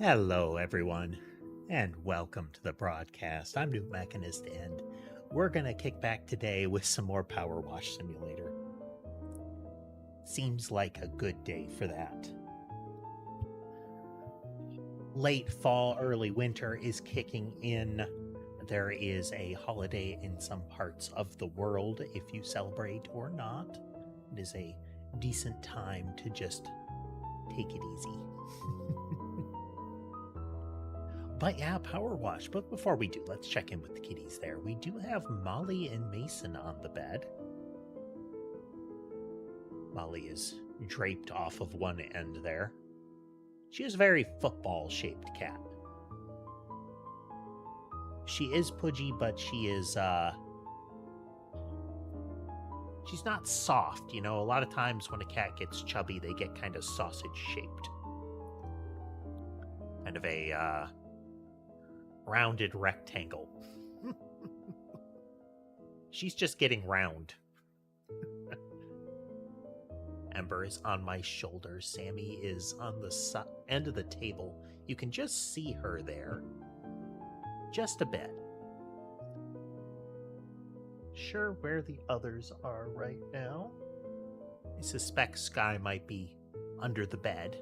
Hello, everyone, and welcome to the broadcast. I'm newtmechanist, and we're going to kick back today with some more PowerWash Simulator. Seems like a good day for that. Late fall, early winter is kicking in. There is a holiday in some parts of the world, if you celebrate or not. It is a decent time to just take it easy. But yeah, PowerWash. But before we do, let's check in with the kitties there. We do have Molly and Mason on the bed. Molly is draped off of one end there. She is a very football-shaped cat. She is pudgy, but she is, she's not soft. You know, a lot of times when a cat gets chubby, they get kind of sausage-shaped. Kind of a, rounded rectangle. She's just getting round. Ember is on my shoulder. Sammy is on the end of the table. You can just see her there. Just a bit. Sure where the others are right now. I suspect Sky might be under the bed.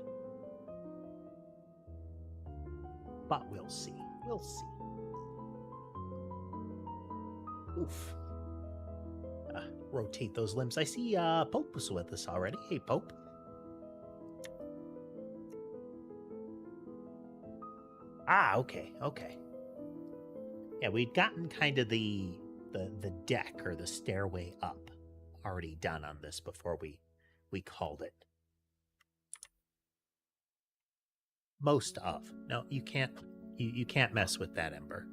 But we'll see. We'll see. Oof. Rotate those limbs. I see Pope was with us already. Hey, Pope. Ah, okay. Yeah, we'd gotten kind of the deck or the stairway up already done on this before we called it. Most of. No, you can't. You can't mess with that, Ember.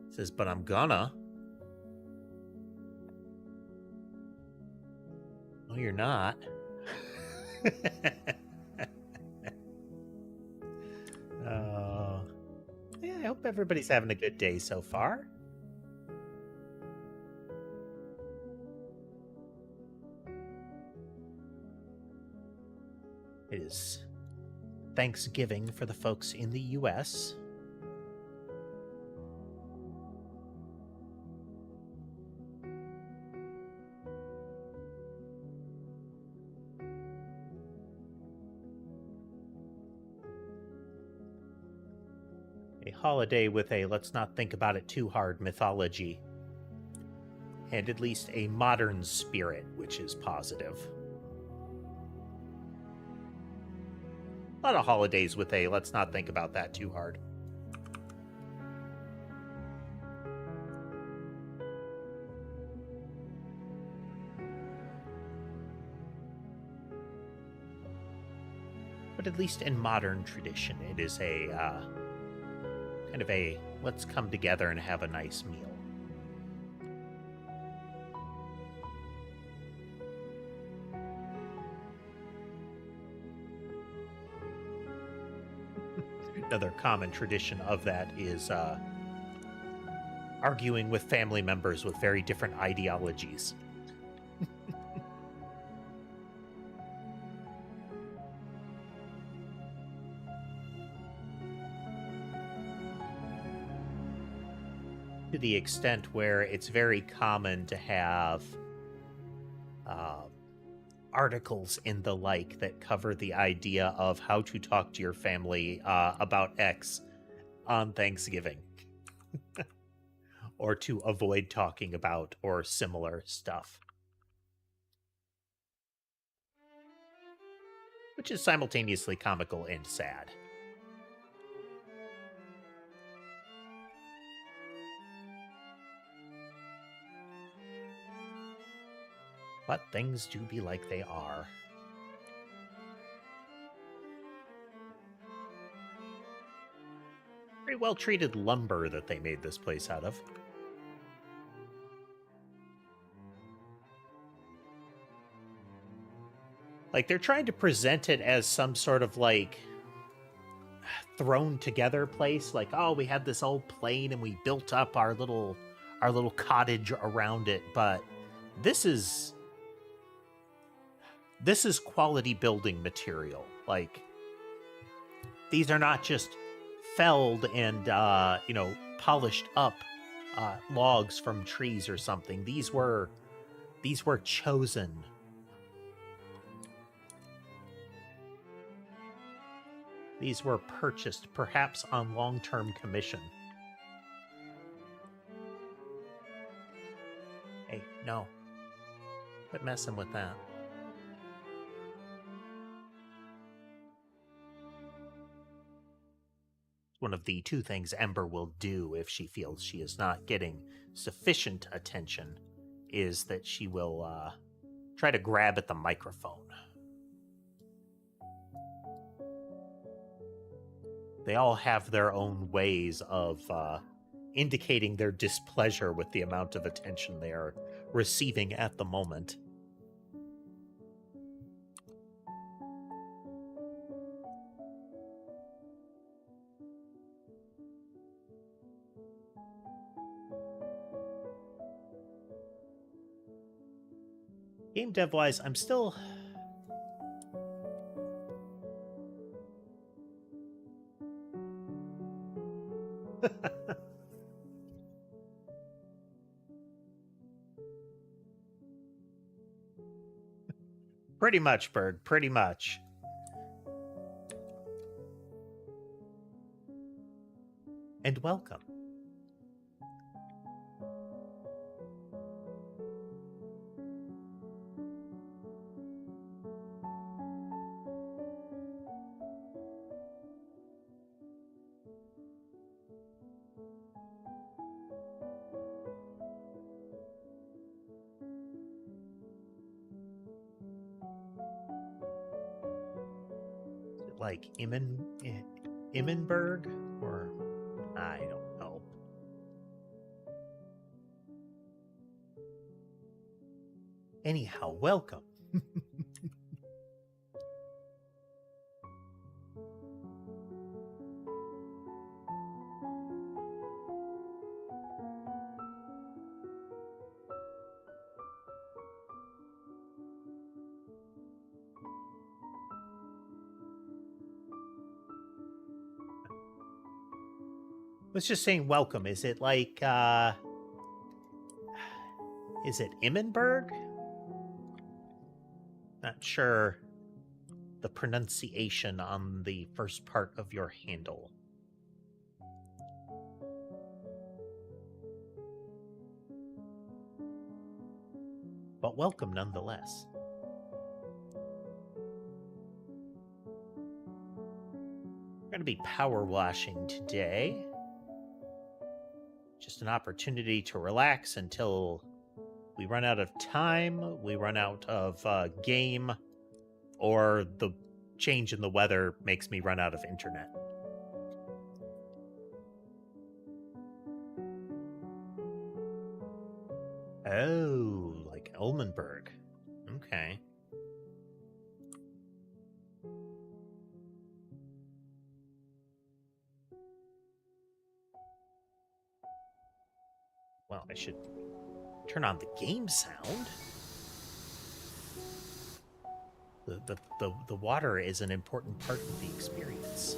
It says, but I'm gonna. No, you're not. Yeah, I hope everybody's having a good day so far. It is Thanksgiving for the folks in the U.S. A holiday with a let's not think about it too hard mythology. And at least a modern spirit, which is positive. A lot of holidays with a let's not think about that too hard. But at least in modern tradition, it is a kind of a let's come together and have a nice meal. Another common tradition of that is arguing with family members with very different ideologies. To the extent where it's very common to have articles in the like that cover the idea of how to talk to your family about X on Thanksgiving. Or to avoid talking about or similar stuff. Which is simultaneously comical and sad. But things do be like they are. Very well treated lumber that they made this place out of. Like, they're trying to present it as some sort of, like, thrown together place. Like, oh, we had this old plane and we built up our little cottage around it. But this is quality building material. Like, these are not just felled and polished up logs from trees or something. These were chosen. These were purchased, perhaps on long-term commission. Hey, no. Quit messing with that. One of the two things Ember will do if she feels she is not getting sufficient attention is that she will try to grab at the microphone. They all have their own ways of indicating their displeasure with the amount of attention they are receiving at the moment. Game dev-wise, I'm still... Pretty much, Berg. Pretty much. And welcome. Like Immenberg, or I don't know. Anyhow, welcome. Was just saying welcome. Is it like is it Immenberg? Not sure the pronunciation on the first part of your handle. But welcome nonetheless. We're going to be power washing today. Just an opportunity to relax until we run out of time, we run out of game, or the change in the weather makes me run out of internet. Oh, like Elmenberg. Okay. Well, I should turn on the game sound. The water is an important part of the experience.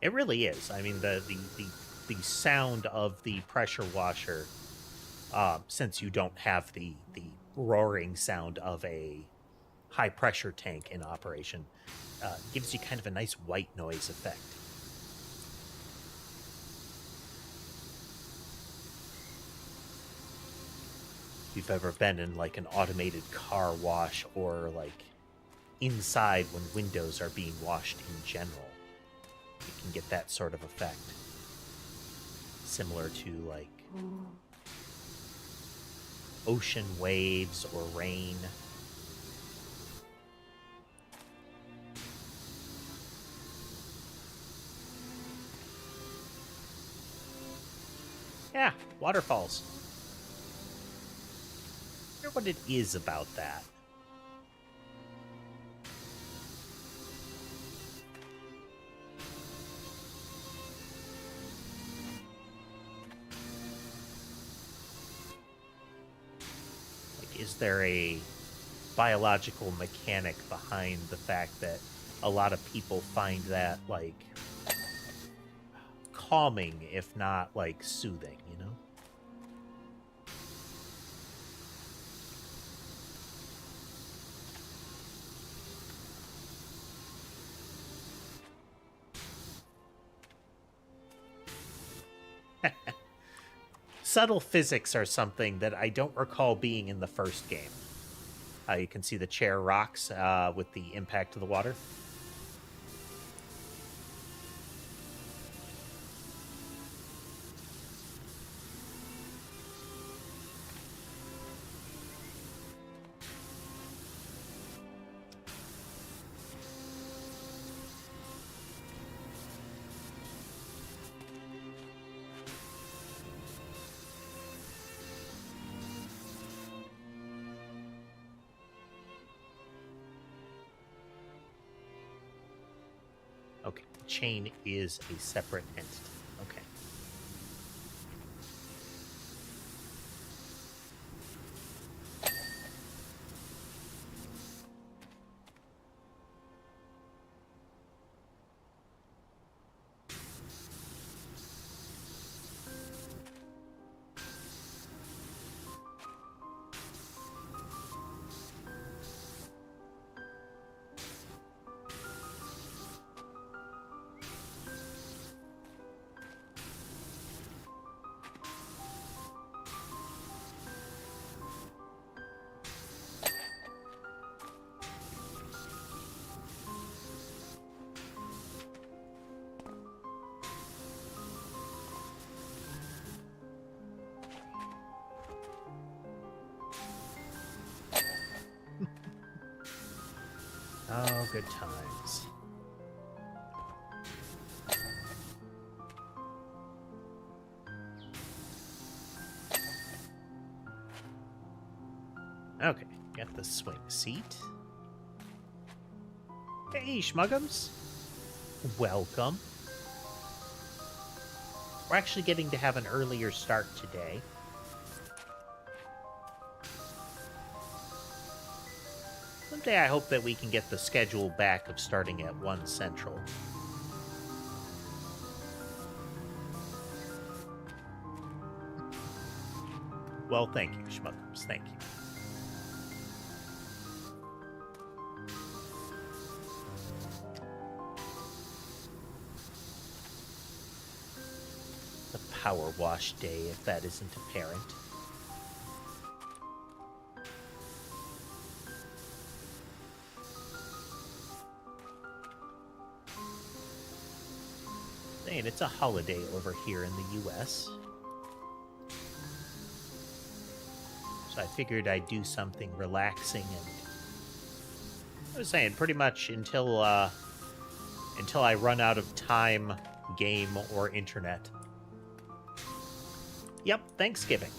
It really is. I mean, the sound of the pressure washer, since you don't have the roaring sound of a high pressure tank in operation, gives you kind of a nice white noise effect. If you've ever been in like an automated car wash, or like inside when windows are being washed in general, you can get that sort of effect. Similar to like ocean waves or rain. Yeah, waterfalls. I wonder what it is about that. there a biological mechanic behind the fact that a lot of people find that, like, calming, if not, like, soothing, you know? Subtle physics are something that I don't recall being in the first game. You can see the chair rocks with the impact of the water. Okay, chain is a separate entity. Okay. Oh, good times. Okay, get the swing seat. Hey, Schmuggums. Welcome. We're actually getting to have an earlier start today. Someday I hope that we can get the schedule back of starting at 1 Central. Well, thank you, Schmuggums. Thank you. The PowerWash Day, if that isn't apparent. And it's a holiday over here in the U.S. So I figured I'd do something relaxing, and I was saying pretty much until I run out of time, game, or internet. Yep, Thanksgiving.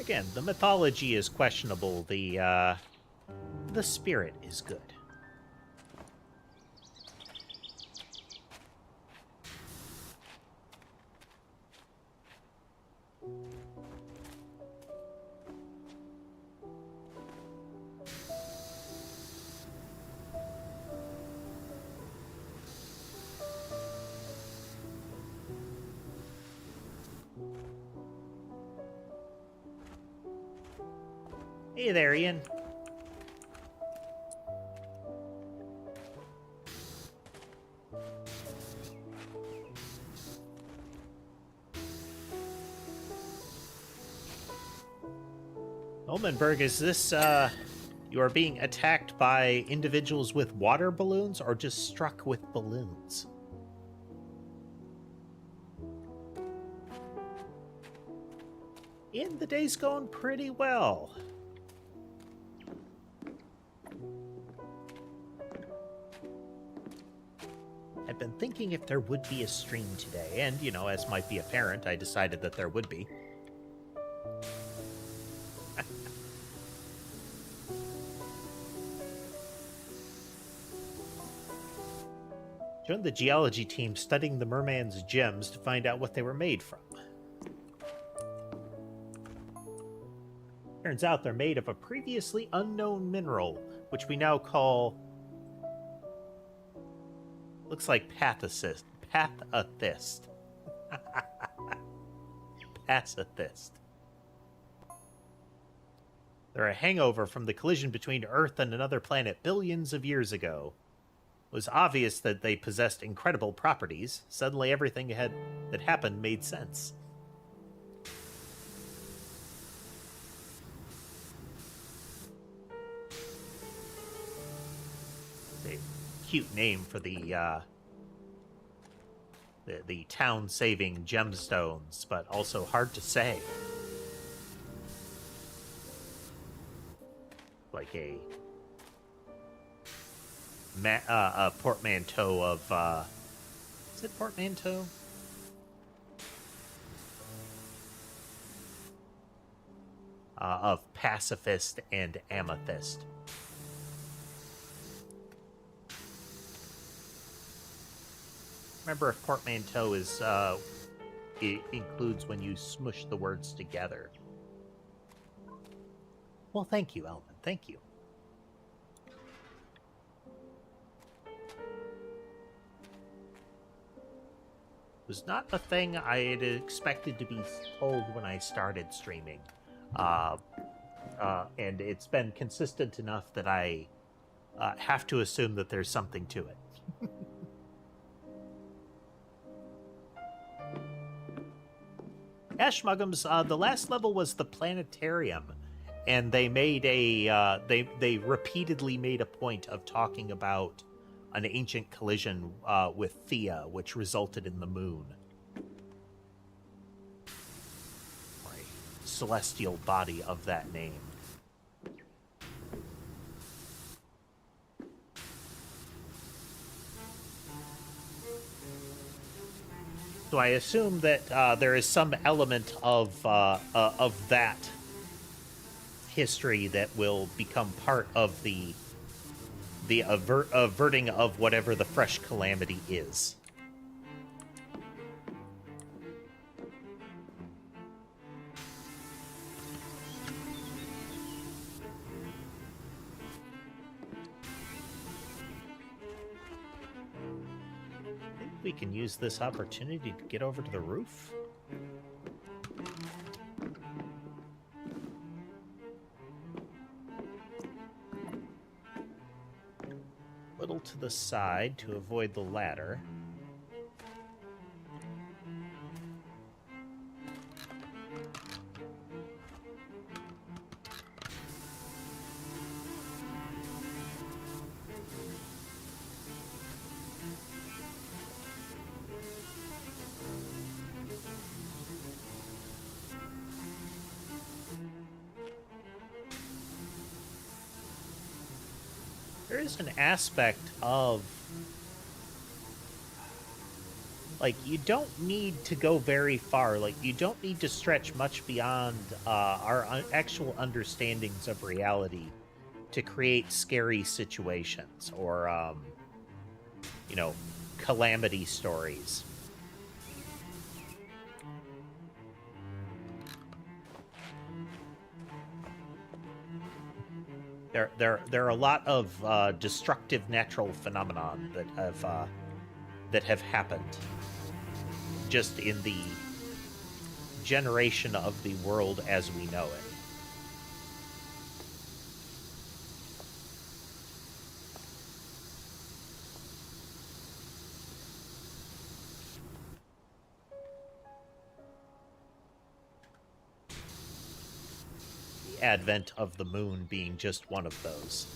Again, the mythology is questionable. The spirit is good. Hey there, Ian. Olmenberg, is this, you are being attacked by individuals with water balloons or just struck with balloons? Ian, the day's going pretty well. I've been thinking if there would be a stream today, and, you know, as might be apparent, I decided that there would be. Join the geology team studying the merman's gems to find out what they were made from. Turns out they're made of a previously unknown mineral, which we now call... looks like pathacyst. Pathacyst. Pacifist. They're a hangover from the collision between Earth and another planet billions of years ago. It was obvious that they possessed incredible properties. Suddenly everything that happened made sense. It's a cute name for the town-saving gemstones, but also hard to say. Like a portmanteau of, is it portmanteau? Of pacifist and amethyst. Remember, if portmanteau is, it includes when you smush the words together. Well, thank you, Elvin. Thank you. It was not a thing I had expected to be told when I started streaming. And it's been consistent enough that I have to assume that there's something to it. Ashmuggums, the last level was the planetarium, and they made a they repeatedly made a point of talking about an ancient collision with Thea, which resulted in the moon, or a celestial body of that name. So I assume that there is some element of that history that will become part of the averting of whatever the fresh calamity is. I think we can use this opportunity to get over to the roof. Little to the side to avoid the ladder. There is an aspect of, like, you don't need to go very far. Like, you don't need to stretch much beyond our actual understandings of reality to create scary situations or, you know, calamity stories. There are a lot of destructive natural phenomenon that have happened just in the generation of the world as we know it. Advent of the moon being just one of those.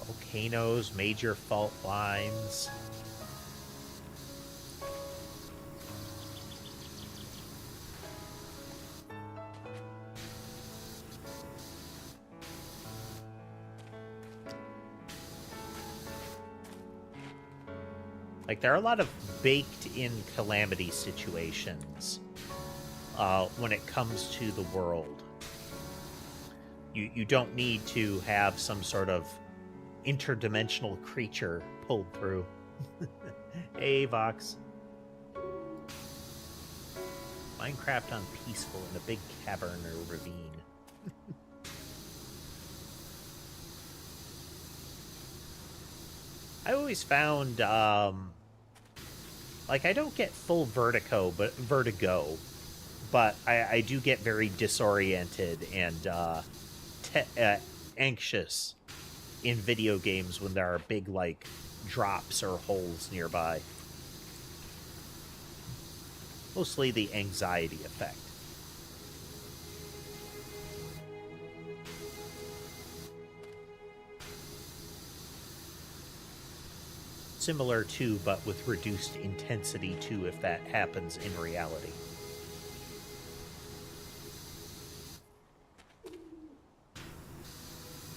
Volcanoes, major fault lines. Like, there are a lot of baked-in calamity situations when it comes to the world. You don't need to have some sort of interdimensional creature pulled through. Hey, Vox. Minecraft on peaceful in a big cavern or ravine. I always found, like, I don't get full vertigo, but I do get very disoriented and anxious in video games when there are big, like, drops or holes nearby. Mostly the anxiety effect. Similar to, but with reduced intensity too, if that happens in reality.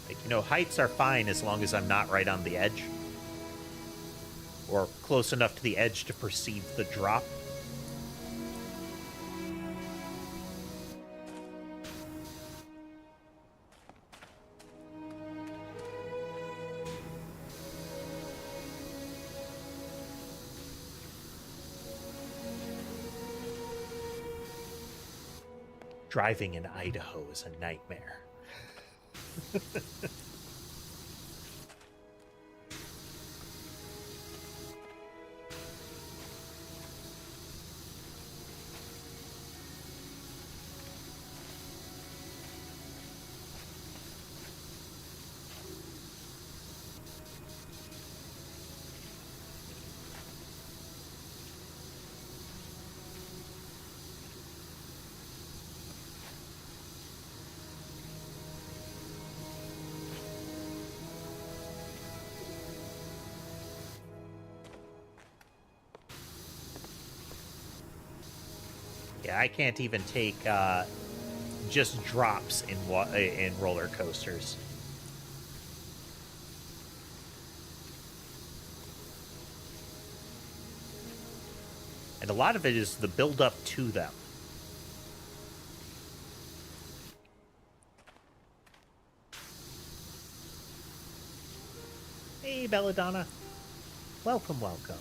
Like, you know, heights are fine as long as I'm not right on the edge. Or close enough to the edge to perceive the drop. Driving in Idaho is a nightmare. Yeah, I can't even take just drops in roller coasters. And a lot of it is the build-up to them. Hey, Belladonna. Welcome, welcome.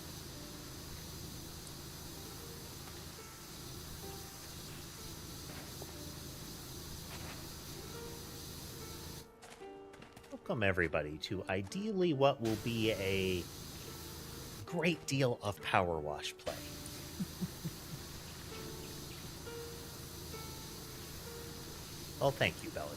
Welcome, everybody, to ideally what will be a great deal of PowerWash play. Well, thank you, Belladonna.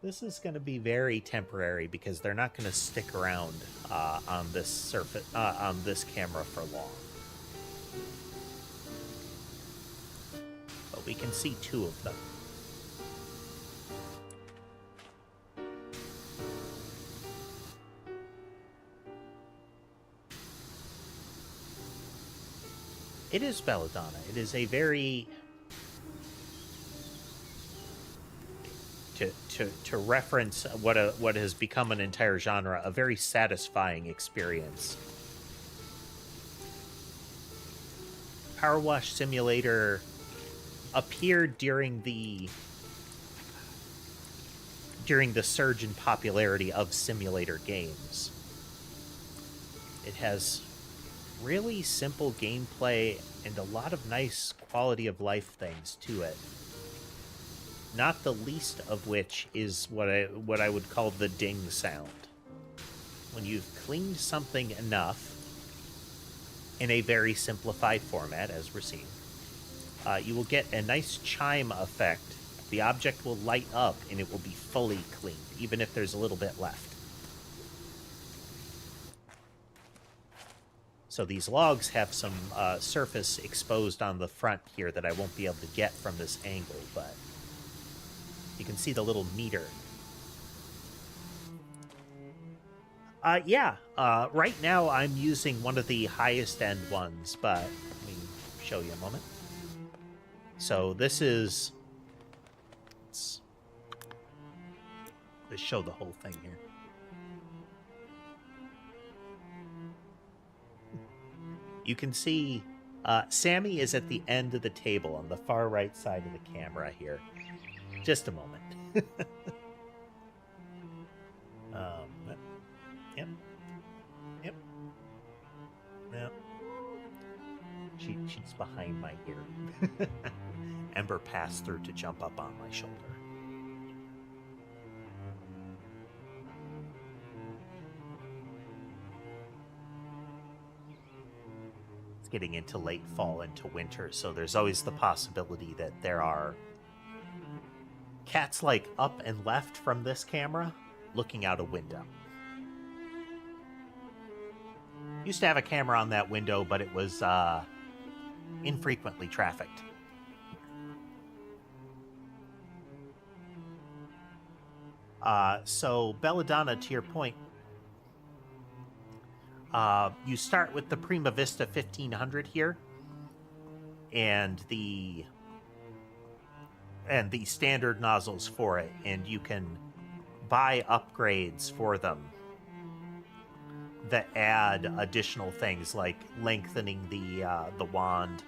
This is going to be very temporary because they're not going to stick around on this surface on this camera for long. But we can see two of them. It is Belladonna. It is a very... To reference what has become an entire genre, a very satisfying experience. PowerWash Simulator appeared during the surge in popularity of simulator games. It has really simple gameplay and a lot of nice quality of life things to it. Not the least of which is what I would call the ding sound. When you've cleaned something enough in a very simplified format, as we're seeing, you will get a nice chime effect. The object will light up and it will be fully cleaned, even if there's a little bit left. So these logs have some surface exposed on the front here that I won't be able to get from this angle, but you can see the little meter. Yeah, right now I'm using one of the highest end ones, but let me show you a moment. So this is... let's show the whole thing here. You can see Sammy is at the end of the table on the far right side of the camera here. Just a moment. Yep. Yep. Yep. She's behind my ear. Ember passed through to jump up on my shoulder. It's getting into late fall, into winter, so there's always the possibility that there are cats like up and left from this camera looking out a window. Used to have a camera on that window, but it was infrequently trafficked. So, Belladonna, to your point, you start with the Prima Vista 1500 here, and the standard nozzles for it, and you can buy upgrades for them that add additional things like lengthening the wand,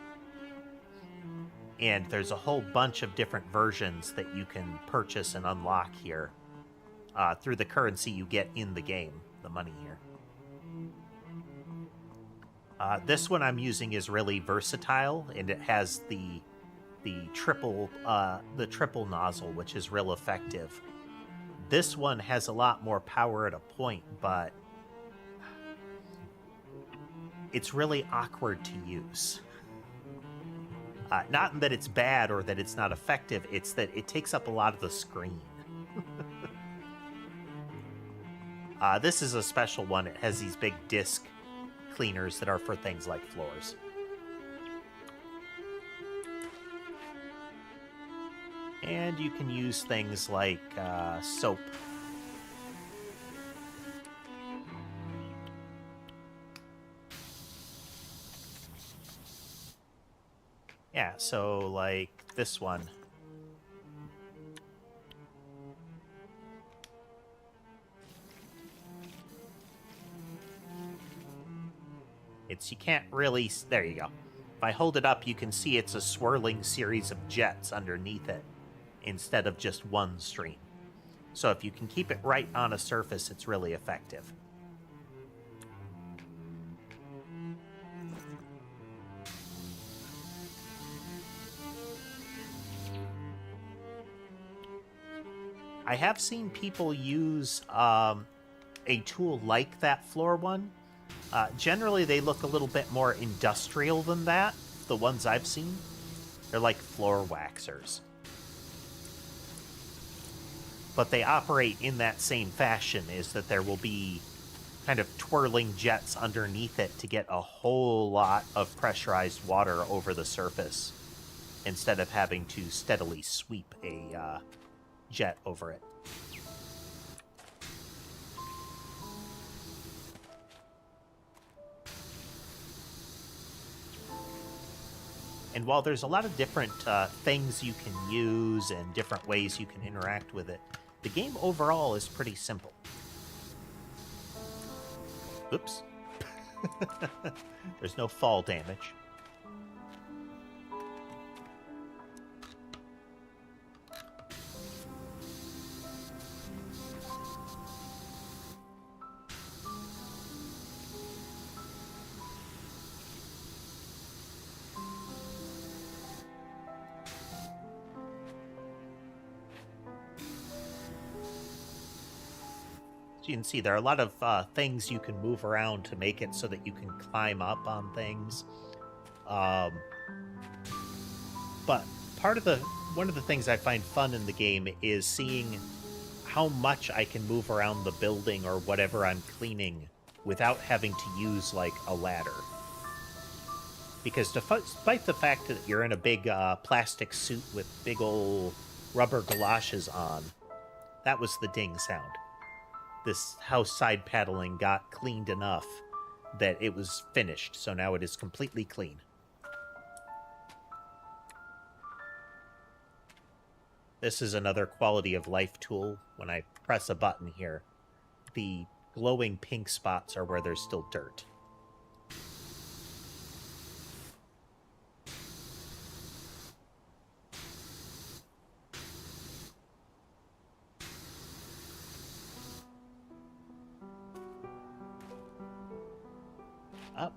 and there's a whole bunch of different versions that you can purchase and unlock here through the currency you get in the game, the money here. This one I'm using is really versatile, and it has the triple nozzle, which is real effective. This one has a lot more power at a point, but it's really awkward to use. Not that it's bad or that it's not effective, it's that it takes up a lot of the screen. This is a special one. It has these big disc cleaners that are for things like floors. And you can use things like soap. Yeah, so like this one. You can't really... there you go. If I hold it up, you can see it's a swirling series of jets underneath it instead of just one stream. So if you can keep it right on a surface, it's really effective. I have seen people use a tool like that floor one. Generally, they look a little bit more industrial than that, the ones I've seen. They're like floor waxers. But they operate in that same fashion, is that there will be kind of twirling jets underneath it to get a whole lot of pressurized water over the surface, instead of having to steadily sweep a jet over it. And while there's a lot of different things you can use and different ways you can interact with it, the game overall is pretty simple. Oops. There's no fall damage. You can see there are a lot of things you can move around to make it so that you can climb up on things. But one of the things I find fun in the game is seeing how much I can move around the building or whatever I'm cleaning without having to use like a ladder. Because despite the fact that you're in a big plastic suit with big old rubber galoshes on, that was the ding sound. This house side paddling got cleaned enough that it was finished, so now it is completely clean. This is another quality of life tool. When I press a button here, the glowing pink spots are where there's still dirt. Up.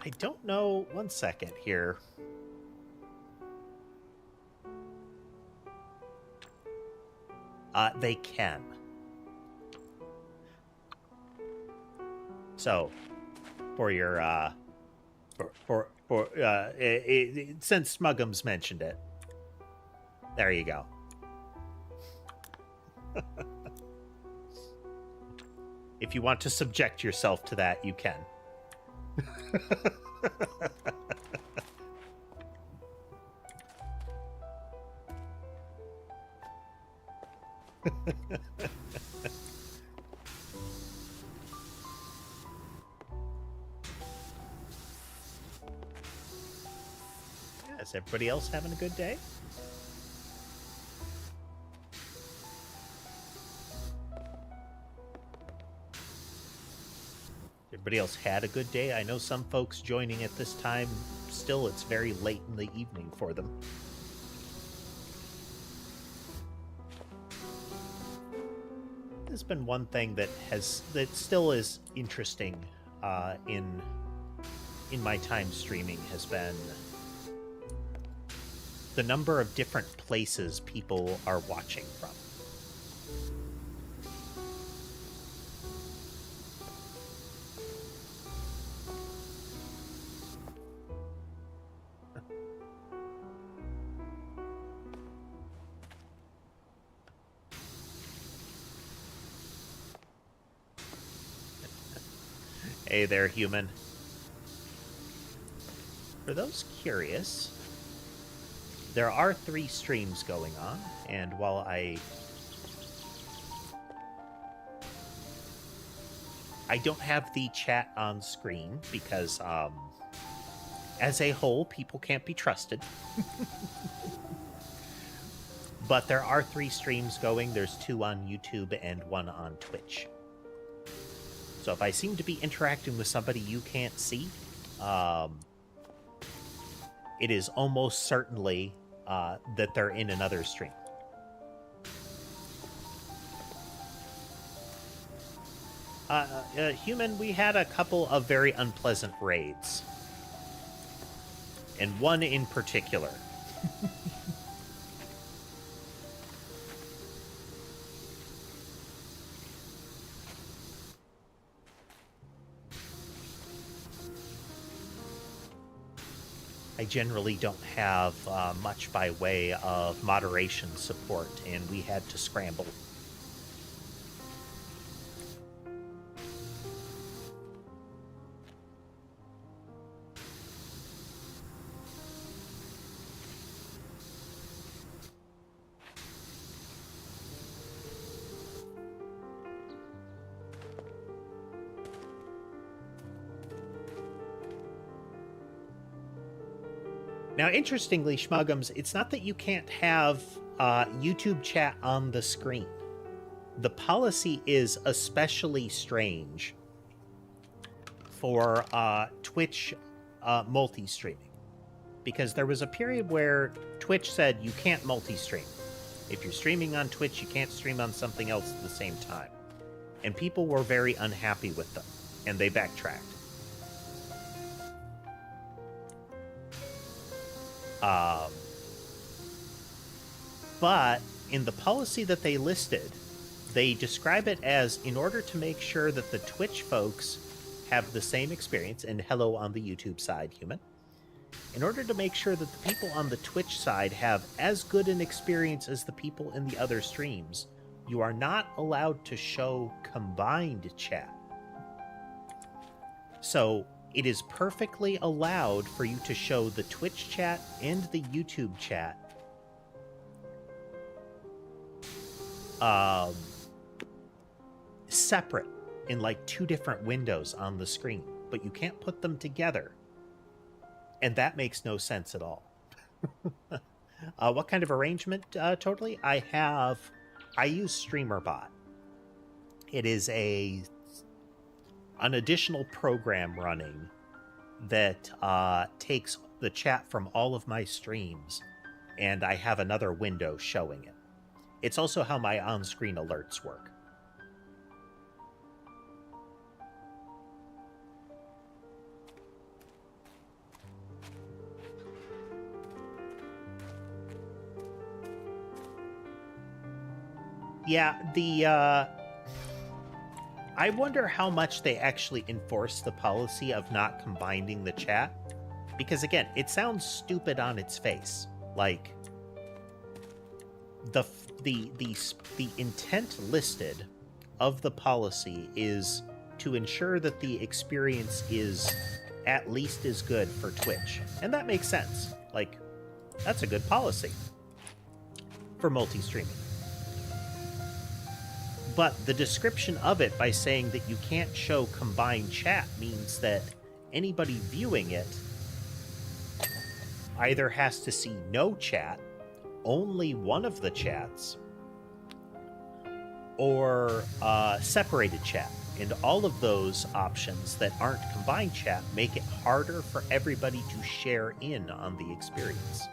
I don't know. One second here. They can. So, for your since Smuggums mentioned it, there you go. If you want to subject yourself to that, you can. Is everybody else having a good day? Everybody else had a good day? I know some folks joining at this time, still it's very late in the evening for them. There's been one thing that still is interesting in my time streaming has been the number of different places people are watching from. Hey there, human. For those curious, there are 3 streams going on, and while I don't have the chat on screen because, as a whole, people can't be trusted. But there are 3 streams going. There's 2 on YouTube and 1 on Twitch. So if I seem to be interacting with somebody you can't see, it is almost certainly that they're in another stream. Human, we had a couple of very unpleasant raids. And one in particular. I generally don't have much by way of moderation support, and we had to scramble. Now, interestingly, Schmuggums, it's not that you can't have YouTube chat on the screen. The policy is especially strange for Twitch multi-streaming. Because there was a period where Twitch said you can't multi-stream. If you're streaming on Twitch, you can't stream on something else at the same time. And people were very unhappy with them, and they backtracked. But in the policy that they listed, they describe it as in order to make sure that the Twitch folks have the same experience, and hello on the YouTube side, human. In order to make sure that the people on the Twitch side have as good an experience as the people in the other streams, you are not allowed to show combined chat. So it is perfectly allowed for you to show the Twitch chat and the YouTube chat separate in like 2 different windows on the screen, but you can't put them together. And that makes no sense at all. What kind of arrangement totally? I use StreamerBot. It is an additional program running that takes the chat from all of my streams, and I have another window showing it. It's also how my on-screen alerts work. Yeah, I wonder how much they actually enforce the policy of not combining the chat. Because again, it sounds stupid on its face. Like, the intent listed of the policy is to ensure that the experience is at least as good for Twitch. And that makes sense. Like, that's a good policy for multi-streaming. But the description of it by saying that you can't show combined chat means that anybody viewing it either has to see no chat, only one of the chats, or separated chat. And all of those options that aren't combined chat make it harder for everybody to share in on the experience.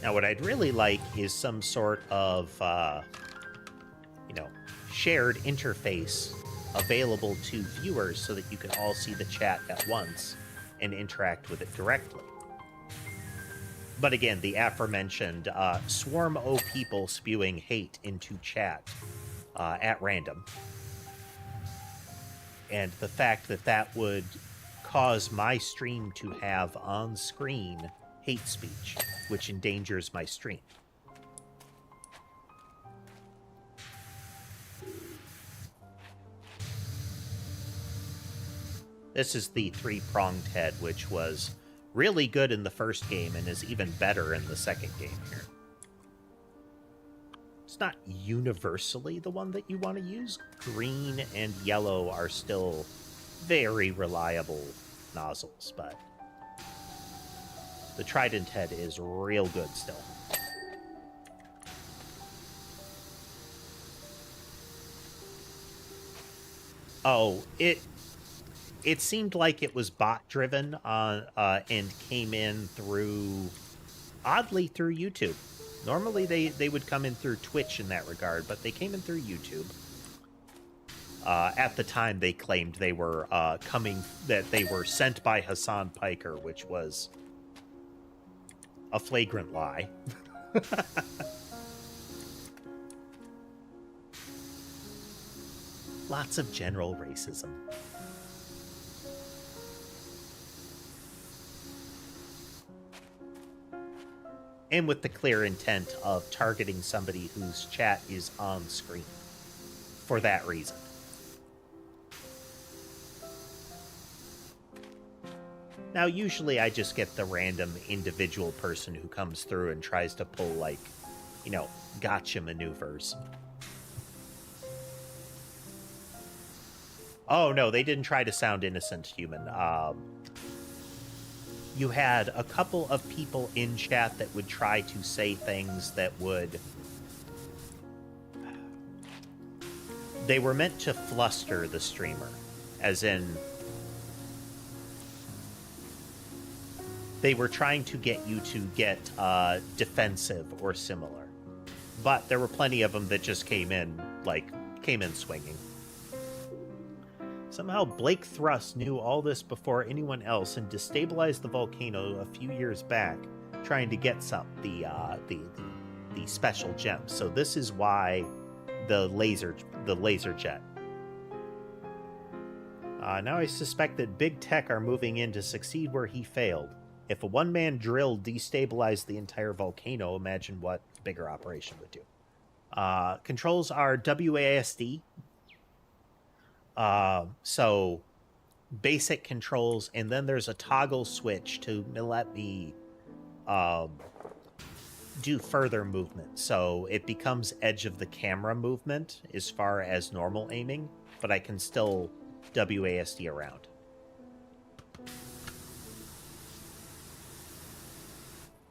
Now, what I'd really like is some sort of, shared interface available to viewers so that you can all see the chat at once and interact with it directly. But again, the aforementioned swarm o people spewing hate into chat at random, and the fact that that would cause my stream to have on-screen hate speech, which endangers my stream. This is the 3-pronged head, which was really good in the first game and is even better in the second game here. It's not universally the one that you want to use. Green and yellow are still very reliable nozzles, but the Trident head is real good still. Oh, it seemed like it was bot-driven and came in oddly through YouTube. Normally they would come in through Twitch in that regard, but they came in through YouTube. At the time, they claimed they were that they were sent by Hassan Piker, which was a flagrant lie. Lots of general racism. And with the clear intent of targeting somebody whose chat is on screen for that reason. Now, usually I just get the random individual person who comes through and tries to pull, like, gotcha maneuvers. Oh, no, they didn't try to sound innocent, human. You had a couple of people in chat that would try to say things that would... They were meant to fluster the streamer, as in... They were trying to get you to get defensive or similar. But there were plenty of them that just came in swinging. Somehow Blake Thrust knew all this before anyone else and destabilized the volcano a few years back, trying to get the special gems. So this is why the laser jet. Now I suspect that big tech are moving in to succeed where he failed. If a one-man drill destabilized the entire volcano, imagine what a bigger operation would do. Controls are WASD. So basic controls, and then there's a toggle switch to let me do further movement. So it becomes edge of the camera movement as far as normal aiming, but I can still WASD around.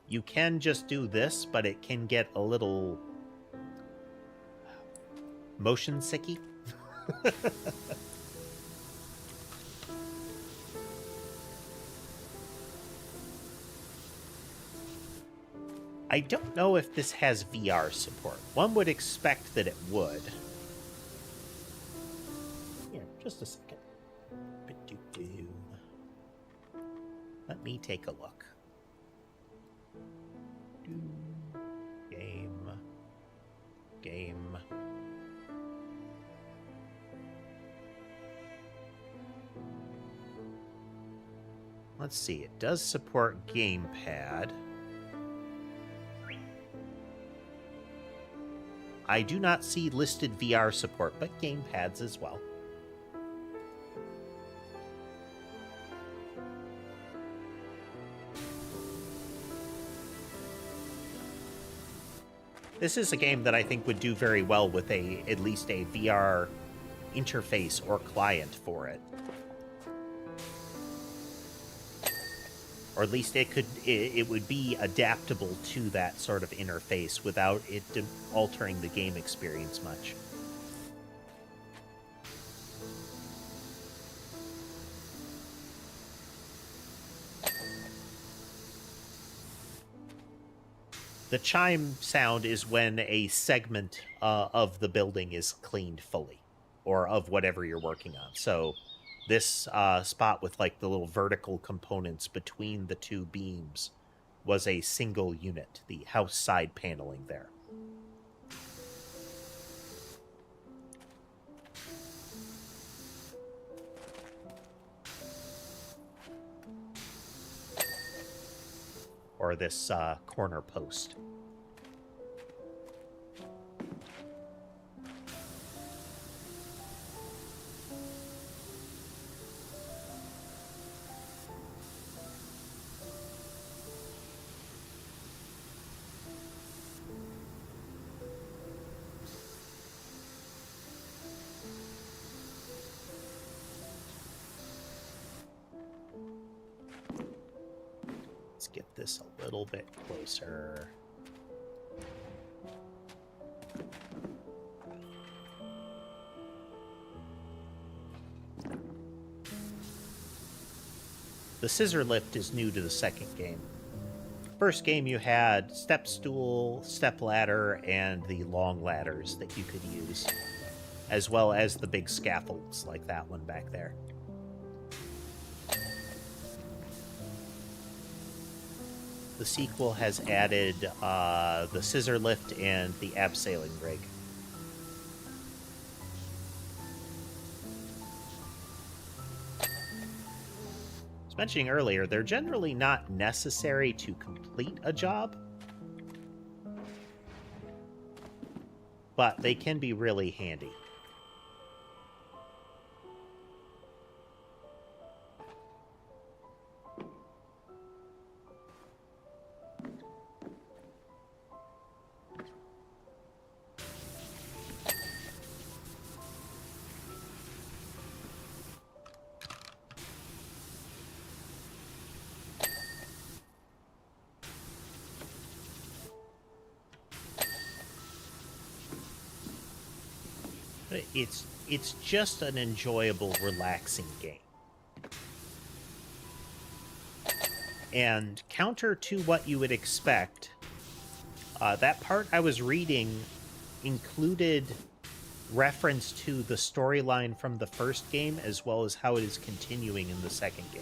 You can just do this, but it can get a little motion sicky. I don't know if this has VR support. One would expect that it would. Here, just a second. Let me take a look. Game. Let's see, it does support gamepad. I do not see listed VR support, but gamepads as well. This is a game that I think would do very well with at least a VR interface or client for it. Or at least it would be adaptable to that sort of interface without it altering the game experience much. The chime sound is when a segment of the building is cleaned fully, or of whatever you're working on. So this spot with like the little vertical components between the two beams was a single unit, the house side paneling there. Or this corner post. Get this a little bit closer. The scissor lift is new to the second game. First game you had step stool, step ladder, and the long ladders that you could use, as well as the big scaffolds like that one back there. The sequel has added the scissor lift and the abseiling rig. As mentioning earlier, they're generally not necessary to complete a job, but they can be really handy. It's just an enjoyable, relaxing game. And counter to what you would expect, that part I was reading included reference to the storyline from the first game as well as how it is continuing in the second game.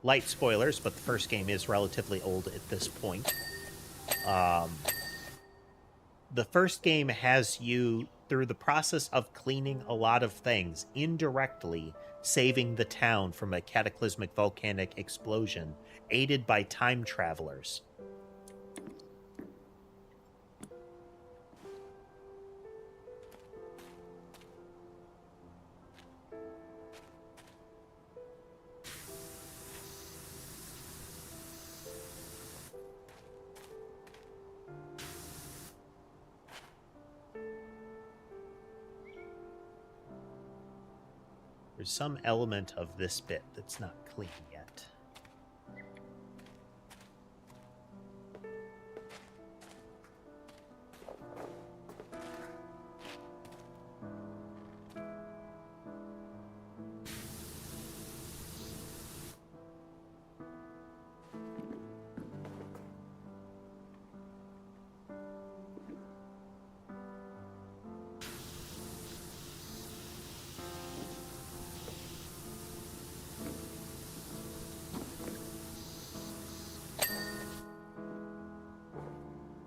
Light spoilers, but the first game is relatively old at this point. The first game has you, through the process of cleaning a lot of things, indirectly saving the town from a cataclysmic volcanic explosion, aided by time travelers. There's some element of this bit that's not clean yet.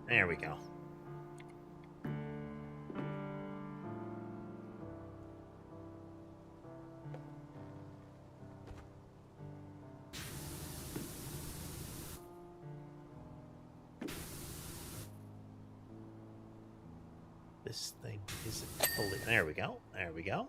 There we go. This thing isn't fully... There we go. There we go.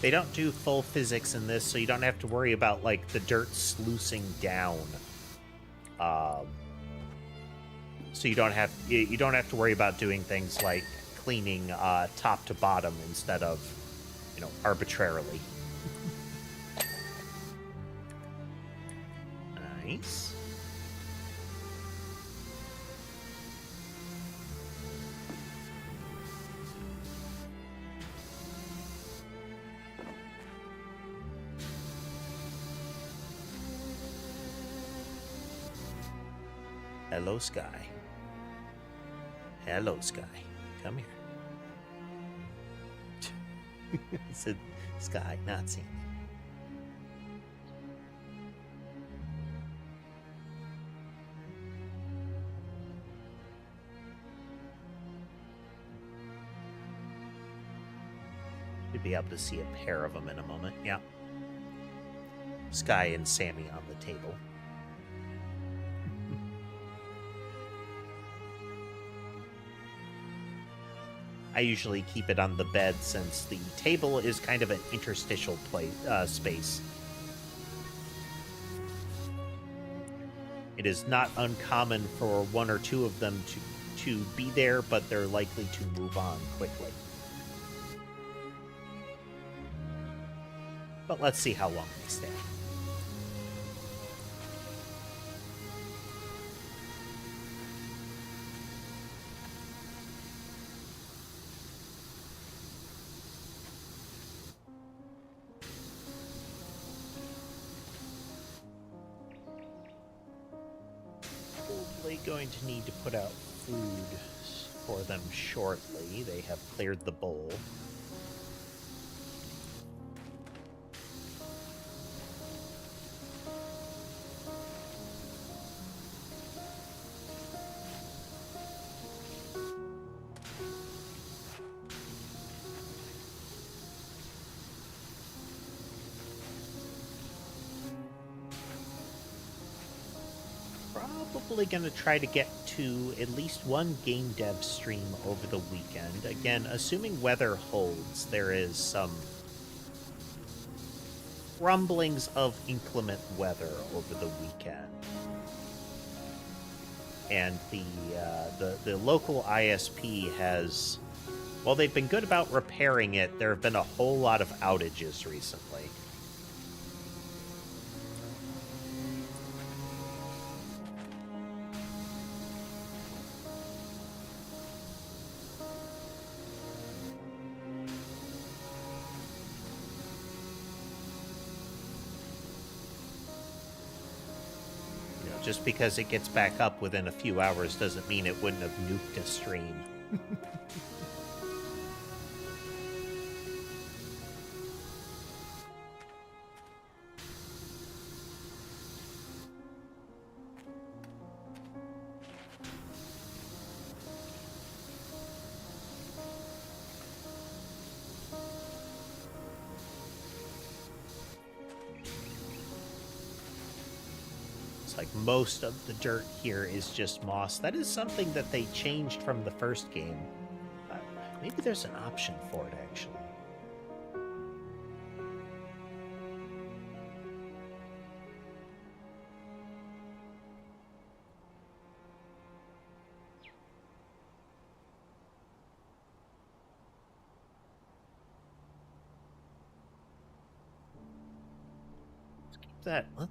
They don't do full physics in this, so you don't have to worry about, like, the dirt sluicing down. So you don't have to worry about doing things like cleaning top to bottom instead of, you know, arbitrarily. Nice. Hello, Sky. Hello, Sky. Come here. Said Sky, not seen. You'll be able to see a pair of them in a moment. Yeah. Sky and Sammy on the table. I usually keep it on the bed since the table is kind of an interstitial space. It is not uncommon for one or two of them to be there, but they're likely to move on quickly. But let's see how long they stay. Going to need to put out food for them shortly. They have cleared the bowl. probably going to try to get to at least one game dev stream over the weekend. Again, assuming weather holds, there is some rumblings of inclement weather over the weekend. And the local ISP has, while they've been good about repairing it, there have been a whole lot of outages recently. Just because it gets back up within a few hours doesn't mean it wouldn't have nuked a stream. Like most of the dirt here is just moss. That is something that they changed from the first game. Maybe there's an option for it, actually.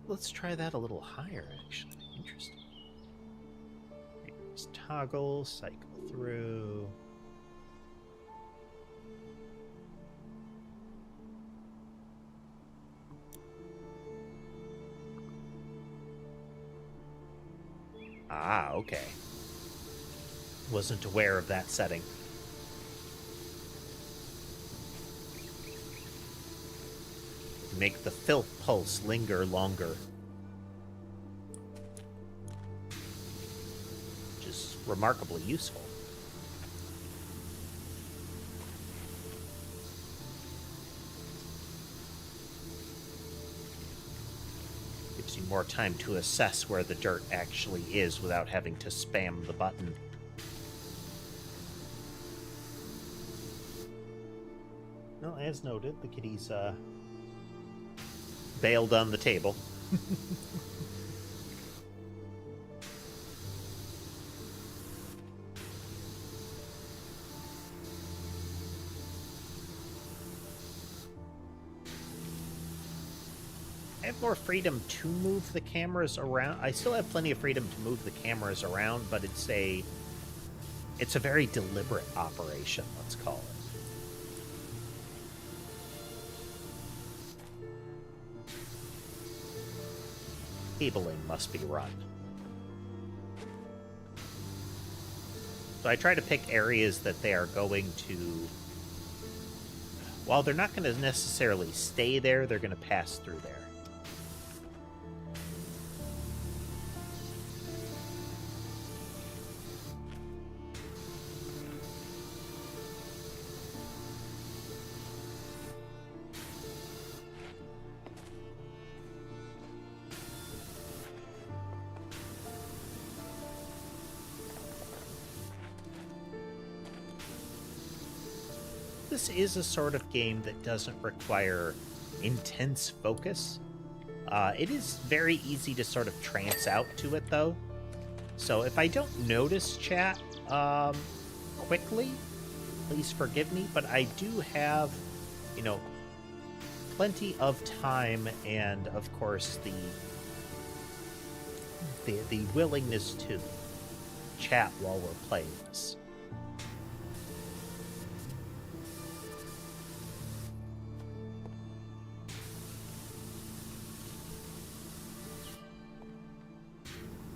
Let's try that a little higher, actually. Interesting. Just toggle, cycle through. Ah, okay. Wasn't aware of that setting. Make the filth pulse linger longer. Which is remarkably useful. Gives you more time to assess where the dirt actually is without having to spam the button. Well, as noted, the kitty's bailed on the table. I have more freedom to move the cameras around. I still have plenty of freedom to move the cameras around, but it's a very deliberate operation, let's call it. Cabling must be run. So I try to pick areas that they are going to... While they're not going to necessarily stay there, they're going to pass through there. This is a sort of game that doesn't require intense focus. It is very easy to sort of trance out to it, though. So if I don't notice chat quickly, please forgive me, but I do have, plenty of time and, of course, the willingness to chat while we're playing this.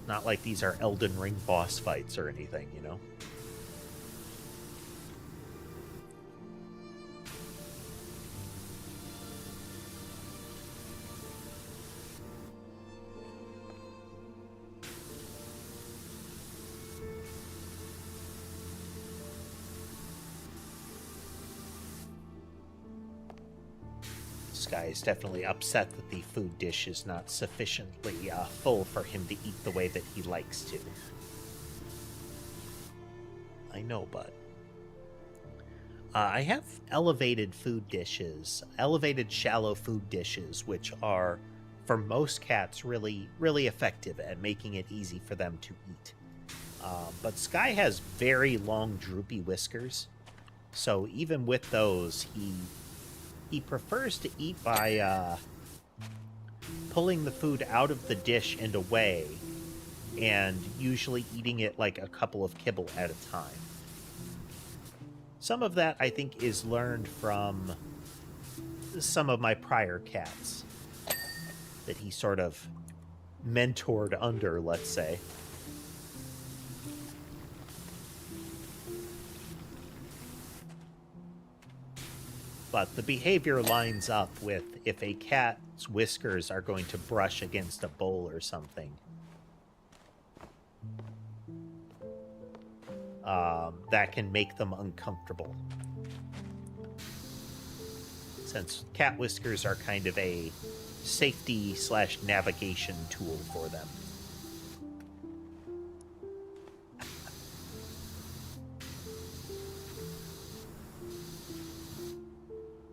Not like these are Elden Ring boss fights or anything, Sky is definitely upset that the food dish is not sufficiently full for him to eat the way that he likes to. I know, bud. I have elevated food dishes, elevated shallow food dishes, which are, for most cats, really, really effective at making it easy for them to eat. But Sky has very long, droopy whiskers, so even with those, he prefers to eat by pulling the food out of the dish and away, and usually eating it like a couple of kibble at a time. Some of that, I think, is learned from some of my prior cats that he sort of mentored under, let's say. But the behavior lines up with if a cat's whiskers are going to brush against a bowl or something. That can make them uncomfortable. Since cat whiskers are kind of a safety/navigation tool for them.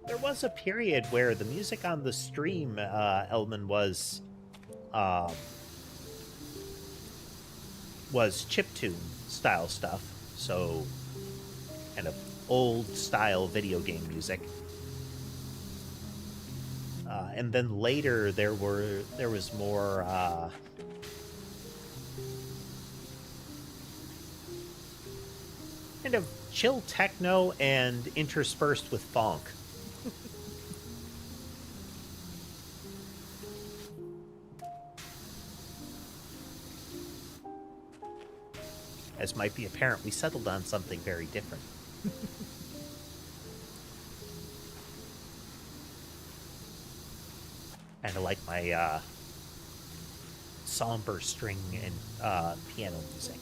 There was a period where the music on the stream, Elman, was chiptune style stuff, so kind of old style video game music. And then later there was more kind of chill techno and interspersed with funk. As might be apparent, we settled on something very different. Kind of like my somber string and piano music.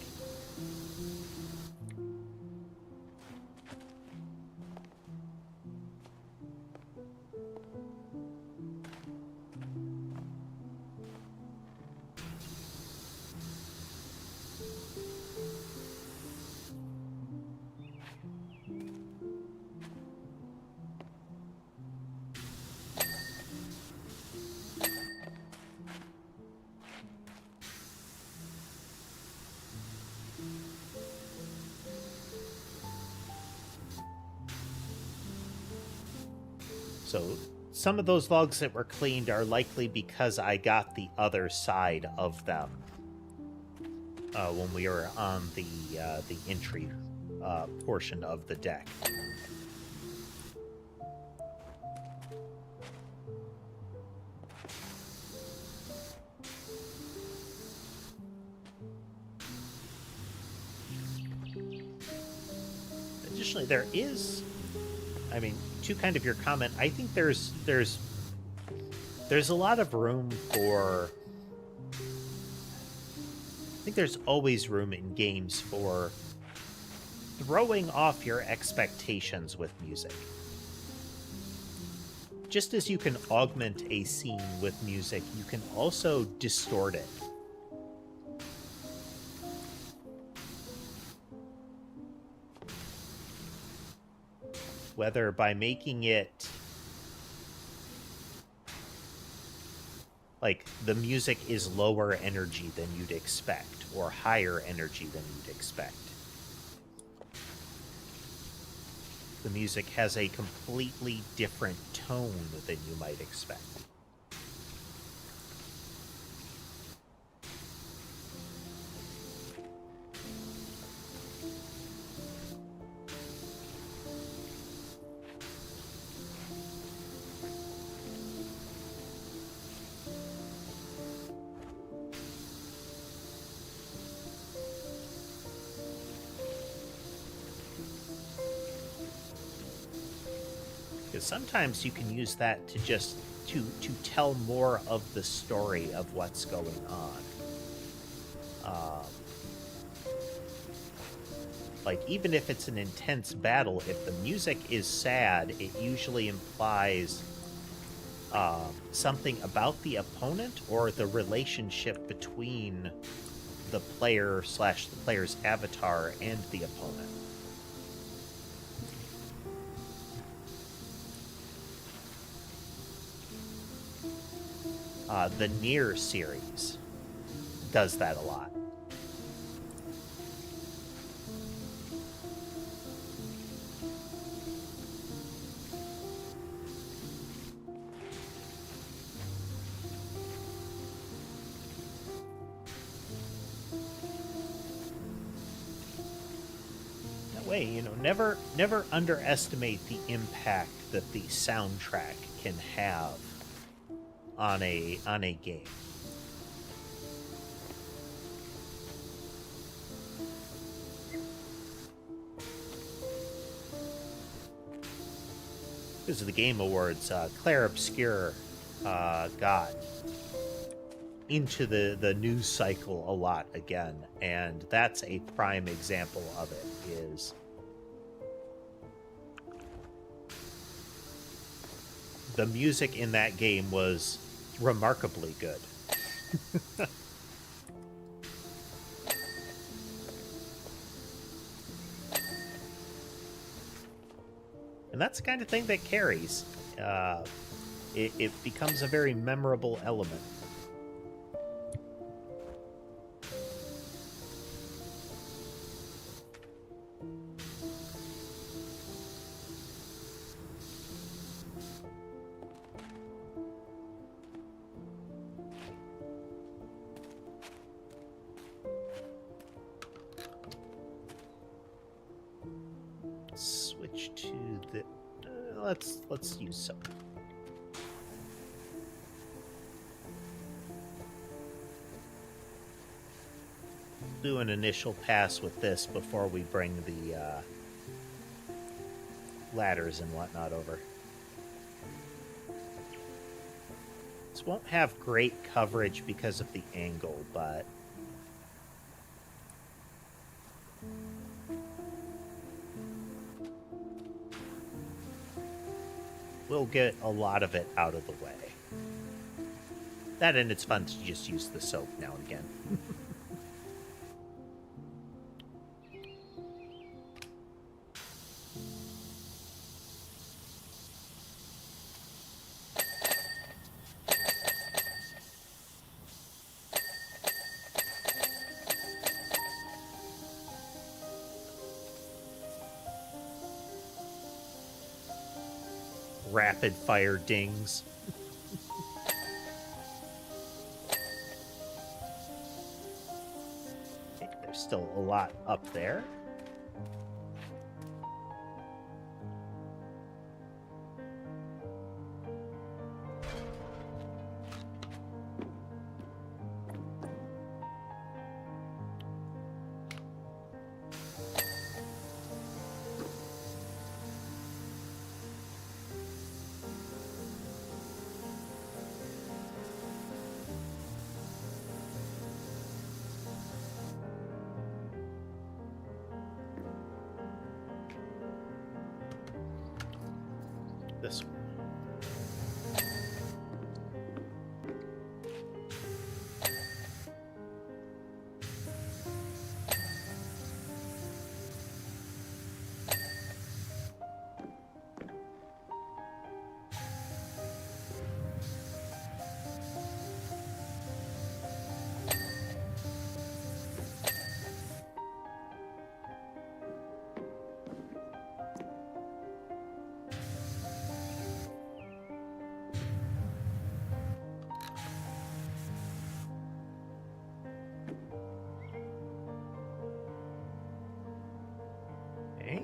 So some of those logs that were cleaned are likely because I got the other side of them when we were on the entry portion of the deck. Additionally, there is, I mean, to kind of your comment, I think there's a lot of room for, I think there's always room in games for throwing off your expectations with music. Just as you can augment a scene with music, you can also distort it. Whether by making it like the music is lower energy than you'd expect, or higher energy than you'd expect. The music has a completely different tone than you might expect. Because sometimes you can use that to just to tell more of the story of what's going on. Like, even if it's an intense battle, if the music is sad, it usually implies something about the opponent or the relationship between the player / the player's avatar and the opponent. The Nier series does that a lot. That way, you know, never underestimate the impact that the soundtrack can have on a game. Because of the Game Awards, Claire Obscure got into the news cycle a lot again, and that's a prime example of it. Is the music in that game was remarkably good. And that's the kind of thing that carries. It becomes a very memorable element. Switch to the... let's use some. Do an initial pass with this before we bring the ladders and whatnot over. This won't have great coverage because of the angle, but we'll get a lot of it out of the way. That, and it's fun to just use the soap now and again. Rapid fire dings. Okay, there's still a lot up there. This one. Okay.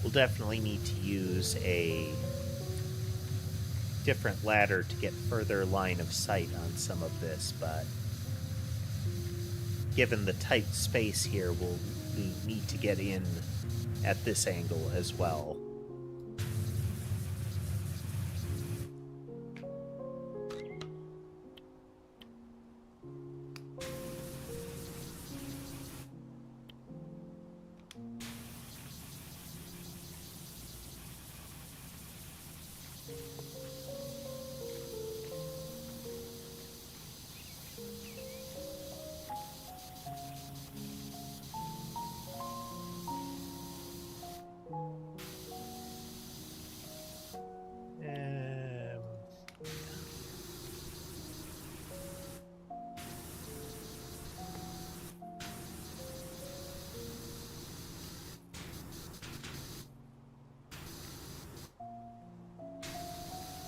We'll definitely need to use a different ladder to get further line of sight on some of this, but given the tight space here, we'll need to get in at this angle as well.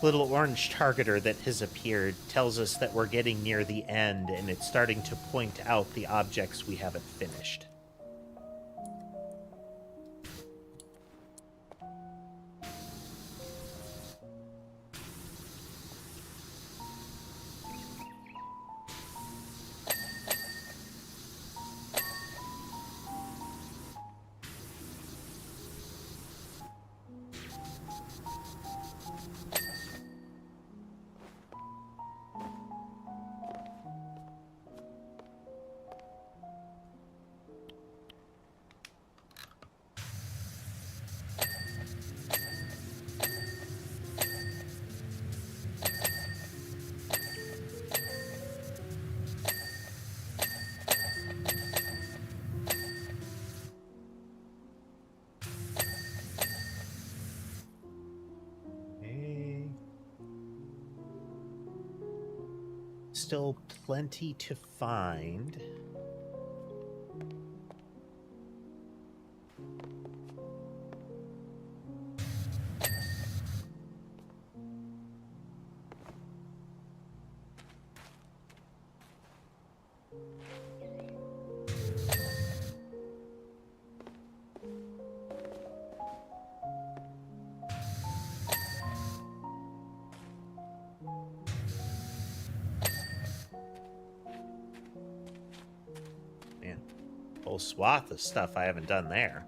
Little orange targeter that has appeared tells us that we're getting near the end, and it's starting to point out the objects we haven't finished. Still plenty to find. Whole swath of stuff I haven't done there.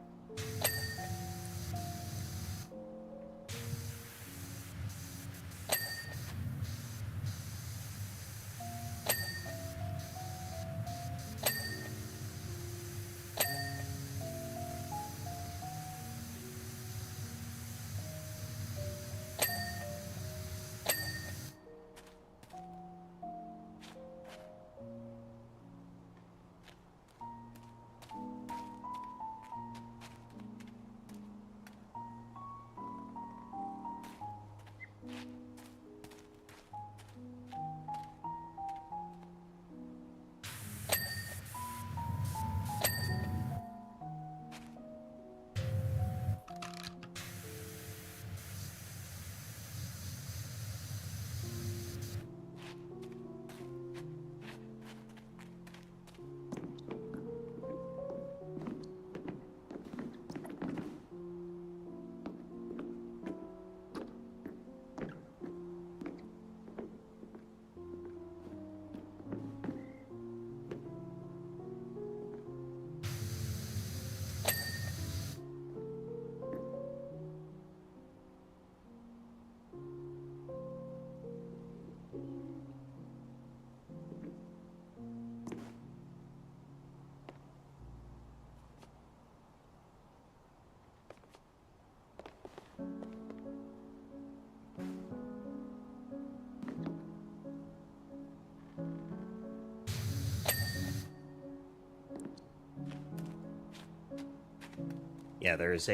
Yeah, there's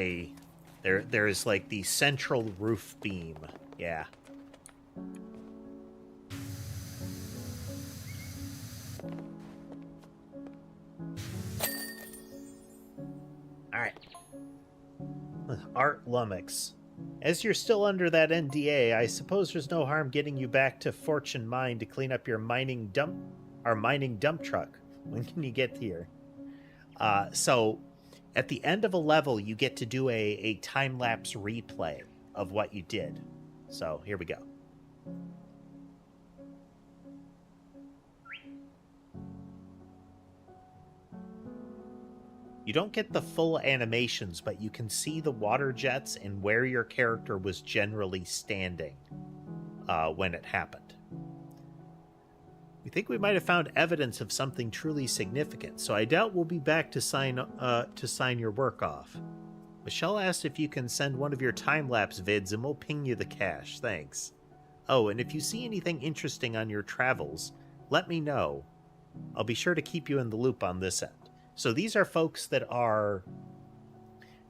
like the central roof beam. Yeah. All right. Art Lummox. As you're still under that NDA, I suppose there's no harm getting you back to Fortune Mine to clean up your mining dump truck. When can you get here? So At the end of a level, you get to do a time-lapse replay of what you did. So here we go. You don't get the full animations, but you can see the water jets and where your character was generally standing when it happened. We think we might have found evidence of something truly significant, so I doubt we'll be back to sign your work off. Michelle asked if you can send one of your time-lapse vids and we'll ping you the cash. Thanks. Oh, and if you see anything interesting on your travels, let me know. I'll be sure to keep you in the loop on this end. So these are folks that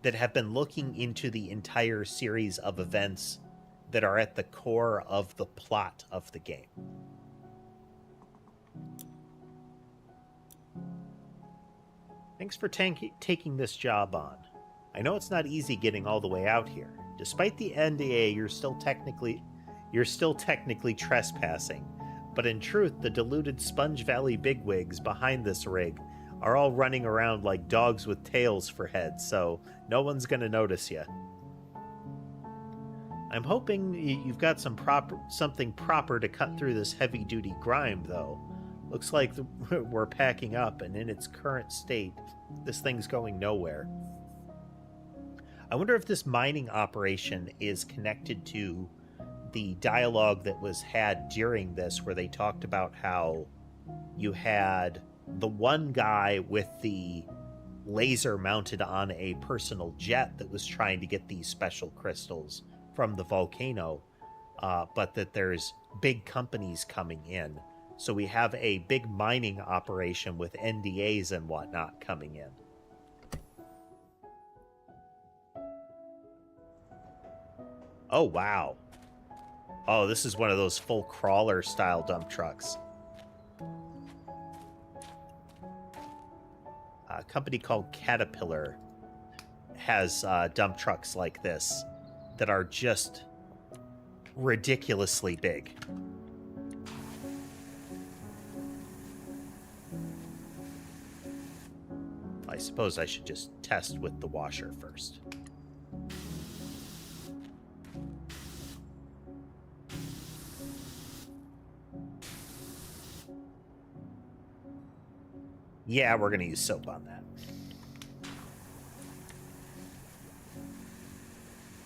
have been looking into the entire series of events that are at the core of the plot of the game. Thanks for taking this job on. I know it's not easy getting all the way out here. Despite the NDA, you're still technically trespassing. But in truth, the deluded Sponge Valley bigwigs behind this rig are all running around like dogs with tails for heads, so no one's going to notice you. I'm hoping you've got something proper to cut through this heavy-duty grime, though. Looks like we're packing up, and in its current state, this thing's going nowhere. I wonder if this mining operation is connected to the dialogue that was had during this, where they talked about how you had the one guy with the laser mounted on a personal jet that was trying to get these special crystals from the volcano, but that there's big companies coming in. So we have a big mining operation with NDAs and whatnot coming in. Oh, wow. Oh, this is one of those full crawler style dump trucks. A company called Caterpillar has dump trucks like this that are just ridiculously big. I suppose I should just test with the washer first. Yeah, we're going to use soap on that.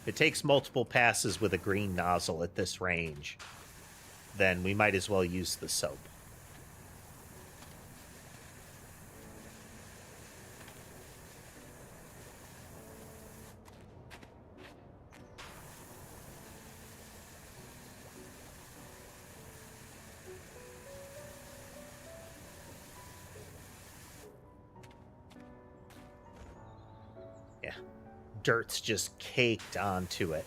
If it takes multiple passes with a green nozzle at this range, then we might as well use the soap. Dirt's just caked onto it.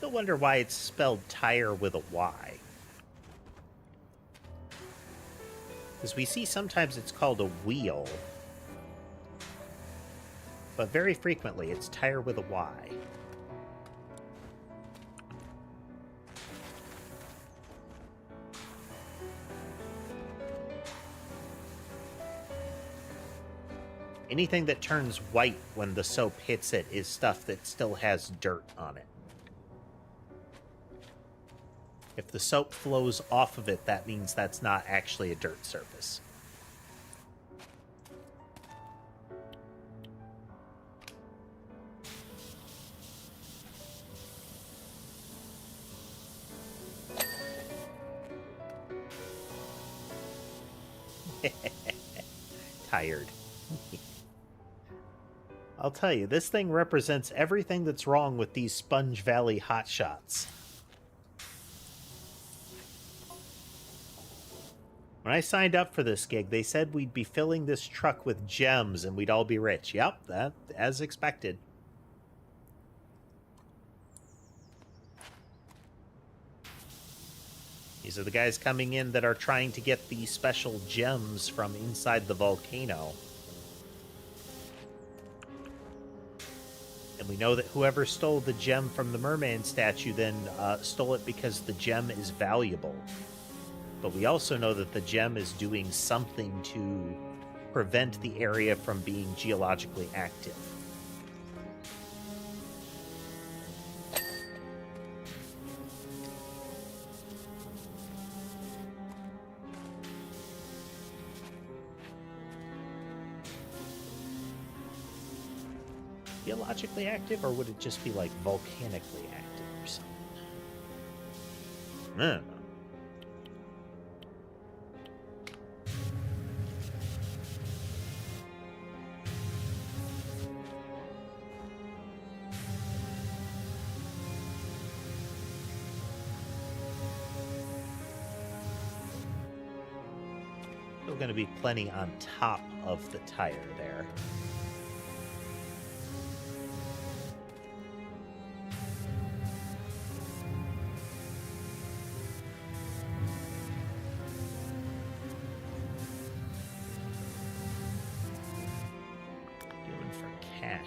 I wonder why it's spelled tire with a Y. Because we see sometimes it's called a wheel, but very frequently it's tire with a Y. Anything that turns white when the soap hits it is stuff that still has dirt on it. If the soap flows off of it, that means that's not actually a dirt surface. Tired. I'll tell you, this thing represents everything that's wrong with these Sponge Valley hotshots. When I signed up for this gig, they said we'd be filling this truck with gems and we'd all be rich. Yep, that as expected. These are the guys coming in that are trying to get the special gems from inside the volcano. And we know that whoever stole the gem from the merman statue then stole it because the gem is valuable. But we also know that the gem is doing something to prevent the area from being geologically active. Geologically active, or would it just be like volcanically active or something? I don't know. Still going to be plenty on top of the tire there.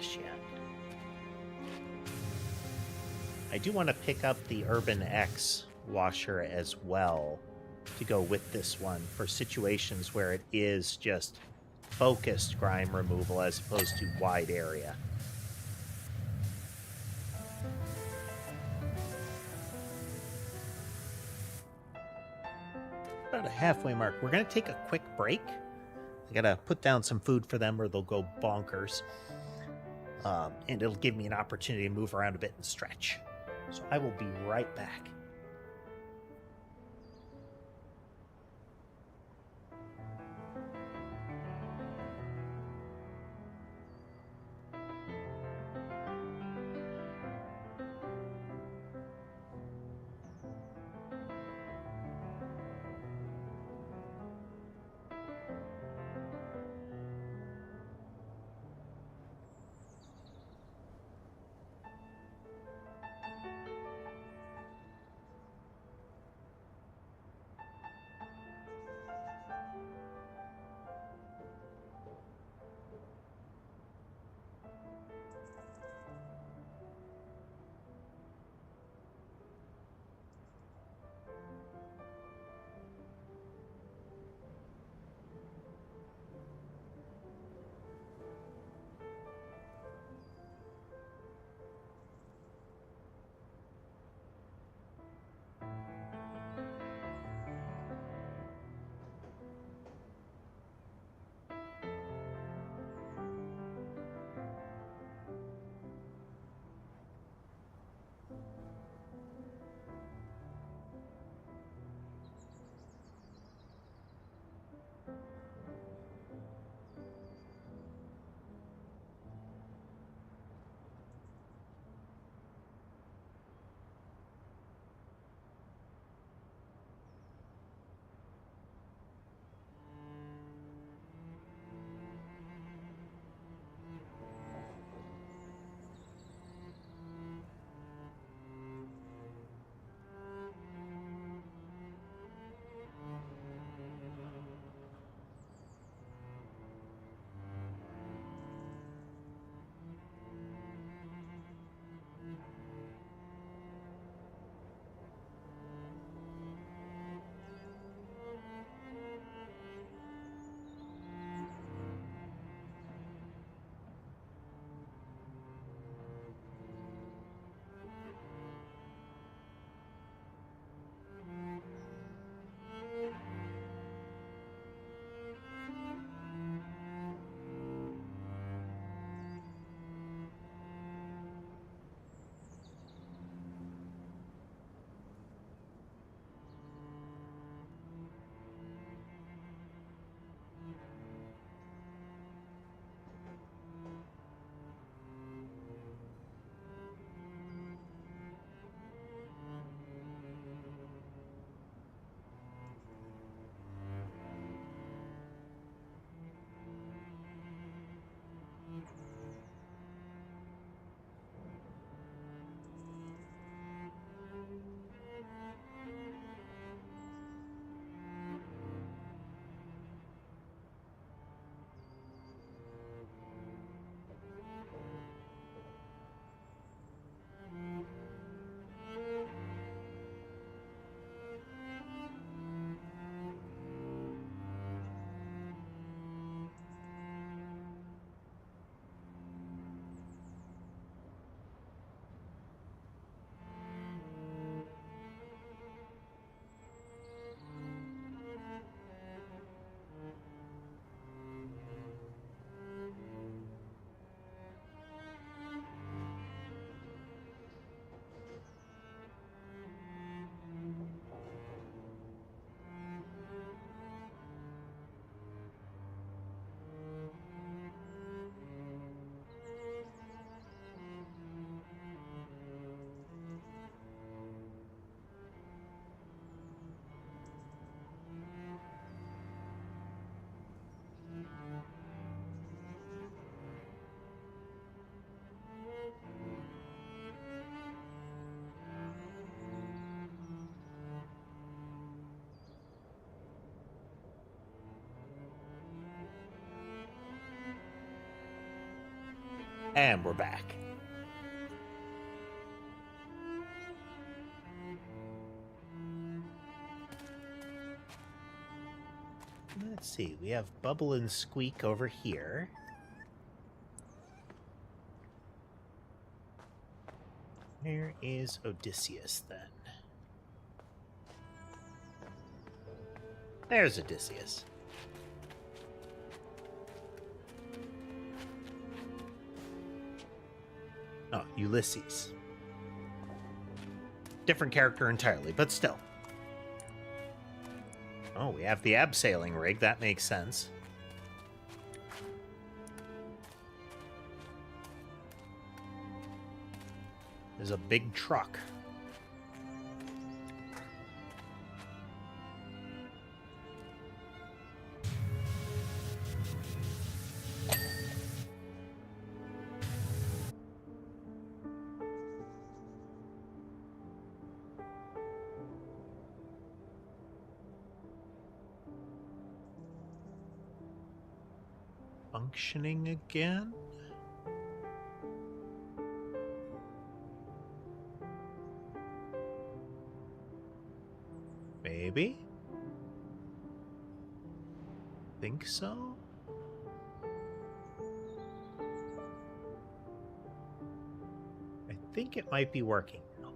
Yet. I do want to pick up the Urban X washer as well to go with this one for situations where it is just focused grime removal as opposed to wide area. About a halfway mark. We're going to take a quick break. I got to put down some food for them or they'll go bonkers. And it'll give me an opportunity to move around a bit and stretch. So I will be right back. And we're back. Let's see, we have Bubble and Squeak over here. Where is Odysseus, then? There's Odysseus. Oh, Ulysses. Different character entirely, but still. Oh, we have the abseiling rig. That makes sense. There's a big truck. Functioning again? Maybe? Think so? I think it might be working now.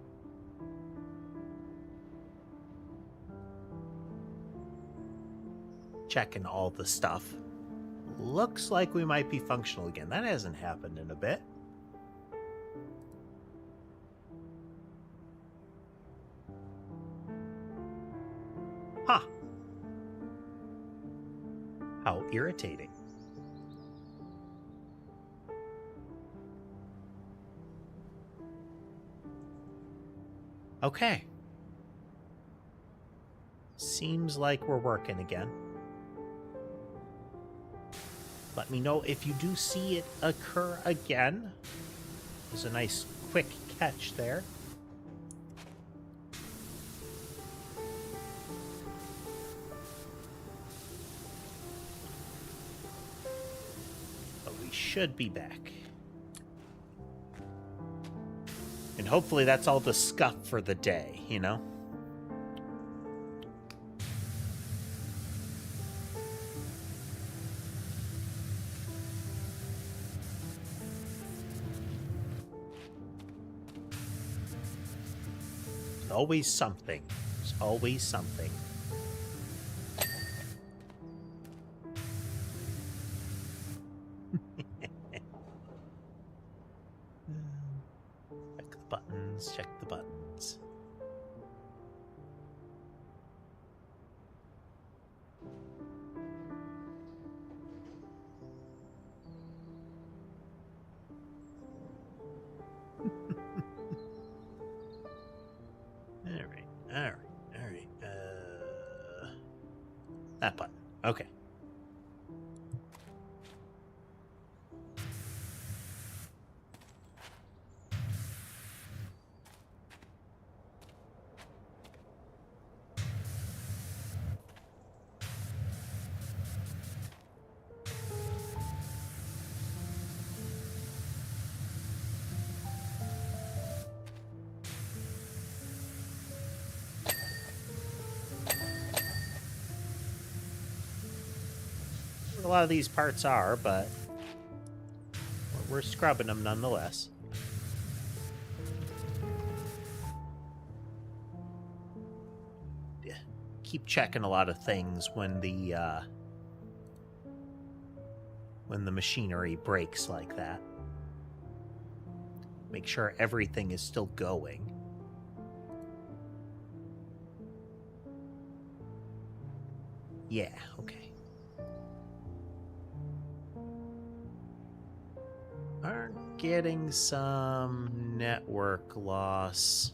Checking all the stuff. Looks like we might be functional again. That hasn't happened in a bit. Huh. How irritating. Okay. Seems like we're working again. Let me know if you do see it occur again. There's a nice quick catch there. But we should be back. And hopefully that's all the scuff for the day, you know? Always something. There's always something. Check the buttons, check the buttons. Alright. That button. Okay. A lot of these parts are, but we're scrubbing them nonetheless. Keep checking a lot of things when the machinery breaks like that. Make sure everything is still going. Yeah, okay. Are getting some network loss.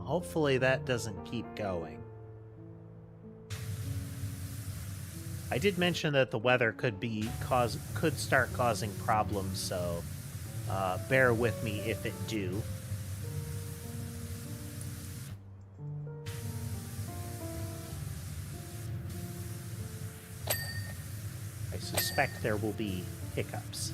Hopefully that doesn't keep going. I did mention that the weather could start causing problems, so bear with me if it do. expect there will be hiccups.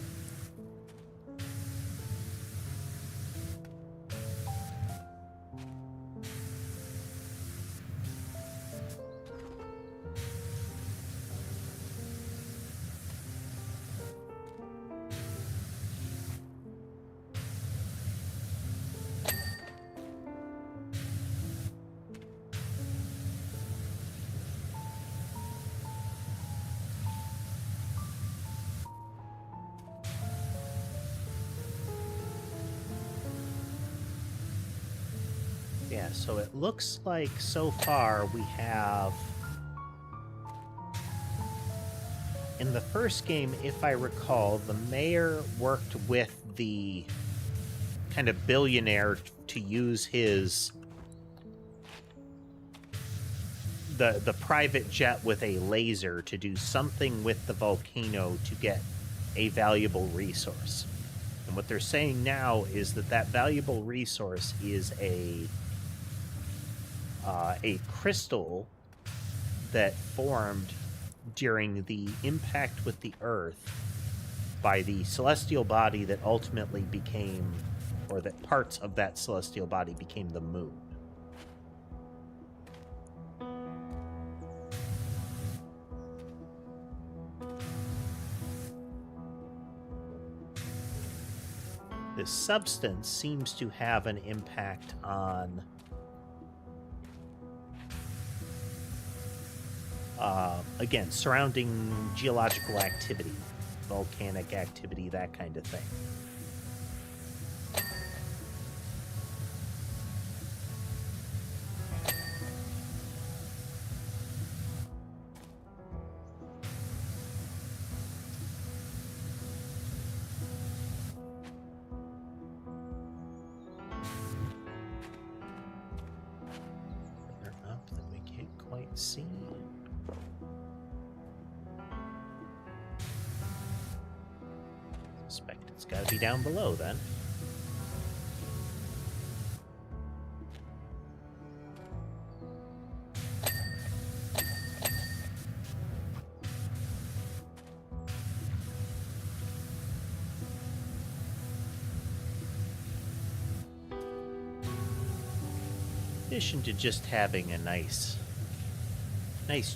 Yeah, so it looks like so far we have... In the first game, if I recall, the mayor worked with the kind of billionaire to use his... the private jet with a laser to do something with the volcano to get a valuable resource. And what they're saying now is that that valuable resource is a crystal that formed during the impact with the Earth by the celestial body that ultimately became, or that parts of that celestial body became the moon. This substance seems to have an impact on again, surrounding geological activity, volcanic activity, that kind of thing. Further up than we can't quite see. Suspect it's got to be down below then. In addition to just having a nice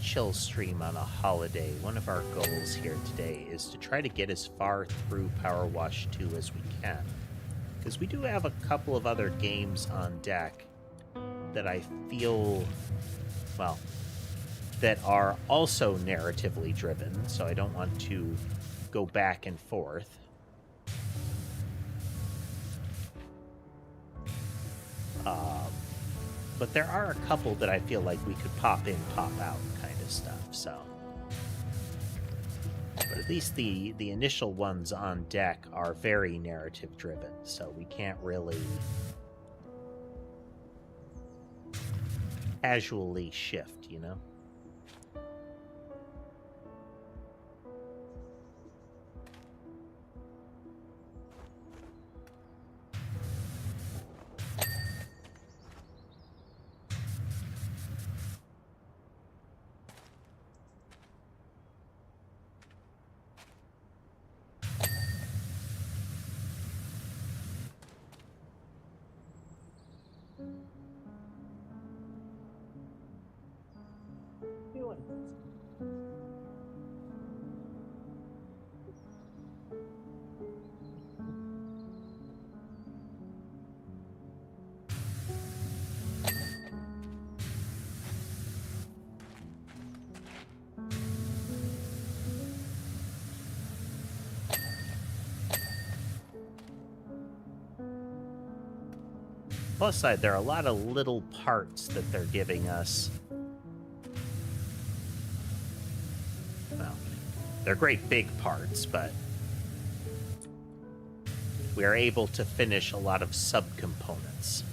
chill stream on a holiday, one of our goals here today is to try to get as far through PowerWash 2 as we can. Because we do have a couple of other games on deck that I feel, well, that are also narratively driven, so I don't want to go back and forth. But there are a couple that I feel like we could pop in, pop out kind of stuff, so. But at least the initial ones on deck are very narrative driven, so we can't really casually shift, you know? Plus side, there are a lot of little parts that they're giving us. Well, they're great big parts, but we are able to finish a lot of subcomponents.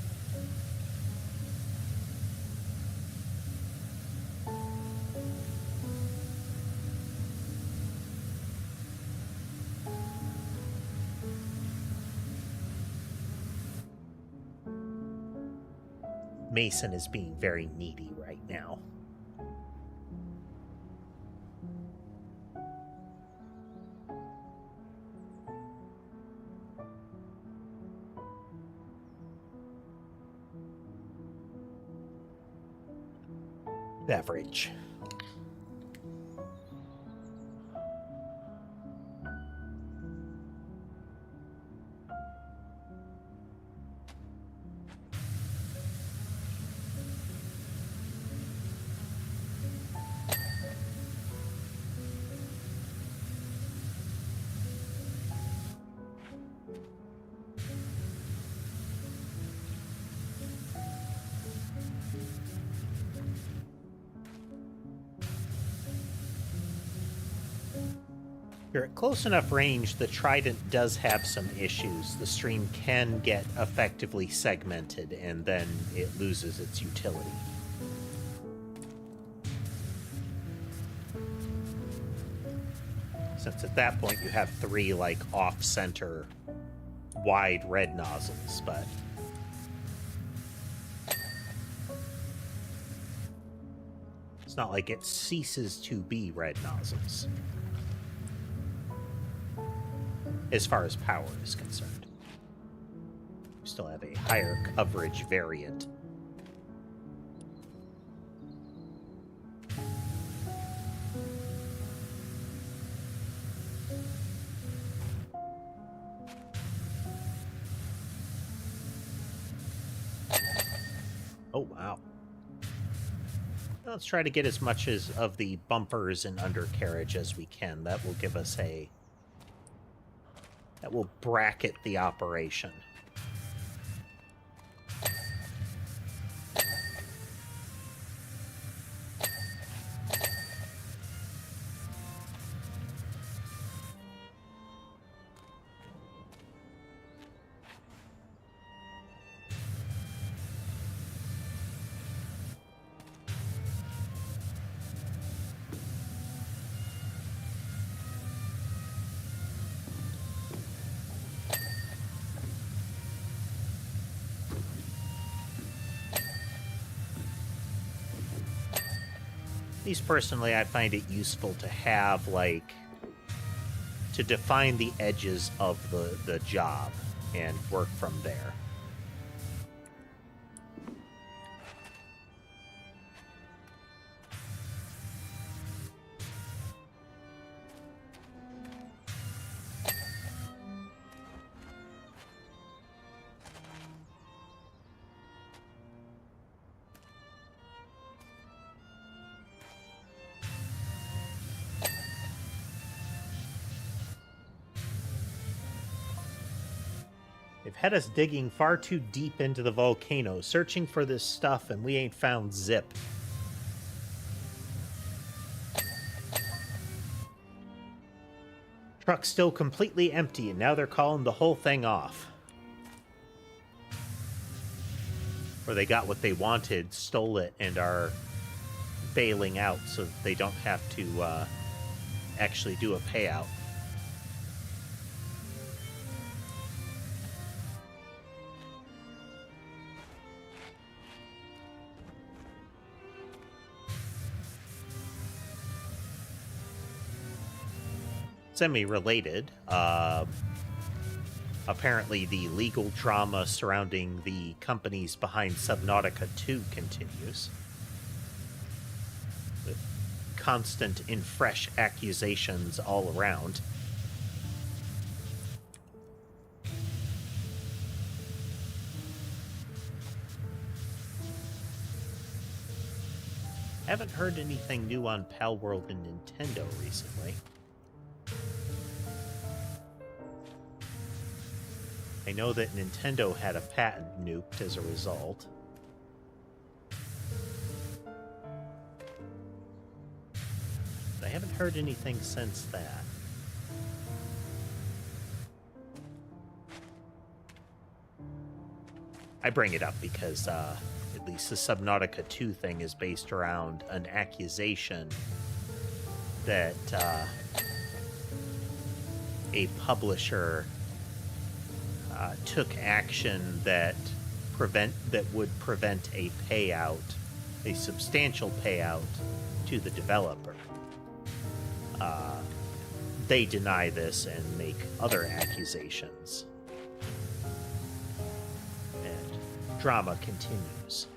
Mason is being very needy right now. beverage. You're at close enough range, the Trident does have some issues. The stream can get effectively segmented, and then it loses its utility. Since at that point you have 3, like, off-center, wide red nozzles, but... it's not like it ceases to be red nozzles. As far as power is concerned. We still have a higher coverage variant. Oh, wow. Let's try to get as much of the bumpers and undercarriage as we can. That will give us a... that will bracket the operation. At least personally, I find it useful to have, like, to define the edges of the job and work from there. They've had us digging far too deep into the volcano, searching for this stuff, and we ain't found zip. Truck's still completely empty, and now they're calling the whole thing off. Or they got what they wanted, stole it, and are bailing out so that they don't have to actually do a payout. Semi-related, apparently the legal drama surrounding the companies behind Subnautica 2 continues, with constant and fresh accusations all around. Haven't heard anything new on Palworld and Nintendo recently. I know that Nintendo had a patent nuked as a result. But I haven't heard anything since that. I bring it up because at least the Subnautica 2 thing is based around an accusation that a publisher took action that would prevent a payout, a substantial payout to the developer. They deny this and make other accusations. And drama continues.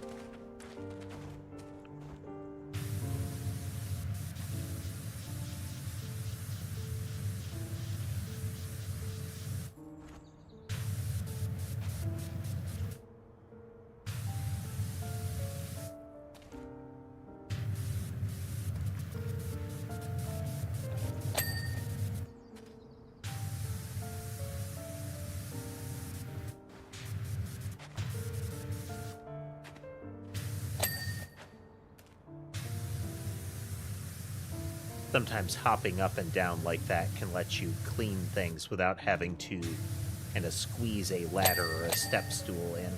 Sometimes hopping up and down like that can let you clean things without having to kind of squeeze a ladder or a step stool in.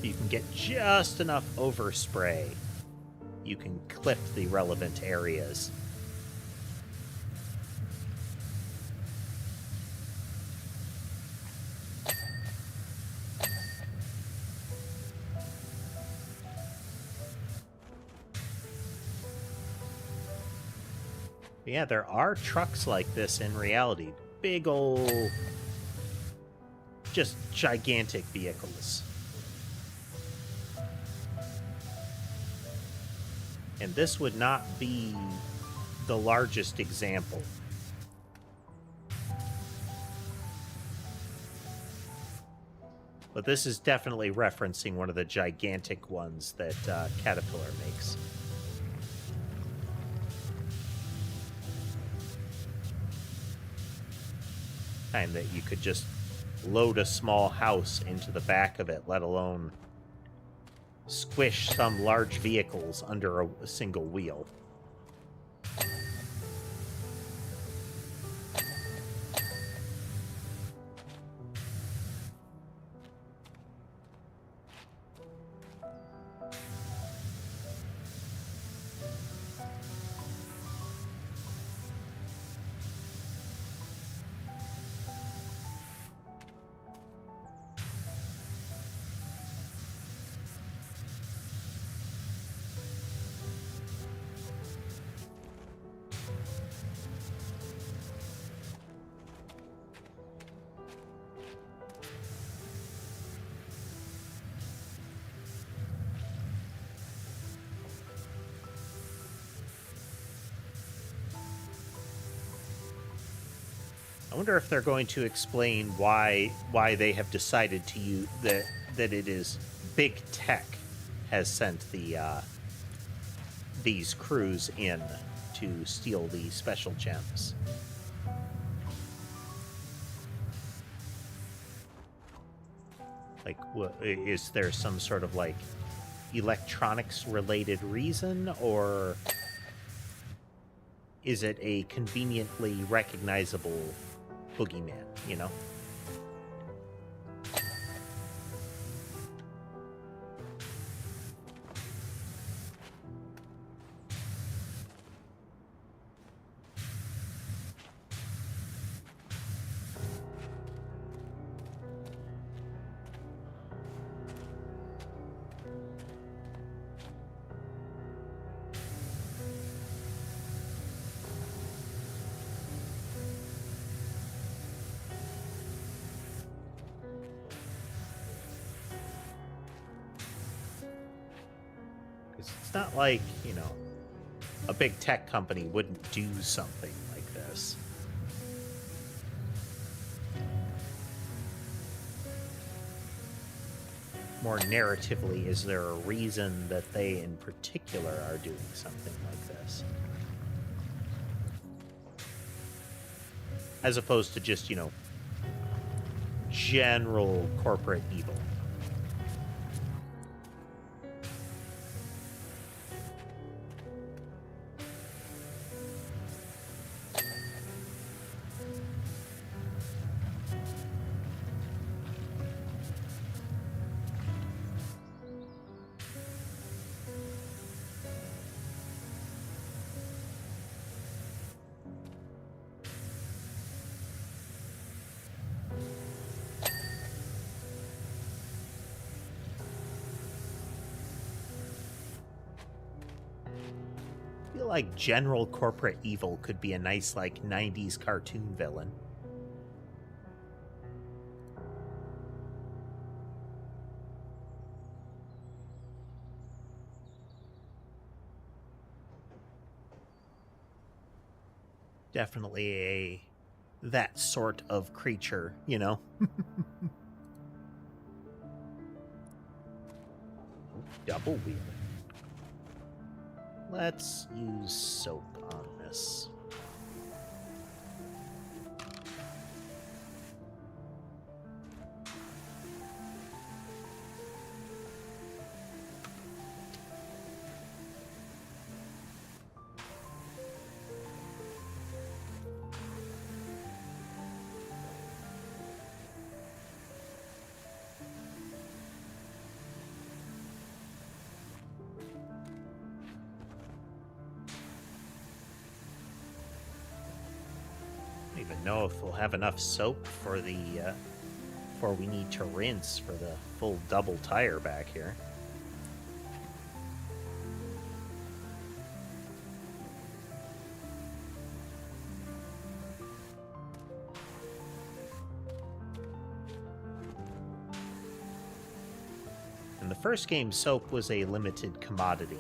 You can get just enough overspray. You can clip the relevant areas. Yeah, there are trucks like this in reality. Big old, just gigantic vehicles. And this would not be the largest example. But this is definitely referencing one of the gigantic ones that Caterpillar makes. Kind that you could just load a small house into the back of it, let alone squish some large vehicles under a single wheel. I wonder if they're going to explain why they have decided to use that it is big tech has sent these crews in to steal the special gems. Like, is there some sort of like electronics related reason, or is it a conveniently recognizable boogeyman, you know? It's not like, you know, a big tech company wouldn't do something like this. More narratively, is there a reason that they in particular are doing something like this? As opposed to just, you know, general corporate evil. I feel like general corporate evil could be a nice, like, 90s cartoon villain. Definitely that sort of creature, you know? Double wheel. Let's use soap on this. even know if we'll have enough soap for the before we need to rinse for the full double tire back here. In the first game, soap was a limited commodity.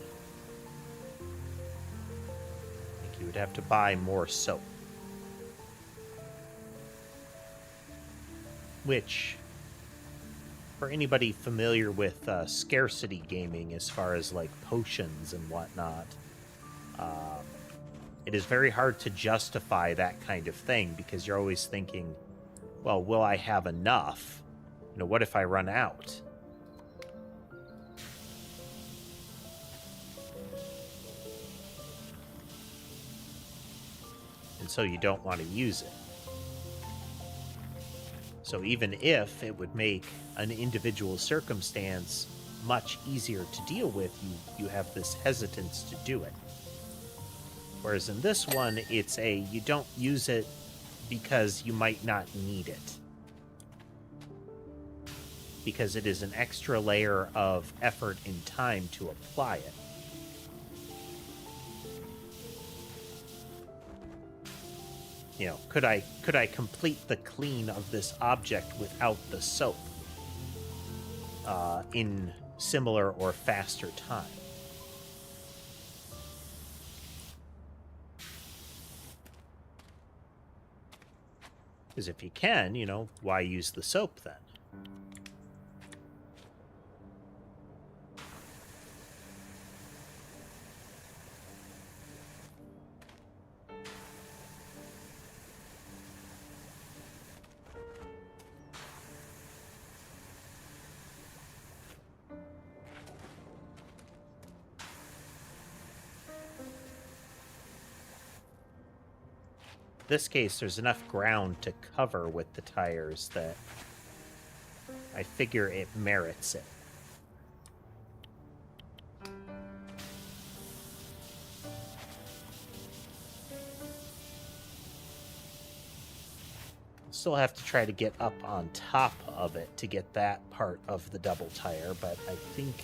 I think you would have to buy more soap. Which, for anybody familiar with scarcity gaming as far as like potions and whatnot, it is very hard to justify that kind of thing because you're always thinking, well, will I have enough? You know, what if I run out? And so you don't want to use it. So even if it would make an individual circumstance much easier to deal with, you have this hesitance to do it. Whereas in this one, it's you don't use it because you might not need it. Because it is an extra layer of effort and time to apply it. You know, could I complete the clean of this object without the soap in similar or faster time? Because if you can, you know, why use the soap then? This case, there's enough ground to cover with the tires that I figure it merits it. Still have to try to get up on top of it to get that part of the double tire, but I think...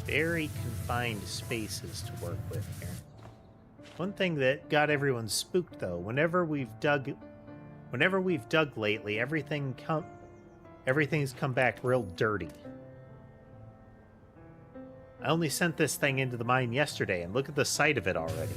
very confined spaces to work with here. One thing that got everyone spooked, though, whenever we've dug lately, everything's come back real dirty. I only sent this thing into the mine yesterday, and look at the sight of it already.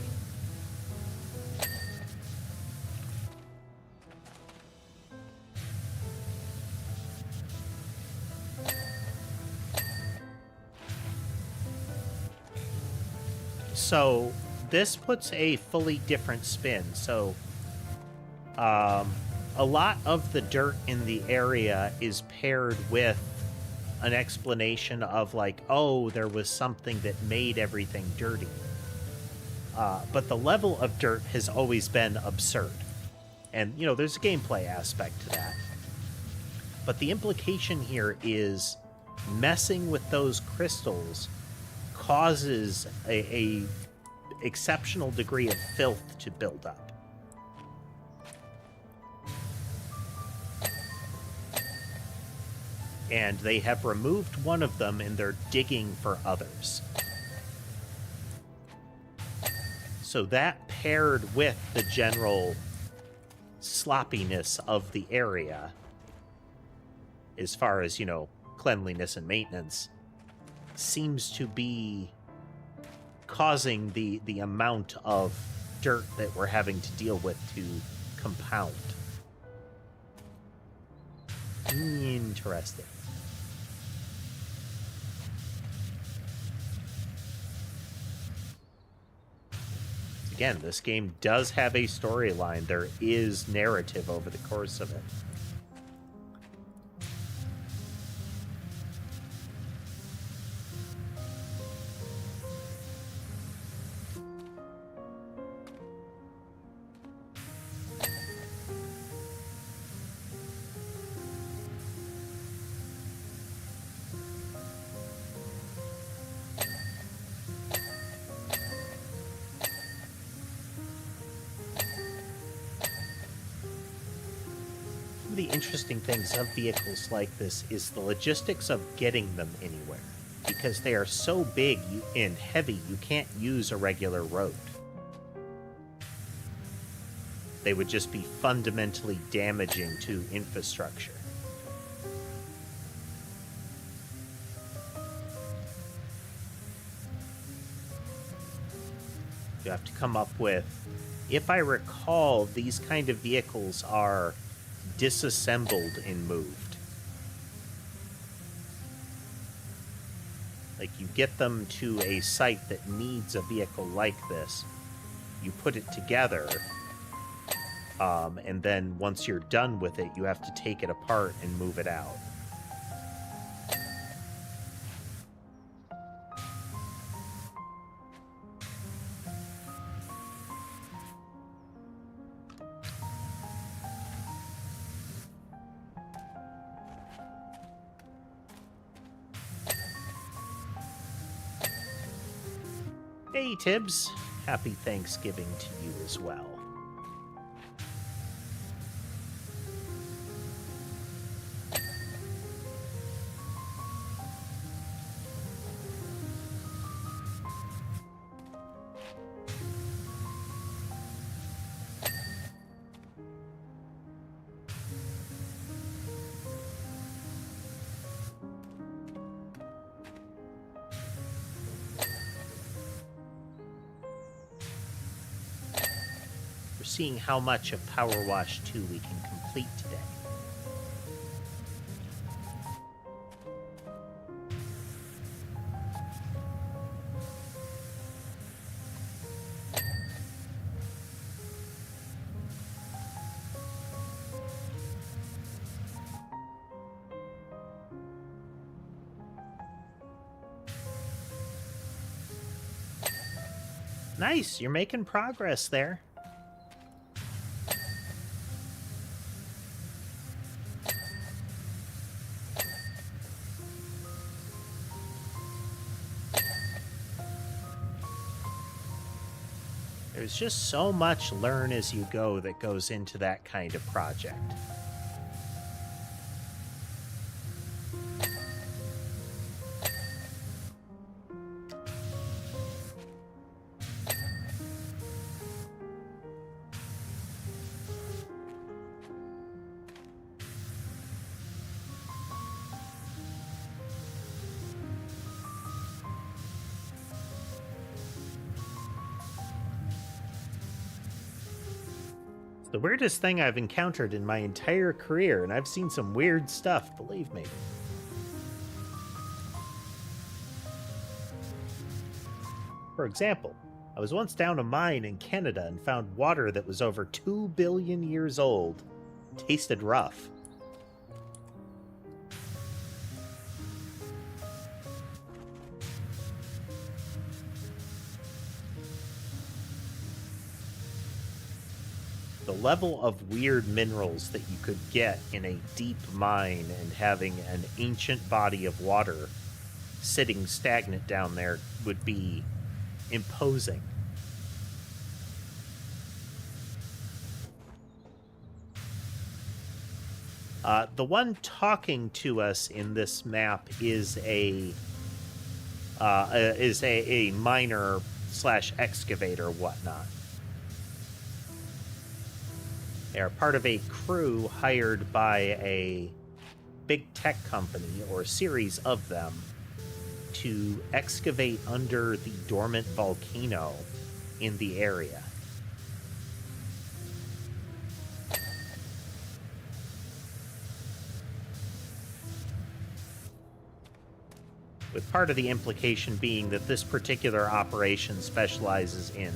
So this puts a fully different spin. So a lot of the dirt in the area is paired with an explanation of like, oh, there was something that made everything dirty. but the level of dirt has always been absurd. And, you know, there's a gameplay aspect to that. But the implication here is messing with those crystals causes a exceptional degree of filth to build up. And they have removed one of them, and they're digging for others. So that paired with the general sloppiness of the area, as far as, you know, cleanliness and maintenance, seems to be causing the amount of dirt that we're having to deal with to compound. Interesting. Again, this game does have a storyline. There is narrative over the course of it. The interesting things of vehicles like this is the logistics of getting them anywhere, because they are so big and heavy you can't use a regular road. They would just be fundamentally damaging to infrastructure. You have to come up with, if I recall, these kind of vehicles are disassembled and moved. Like, you get them to a site that needs a vehicle like this, you put it together, and then once you're done with it, you have to take it apart and move it out. Hey, Tibbs. Happy Thanksgiving to you as well. Seeing how much of PowerWash 2 we can complete today. Nice, you're making progress there. There's just so much learn as you go that goes into that kind of project. The weirdest thing I've encountered in my entire career, and I've seen some weird stuff, believe me. For example, I was once down a mine in Canada and found water that was over 2 billion years old. Tasted rough. the level of weird minerals that you could get in a deep mine and having an ancient body of water sitting stagnant down there would be imposing. The one talking to us in this map is a miner / excavator, whatnot. They are part of a crew hired by a big tech company, or a series of them, to excavate under the dormant volcano in the area. With part of the implication being that this particular operation specializes in,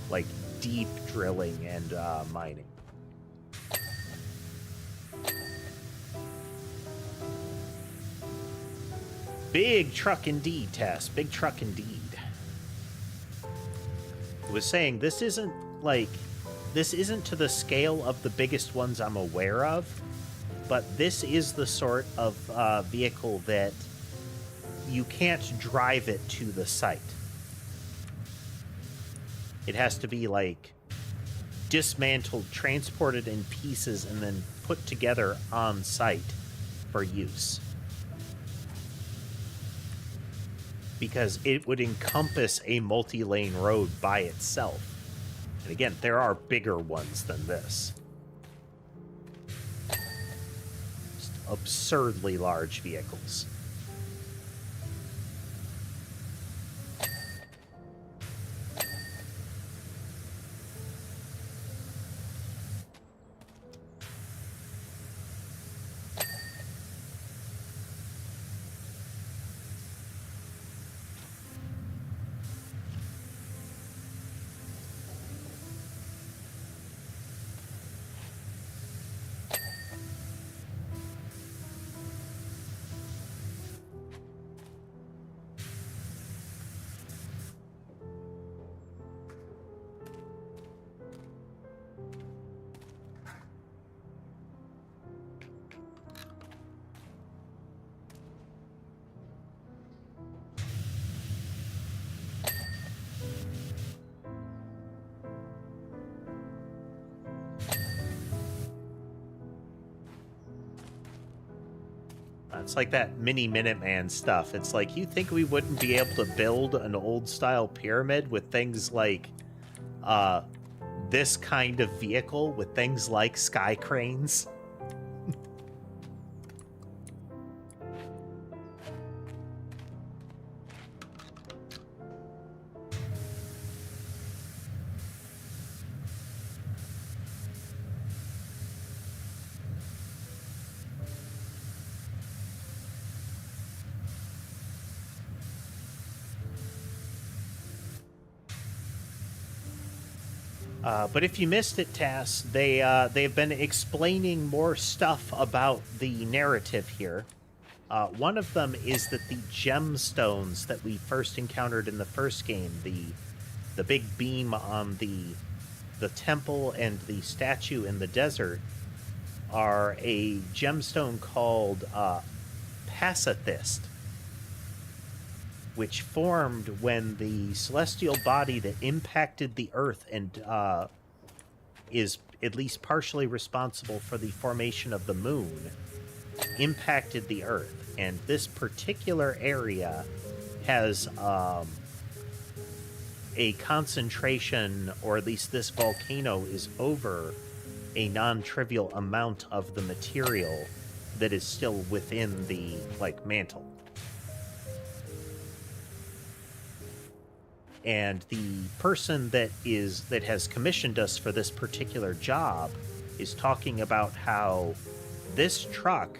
like, deep drilling and mining. Big truck indeed, Tess. Big truck indeed. I was saying, this isn't to the scale of the biggest ones I'm aware of, but this is the sort of vehicle that you can't drive it to the site. It has to be, like, dismantled, transported in pieces, and then put together on site for use. Because it would encompass a multi-lane road by itself. And again, there are bigger ones than this. Just absurdly large vehicles. It's like that mini Minuteman stuff. It's like, you think we wouldn't be able to build an old-style pyramid with things like this kind of vehicle, with things like sky cranes? But if you missed it, Tass, they've been explaining more stuff about the narrative here. One of them is that the gemstones that we first encountered in the first game, the big beam on the temple and the statue in the desert, are a gemstone called Pacifist, which formed when the celestial body that impacted the Earth and is at least partially responsible for the formation of the moon impacted the Earth. And this particular area has a concentration, or at least this volcano is over a non-trivial amount of the material that is still within the, like, mantle. And the person that has commissioned us for this particular job is talking about how this truck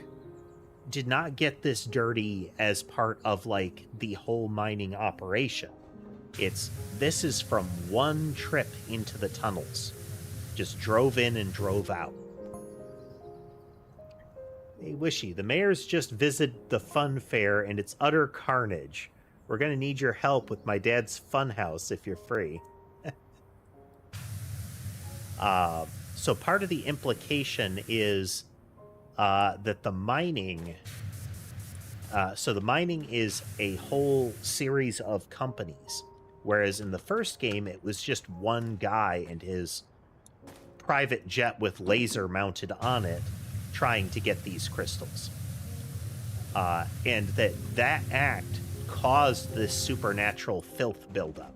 did not get this dirty as part of, like, the whole mining operation. This is from one trip into the tunnels. Just drove in and drove out. Hey, Wishy, the mayor's just visited the fun fair and it's utter carnage. We're going to need your help with my dad's fun house if you're free. So part of the implication is that the mining... so the mining is a whole series of companies, whereas in the first game, it was just one guy and his private jet with laser mounted on it trying to get these crystals. And that act caused this supernatural filth buildup.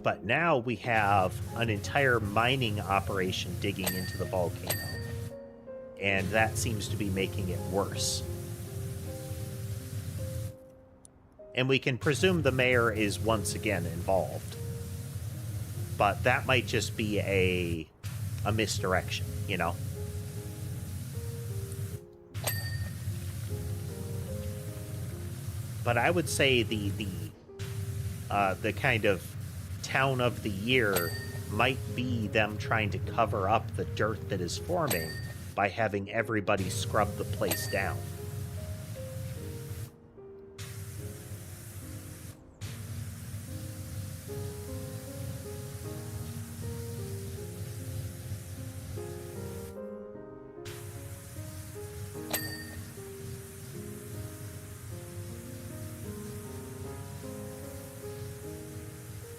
But now we have an entire mining operation digging into the volcano. And that seems to be making it worse. And we can presume the mayor is once again involved. But that might just be a misdirection, you know? But I would say the kind of town of the year might be them trying to cover up the dirt that is forming by having everybody scrub the place down.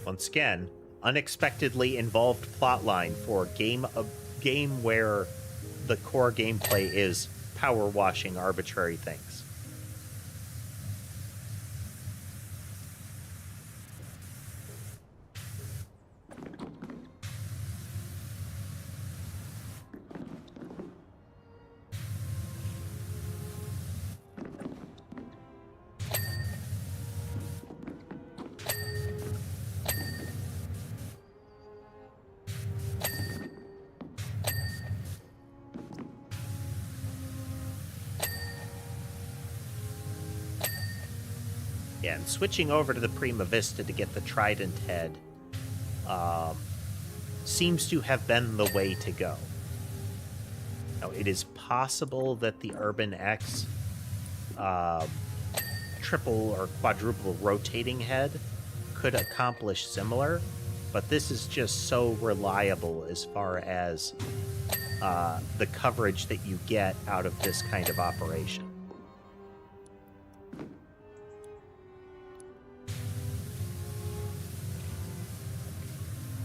Once again, unexpectedly involved plotline for a game where the core gameplay is power washing arbitrary things. Yeah, and switching over to the Prima Vista to get the Trident head seems to have been the way to go. Now, it is possible that the Urban X triple or quadruple rotating head could accomplish similar, but this is just so reliable as far as the coverage that you get out of this kind of operation.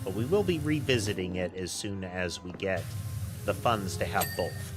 But we will be revisiting it as soon as we get the funds to have both.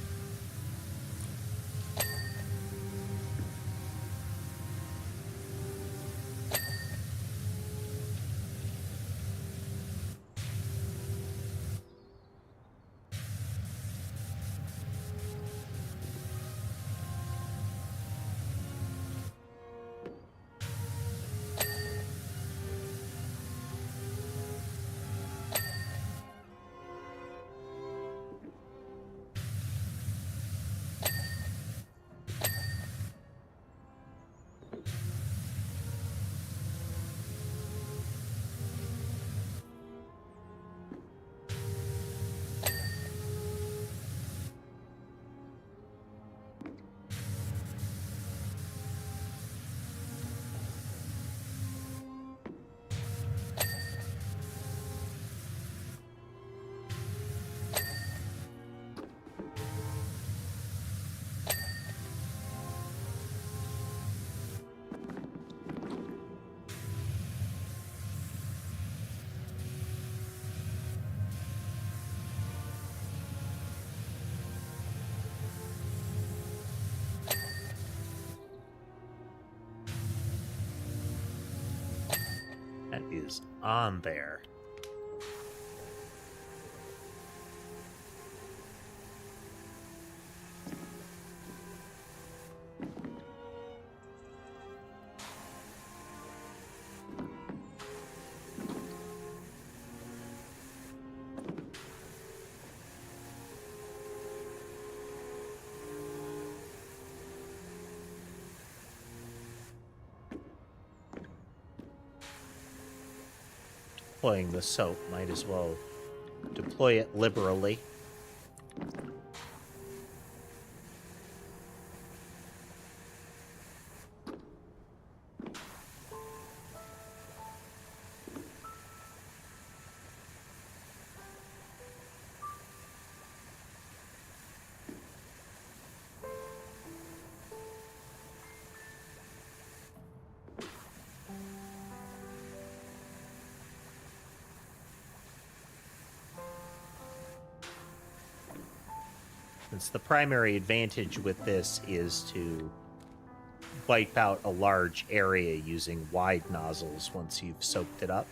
That is on there. Deploying the soap, might as well deploy it liberally. Since the primary advantage with this is to wipe out a large area using wide nozzles once you've soaked it up.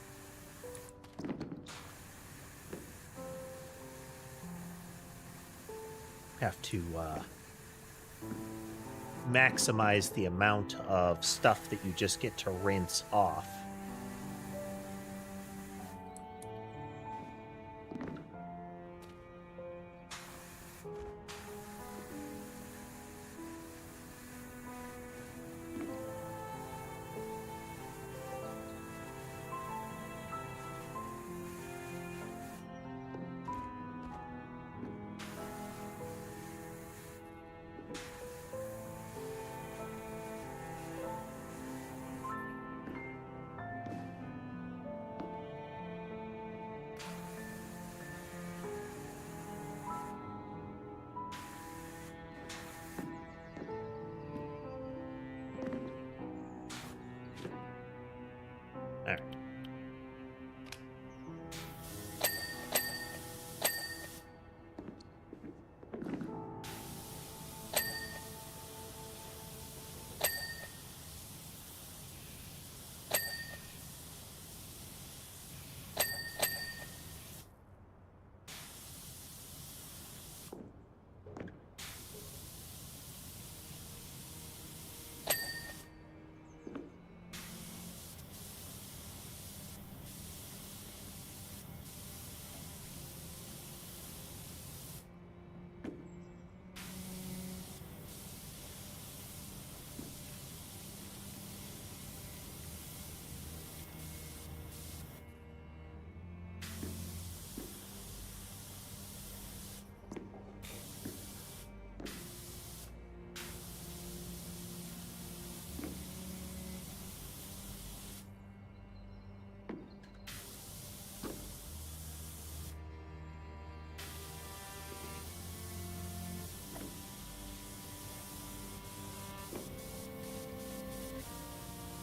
Have to maximize the amount of stuff that you just get to rinse off.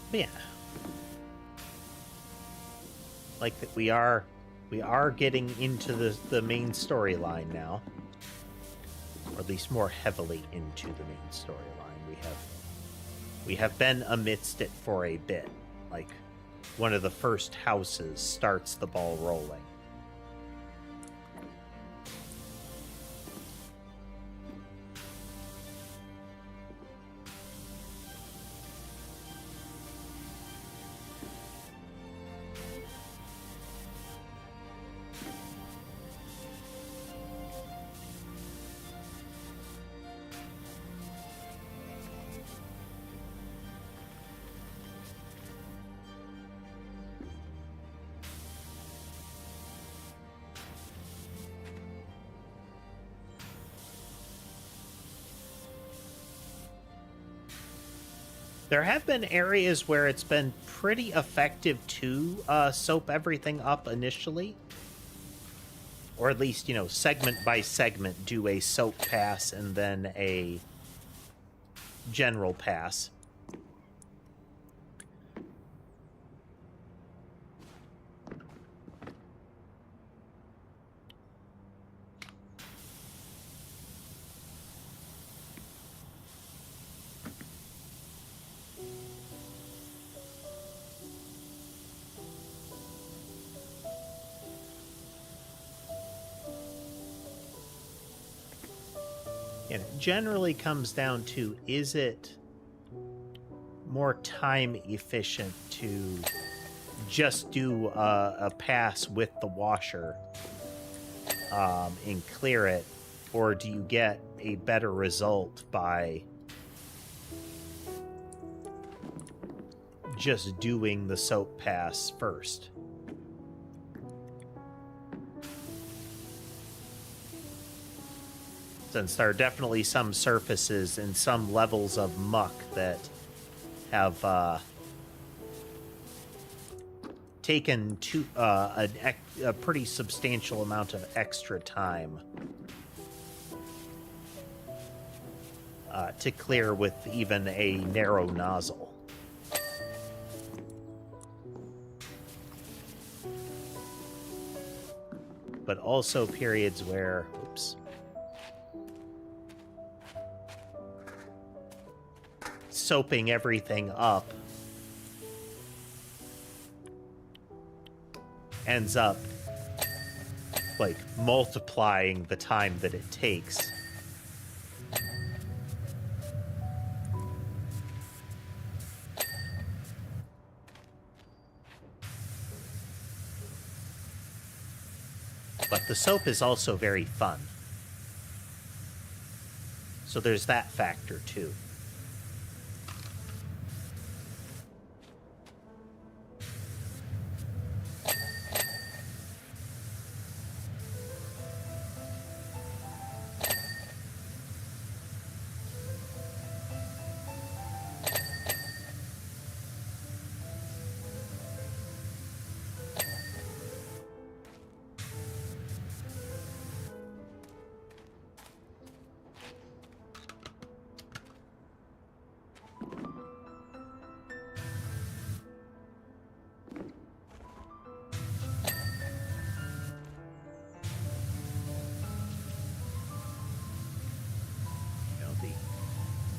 But yeah, like that we are getting into the main storyline now, or at least more heavily into the main storyline. We have been amidst it for a bit. Like, one of the first houses starts the ball rolling. There have been areas where it's been pretty effective to soap everything up initially. Or at least, segment by segment, do a soap pass and then a general pass. And it generally comes down to, is it more time efficient to just do a pass with the washer and clear it, or do you get a better result by just doing the soap pass first? Since there are definitely some surfaces and some levels of muck that have taken a pretty substantial amount of extra time to clear with even a narrow nozzle. But also periods where, oops, soaping everything up ends up, like, multiplying the time that it takes. But the soap is also very fun. So there's that factor, too.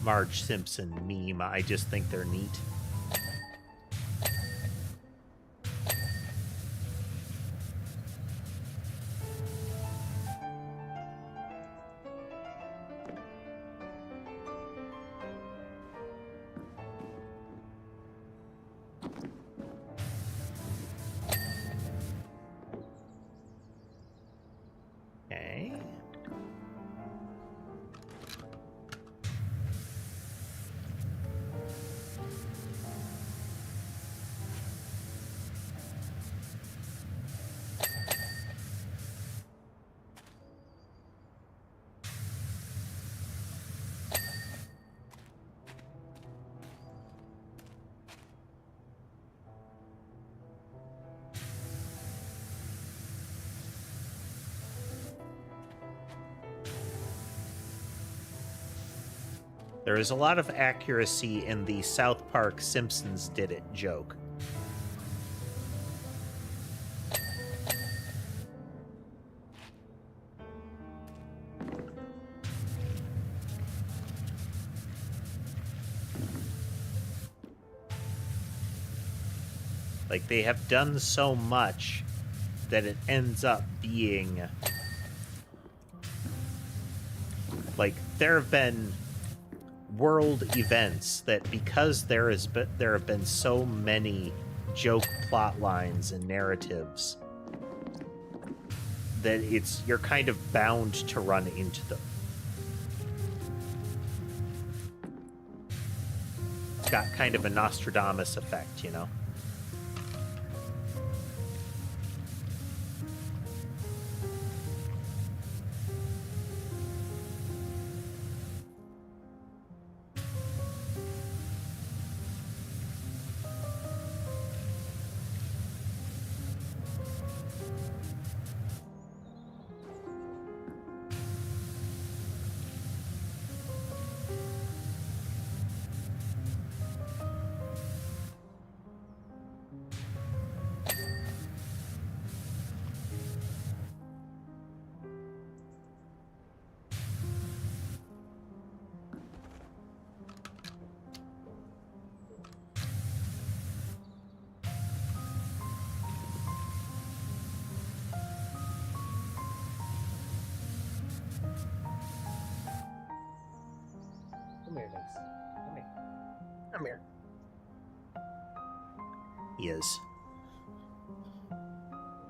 Marge Simpson meme. I just think they're neat. Okay. There is a lot of accuracy in the South Park Simpsons did it joke. Like, they have done so much that it ends up being... Like, there have been world events that, because there have been so many joke plot lines and narratives, that you're kind of bound to run into them. It's got kind of a Nostradamus effect, you know? Come here. He is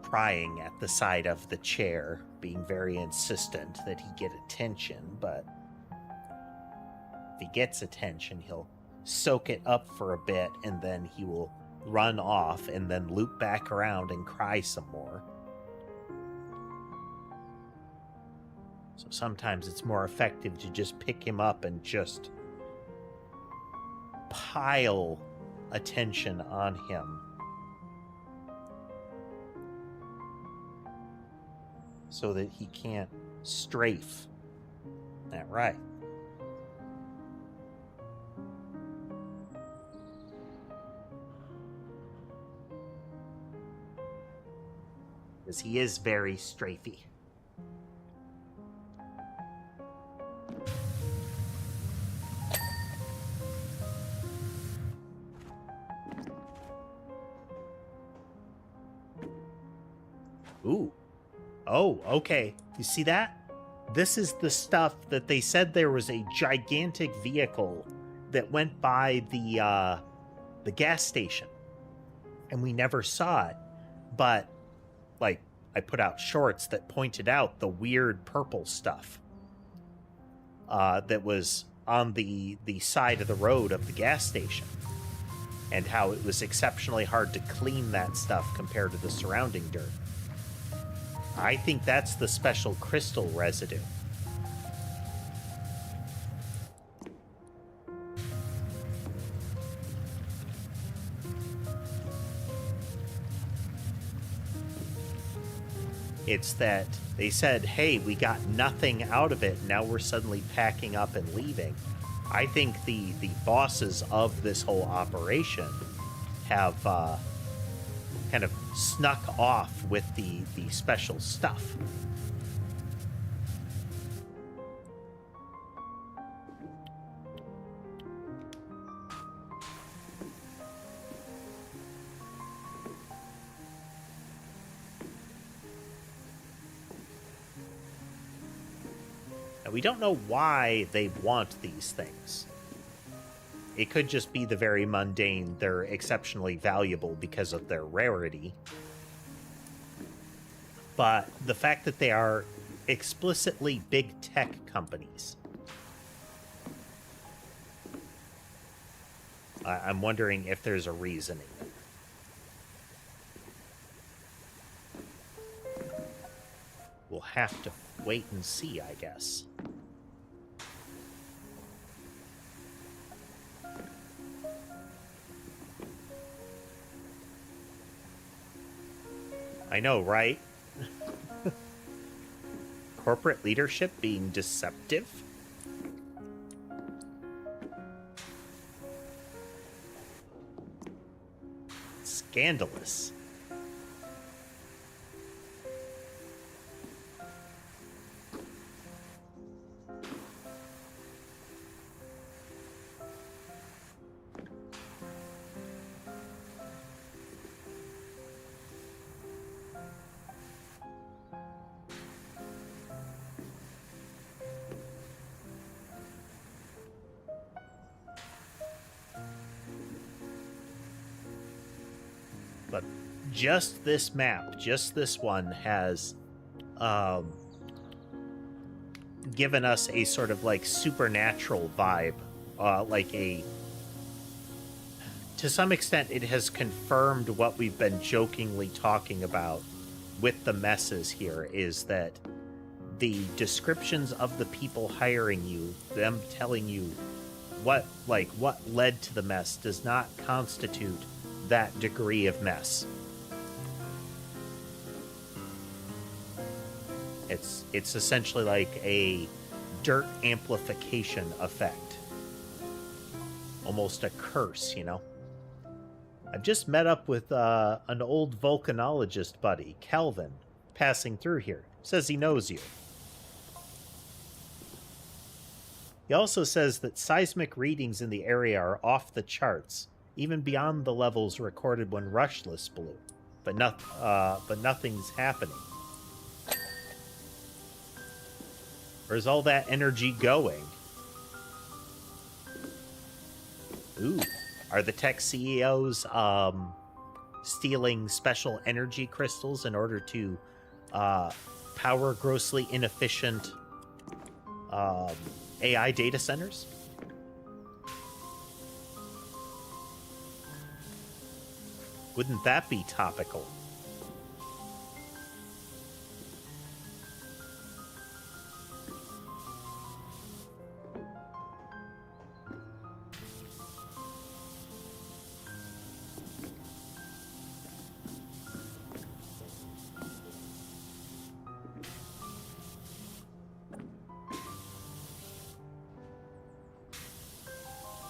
prying at the side of the chair, being very insistent that he get attention, but if he gets attention, he'll soak it up for a bit, and then he will run off and then loop back around and cry some more. So sometimes it's more effective to just pick him up and just pile attention on him, so that he can't strafe. That right. Because he is very strafey. Ooh. Oh, okay. You see that? This is the stuff that they said there was a gigantic vehicle that went by the gas station, and we never saw it. But, like, I put out shorts that pointed out the weird purple stuff that was on the side of the road of the gas station, and how it was exceptionally hard to clean that stuff compared to the surrounding dirt. I think that's the special crystal residue. It's that they said, hey, we got nothing out of it, now we're suddenly packing up and leaving. I think the bosses of this whole operation have kind of snuck off with the special stuff. We don't know why they want these things. It could just be the very mundane, they're exceptionally valuable because of their rarity. But the fact that they are explicitly big tech companies, I'm wondering if there's a reasoning. We'll have to wait and see, I guess. I know, right? Corporate leadership being deceptive? Scandalous. But just this map, just this one, has given us a sort of like supernatural vibe. To some extent, it has confirmed what we've been jokingly talking about with the messes here, is that the descriptions of the people hiring you, them telling you what led to the mess, does not constitute that degree of mess. It's essentially like a dirt amplification effect. Almost a curse, you know? I've just met up with an old volcanologist buddy, Calvin, passing through here. Says he knows you. He also says that seismic readings in the area are off the charts, even beyond the levels recorded when Rushless blew. But nothing's happening. Where's all that energy going? Ooh, are the tech CEOs stealing special energy crystals in order to power grossly inefficient AI data centers? Wouldn't that be topical?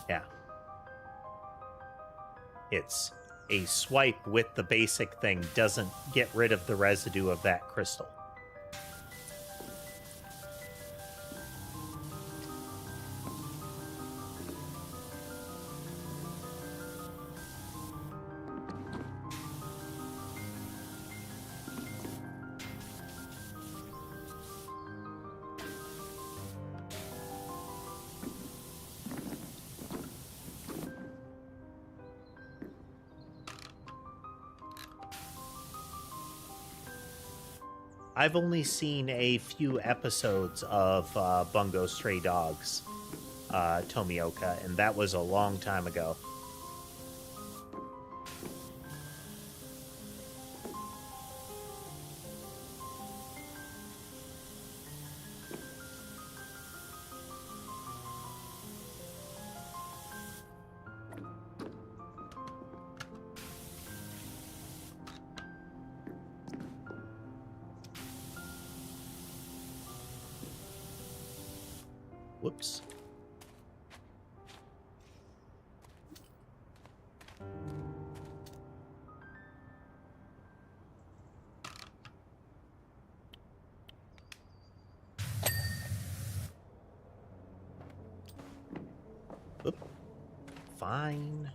Yeah. It's a swipe with the basic thing doesn't get rid of the residue of that crystal. I've only seen a few episodes of Bungo Stray Dogs, Tomioka, and that was a long time ago. Whoops. Oop. Fine.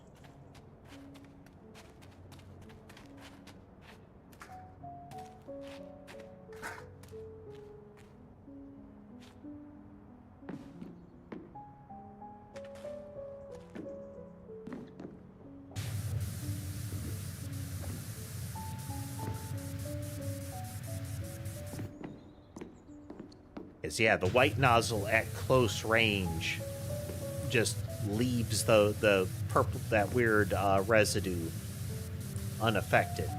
Is yeah, the white nozzle at close range just leaves the purple, that weird residue unaffected.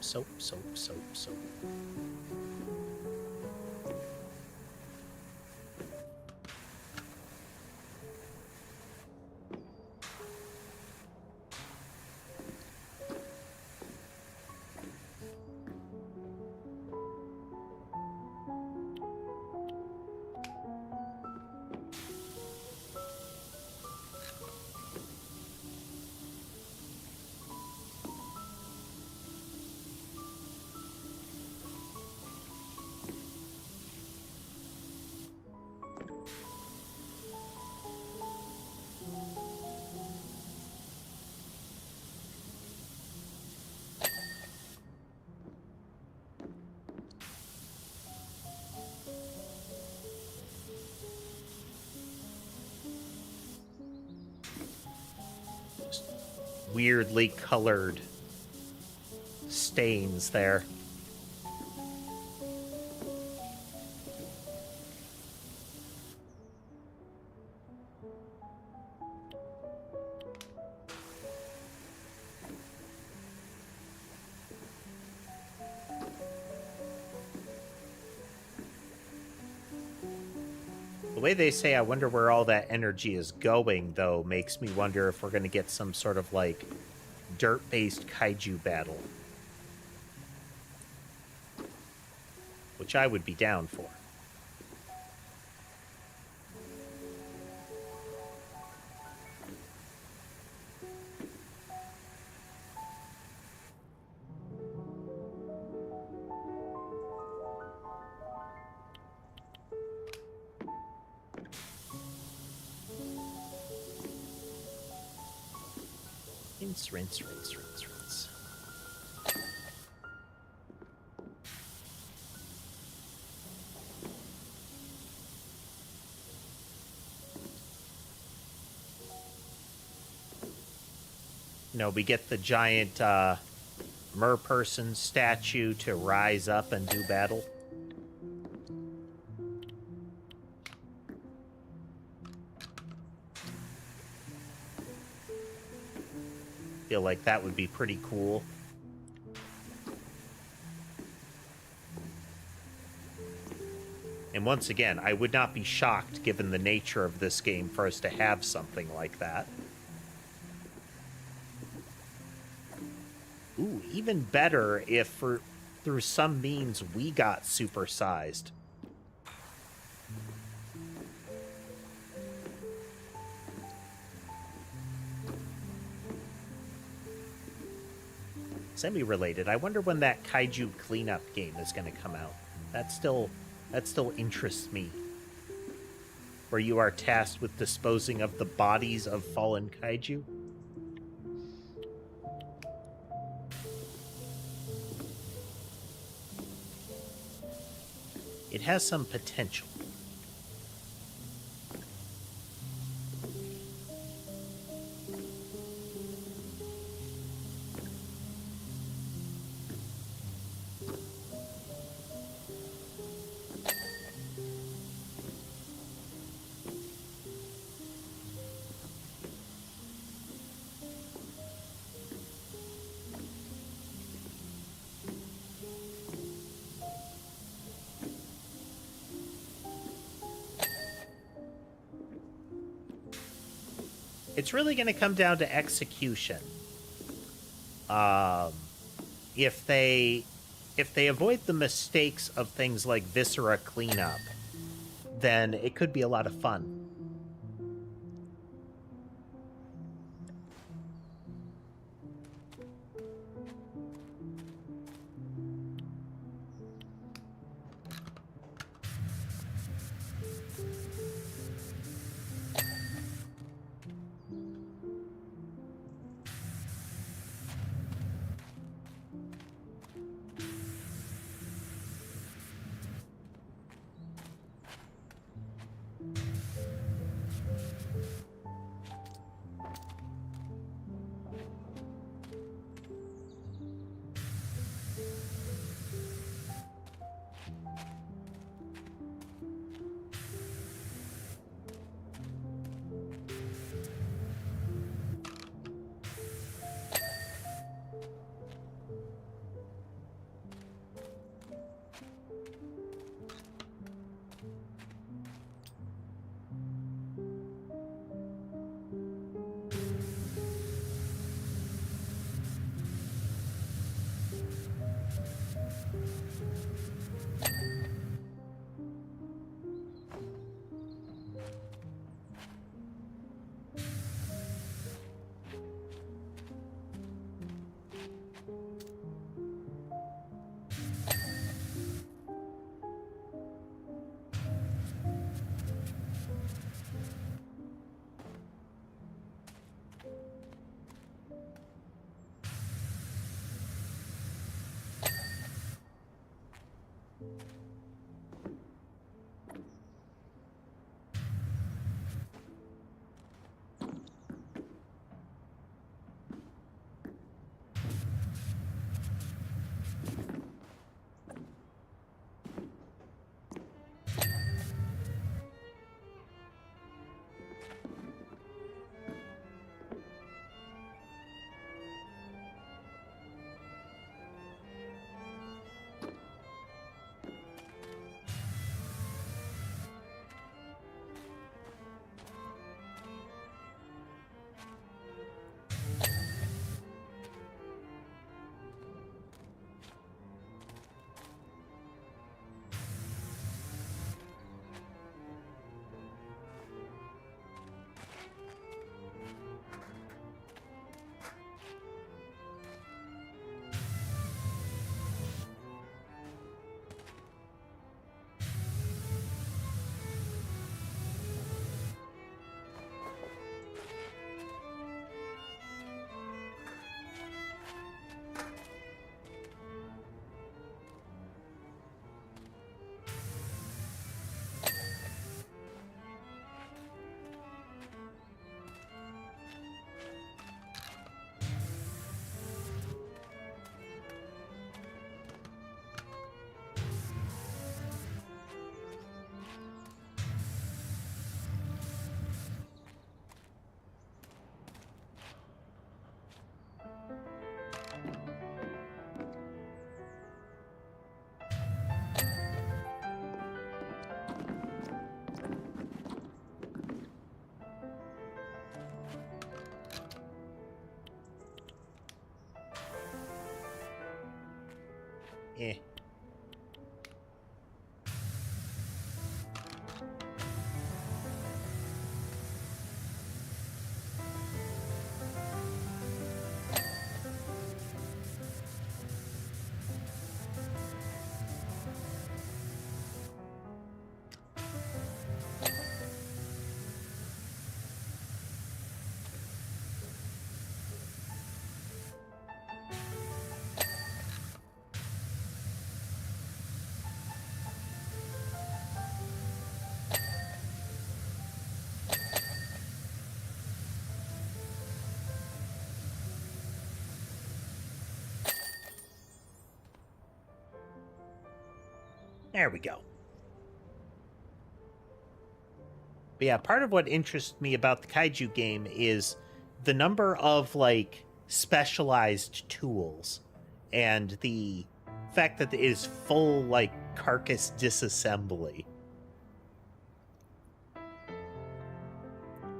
Soap. Just weirdly colored stains there. The way they say, I wonder where all that energy is going, though, makes me wonder if we're going to get some sort of, like, dirt-based kaiju battle. Which I would be down for. Rinse. No, we get the giant merperson statue to rise up and do battle. Feel like that would be pretty cool. And once again, I would not be shocked, given the nature of this game, for us to have something like that. Ooh, even better if for through some means we got supersized. Semi-related. I wonder when that kaiju cleanup game is going to come out. That still interests me. Where you are tasked with disposing of the bodies of fallen kaiju. It has some potential. It's really going to come down to execution. If they avoid the mistakes of things like viscera cleanup, then it could be a lot of fun. Eh. There we go. But yeah, part of what interests me about the kaiju game is the number of, like, specialized tools and the fact that it is full, like, carcass disassembly.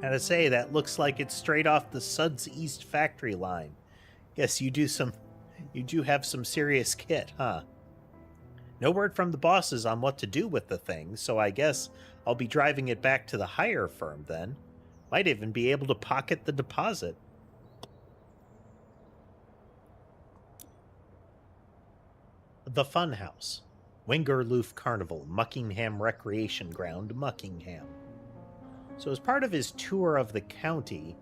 And to say, that looks like it's straight off the Suds East factory line. Guess you do have some serious kit, huh? No word from the bosses on what to do with the thing, so I guess I'll be driving it back to the hire firm then. Might even be able to pocket the deposit. The Funhouse. Wingerloof Carnival, Muckingham Recreation Ground, Muckingham. So as part of his tour of the county,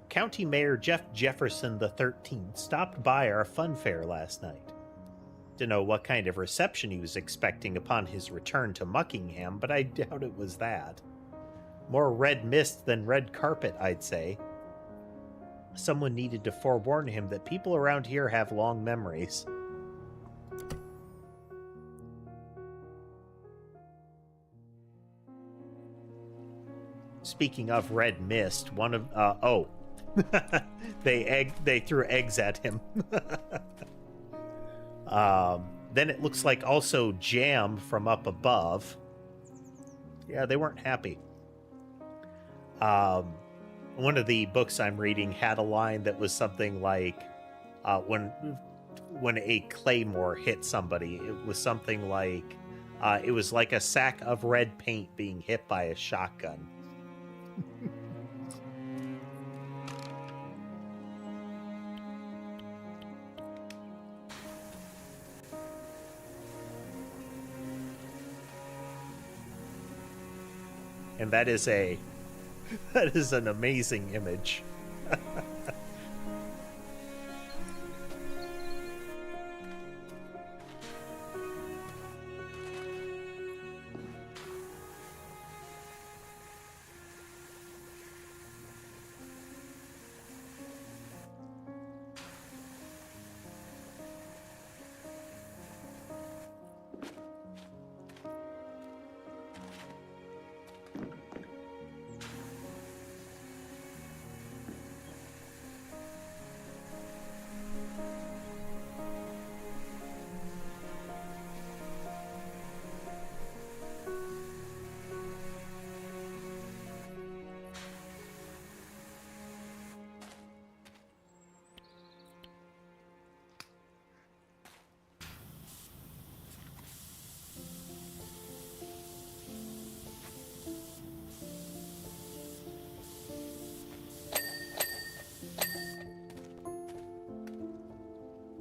County Mayor Jeff Jefferson XIII stopped by our fun fair last night. To know what kind of reception he was expecting upon his return to Muckingham, but I doubt it was that. More red mist than red carpet, I'd say. Someone needed to forewarn him that people around here have long memories. Speaking of red mist, one of they threw eggs at him. Then it looks like also jam from up above. Yeah, they weren't happy. One of the books I'm reading had a line that was something like, when a claymore hit somebody, it was something like, it was like a sack of red paint being hit by a shotgun. And that is an amazing image.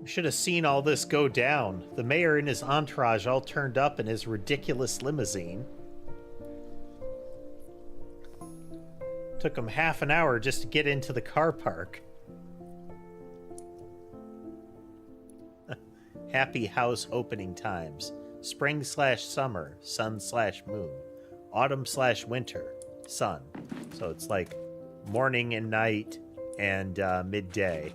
Should have seen all this go down. The mayor and his entourage all turned up in his ridiculous limousine. Took him half an hour just to get into the car park. Happy house opening times. Spring/summer, sun/moon. Autumn/winter, sun. So it's like morning and night and midday.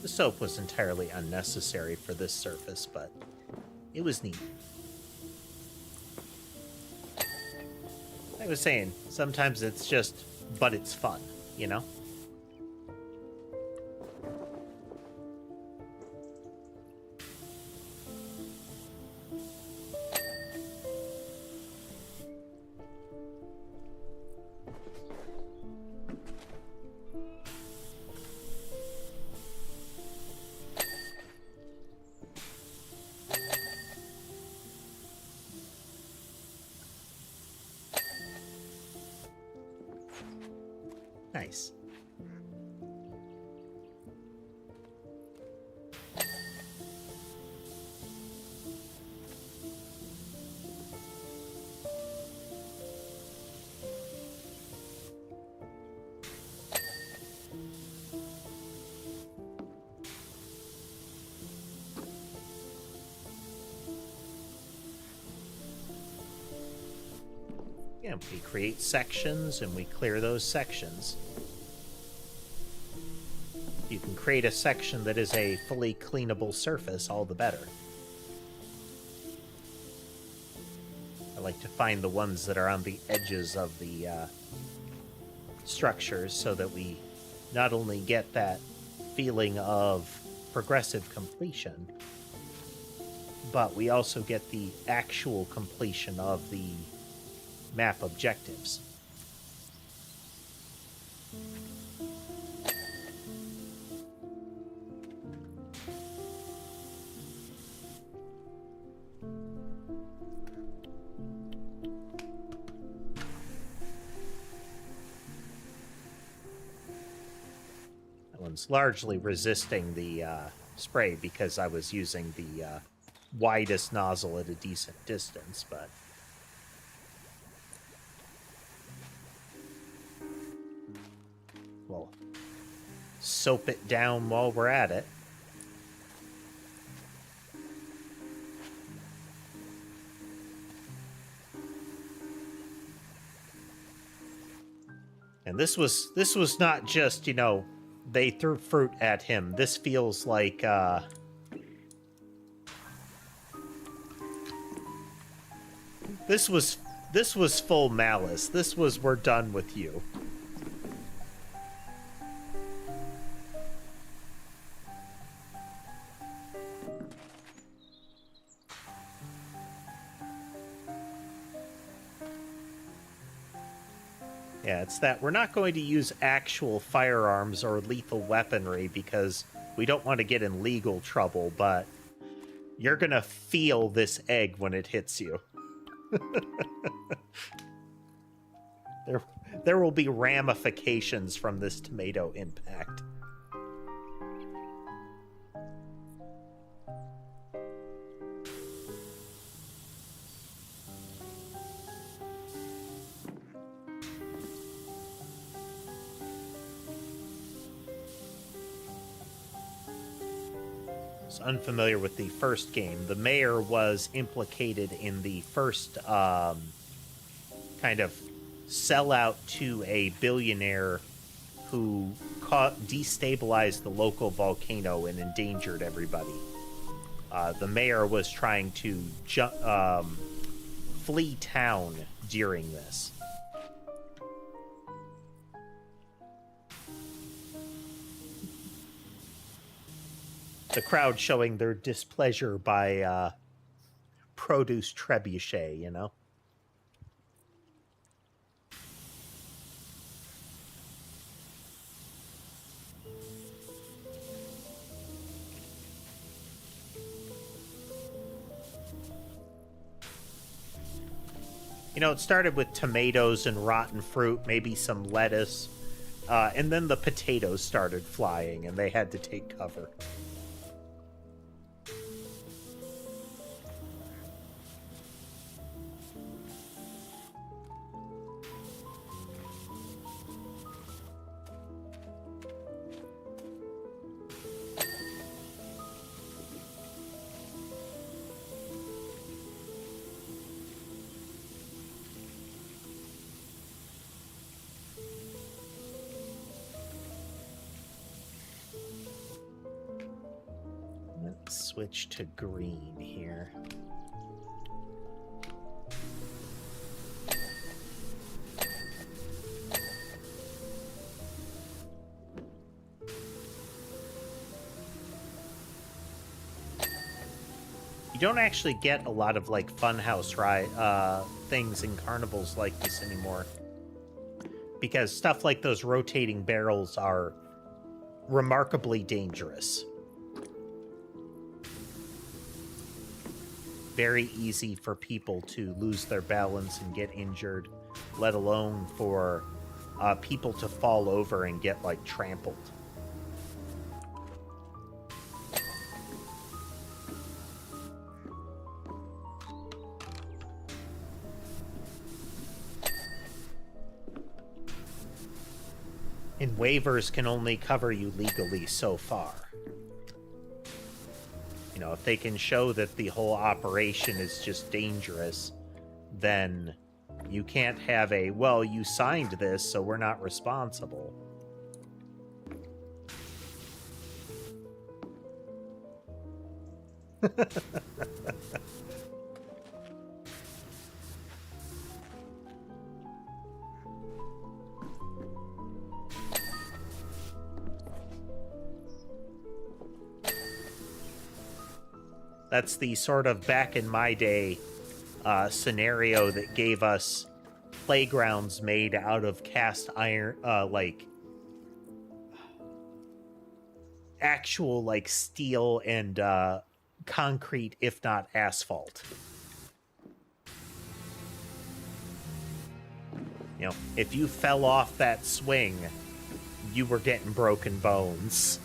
The soap was entirely unnecessary for this surface, but it was neat. I was saying, sometimes it's just, but it's fun, you know? Nice. Yeah, we create sections and we clear those sections. You can create a section that is a fully cleanable surface, all the better. I like to find the ones that are on the edges of the structures so that we not only get that feeling of progressive completion, but we also get the actual completion of the map objectives. That one's largely resisting the spray because I was using the widest nozzle at a decent distance, but we'll soap it down while we're at it. And this was not just, you know, they threw fruit at him. This feels like this was full malice. This was, we're done with you. Yeah, it's that we're not going to use actual firearms or lethal weaponry because we don't want to get in legal trouble, but you're going to feel this egg when it hits you. There will be ramifications from this tomato impact. Unfamiliar with the first game. The mayor was implicated in the first kind of sellout to a billionaire who destabilized the local volcano and endangered everybody. The mayor was trying to flee town during this. The crowd showing their displeasure by produce trebuchet, you know? You know, it started with tomatoes and rotten fruit, maybe some lettuce, and then the potatoes started flying and they had to take cover. switch to green here. You don't actually get a lot of, like, funhouse things in carnivals like this anymore. Because stuff like those rotating barrels are remarkably dangerous. Very easy for people to lose their balance and get injured, let alone for people to fall over and get, like, trampled. And waivers can only cover you legally so far. You know, if they can show that the whole operation is just dangerous, then you can't have a, well, you signed this, so we're not responsible. That's the sort of back in my day scenario that gave us playgrounds made out of cast iron, like actual like steel and concrete, if not asphalt. You know, if you fell off that swing, you were getting broken bones.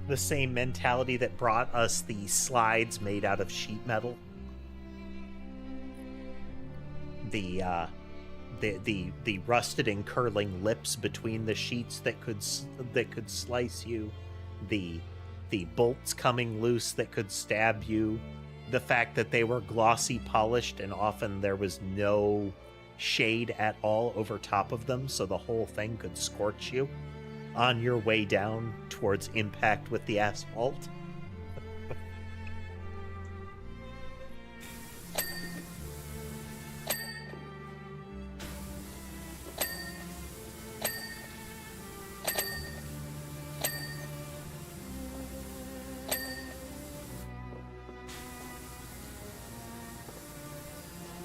The same mentality that brought us the slides made out of sheet metal. The rusted and curling lips between the sheets that could slice you. The bolts coming loose that could stab you. The fact that they were glossy polished and often there was no shade at all over top of them, so the whole thing could scorch you on your way down towards impact with the asphalt.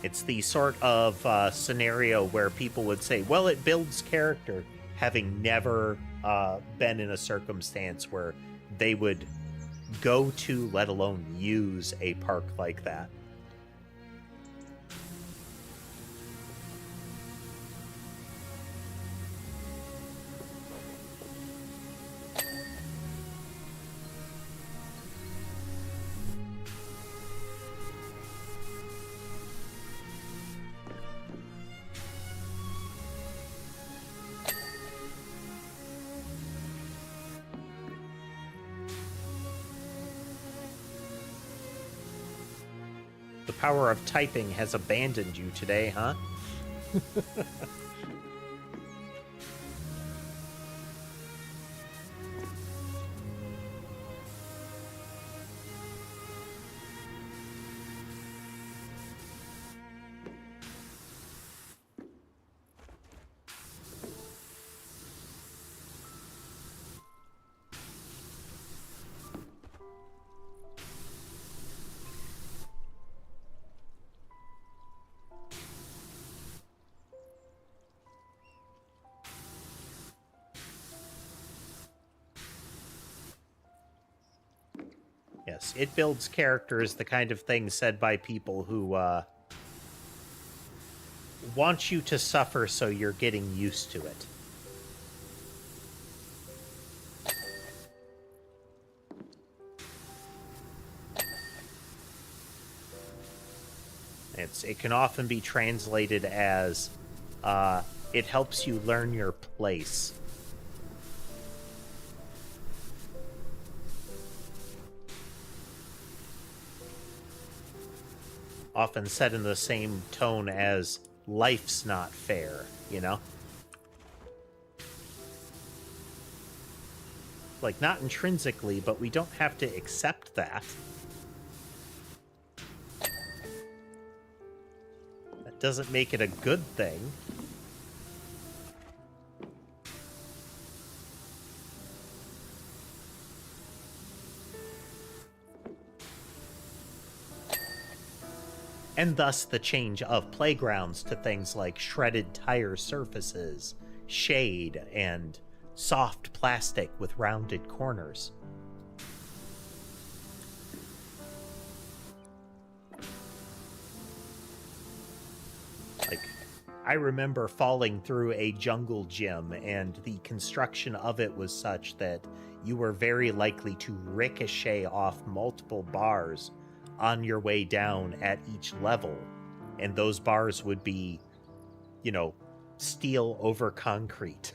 It's the sort of scenario where people would say, well, it builds character, having never been in a circumstance where they would go to, let alone use, a park like that. The power of typing has abandoned you today, huh? Yes, it builds characters, the kind of thing said by people who want you to suffer so you're getting used to it. It can often be translated as it helps you learn your place. often said in the same tone as life's not fair, you know? Like, not intrinsically, but we don't have to accept that. That doesn't make it a good thing. And thus the change of playgrounds to things like shredded tire surfaces, shade, and soft plastic with rounded corners. Like, I remember falling through a jungle gym, and the construction of it was such that you were very likely to ricochet off multiple bars on your way down at each level, and those bars would be, you know, steel over concrete.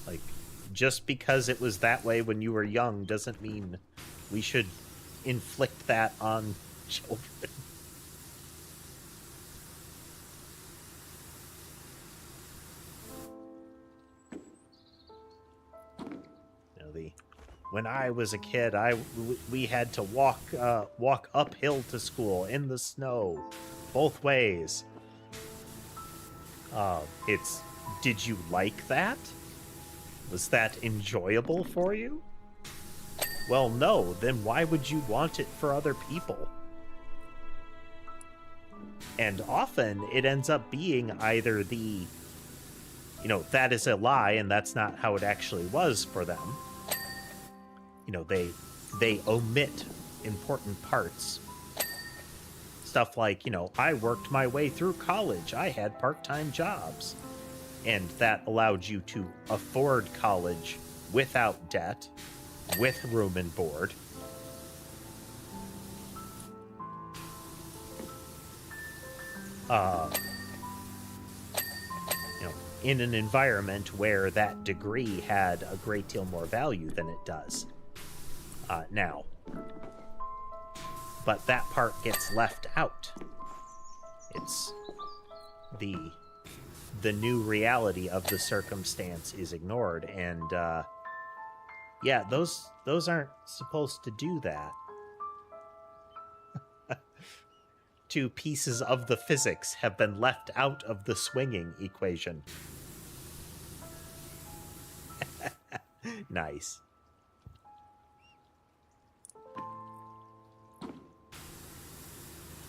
Like, just because it was that way when you were young doesn't mean we should inflict that on children. When I was a kid, we had to walk uphill to school in the snow, both ways. Did you like that? Was that enjoyable for you? Well, no, then why would you want it for other people? And often it ends up being either the, you know, that is a lie and that's not how it actually was for them. You know, they omit important parts. Stuff like, you know, I worked my way through college. I had part-time jobs. And that allowed you to afford college without debt, with room and board. You know, in an environment where that degree had a great deal more value than it does now. But that part gets left out. It's the new reality of the circumstance is ignored, and yeah, those aren't supposed to do that. Two pieces of the physics have been left out of the swinging equation. Nice.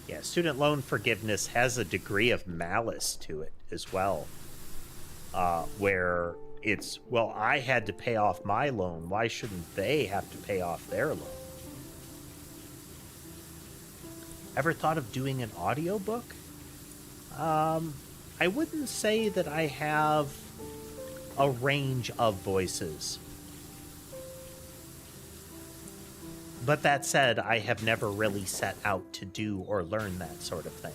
Yeah, student loan forgiveness has a degree of malice to it as well. Where it's, well, I had to pay off my loan. Why shouldn't they have to pay off their loan? Ever thought of doing an audiobook? I wouldn't say that I have a range of voices. But that said, I have never really set out to do or learn that sort of thing.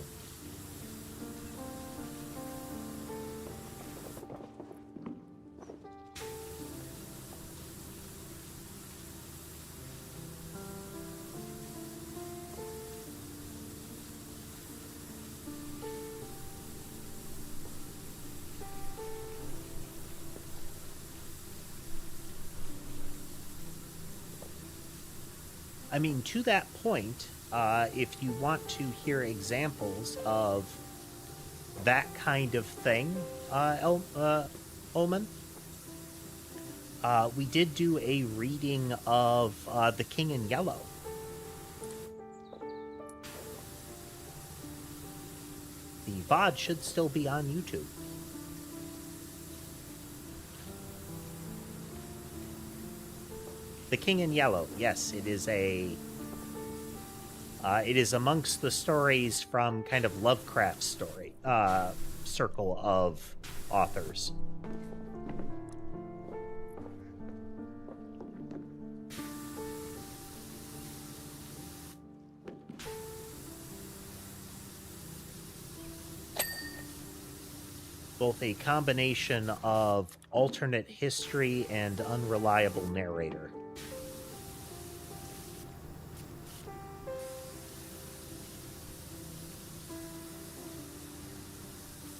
I mean, to that point, if you want to hear examples of that kind of thing, Omen, we did do a reading of The King in Yellow. The VOD should still be on YouTube. The King in Yellow, yes, it is it is amongst the stories from kind of Lovecraft's story, circle of authors. both a combination of alternate history and unreliable narrator.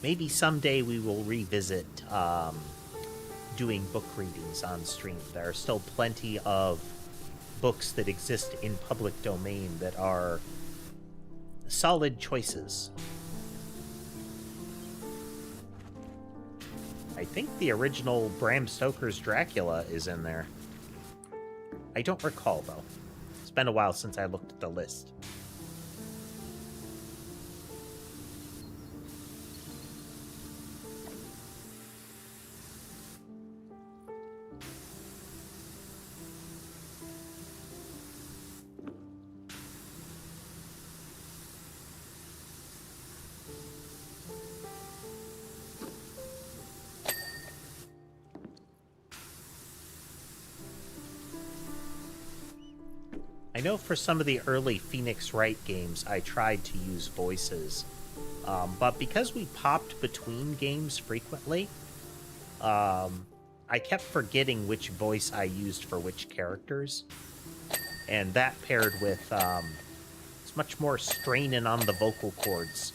Maybe someday we will revisit doing book readings on stream. There are still plenty of books that exist in public domain that are solid choices. I think the original Bram Stoker's Dracula is in there. I don't recall, though. It's been a while since I looked at the list. I know for some of the early Phoenix Wright games, I tried to use voices, but because we popped between games frequently, I kept forgetting which voice I used for which characters, and that paired with it's much more straining on the vocal cords.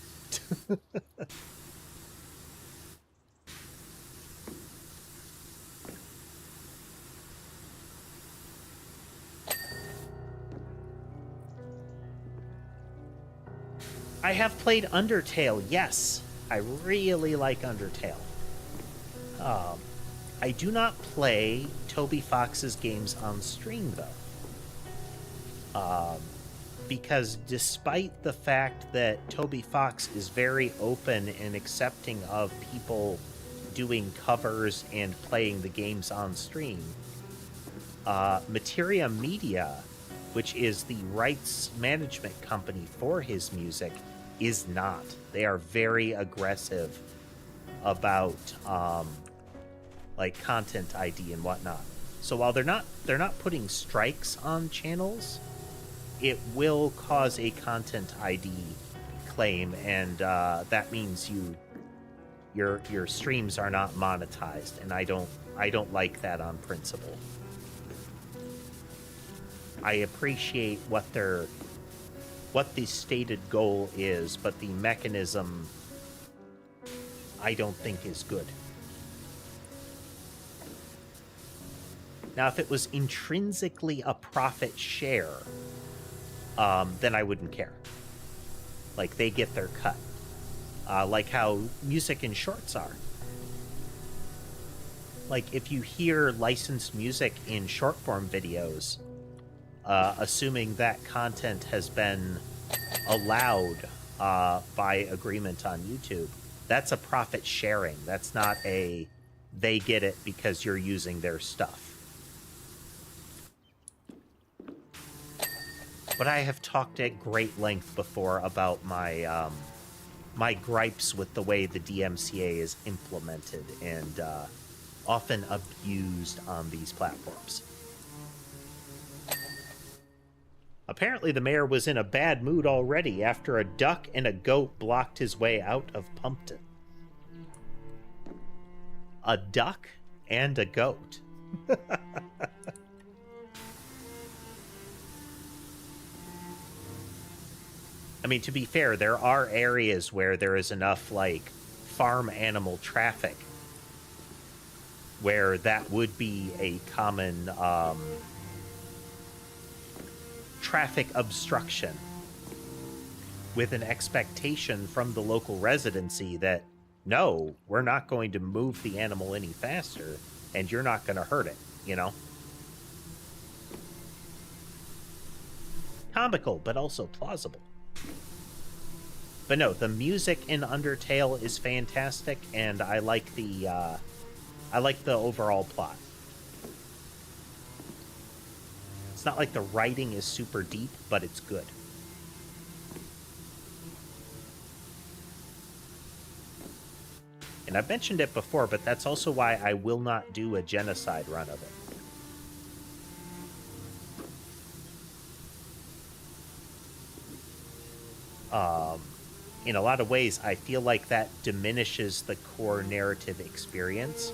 I have played Undertale, yes. I really like Undertale. I do not play Toby Fox's games on stream, though. Because despite the fact that Toby Fox is very open and accepting of people doing covers and playing the games on stream, Materia Media, which is the rights management company for his music, is not. They are very aggressive about like content ID and whatnot. So while they're not putting strikes on channels, it will cause a content ID claim, and that means your streams are not monetized, and I don't like that on principle. I appreciate what the stated goal is, but the mechanism I don't think is good. Now, if it was intrinsically a profit share, then I wouldn't care. Like, they get their cut. Like how music and shorts are. Like, if you hear licensed music in short form videos, assuming that content has been allowed by agreement on YouTube, that's a profit sharing. That's not a they get it because you're using their stuff. But I have talked at great length before about my my gripes with the way the DMCA is implemented and often abused on these platforms. Apparently the mayor was in a bad mood already after a duck and a goat blocked his way out of Pumpton. A duck and a goat. I mean, to be fair, there are areas where there is enough, like, farm animal traffic where that would be a common traffic obstruction, with an expectation from the local residency that, no, we're not going to move the animal any faster, and you're not going to hurt it, you know? Comical, but also plausible. But no, the music in Undertale is fantastic, and I like the overall plot. It's not like the writing is super deep, but it's good. And I've mentioned it before, but that's also why I will not do a genocide run of it. in a lot of ways, I feel like that diminishes the core narrative experience.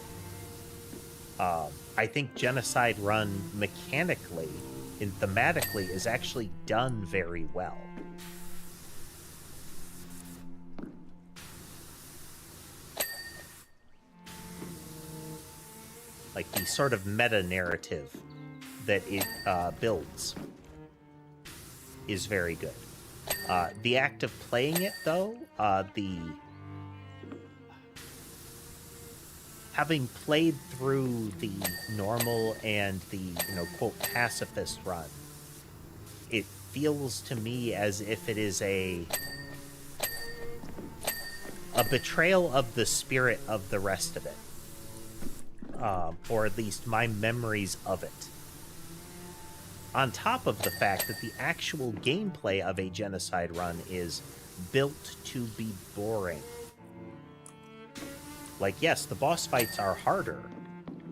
I think Genocide Run mechanically and thematically is actually done very well. Like the sort of meta-narrative that it builds is very good. The act of playing it, though, having played through the normal and the, quote, pacifist run, it feels to me as if it is a betrayal of the spirit of the rest of it. Or at least my memories of it. On top of the fact that the actual gameplay of a Genocide Run is built to be boring. Like, yes, the boss fights are harder,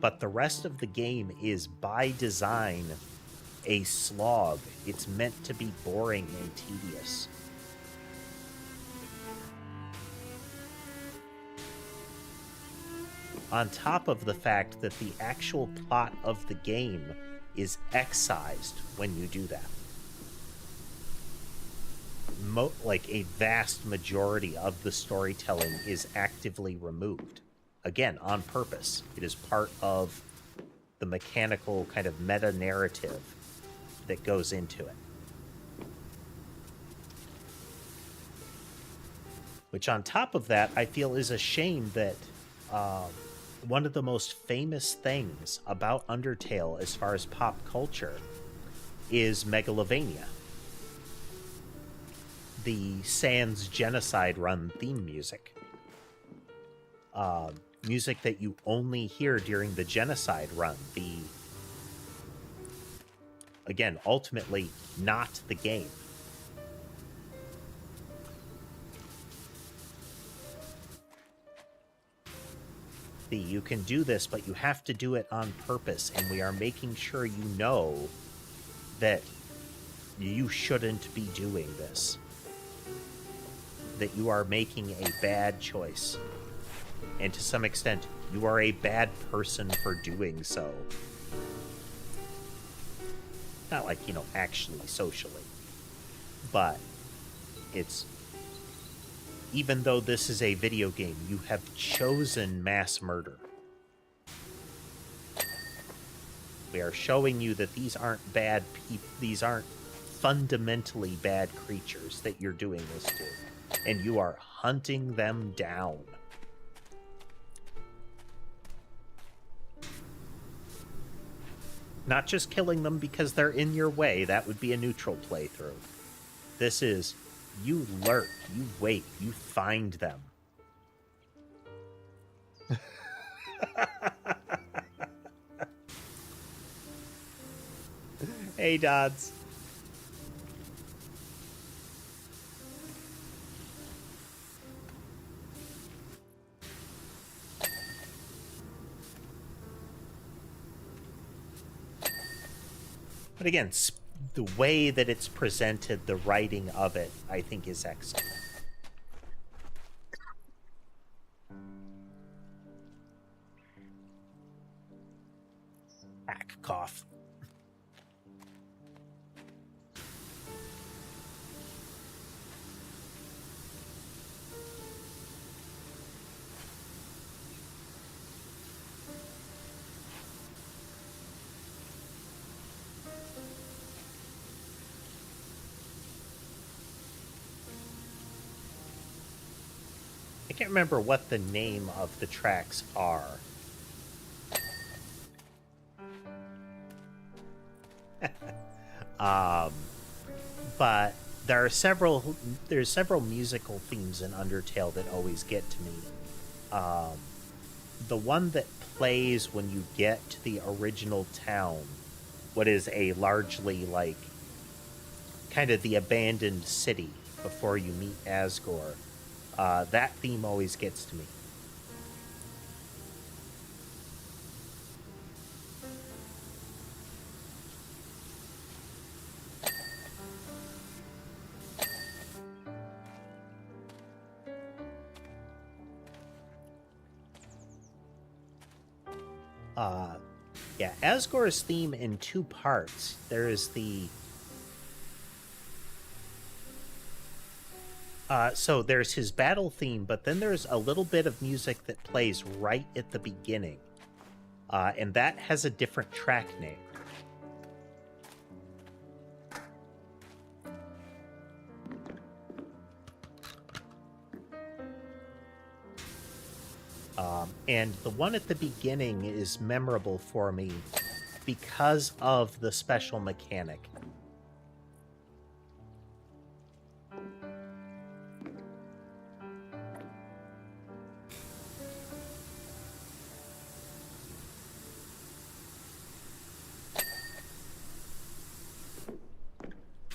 but the rest of the game is, by design, a slog. It's meant to be boring and tedious. On top of the fact that the actual plot of the game is excised when you do that. Like a vast majority of the storytelling is actively removed. Again, on purpose. It is part of the mechanical kind of meta-narrative that goes into it. Which on top of that, I feel is a shame that one of the most famous things about Undertale as far as pop culture is Megalovania. The Sans Genocide Run theme music. Music that you only hear during the Genocide Run. Again, ultimately, not the game. You can do this, but you have to do it on purpose, and we are making sure you know that you shouldn't be doing this. That you are making a bad choice. And to some extent, you are a bad person for doing so. Not like, actually socially. But it's... Even though this is a video game, you have chosen mass murder. We are showing you that these aren't bad people. These aren't fundamentally bad creatures that you're doing this to. And you are hunting them down. Not just killing them because they're in your way. That would be a neutral playthrough. This is... You lurk, you wait, you find them. Hey, Dodds. But again, the way that it's presented, the writing of it, I think is excellent. Hack cough. I can't remember what the name of the tracks are. But there's several musical themes in Undertale that always get to me. The one that plays when you get to the original town, what is a largely like kind of the abandoned city before you meet Asgore. That theme always gets to me. Yeah, Asgore's theme in two parts. There is the... so there's his battle theme, but then there's a little bit of music that plays right at the beginning. And that has a different track name. And the one at the beginning is memorable for me because of the special mechanic.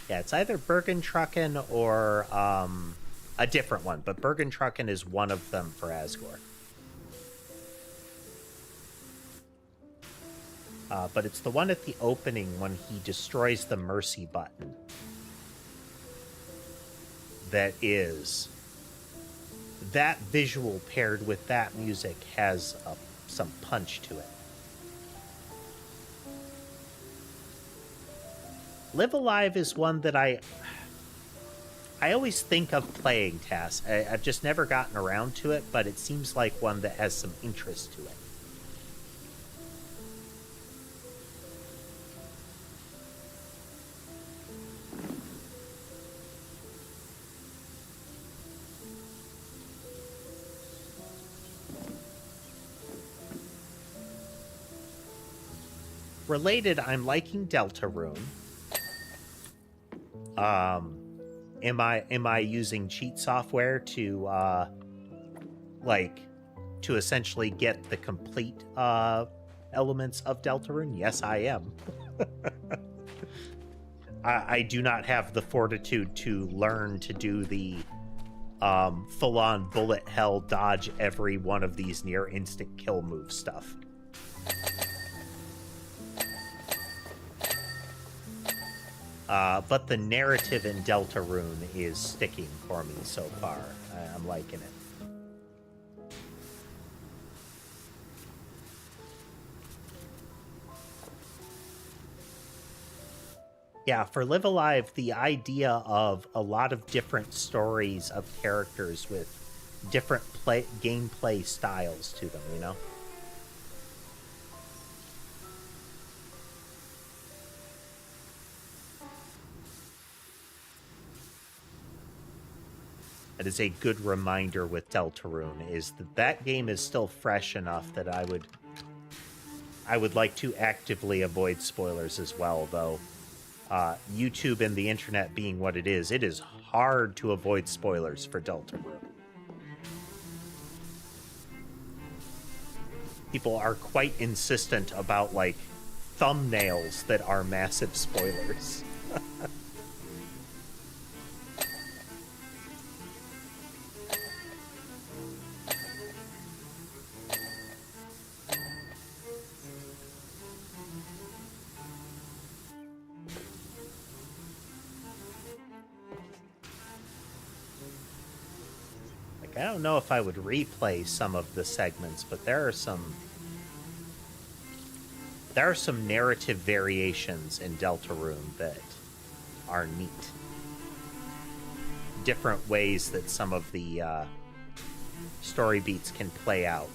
Yeah, it's either Bergentrucken or a different one, but Bergentrucken is one of them for Asgore. But it's the one at the opening when he destroys the mercy button. That is... That visual paired with that music has some punch to it. Live Alive is one that I always think of playing, Tass. I've just never gotten around to it, but it seems like one that has some interest to it. Related, I'm liking Deltarune. Am I using cheat software to to essentially get the complete elements of Deltarune? Yes, I am. I do not have the fortitude to learn to do the full-on bullet hell dodge every one of these near instant kill move stuff. But the narrative in Deltarune is sticking for me so far. I'm liking it. Yeah, for Live Alive, the idea of a lot of different stories of characters with different gameplay styles to them, you know? That is a good reminder with Deltarune, is that game is still fresh enough that I would like to actively avoid spoilers as well, though. YouTube and the internet being what it is hard to avoid spoilers for Deltarune. People are quite insistent about, like, thumbnails that are massive spoilers. I don't know if I would replay some of the segments, but there are some narrative variations in Deltarune that are neat. Different ways that some of the story beats can play out.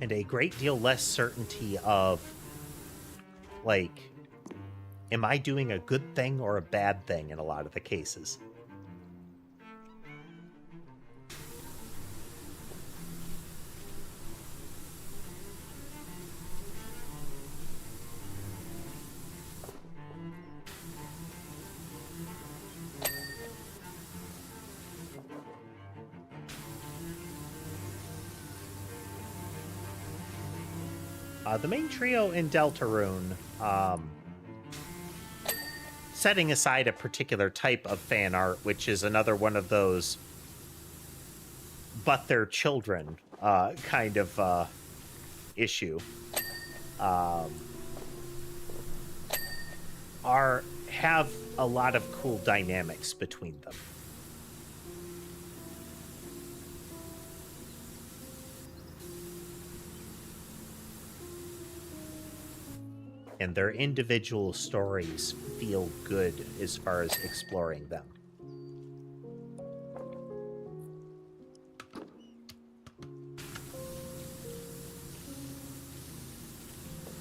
And a great deal less certainty of, like, am I doing a good thing or a bad thing in a lot of the cases? The main trio in Deltarune, setting aside a particular type of fan art, which is another one of those but they're children kind of issue. have a lot of cool dynamics between them. And their individual stories feel good as far as exploring them.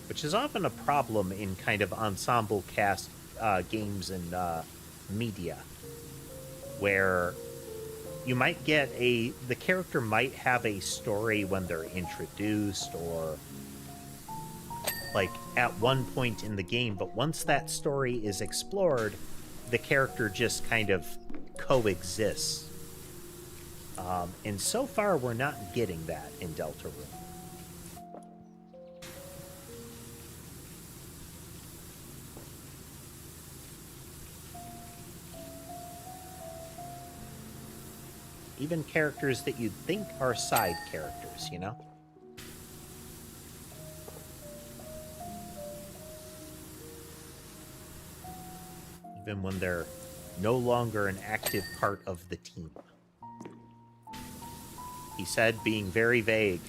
Which is often a problem in kind of ensemble cast games and media, where you might get the character might have a story when they're introduced or like at one point in the game, but once that story is explored, the character just kind of coexists. And so far, we're not getting that in Deltarune. Even characters that you'd think are side characters, you know? Even when they're no longer an active part of the team. He said, being very vague.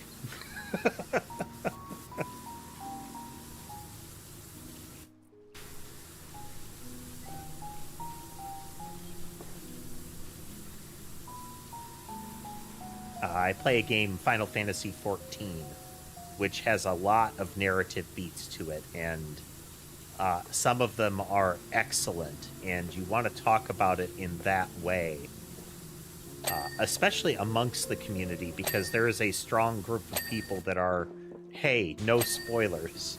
I play a game, Final Fantasy XIV, which has a lot of narrative beats to it, and some of them are excellent, and you want to talk about it in that way, especially amongst the community, because there is a strong group of people that are, hey, no spoilers.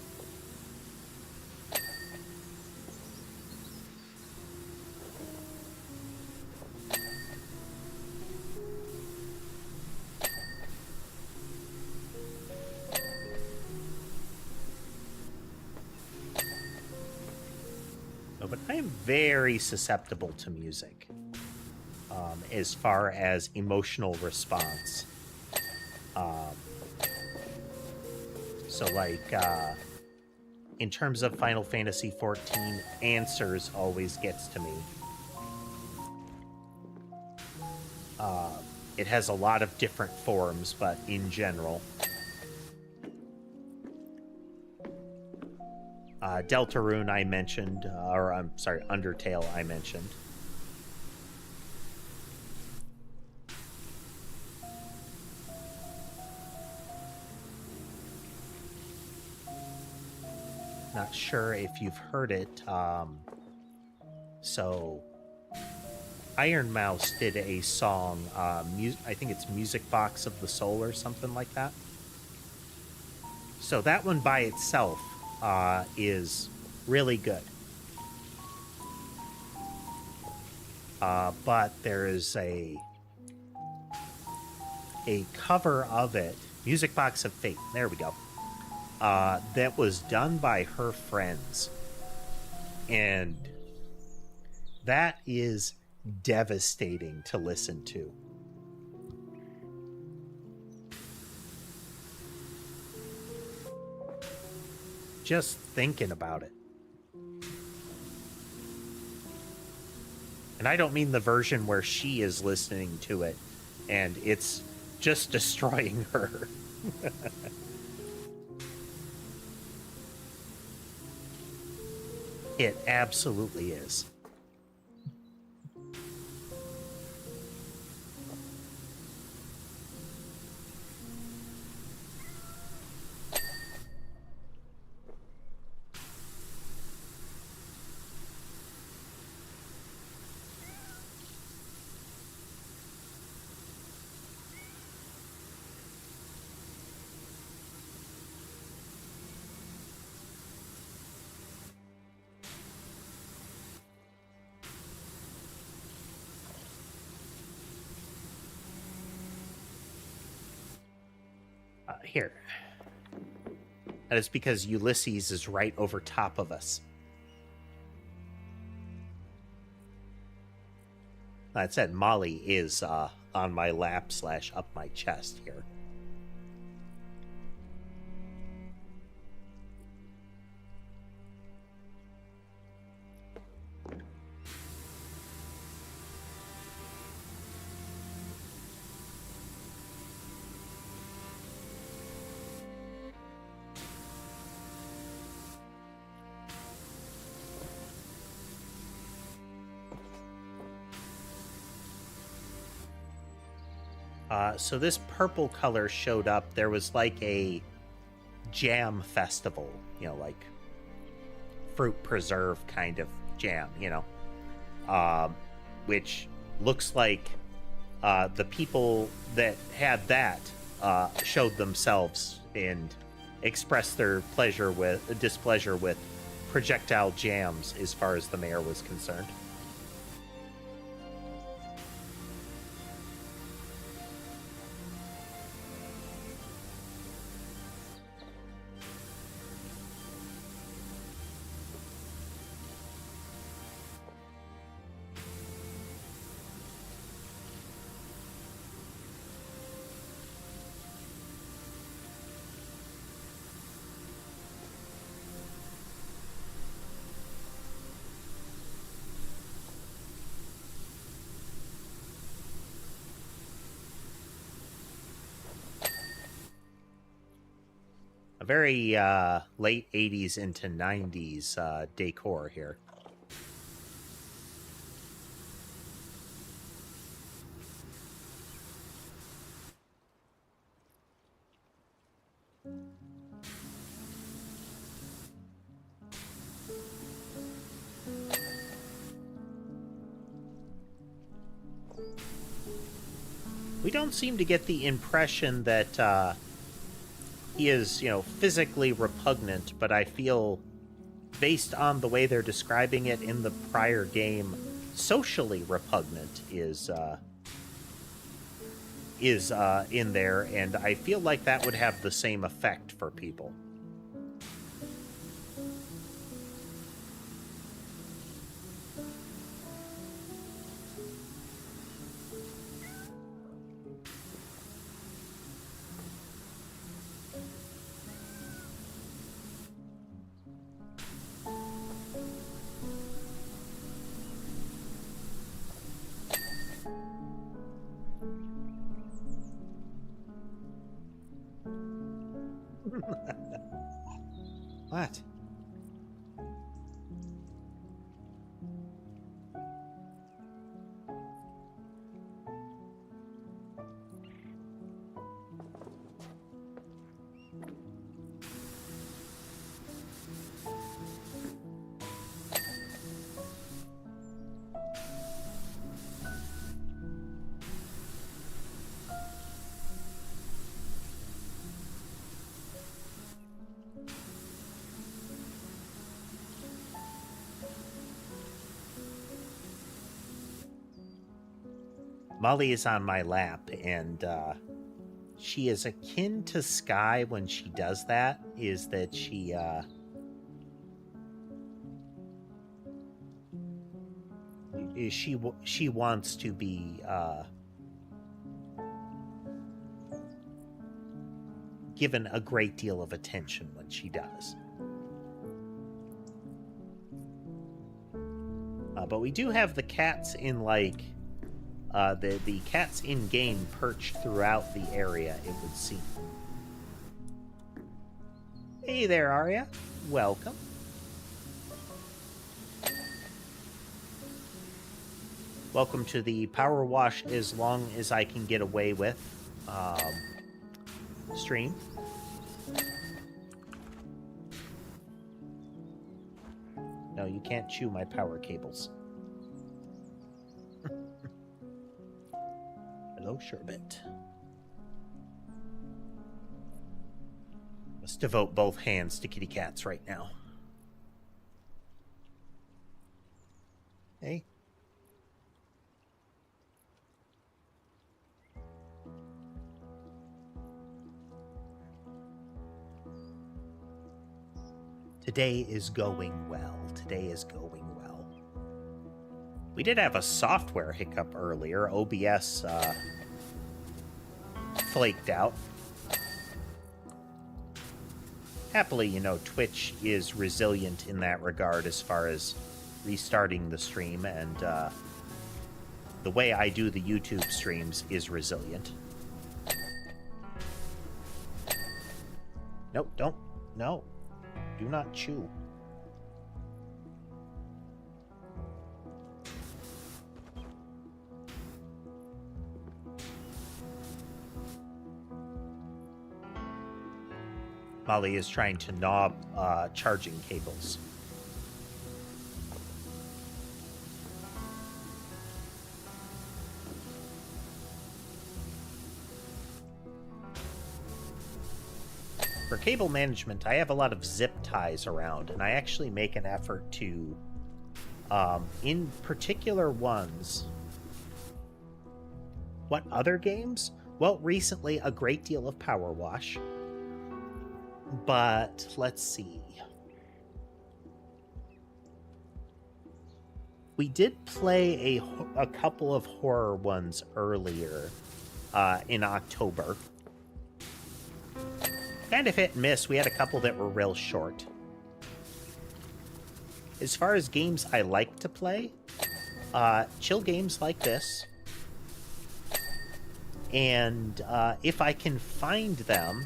But I am very susceptible to music as far as emotional response. So, like, in terms of Final Fantasy XIV, Answers always gets to me. It has a lot of different forms, but in general. Deltarune I mentioned, or I'm sorry, Undertale I mentioned. Not sure if you've heard it. So, Iron Mouse did a song, I think it's Music Box of the Soul or something like that. So that one by itself is really good. But there is a cover of it, Music Box of Fate, there we go, that was done by her friends. And that is devastating to listen to. Just thinking about it. And I don't mean the version where she is listening to it and it's just destroying her. It absolutely is. Here. That is because Ulysses is right over top of us. That said, Molly is on my lap / up my chest here. So this purple color showed up. There was like a jam festival, you know, like fruit preserve kind of jam, you know, which looks like the people that had that showed themselves and expressed their displeasure with projectile jams as far as the mayor was concerned. A very late 80s into 90s decor here. We don't seem to get the impression that he is, you know, physically repugnant, but I feel, based on the way they're describing it in the prior game, socially repugnant is in there, and I feel like that would have the same effect for people. What? Molly is on my lap, and she is akin to Sky when she does that, is that she wants to be given a great deal of attention when she does. But we do have the cats in, like, the cats in-game perched throughout the area, it would seem. Hey there, Arya. Welcome. Welcome to the PowerWash as long as I can get away with stream. No, you can't chew my power cables. Hello, Sherbet. Let's devote both hands to kitty cats right now. Hey. Today is going well. Today is going well. We did have a software hiccup earlier. OBS flaked out. Happily, you know, Twitch is resilient in that regard as far as restarting the stream, and the way I do the YouTube streams is resilient. Nope, don't. No. Do not chew. Molly is trying to gnaw charging cables. For cable management, I have a lot of zip ties around, and I actually make an effort to, in particular ones... What other games? Well, recently, a great deal of PowerWash. But, let's see. We did play a couple of horror ones earlier in October. Kind of hit and miss. We had a couple that were real short. As far as games I like to play, chill games like this. And if I can find them,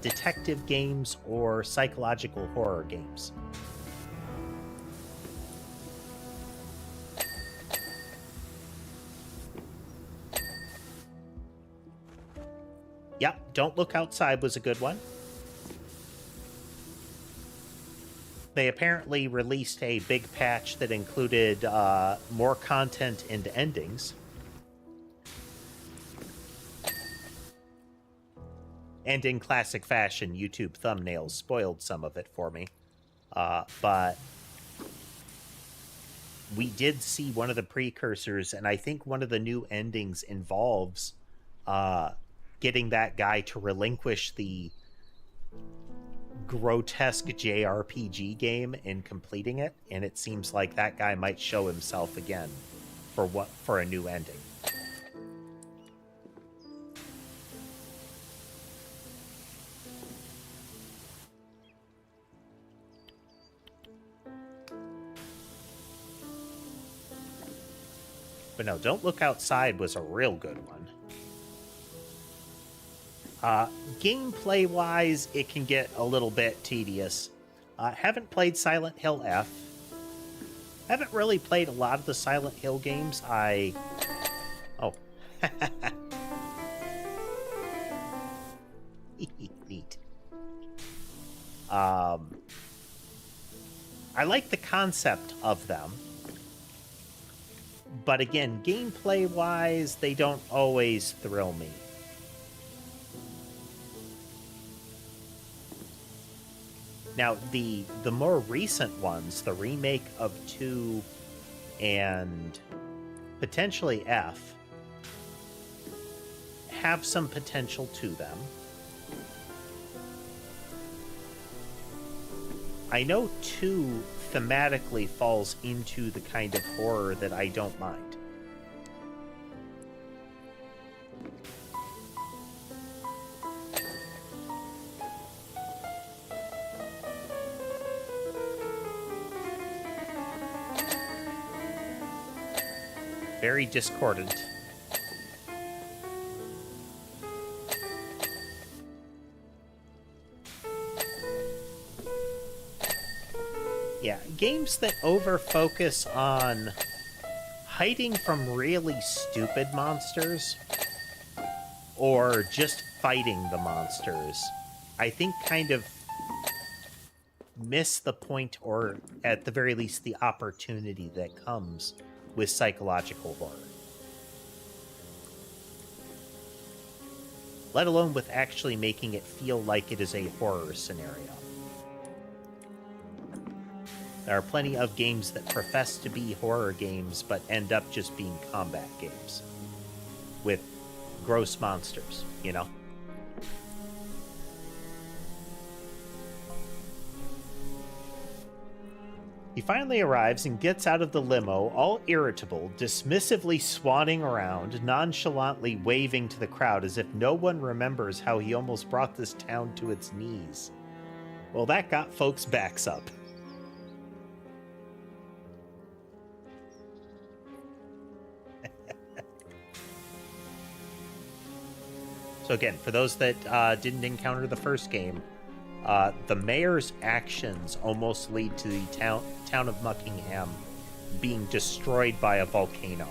detective games or psychological horror games. Yep, Don't Look Outside was a good one. They apparently released a big patch that included more content and endings. And in classic fashion, YouTube thumbnails spoiled some of it for me. But we did see one of the precursors, and I think one of the new endings involves getting that guy to relinquish the grotesque JRPG game and completing it, and it seems like that guy might show himself again for a new ending. But no, Don't Look Outside was a real good one. Gameplay-wise, it can get a little bit tedious. Haven't played Silent Hill F. Haven't really played a lot of the Silent Hill games. Oh. Neat. I like the concept of them. But again, gameplay-wise, they don't always thrill me. Now, the more recent ones, the remake of 2 and potentially F, have some potential to them. I know 2 thematically falls into the kind of horror that I don't mind. Very discordant. Yeah, games that over-focus on hiding from really stupid monsters or just fighting the monsters, I think kind of miss the point, or at the very least the opportunity that comes with psychological horror. Let alone with actually making it feel like it is a horror scenario. There are plenty of games that profess to be horror games, but end up just being combat games. With gross monsters, you know? He finally arrives and gets out of the limo, all irritable, dismissively swanning around, nonchalantly waving to the crowd as if no one remembers how he almost brought this town to its knees. Well, that got folks' backs up. So again, for those that didn't encounter the first game, the mayor's actions almost lead to the town of Muckingham being destroyed by a volcano.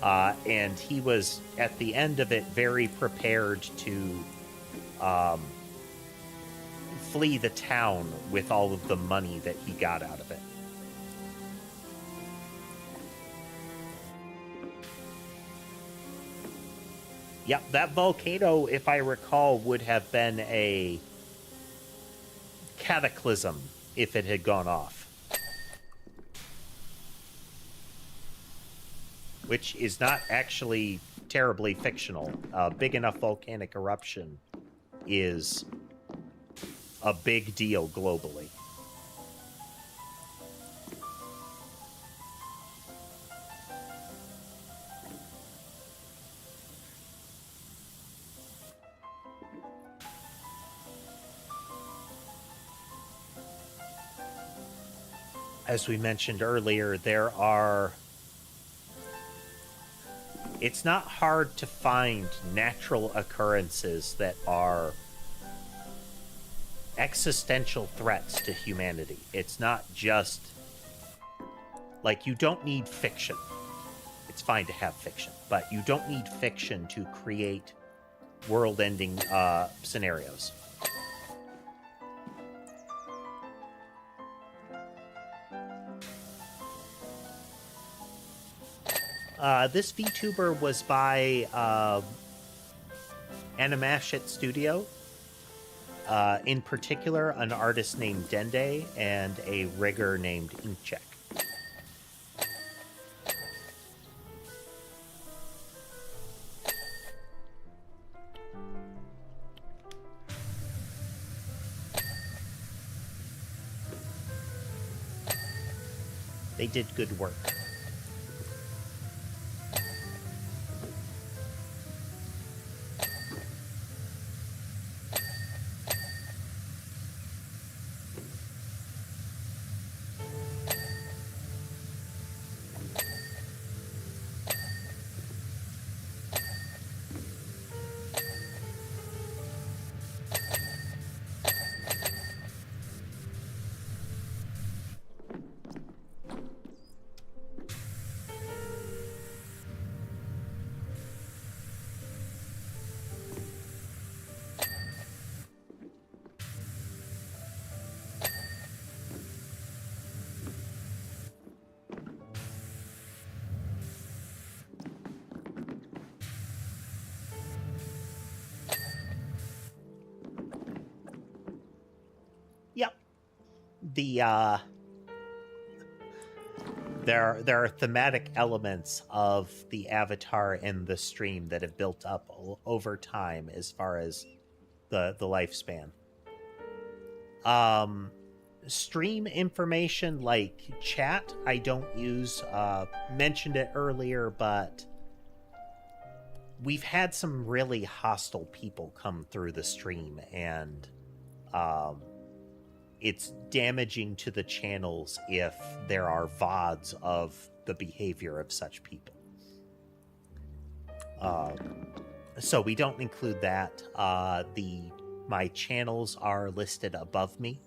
And he was, at the end of it, very prepared to flee the town with all of the money that he got out of it. Yep, that volcano, if I recall, would have been a cataclysm if it had gone off. Which is not actually terribly fictional. A big enough volcanic eruption is a big deal globally. As we mentioned earlier, it's not hard to find natural occurrences that are existential threats to humanity. It's not just like, you don't need fiction. It's fine to have fiction, but you don't need fiction to create world-ending scenarios. This VTuber was by Animashit Studio. In particular, an artist named Dende and a rigger named Inkcheck. They did good work. Yep. There are thematic elements of the avatar and the stream that have built up over time as far as the lifespan. Stream information like chat, I don't use. Mentioned it earlier, but we've had some really hostile people come through the stream, and it's damaging to the channels if there are VODs of the behavior of such people. So we don't include that. My channels are listed above me.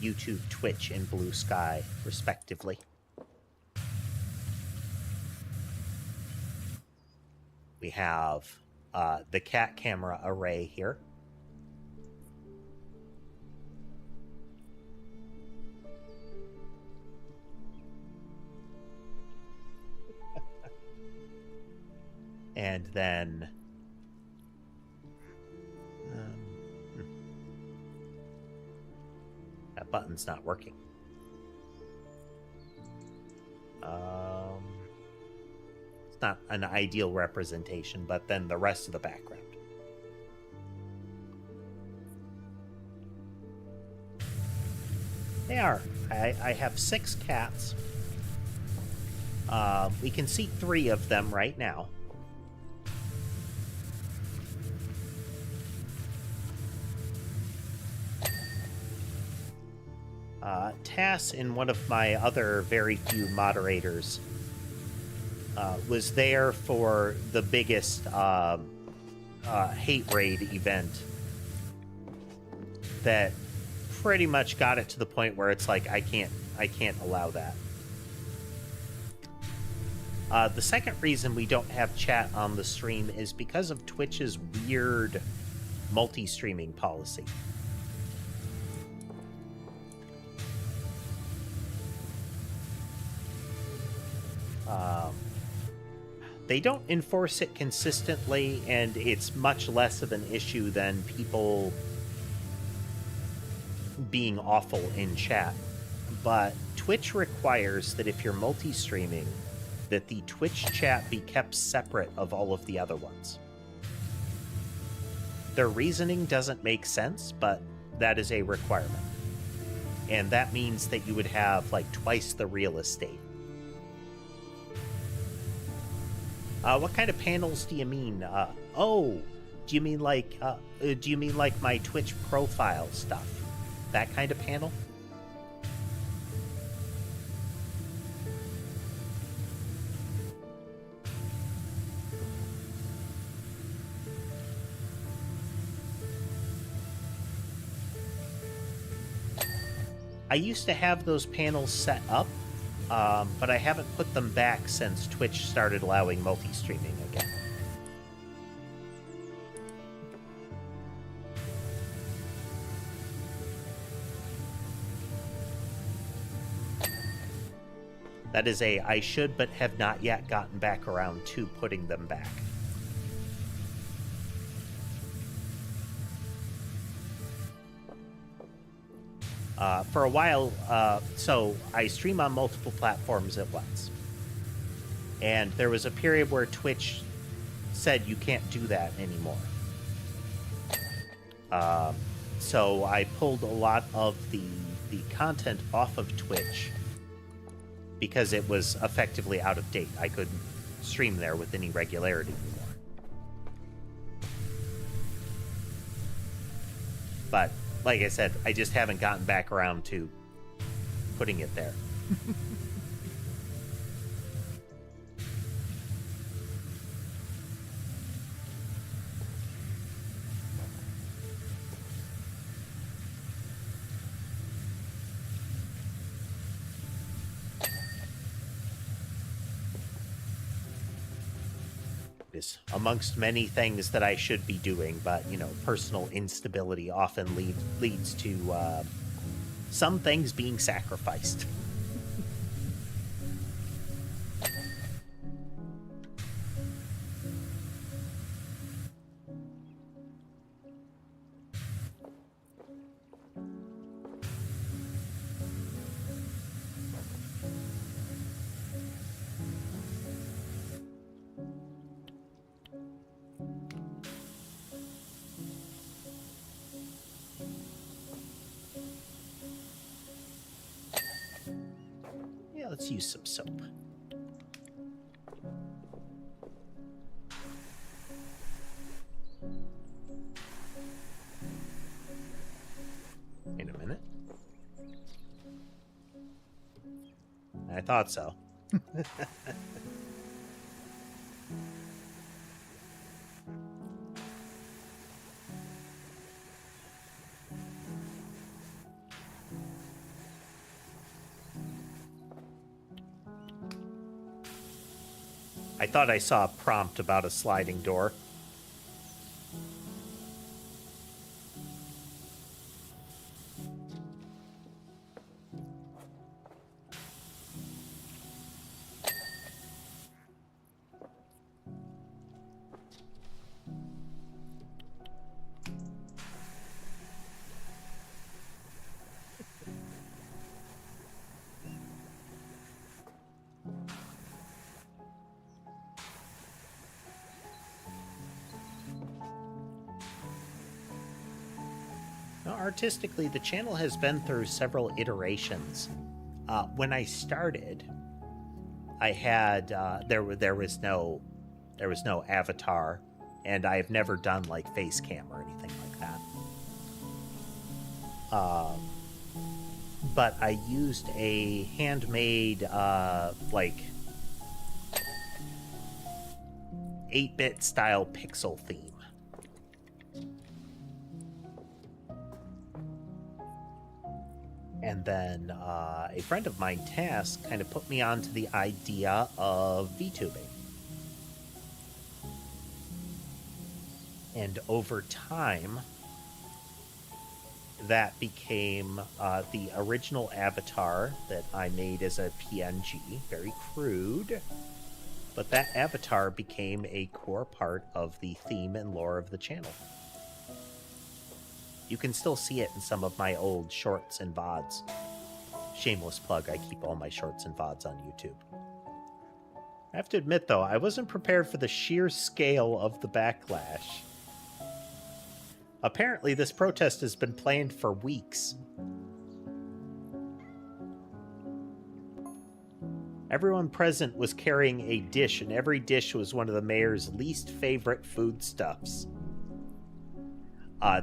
YouTube, Twitch, and Blue Sky, respectively. We have the cat camera array here. And then that button's not working. It's not an ideal representation, but then the rest of the background. They are. I have 6 cats. We can see 3 of them right now. Tass, in one of my other very few moderators, was there for the biggest hate raid event that pretty much got it to the point where it's like I can't allow that. The second reason we don't have chat on the stream is because of Twitch's weird multi-streaming policy. They don't enforce it consistently, and it's much less of an issue than people being awful in chat. But Twitch requires that if you're multi-streaming, that the Twitch chat be kept separate of all of the other ones. Their reasoning doesn't make sense, but that is a requirement. And that means that you would have like twice the real estate. What kind of panels do you mean? Do you mean like my Twitch profile stuff? That kind of panel? I used to have those panels set up, but I haven't put them back since Twitch started allowing multi-streaming again. That is I should but have not yet gotten back around to putting them back. For a while, so I stream on multiple platforms at once. And there was a period where Twitch said you can't do that anymore. So I pulled a lot of the content off of Twitch because it was effectively out of date. I couldn't stream there with any regularity anymore. But like I said, I just haven't gotten back around to putting it there. Is amongst many things that I should be doing, but you know, personal instability often leads to some things being sacrificed. Let's use some soap. Wait a minute. I thought so. I thought I saw a prompt about a sliding door. Artistically, the channel has been through several iterations. When I started, I had there was no avatar, and I have never done like face cam or anything like that. But I used a handmade like 8-bit style pixel theme. And then a friend of mine, Task, kind of put me onto the idea of VTubing. And over time, that became the original avatar that I made as a PNG, very crude. But that avatar became a core part of the theme and lore of the channel. You can still see it in some of my old shorts and VODs. Shameless plug, I keep all my shorts and VODs on YouTube. I have to admit, though, I wasn't prepared for the sheer scale of the backlash. Apparently, this protest has been planned for weeks. Everyone present was carrying a dish, and every dish was one of the mayor's least favorite foodstuffs.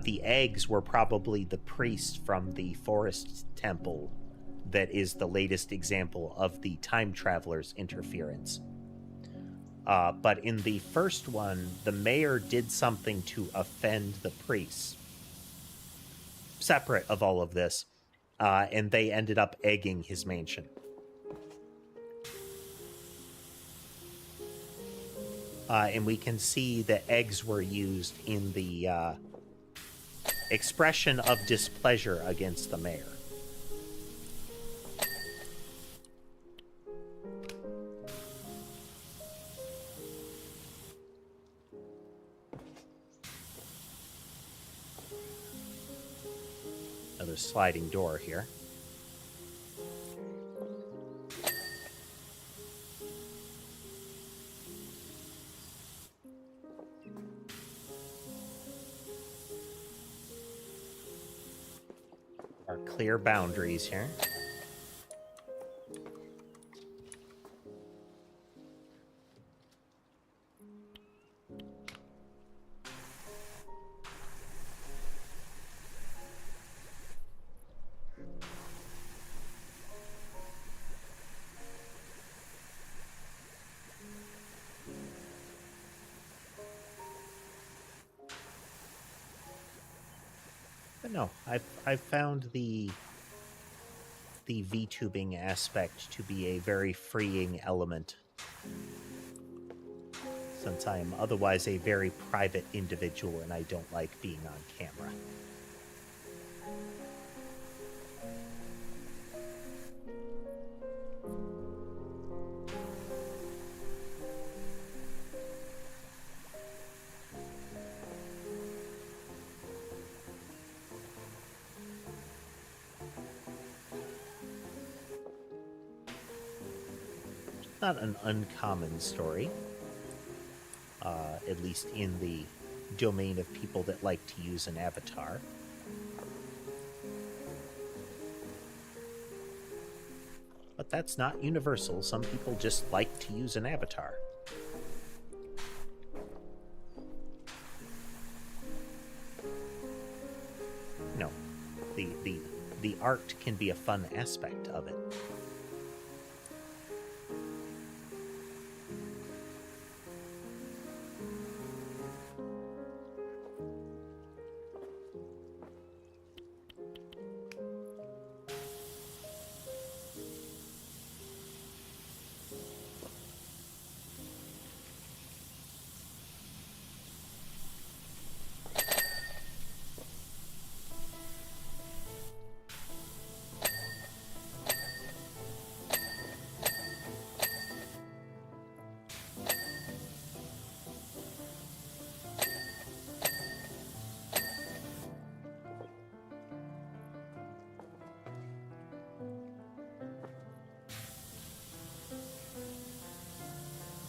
The eggs were probably the priest from the forest temple that is the latest example of the time traveler's interference. But in the first one, the mayor did something to offend the priests, separate of all of this, and they ended up egging his mansion. And we can see that eggs were used in the expression of displeasure against the mayor. Another sliding door here. Our clear boundaries here. But no, I've found the VTubing aspect to be a very freeing element, since I am otherwise a very private individual and I don't like being on camera. Not an uncommon story, at least in the domain of people that like to use an avatar. But that's not universal. Some people just like to use an avatar. No, the art can be a fun aspect of it.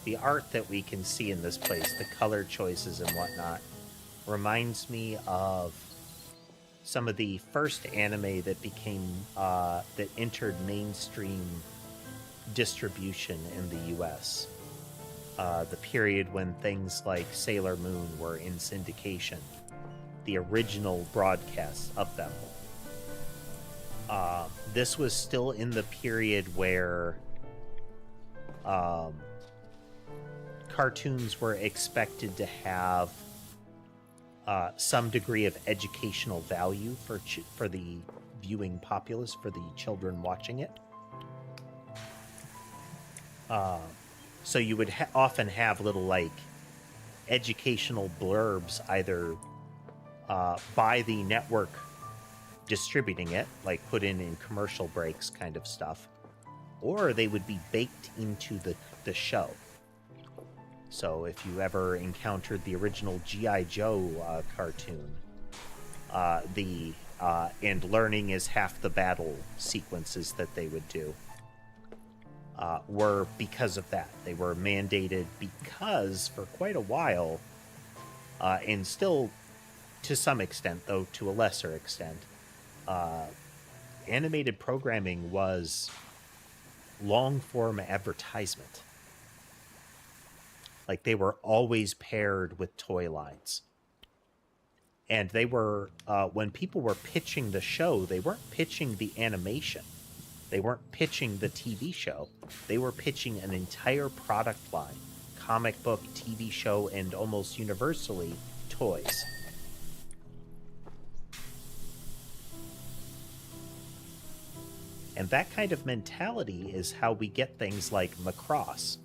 The art that we can see in this place, the color choices and whatnot, reminds me of some of the first anime that became, that entered mainstream distribution in the US. The period when things like Sailor Moon were in syndication. The original broadcasts of them. This was still in the period where cartoons were expected to have some degree of educational value for the viewing populace for the children watching it. So you would often have little like educational blurbs either by the network distributing it, like put in commercial breaks kind of stuff, or they would be baked into the show. So if you ever encountered the original G.I. Joe cartoon, and learning is half the battle sequences that they would do were because of that. They were mandated because for quite a while, and still to some extent, though to a lesser extent, animated programming was long-form advertisement. Like, they were always paired with toy lines. And they were, when people were pitching the show, they weren't pitching the animation. They weren't pitching the TV show. They were pitching an entire product line. Comic book, TV show, and almost universally, toys. And that kind of mentality is how we get things like Macross,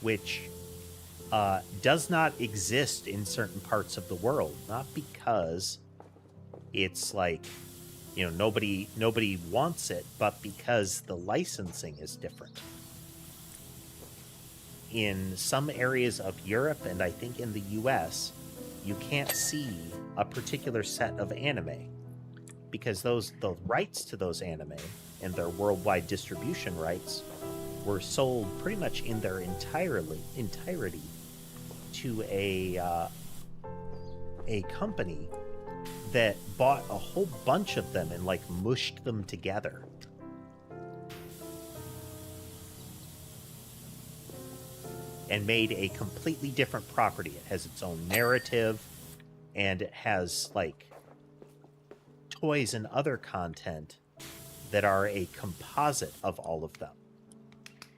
which does not exist in certain parts of the world. Not because it's like, you know, nobody wants it, but because the licensing is different. In some areas of Europe, and I think in the US, you can't see a particular set of anime because the rights to those anime and their worldwide distribution rights were sold pretty much in their entirety to a company that bought a whole bunch of them and like mushed them together. And made a completely different property. It has its own narrative, and it has like toys and other content that are a composite of all of them.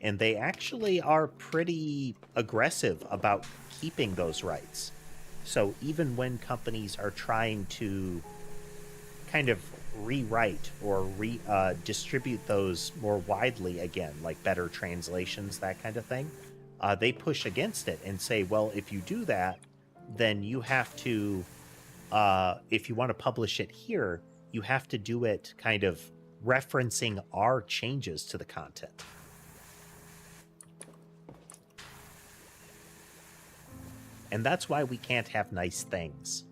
And they actually are pretty aggressive about keeping those rights. So even when companies are trying to kind of rewrite or distribute those more widely again, like better translations, that kind of thing, they push against it and say, well, if you do that, then you have to, if you want to publish it here, you have to do it kind of referencing our changes to the content. And that's why we can't have nice things.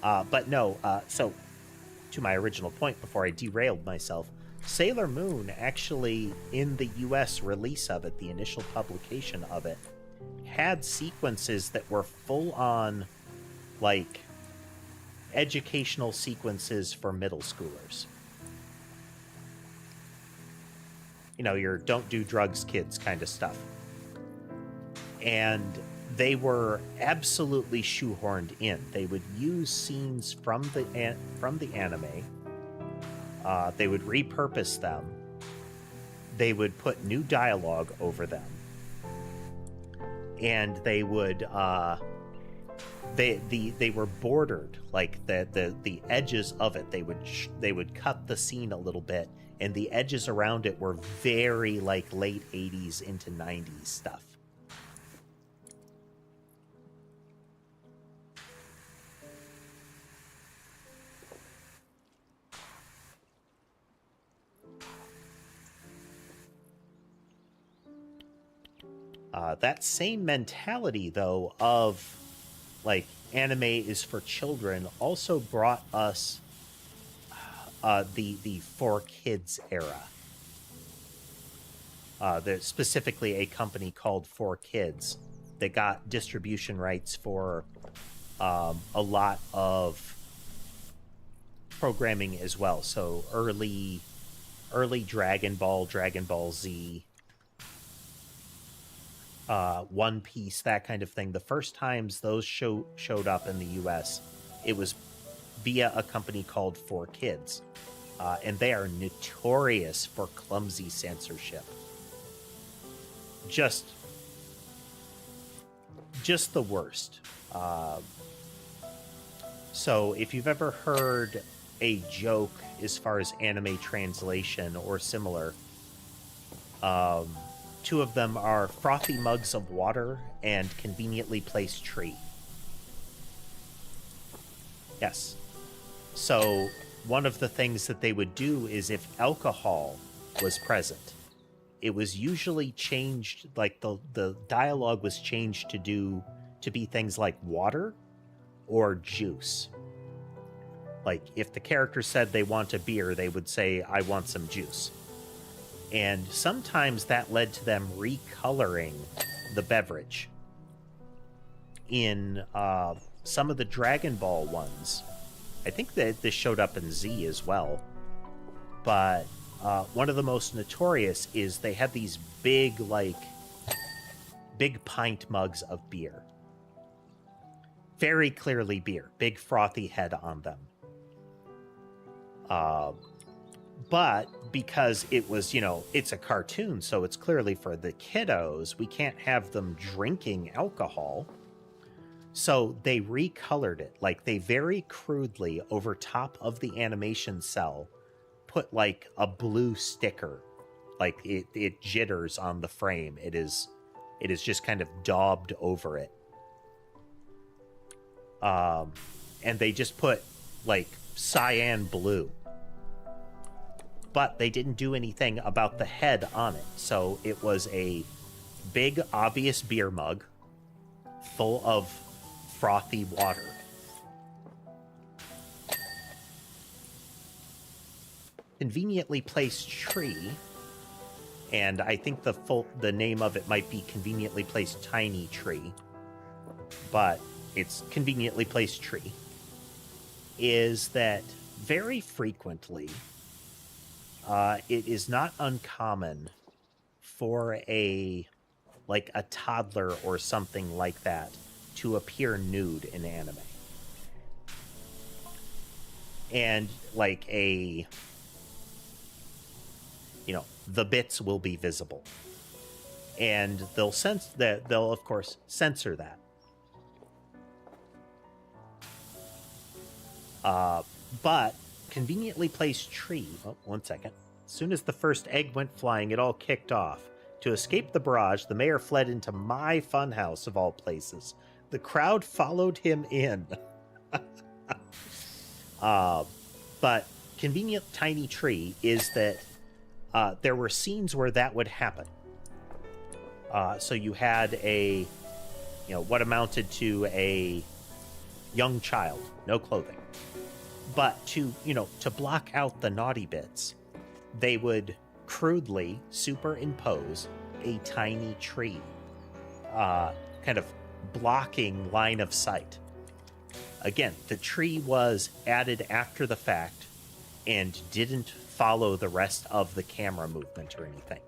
But no, so to my original point before I derailed myself, Sailor Moon actually, in the US release of it, the initial publication of it, had sequences that were full on, like, educational sequences for middle schoolers. You know, your don't do drugs kids kind of stuff. And they were absolutely shoehorned in. They would use scenes from the anime. They would repurpose them. They would put new dialogue over them. And they would they were bordered, like the edges of it. They would cut the scene a little bit, and the edges around it were very like late 80s into 90s stuff. That same mentality, though, of like anime is for children, also brought us the for kids era. There's specifically a company called 4Kids that got distribution rights for a lot of programming as well. So early Dragon Ball Z, One Piece, that kind of thing. The first times those showed up in the US, it was via a company called 4Kids. And they are notorious for clumsy censorship. Just just the worst. So if you've ever heard a joke as far as anime translation or similar, two of them are frothy mugs of water and conveniently placed tree. Yes. So one of the things that they would do is if alcohol was present, it was usually changed, like the dialogue was changed to be things like water or juice. Like if the character said they want a beer, they would say, I want some juice. And sometimes that led to them recoloring the beverage. In some of the Dragon Ball ones, I think that this showed up in Z as well, but one of the most notorious is they had these big pint mugs of beer. Very clearly beer, big frothy head on them. But because it was, it's a cartoon, so it's clearly for the kiddos, we can't have them drinking alcohol. So they recolored it. Like, they very crudely, over top of the animation cell, put like a blue sticker. Like it jitters on the frame. It is just kind of daubed over it. And they just put like cyan blue. But they didn't do anything about the head on it. So it was a big, obvious beer mug full of frothy water. Conveniently placed tree, and I think the name of it might be conveniently placed tiny tree, but it's conveniently placed tree, is that very frequently it is not uncommon for a toddler or something like that to appear nude in anime. And like the bits will be visible. And they'll of course censor that. But conveniently placed tree. Oh, 1 second. As soon as the first egg went flying, it all kicked off. To escape the barrage, the mayor fled into my funhouse of all places. The crowd followed him in. But convenient tiny tree is that there were scenes where that would happen. So you had what amounted to a young child, no clothing. But to block out the naughty bits, they would crudely superimpose a tiny tree, kind of blocking line of sight. Again, the tree was added after the fact and didn't follow the rest of the camera movement or anything.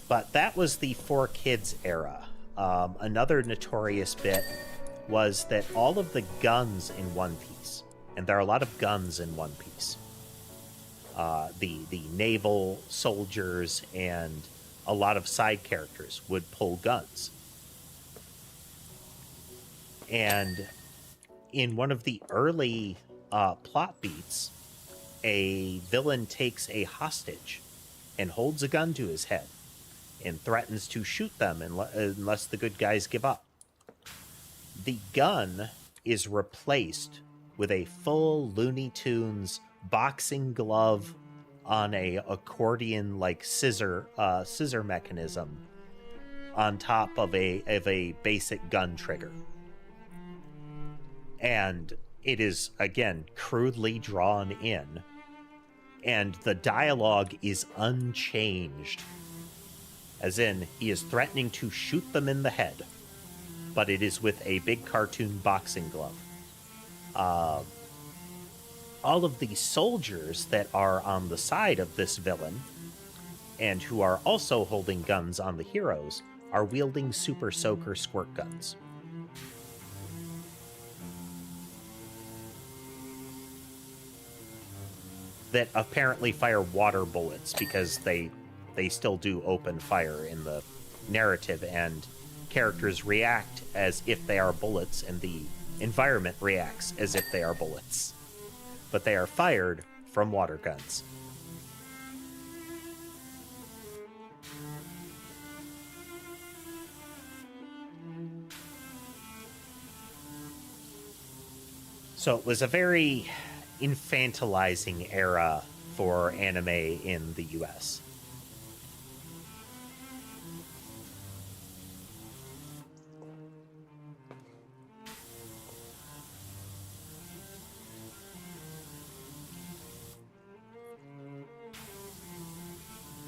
But that was the 4Kids era. Another notorious bit was that all of the guns in One Piece, and there are a lot of guns in One Piece, the naval soldiers and a lot of side characters would pull guns. And in one of the early plot beats, a villain takes a hostage and holds a gun to his head and threatens to shoot them unless the good guys give up. The gun is replaced with a full Looney Tunes boxing glove on a accordion-like scissor mechanism on top of a basic gun trigger. And it is, again, crudely drawn in, and the dialogue is unchanged. As in, he is threatening to shoot them in the head, but it is with a big cartoon boxing glove. All of the soldiers that are on the side of this villain, and who are also holding guns on the heroes, are wielding Super Soaker squirt guns. that apparently fire water bullets because they still do open fire in the narrative, and characters react as if they are bullets, and the environment reacts as if they are bullets. But they are fired from water guns. So it was a very infantilizing era for anime in the US.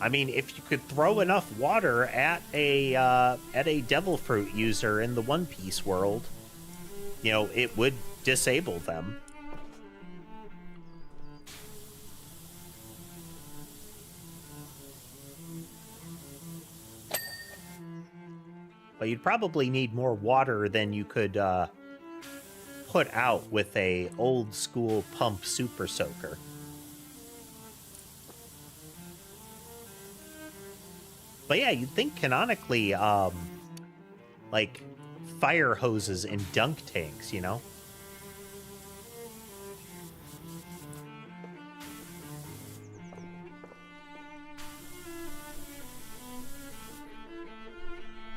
I mean, if you could throw enough water at a devil fruit user in the One Piece world, you know, it would disable them. But you'd probably need more water than you could put out with a old school pump super soaker. But yeah, you'd think canonically, like fire hoses and dunk tanks, you know?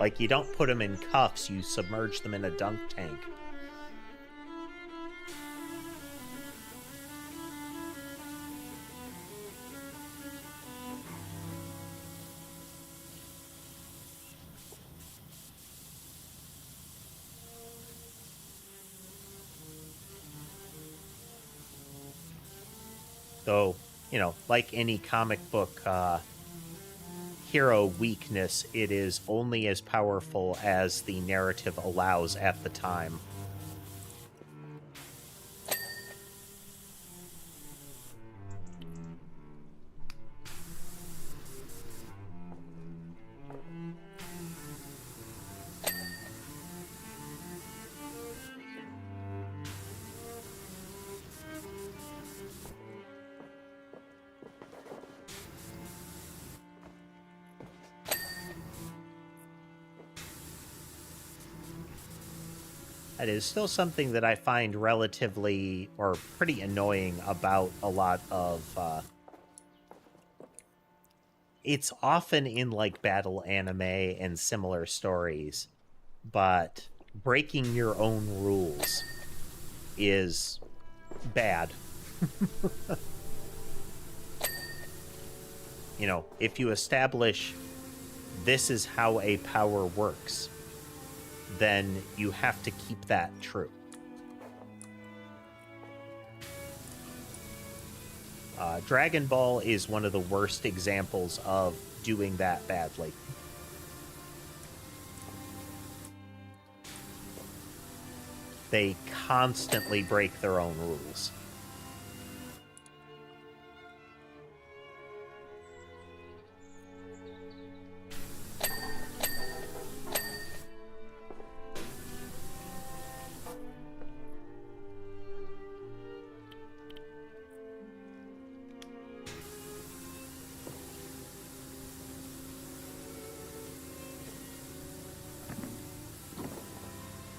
Like, you don't put them in cuffs, you submerge them in a dunk tank. Though, you know, like any comic book hero weakness, it is only as powerful as the narrative allows at the time. That is still something that I find relatively or pretty annoying about a lot of it's often in like battle anime and similar stories, but breaking your own rules is bad. You know, if you establish this is how a power works, then you have to keep that true. Dragon Ball is one of the worst examples of doing that badly. They constantly break their own rules.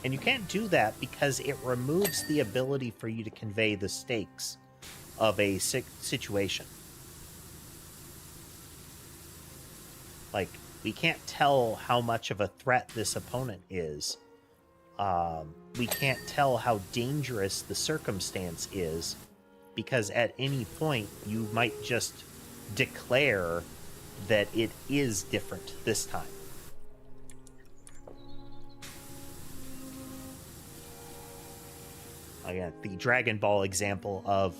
And you can't do that because it removes the ability for you to convey the stakes of a situation. Like, we can't tell how much of a threat this opponent is. We can't tell how dangerous the circumstance is, because at any point you might just declare that it is different this time. Again, the Dragon Ball example of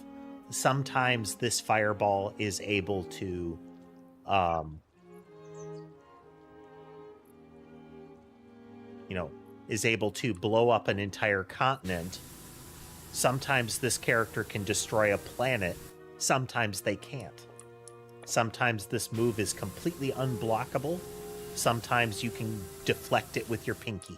sometimes this fireball is able to is able to blow up an entire continent. Sometimes this character can destroy a planet. Sometimes they can't. Sometimes this move is completely unblockable. Sometimes you can deflect it with your pinky.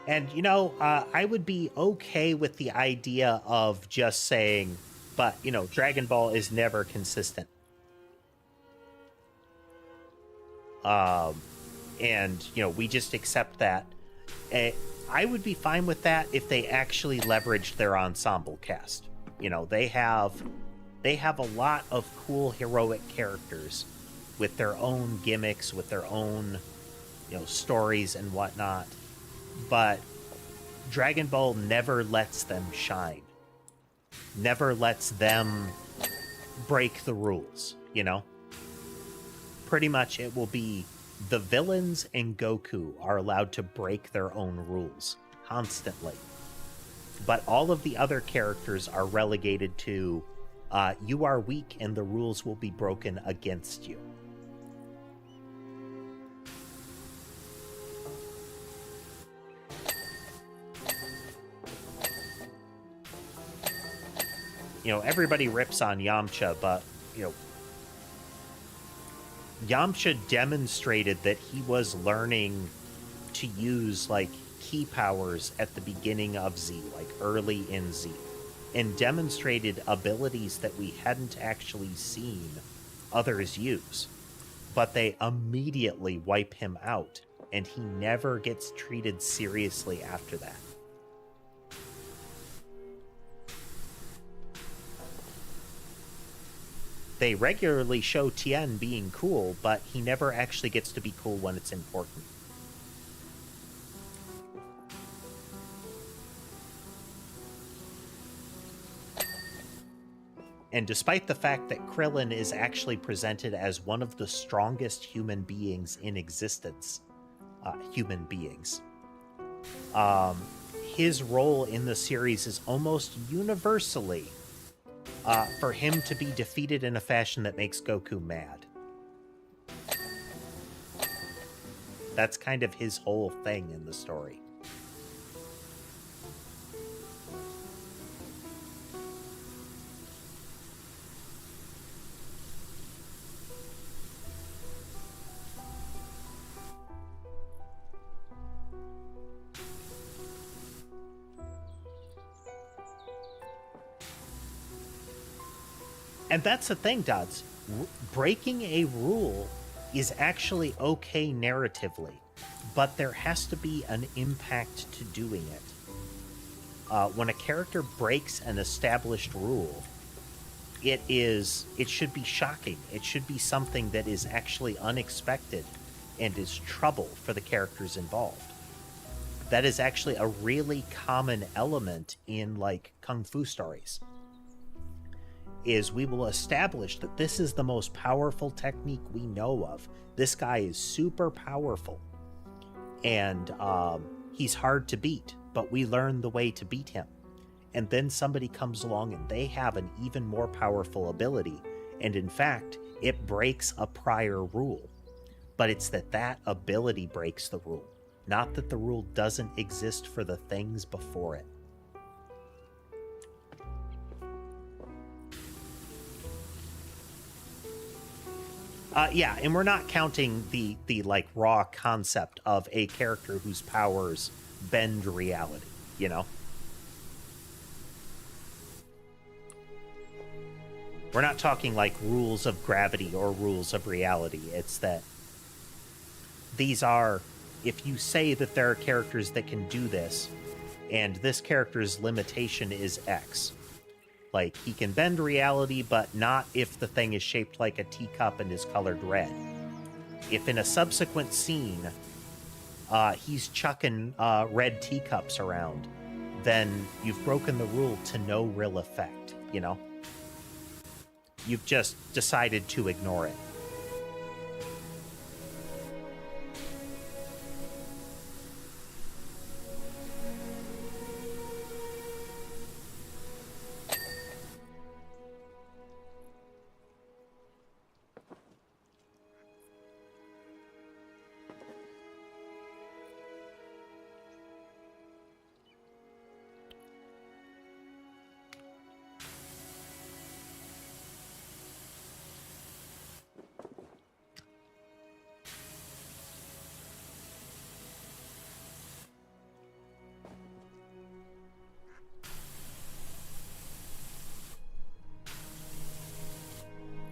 And, I would be okay with the idea of just saying, but, Dragon Ball is never consistent. And, we just accept that. I would be fine with that if they actually leveraged their ensemble cast. They have a lot of cool heroic characters with their own gimmicks, with their own, stories and whatnot. But Dragon Ball never lets them shine. Never lets them break the rules, Pretty much it will be the villains and Goku are allowed to break their own rules constantly. But all of the other characters are relegated to, you are weak and the rules will be broken against you. Everybody rips on Yamcha, but, Yamcha demonstrated that he was learning to use, key powers at the beginning of Z, early in Z, and demonstrated abilities that we hadn't actually seen others use. But they immediately wipe him out, and he never gets treated seriously after that. They regularly show Tien being cool, but he never actually gets to be cool when it's important. And despite the fact that Krillin is actually presented as one of the strongest human beings in existence, his role in the series is almost universally for him to be defeated in a fashion that makes Goku mad. That's kind of his whole thing in the story. And that's the thing, Dods. Breaking a rule is actually okay narratively, but there has to be an impact to doing it. When a character breaks an established rule, it should be shocking. It should be something that is actually unexpected and is trouble for the characters involved. That is actually a really common element in, kung fu stories. Is we will establish that this is the most powerful technique we know of. This guy is super powerful. And he's hard to beat, but we learn the way to beat him. And then somebody comes along and they have an even more powerful ability. And in fact, it breaks a prior rule. But it's that ability breaks the rule, not that the rule doesn't exist for the things before it. Yeah, and we're not counting the raw concept of a character whose powers bend reality, We're not talking rules of gravity or rules of reality. It's that these are, if you say that there are characters that can do this, and this character's limitation is X, he can bend reality, but not if the thing is shaped like a teacup and is colored red. If in a subsequent scene, he's chucking red teacups around, then you've broken the rule to no real effect, You've just decided to ignore it.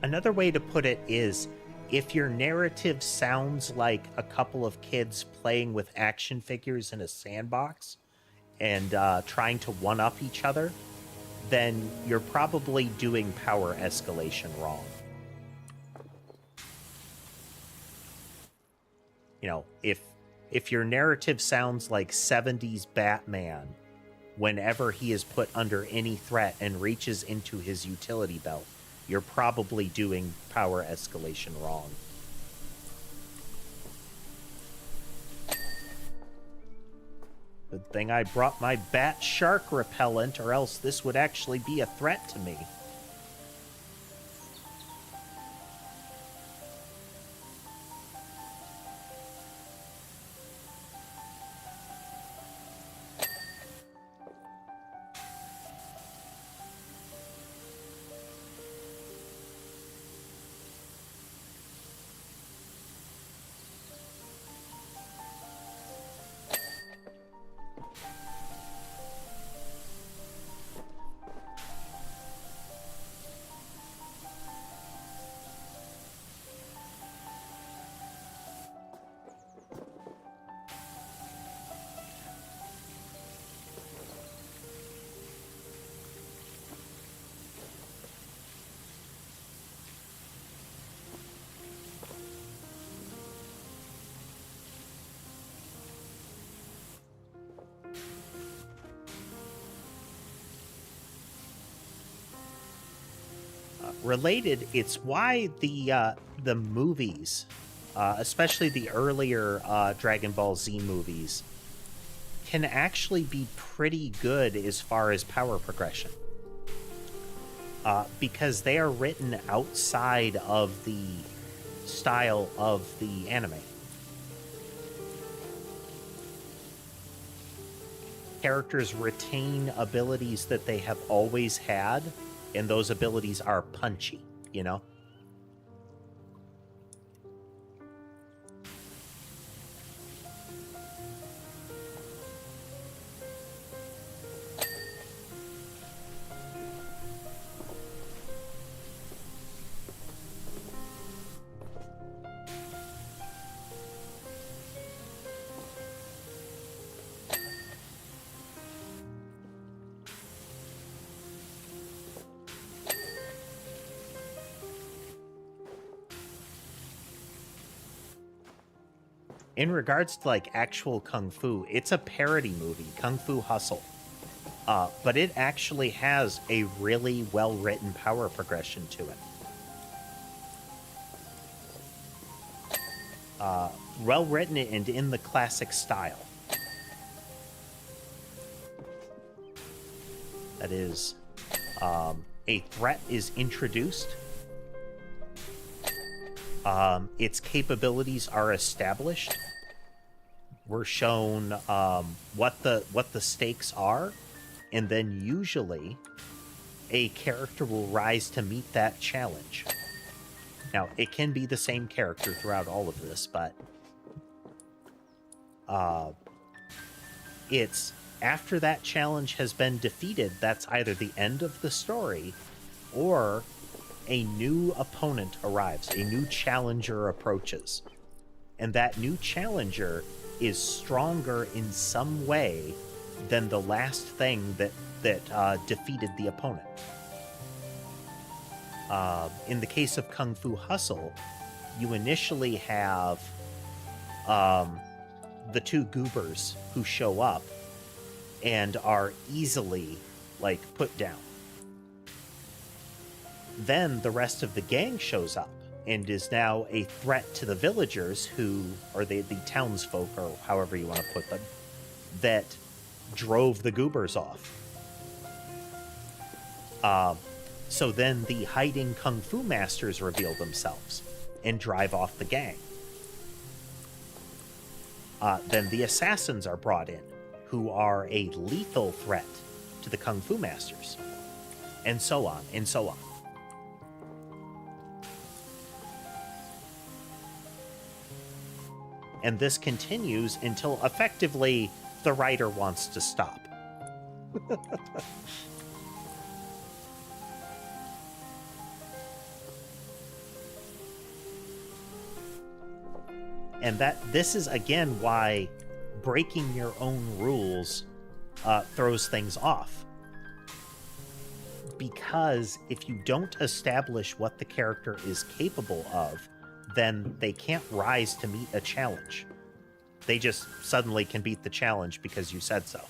Another way to put it is, if your narrative sounds like a couple of kids playing with action figures in a sandbox and trying to one-up each other, then you're probably doing power escalation wrong. You know, if your narrative sounds like 70s Batman whenever he is put under any threat and reaches into his utility belt, you're probably doing power escalation wrong. Good thing I brought my bat shark repellent, or else this would actually be a threat to me. Related, it's why the movies, especially the earlier Dragon Ball Z movies, can actually be pretty good as far as power progression, because they are written outside of the style of the anime. Characters retain abilities that they have always had, and those abilities are punchy, you know? In regards to like actual kung fu, it's a parody movie, Kung Fu Hustle. But it actually has a really well-written power progression to it. Well-written and in the classic style. That is, a threat is introduced. Its capabilities are established. We're shown what the stakes are, and then usually a character will rise to meet that challenge. Now, it can be the same character throughout all of this, but it's after that challenge has been defeated, that's either the end of the story, or a new opponent arrives, a new challenger approaches. And that new challenger is stronger in some way than the last thing that defeated the opponent. In the case of Kung Fu Hustle, you initially have the two goobers who show up and are easily, like, put down. Then the rest of the gang shows up and is now a threat to the villagers who, or the townsfolk, or however you want to put them, that drove the goobers off. So then the hiding kung fu masters reveal themselves and drive off the gang. Then the assassins are brought in, who are a lethal threat to the kung fu masters. And so on, and so on. And this continues until effectively the writer wants to stop. And this is, again, why breaking your own rules throws things off. Because if you don't establish what the character is capable of, then they can't rise to meet a challenge. They just suddenly can beat the challenge because you said so.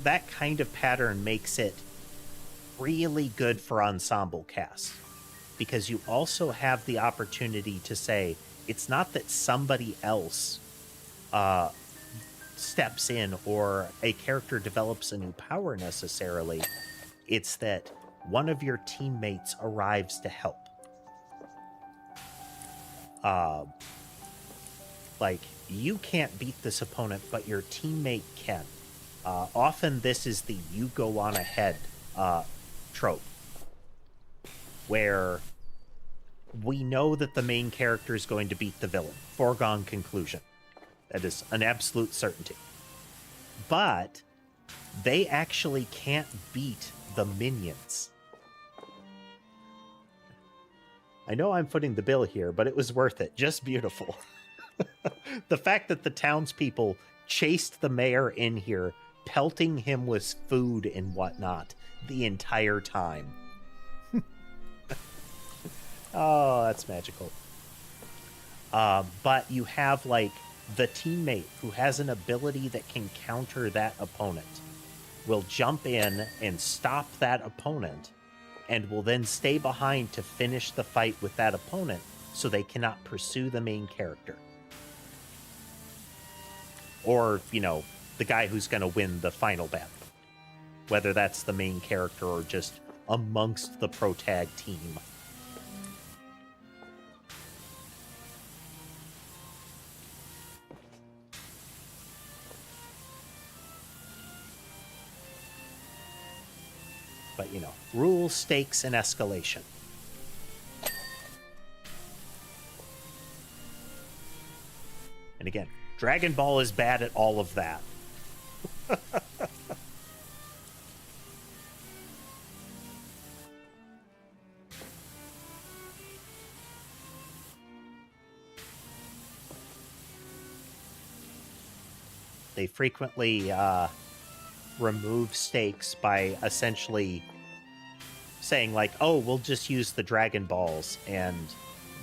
That kind of pattern makes it really good for ensemble casts, because you also have the opportunity to say it's not that somebody else steps in or a character develops a new power necessarily. It's that one of your teammates arrives to help. Like, you can't beat this opponent, but your teammate can. Often this is the you go on ahead trope, where we know that the main character is going to beat the villain. Foregone conclusion. That is an absolute certainty. But they actually can't beat the minions. I know I'm footing the bill here, but it was worth it. Just beautiful. The fact that the townspeople chased the mayor in here, pelting him with food and whatnot the entire time. Oh, that's magical. But you have, like, the teammate who has an ability that can counter that opponent will jump in and stop that opponent, and will then stay behind to finish the fight with that opponent so they cannot pursue the main character. Or, you know, the guy who's going to win the final battle. Whether that's the main character or just amongst the protag team. But, you know, rules, stakes, and escalation. And again, Dragon Ball is bad at all of that. They frequently remove stakes by essentially saying, like, oh, we'll just use the Dragon Balls, and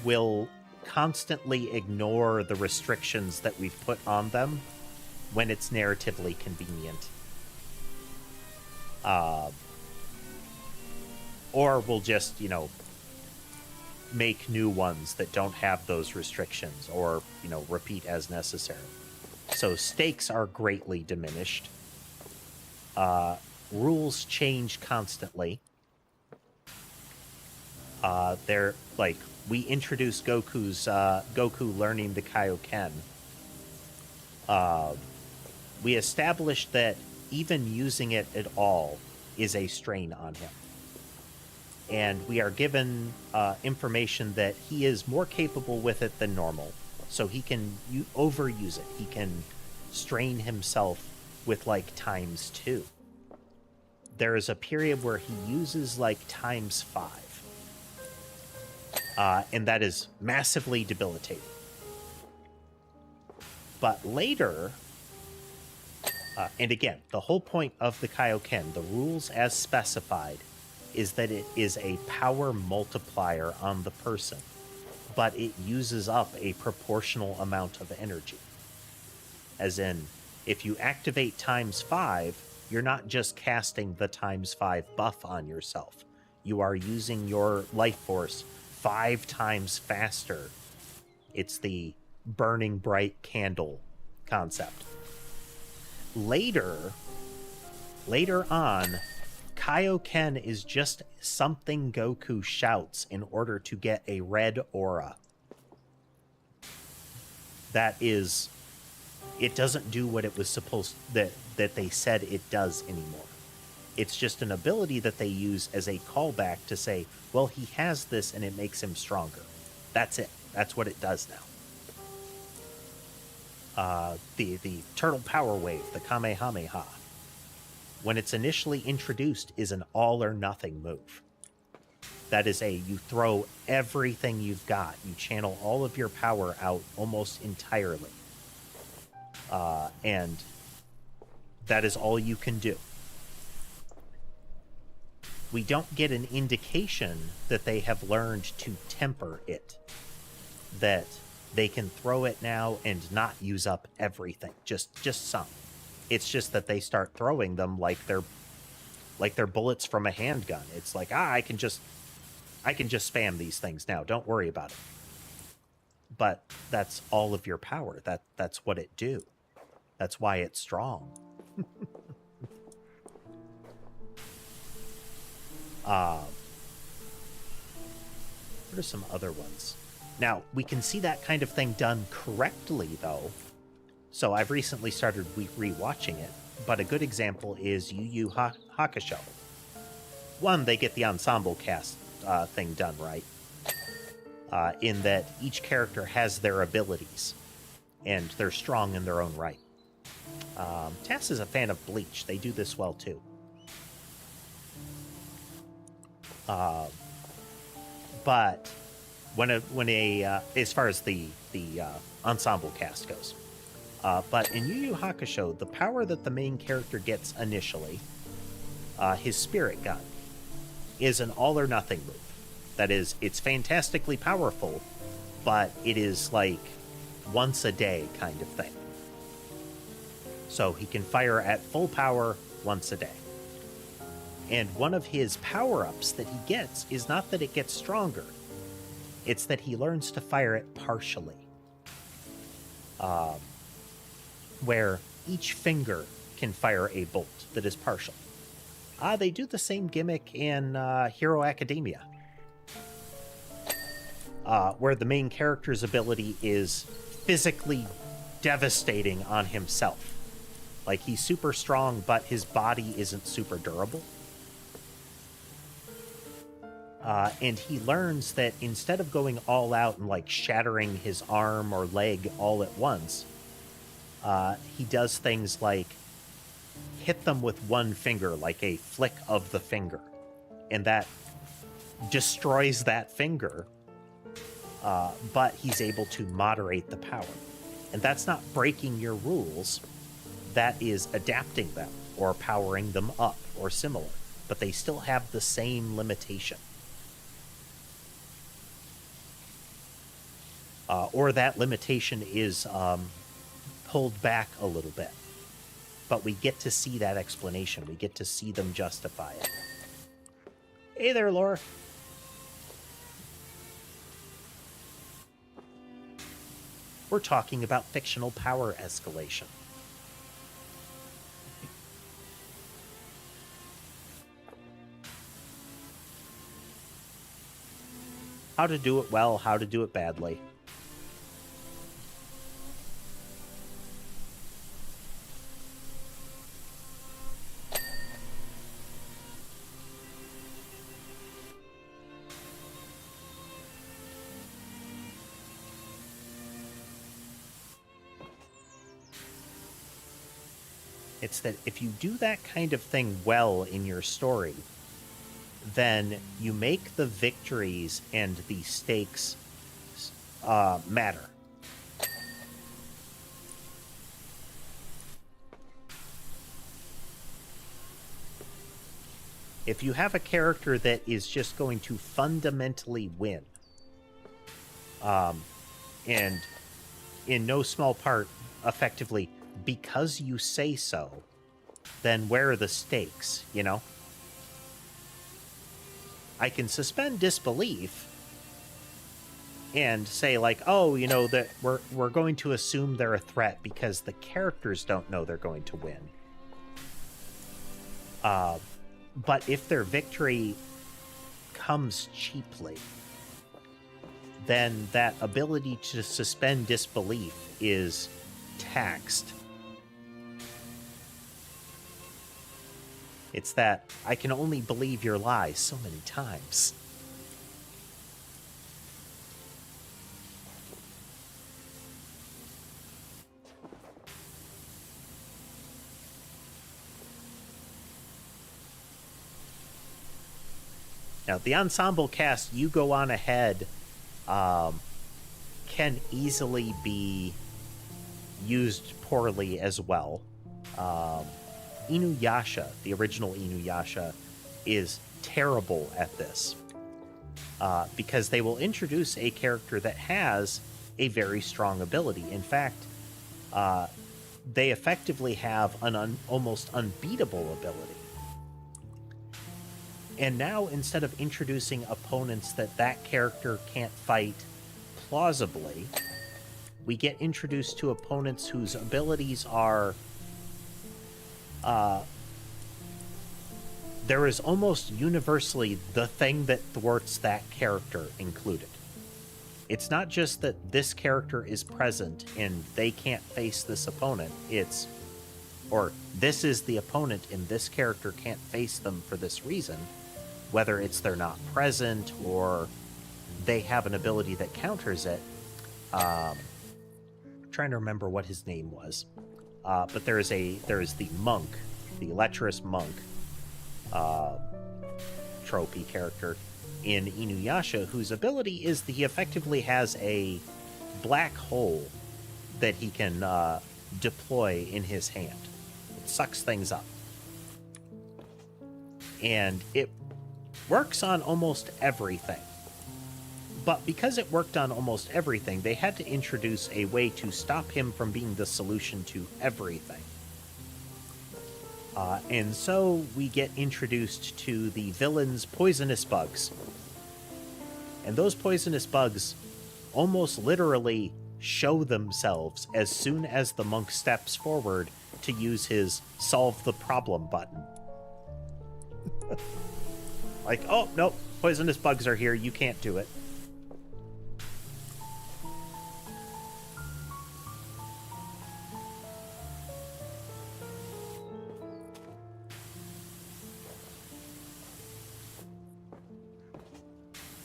we'll constantly ignore the restrictions that we've put on them when it's narratively convenient. Or we'll just, you know, make new ones that don't have those restrictions, or, you know, repeat as necessary. So stakes are greatly diminished. Rules change constantly. They're like, we introduced Goku learning the Kaioken. We established that even using it at all is a strain on him. And we are given information that he is more capable with it than normal. So he can overuse it. He can strain himself with, like, ×2. There is a period where he uses, like, ×5. And that is massively debilitating. But later, and again, the whole point of the Kaioken, the rules as specified, is that it is a power multiplier on the person, but it uses up a proportional amount of energy. As in, if you activate ×5, you're not just casting the ×5 buff on yourself. You are using your life force 5 times faster. It's the burning bright candle concept. Later on, Kaioken is just something Goku shouts in order to get a red aura. That is, it doesn't do what it was supposed that they said it does anymore. It's just an ability that they use as a callback to say, well, he has this and it makes him stronger. That's it. That's what it does now. The Turtle Power Wave, the Kamehameha, when it's initially introduced, is an all or nothing move. That is you throw everything you've got. You channel all of your power out almost entirely. And that is all you can do. We don't get an indication that they have learned to temper it. That they can throw it now and not use up everything. Just some. It's just that they start throwing them like they're bullets from a handgun. It's like, I can just spam these things now. Don't worry about it. But that's all of your power. That's what it do. That's why it's strong. What are some other ones? Now, we can see that kind of thing done correctly, though. So I've recently started rewatching it, but a good example is Yu Yu Hakusho. One, they get the ensemble cast thing done right, in that each character has their abilities, and they're strong in their own right. Tess is a fan of Bleach. They do this well, too. But when as far as the ensemble cast goes, but in Yu Yu Hakusho, the power that the main character gets initially, his spirit gun, is an all or nothing move. That is, it's fantastically powerful, but it is like once a day kind of thing. So he can fire at full power once a day. And one of his power-ups that he gets is not that it gets stronger. It's that he learns to fire it partially. Where each finger can fire a bolt that is partial. They do the same gimmick in Hero Academia. Where the main character's ability is physically devastating on himself. Like, he's super strong, but his body isn't super durable. And he learns that instead of going all out and, like, shattering his arm or leg all at once, he does things like hit them with one finger, like a flick of the finger. And that destroys that finger, but he's able to moderate the power. And that's not breaking your rules. That is adapting them or powering them up or similar. But they still have the same limitation. Or that limitation is pulled back a little bit. But we get to see that explanation. We get to see them justify it. Hey there, Laura. We're talking about fictional power escalation. How to do it well, how to do it badly. It's that if you do that kind of thing well in your story, then you make the victories and the stakes matter. If you have a character that is just going to fundamentally win, and in no small part, effectively, because you say so, then where are the stakes, you know? I can suspend disbelief and say, like, oh, you know, that we're going to assume they're a threat because the characters don't know they're going to win. But if their victory comes cheaply, then that ability to suspend disbelief is taxed. It's that I can only believe your lies so many times. Now, the ensemble cast, you go on ahead, can easily be used poorly as well. Inuyasha, the original Inuyasha, is terrible at this because they will introduce a character that has a very strong ability. In fact, they effectively have an almost unbeatable ability. And now, instead of introducing opponents that character can't fight plausibly, we get introduced to opponents whose abilities are... there is almost universally the thing that thwarts that character included. It's not just that this character is present and they can't face this opponent, it's... or this is the opponent and this character can't face them for this reason, whether it's they're not present or they have an ability that counters it. I'm trying to remember what his name was. But there is the monk, the lecherous monk tropey character in Inuyasha, whose ability is that he effectively has a black hole that he can deploy in his hand. It sucks things up. And it works on almost everything. But because it worked on almost everything, they had to introduce a way to stop him from being the solution to everything. And so we get introduced to the villain's poisonous bugs. And those poisonous bugs almost literally show themselves as soon as the monk steps forward to use his solve the problem button. Like, oh, nope, poisonous bugs are here, you can't do it.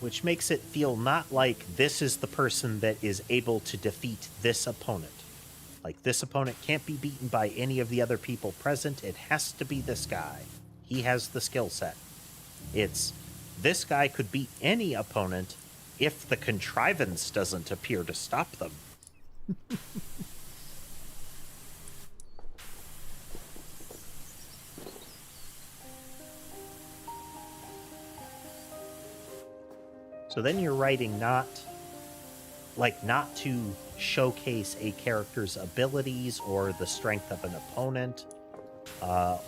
Which makes it feel not like this is the person that is able to defeat this opponent. Like, this opponent can't be beaten by any of the other people present, it has to be this guy. He has the skill set. It's, this guy could beat any opponent if the contrivance doesn't appear to stop them. So then you're writing not to showcase a character's abilities or the strength of an opponent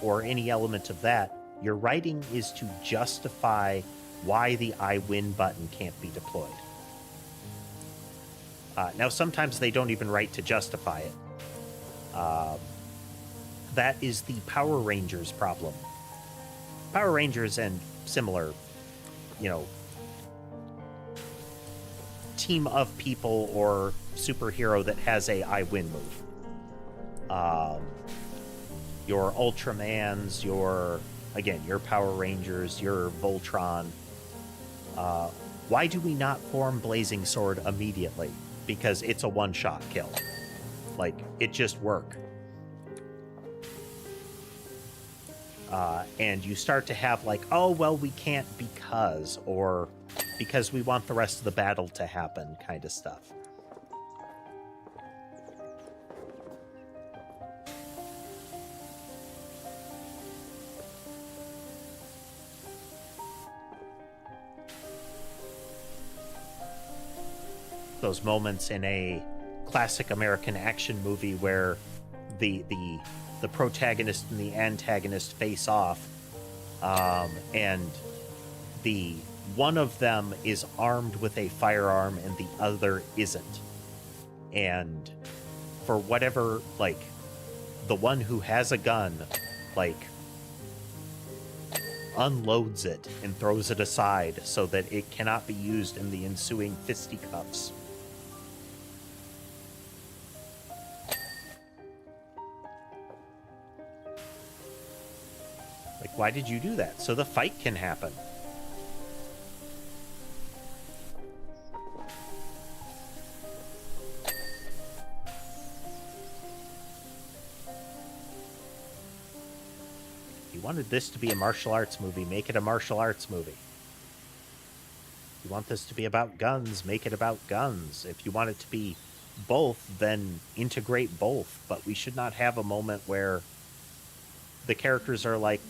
or any element of that. Your writing is to justify why the I win button can't be deployed. Now, sometimes they don't even write to justify it. That is the Power Rangers problem. Power Rangers and similar, team of people or superhero that has a I win move. Your Ultramans, your Power Rangers, your Voltron. Why do we not form Blazing Sword immediately? Because it's a one-shot kill. Like, it just work. And you start to have like, oh, well, we can't because, or because we want the rest of the battle to happen kind of stuff. Those moments in a classic American action movie where the protagonist and the antagonist face off, and the one of them is armed with a firearm and the other isn't. And for whatever, like, the one who has a gun, like, unloads it and throws it aside so that it cannot be used in the ensuing fisticuffs. Like, why did you do that? So the fight can happen. You wanted this to be a martial arts movie, make it a martial arts movie. If you want this to be about guns, make it about guns. If you want it to be both, then integrate both. But we should not have a moment where the characters are like,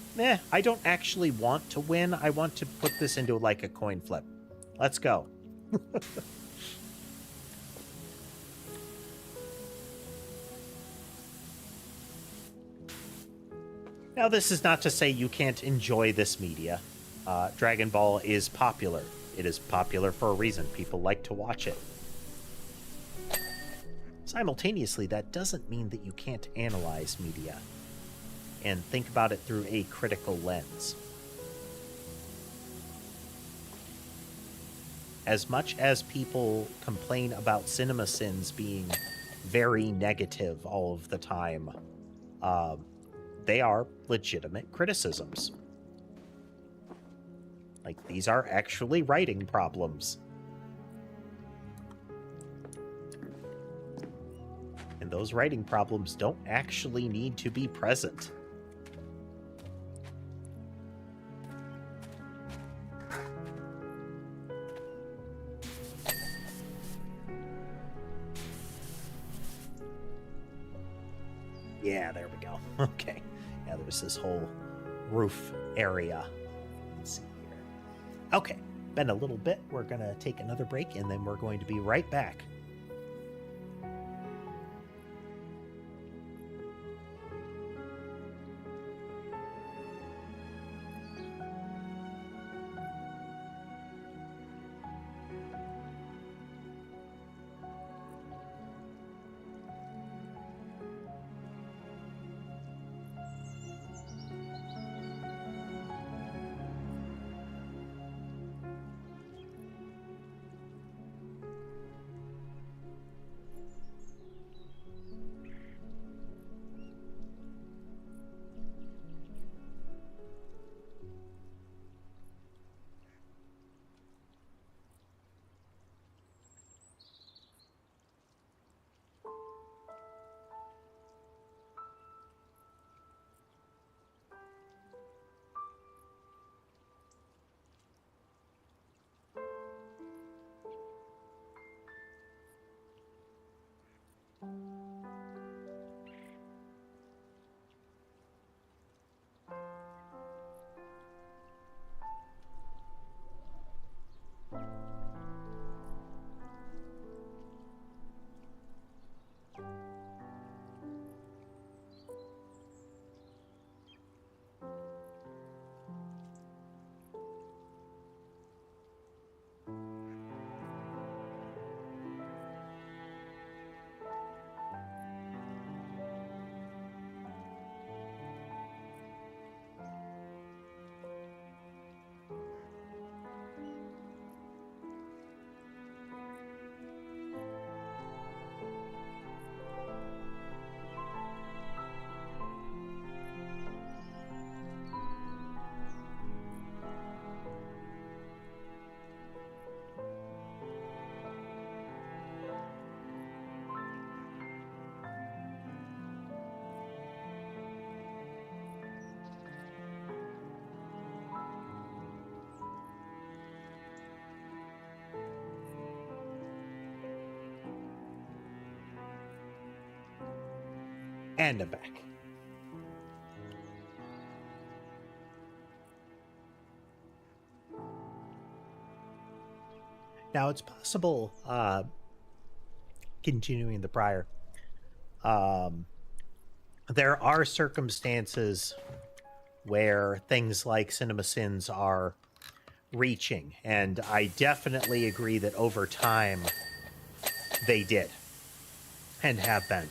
I don't actually want to win. I want to put this into like a coin flip. Let's go. Now, this is not to say you can't enjoy this media. Dragon Ball is popular. It is popular for a reason. People like to watch it. Simultaneously, that doesn't mean that you can't analyze media and think about it through a critical lens. As much as people complain about CinemaSins being very negative all of the time, they are legitimate criticisms. Like, these are actually writing problems. And those writing problems don't actually need to be present. Yeah, there we go. Okay. Yeah, there's this whole roof area. Let's see here. Okay, been a little bit. We're going to take another break, and then we're going to be right back. And I'm back. Now, it's possible, continuing the prior, there are circumstances where things like CinemaSins are reaching, and I definitely agree that over time they did and have been.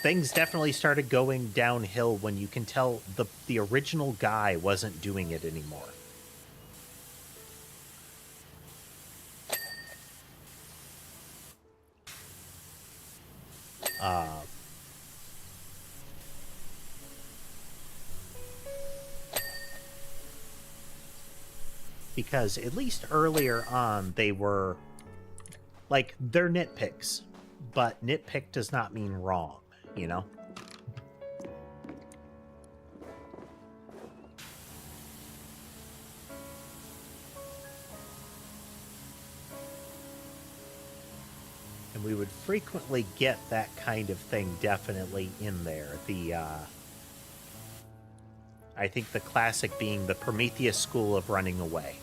Things definitely started going downhill when you can tell the original guy wasn't doing it anymore. Because at least earlier on, they were, like, they're nitpicks. But nitpick does not mean wrong, you know? And we would frequently get that kind of thing definitely in there. I think the classic being the Prometheus School of Running Away.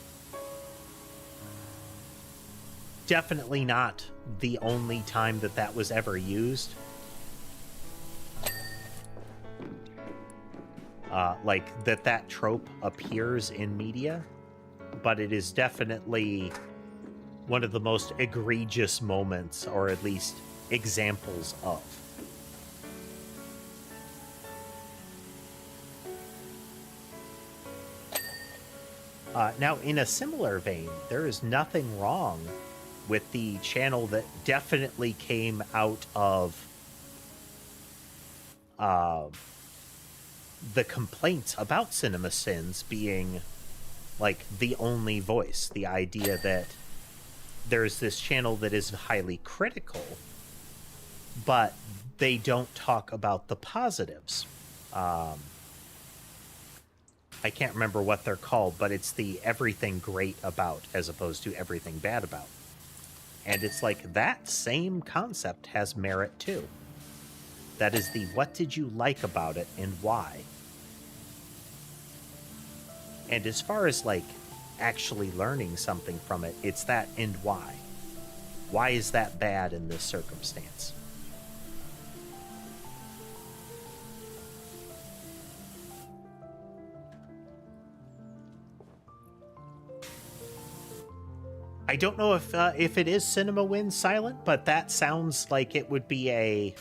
Definitely not the only time that that was ever used. Like, that trope appears in media, but it is definitely one of the most egregious moments, or at least examples of. Now, in a similar vein, there is nothing wrong with the channel that definitely came out of the complaints about CinemaSins being, like, the only voice. The idea that there's this channel that is highly critical, but they don't talk about the positives. I can't remember what they're called, but it's the everything great about as opposed to everything bad about. And it's like, that same concept has merit too. That is the what did you like about it and why. And as far as, like, actually learning something from it, it's that and why. Why is that bad in this circumstance? I don't know if it is Cinema Win Silent, but that sounds like it would be a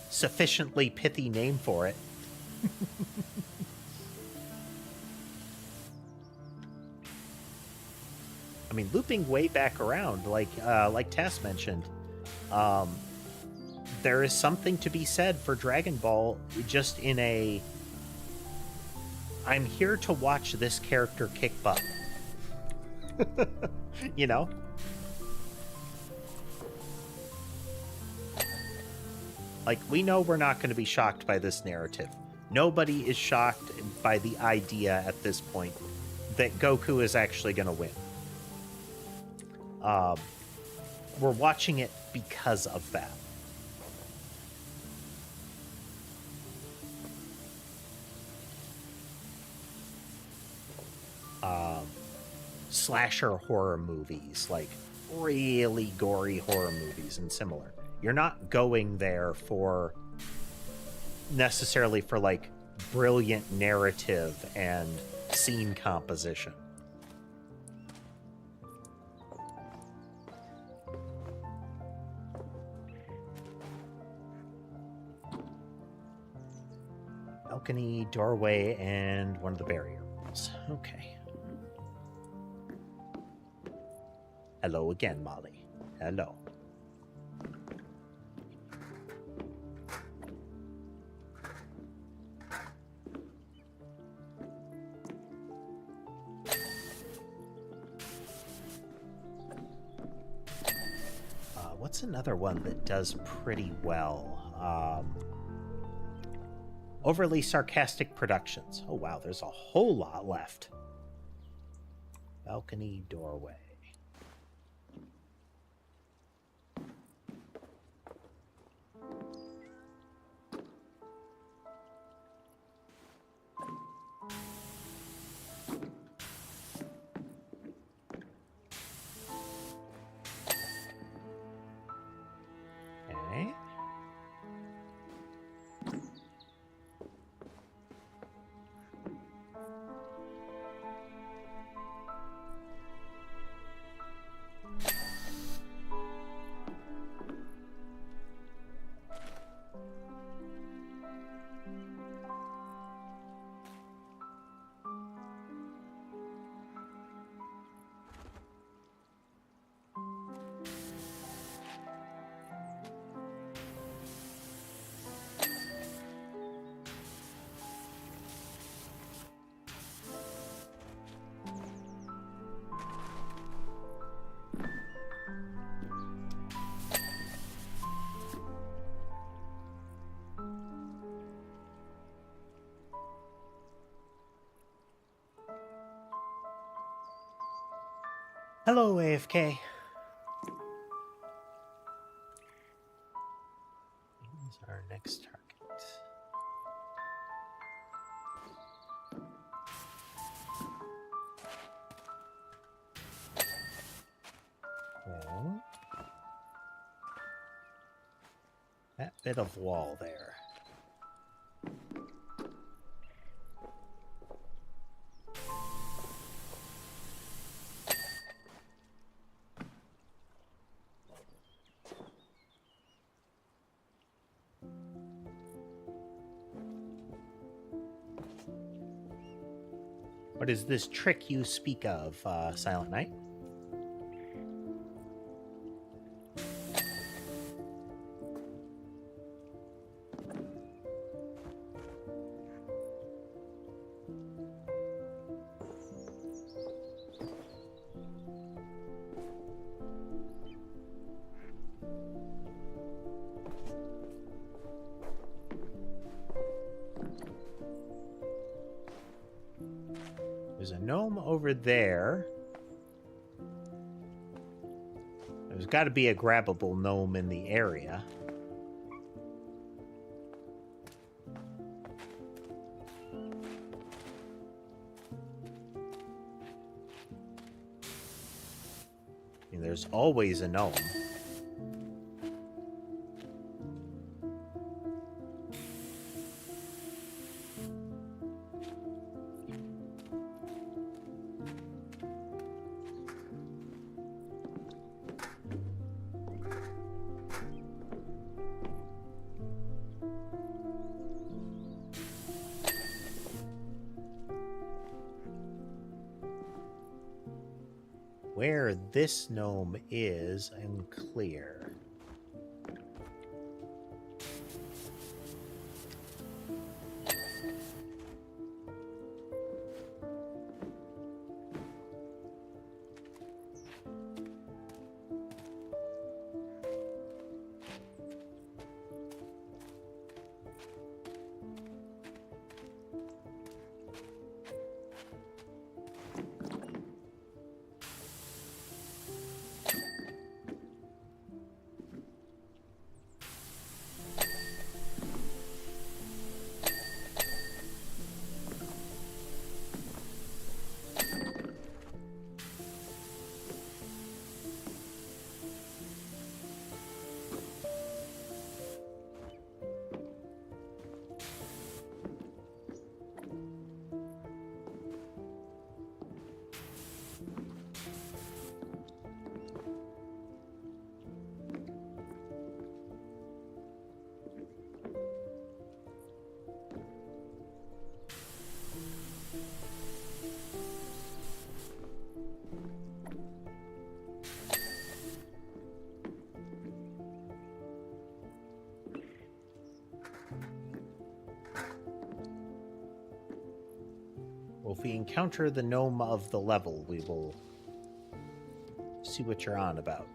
sufficiently pithy name for it. I mean, looping way back around, like Tess mentioned, there is something to be said for Dragon Ball just in a, I'm here to watch this character kick butt. You know? Like, we know we're not going to be shocked by this narrative. Nobody is shocked by the idea at this point that Goku is actually going to win. We're watching it because of that. Slasher horror movies, like really gory horror movies and similar. You're not going there for necessarily for, like, brilliant narrative and scene composition. Balcony, doorway, and one of the barrier walls. Okay. Hello again, Molly. Hello. What's another one that does pretty well? Overly Sarcastic Productions. Oh, wow, there's a whole lot left. Balcony, doorway. Okay. Hello, AFK. Here's our next target. Well, that bit of wall there. What is this trick you speak of, Silent Knight? There's a gnome over there. There's got to be a grabbable gnome in the area. I mean, there's always a gnome. Where this gnome is unclear. Well, if we encounter the gnome of the level, we will see what you're on about.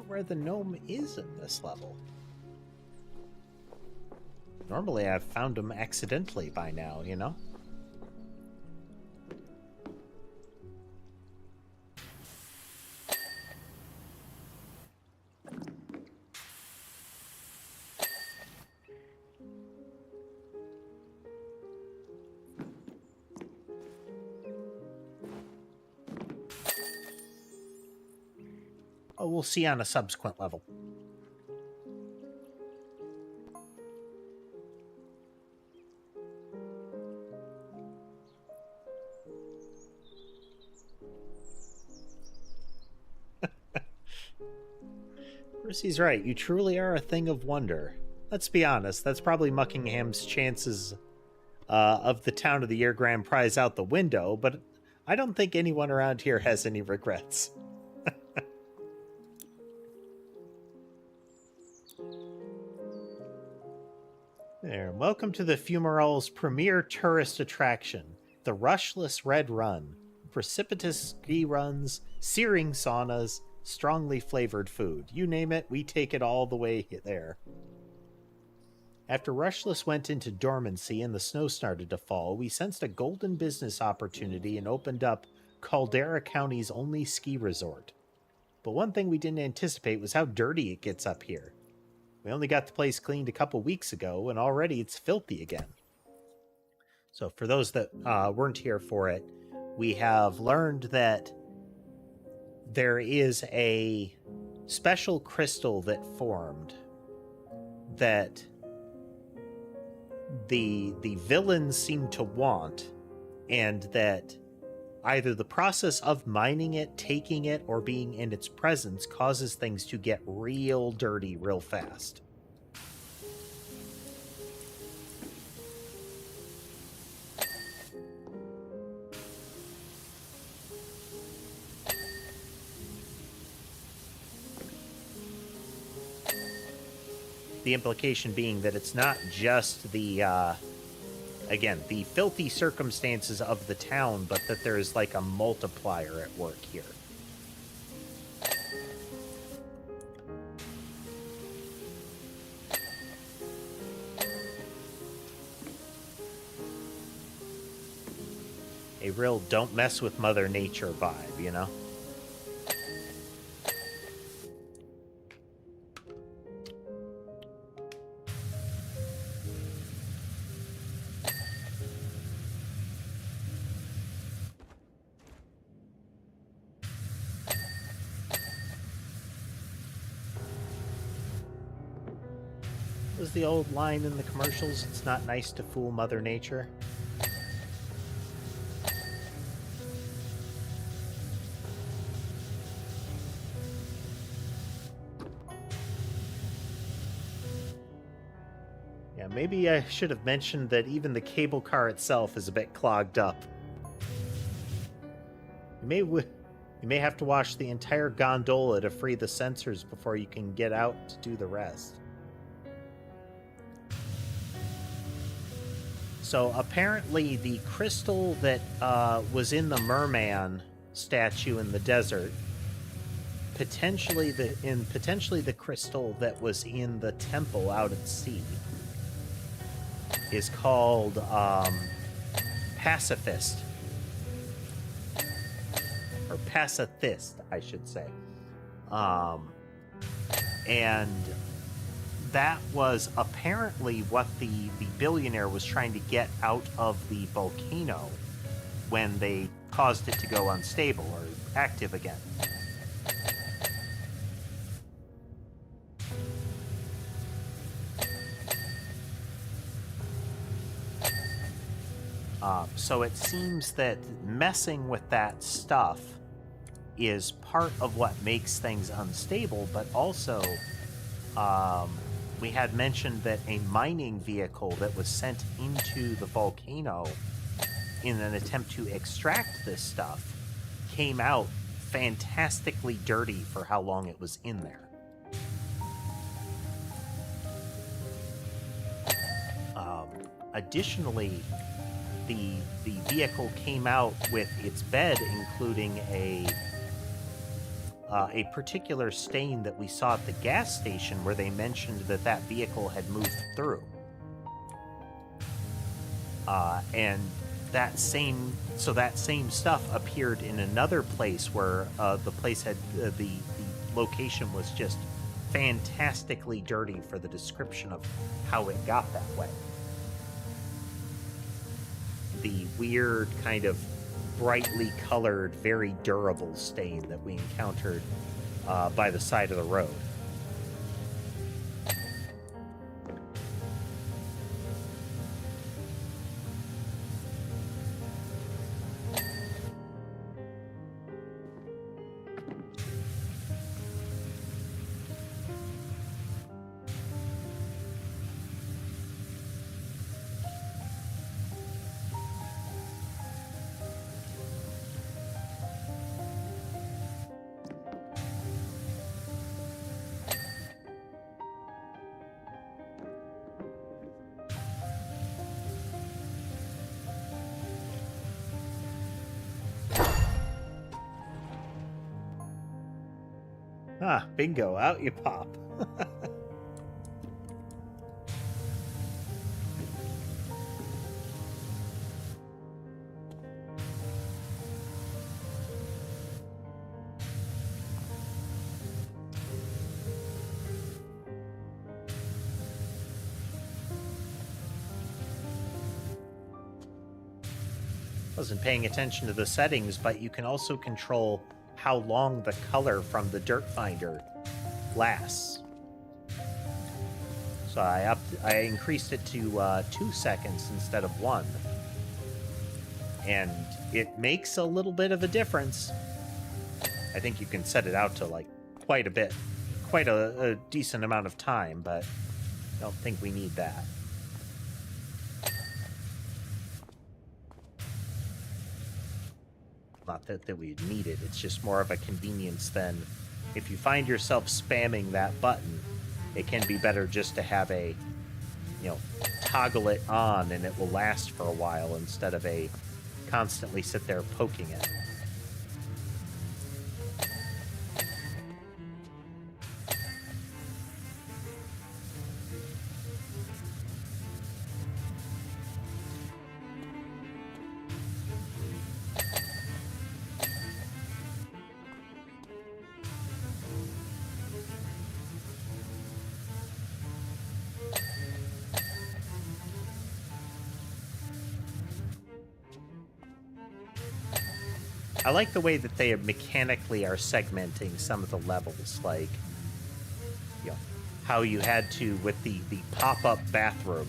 where the gnome is in this level. Normally I've found him accidentally by now, you know? Oh, we'll see on a subsequent level. Percy's right. You truly are a thing of wonder. Let's be honest. That's probably Muckingham's chances of the Town of the Year grand prize out the window, but I don't think anyone around here has any regrets. There. Welcome to the Fumarole's premier tourist attraction, the Rushless Red Run. Precipitous ski runs, searing saunas, strongly flavored food. You name it, we take it all the way there. After Rushless went into dormancy and the snow started to fall, we sensed a golden business opportunity and opened up Caldera County's only ski resort. But one thing we didn't anticipate was how dirty it gets up here. We only got the place cleaned a couple weeks ago, and already it's filthy again. So for those that weren't here for it, we have learned that there is a special crystal that formed that the villains seem to want, and that either the process of mining it, taking it, or being in its presence causes things to get real dirty real fast. The implication being that it's not just the, again, the filthy circumstances of the town, but that there's like a multiplier at work here. A real don't mess with Mother Nature vibe, you know? Was the old line in the commercials, it's not nice to fool Mother Nature? Yeah, maybe I should have mentioned that even the cable car itself is a bit clogged up. You may have to wash the entire gondola to free the sensors before you can get out to do the rest. So apparently the crystal that was in the merman statue in the desert, potentially the crystal that was in the temple out at sea, is called pacifist. Or pacifist, I should say. And that was apparently what the billionaire was trying to get out of the volcano when they caused it to go unstable or active again. So it seems that messing with that stuff is part of what makes things unstable, but also we had mentioned that a mining vehicle that was sent into the volcano in an attempt to extract this stuff came out fantastically dirty for how long it was in there. Additionally, the vehicle came out with its bed, including a particular stain that we saw at the gas station where they mentioned that that vehicle had moved through. And that same stuff appeared in another place where the place had the location was just fantastically dirty for the description of how it got that way. The weird kind of brightly colored, very durable stain that we encountered by the side of the road. Ah, bingo, out you pop. Wasn't paying attention to the settings, but you can also control how long the color from the dirt finder lasts. So I increased it to 2 seconds instead of 1. And it makes a little bit of a difference. I think you can set it out to like quite a decent amount of time, but I don't think we need that. Not that we need it, it's just more of a convenience than if you find yourself spamming that button, it can be better just to have a, toggle it on and it will last for a while instead of a constantly sit there poking it. I like the way that they mechanically are segmenting some of the levels, like, how you had to, with the pop-up bathroom,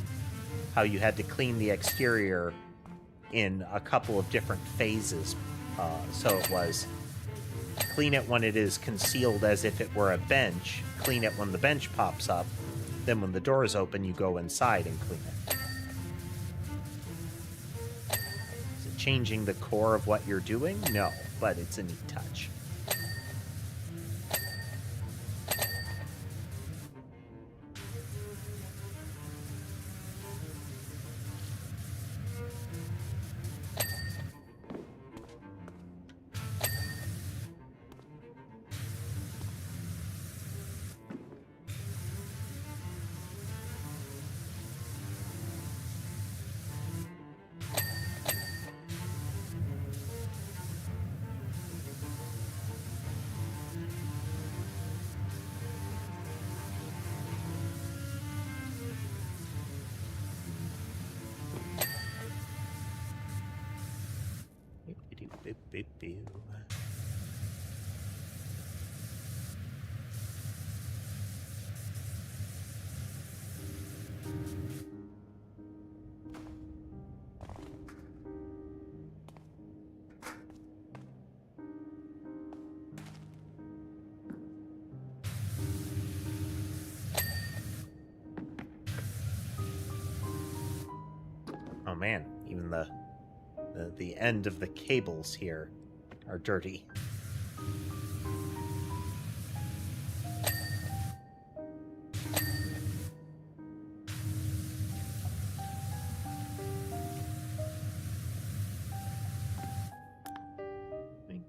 how you had to clean the exterior in a couple of different phases. So it was clean it when it is concealed as if it were a bench, clean it when the bench pops up, then when the doors open, you go inside and clean it. Changing the core of what you're doing? No, but it's a neat touch. Oh man, even the end of the cables here are dirty.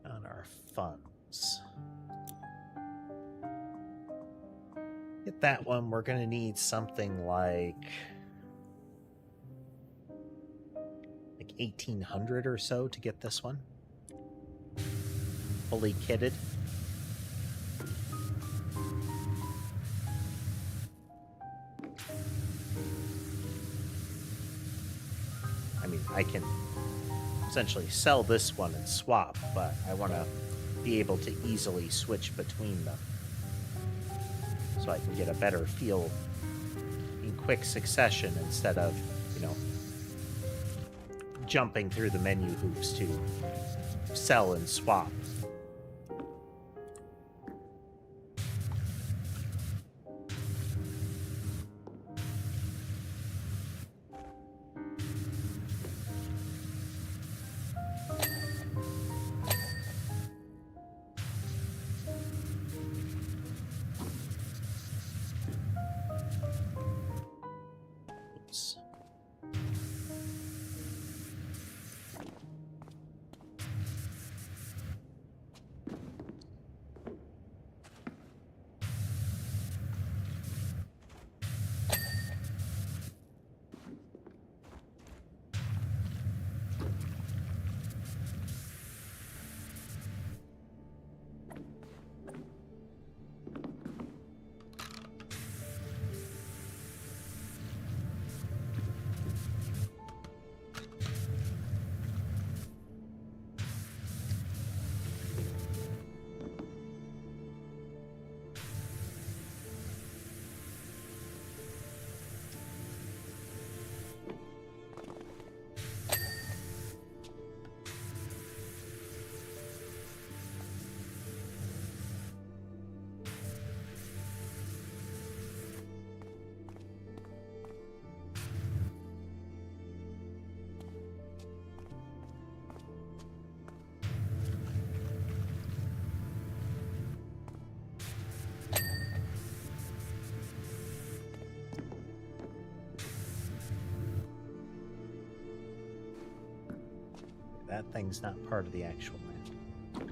On our funds. Get that one. We're going to need something like 1800 or so to get this one fully kitted. I mean, I can essentially sell this one and swap, but I want to be able to easily switch between them so I can get a better feel in quick succession instead of, you know, jumping through the menu hoops to sell and swap. That thing's not part of the actual map.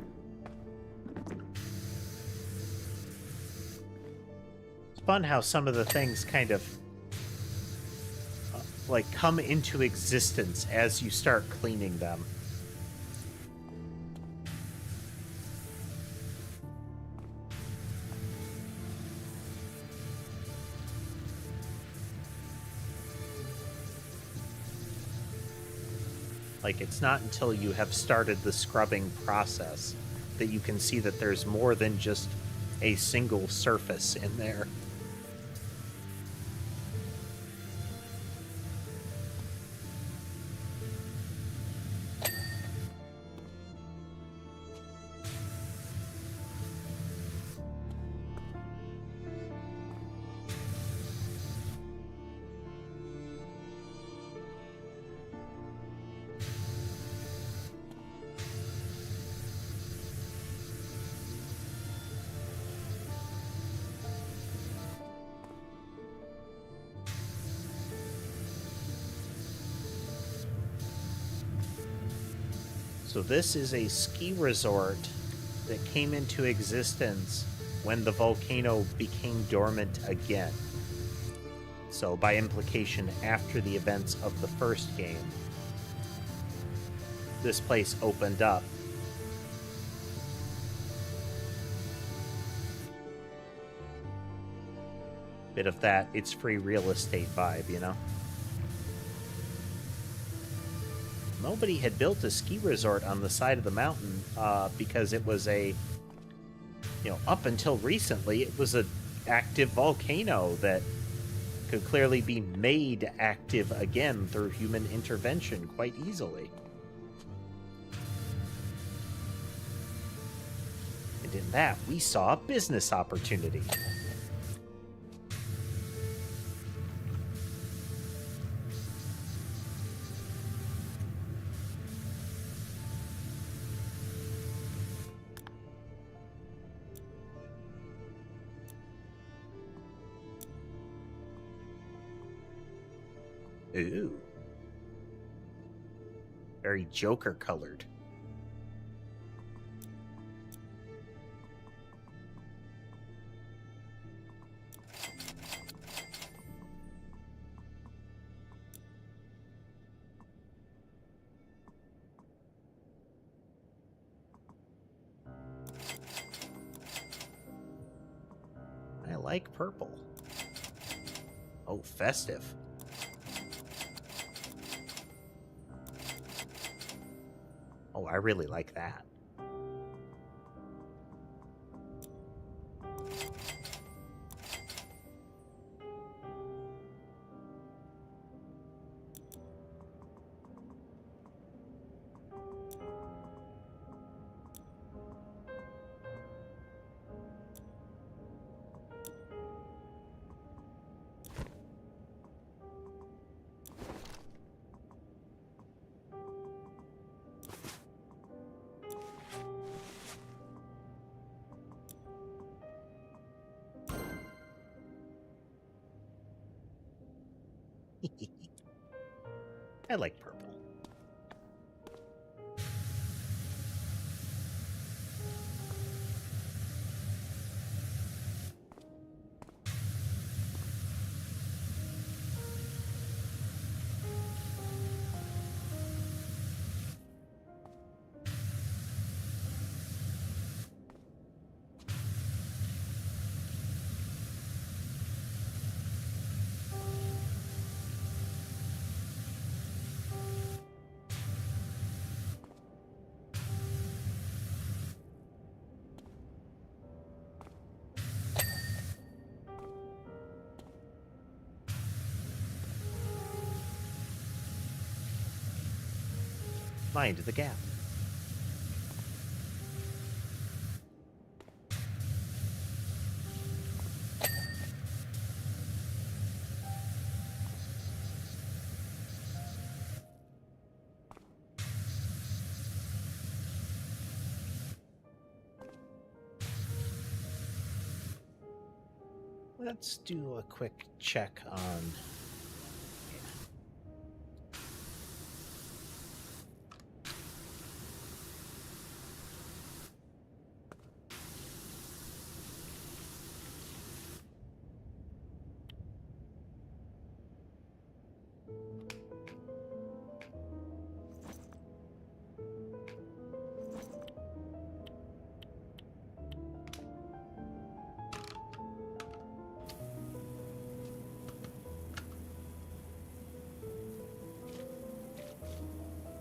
It's fun how some of the things kind of like come into existence as you start cleaning them. Like, it's not until you have started the scrubbing process that you can see that there's more than just a single surface in there. So this is a ski resort that came into existence when the volcano became dormant again. So by implication, after the events of the first game, this place opened up. Bit of that it's free real estate vibe, you know? Nobody had built a ski resort on the side of the mountain because it was a, you know, up until recently, it was an active volcano that could clearly be made active again through human intervention quite easily. And in that, we saw a business opportunity. Ooh. Very Joker colored. like purple. Oh, festive. Oh, I really like that. I like purple. Mind the gap. Let's do a quick check on...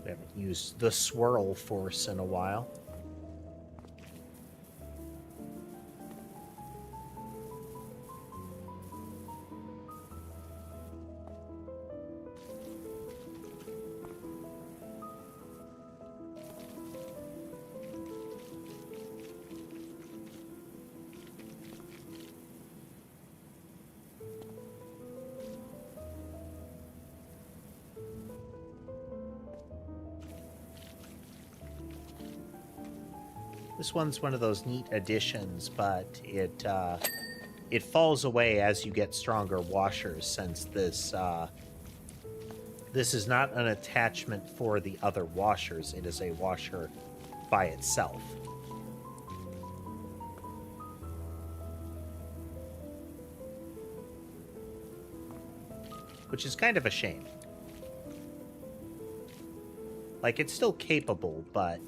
We haven't used the swirl force in a while. This one's one of those neat additions, but it falls away as you get stronger washers, since this is not an attachment for the other washers. It is a washer by itself. Which is kind of a shame. Like, it's still capable, but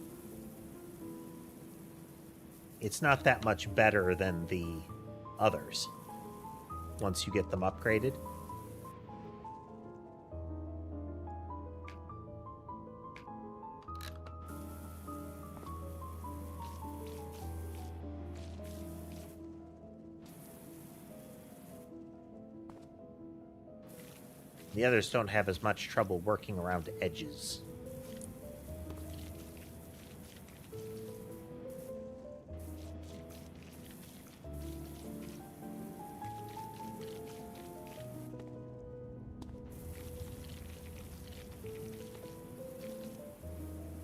it's not that much better than the others once you get them upgraded. The others don't have as much trouble working around edges.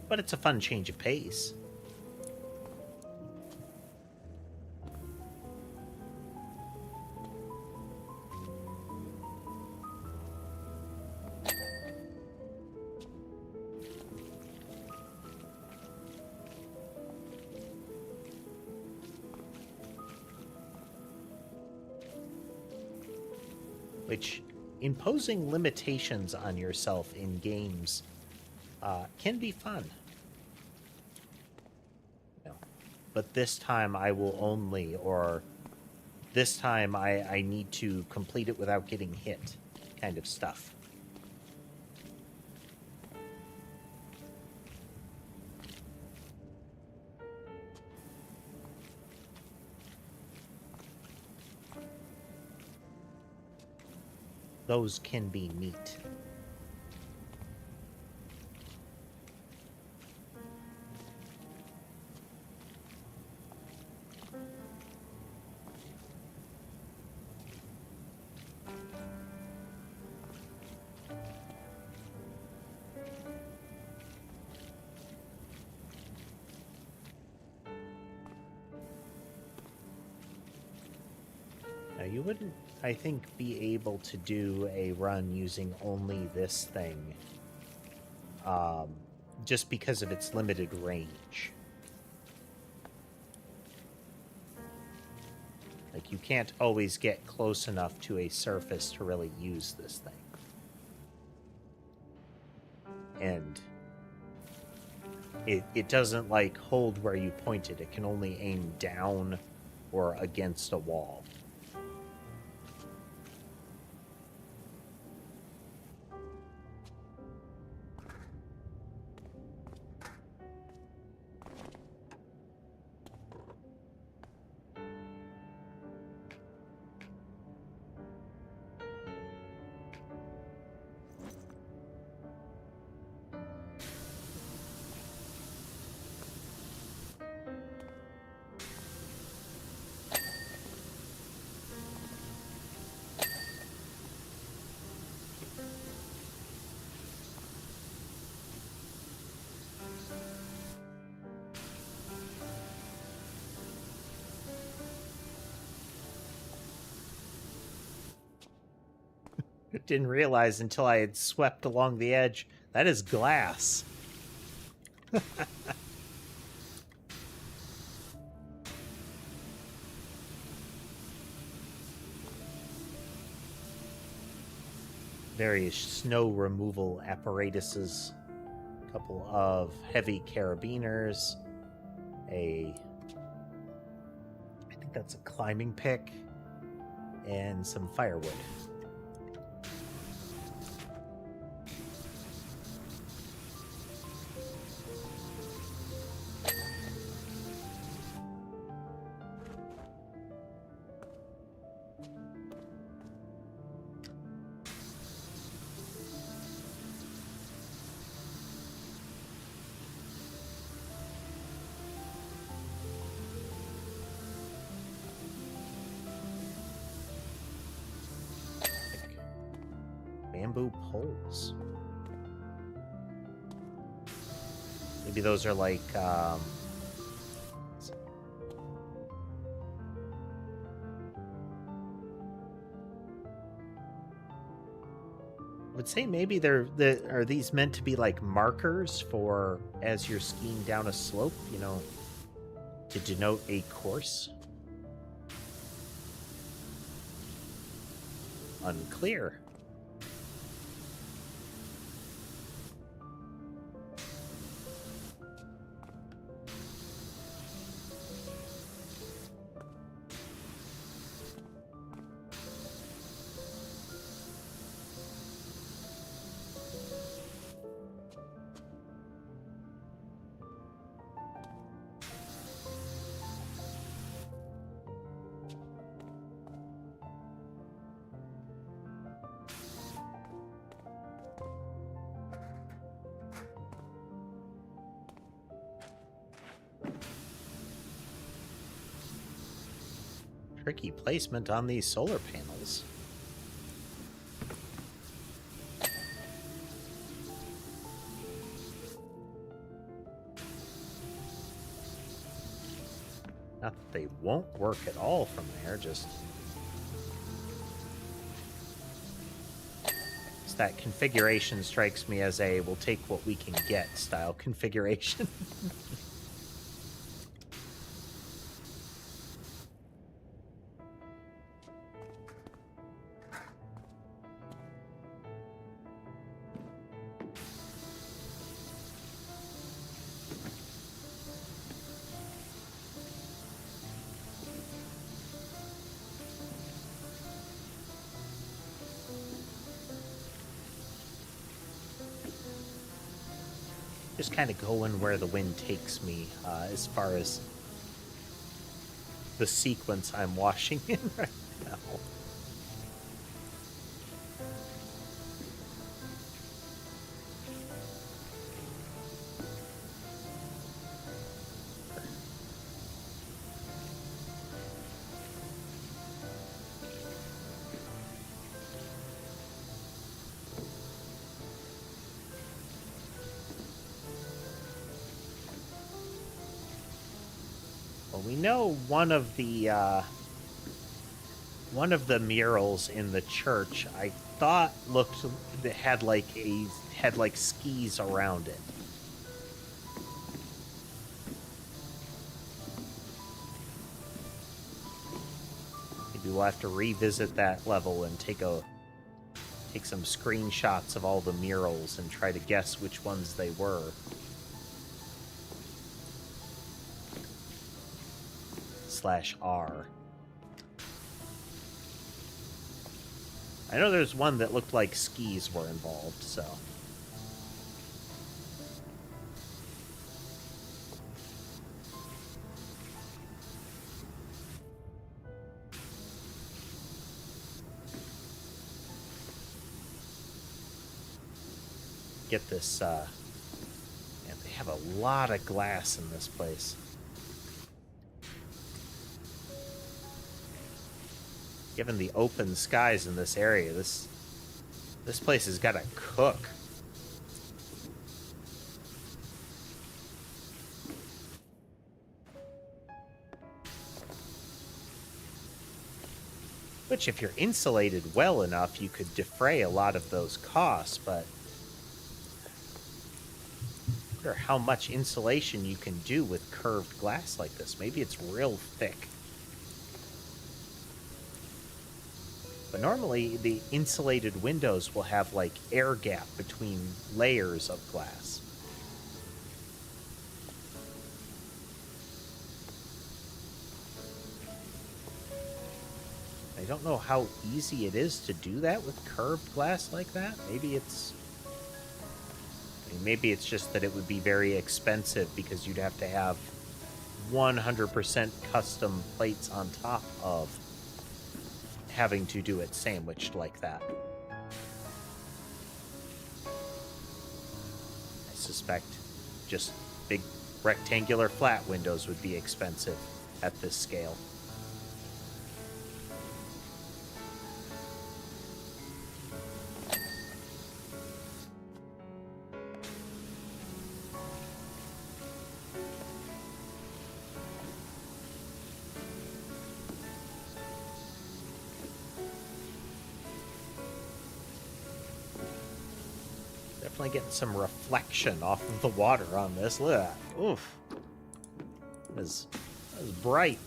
But it's a fun change of pace. Which, imposing limitations on yourself in games can be fun. But this time I will only, or this time I need to complete it without getting hit, kind of stuff. Those can be neat. Now, you wouldn't, I think, be able to do a run using only this thing, just because of its limited range. Like, you can't always get close enough to a surface to really use this thing. And it doesn't, like, hold where you point it. It can only aim down or against a wall. Didn't realize until I had swept along the edge. That is glass. Various snow removal apparatuses. A couple of heavy carabiners. I think that's a climbing pick. And some firewood. Bamboo poles. Maybe those are like, I would say maybe are these meant to be like markers for as you're skiing down a slope, you know, to denote a course? Unclear. Tricky placement on these solar panels. Not that they won't work at all from there, just that configuration strikes me as a we'll take what we can get style configuration. just kind of going where the wind takes me as far as the sequence I'm washing in right now. Well, we know one of the murals in the church I thought looked that had like skis around it. Maybe we'll have to revisit that level and take some screenshots of all the murals and try to guess which ones they were. /R. I know there's one that looked like skis were involved, so. Get this, yeah, they have a lot of glass in this place. Given the open skies in this area, this place has got to cook. Which, if you're insulated well enough, you could defray a lot of those costs, but I wonder how much insulation you can do with curved glass like this. Maybe it's real thick. But normally, the insulated windows will have, like, air gap between layers of glass. I don't know how easy it is to do that with curved glass like that. Maybe it's just that it would be very expensive because you'd have to have 100% custom plates on top of having to do it sandwiched like that. I suspect just big rectangular flat windows would be expensive at this scale. Definitely getting some reflection off of the water on this. Look at that. Oof. That was bright.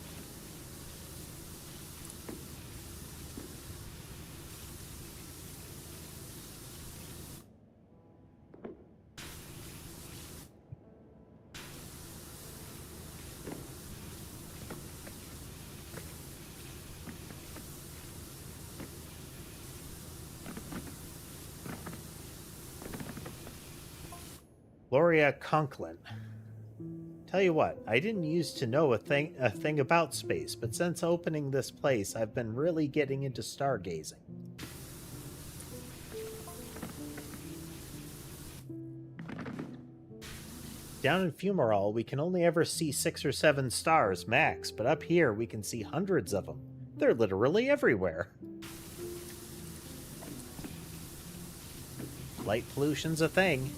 Gloria Conklin. Tell you what, I didn't used to know a thing about space, but since opening this place, I've been really getting into stargazing. Down in Fumarole, we can only ever see 6 or 7 stars max, but up here we can see hundreds of them. They're literally everywhere. Light pollution's a thing.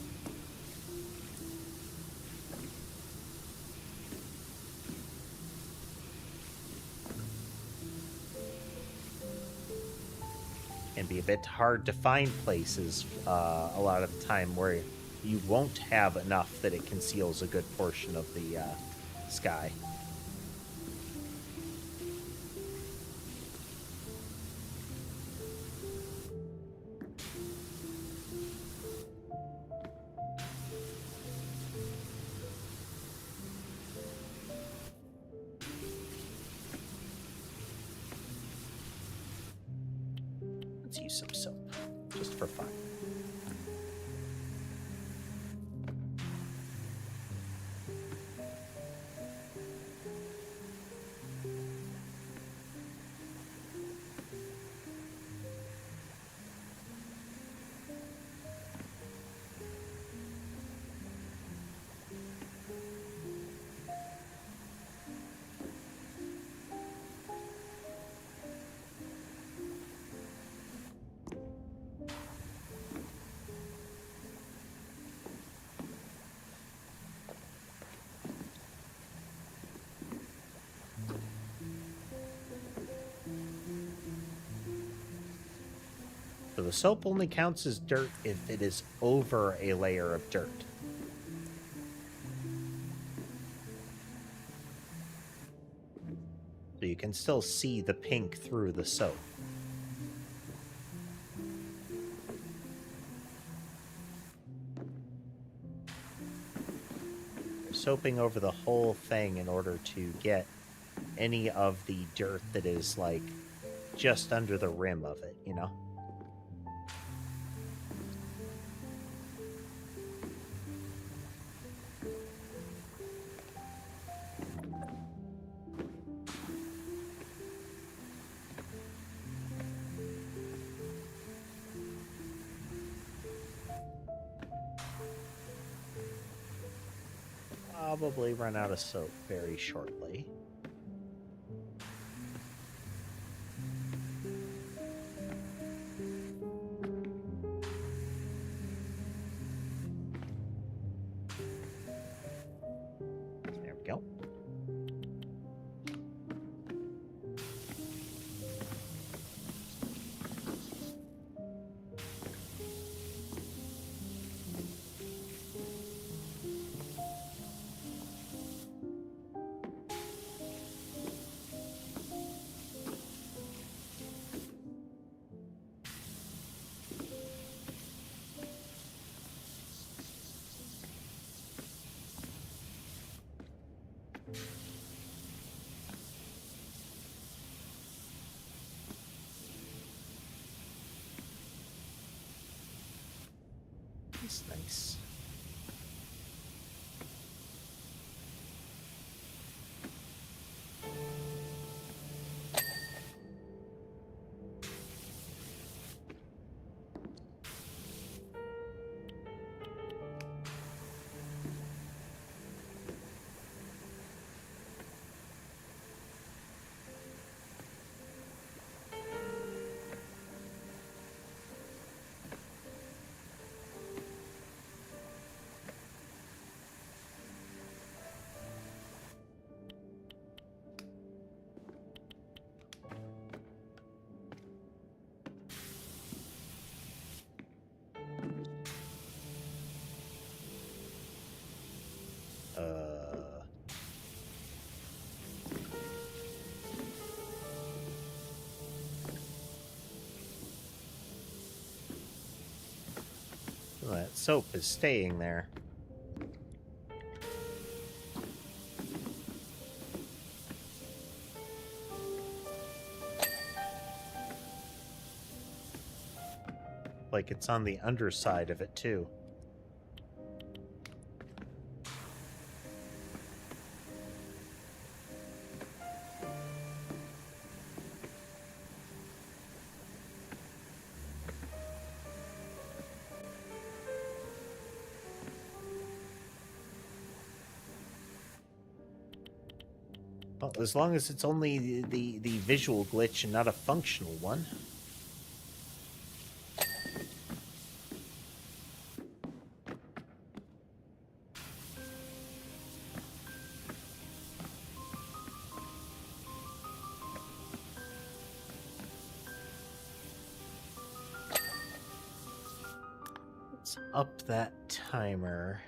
Can be a bit hard to find places a lot of the time where you won't have enough that it conceals a good portion of the sky. Let's use some soap, just for fun. the soap only counts as dirt if it is over a layer of dirt. So you can still see the pink through the soap. Soaping over the whole thing in order to get any of the dirt that is like just under the rim of it, you know? Probably run out of soap very shortly. There we go. That's nice. Well, that soap is staying there. Like it's on the underside of it, too. Well, as long as it's only the visual glitch and not a functional one. Let's up that timer.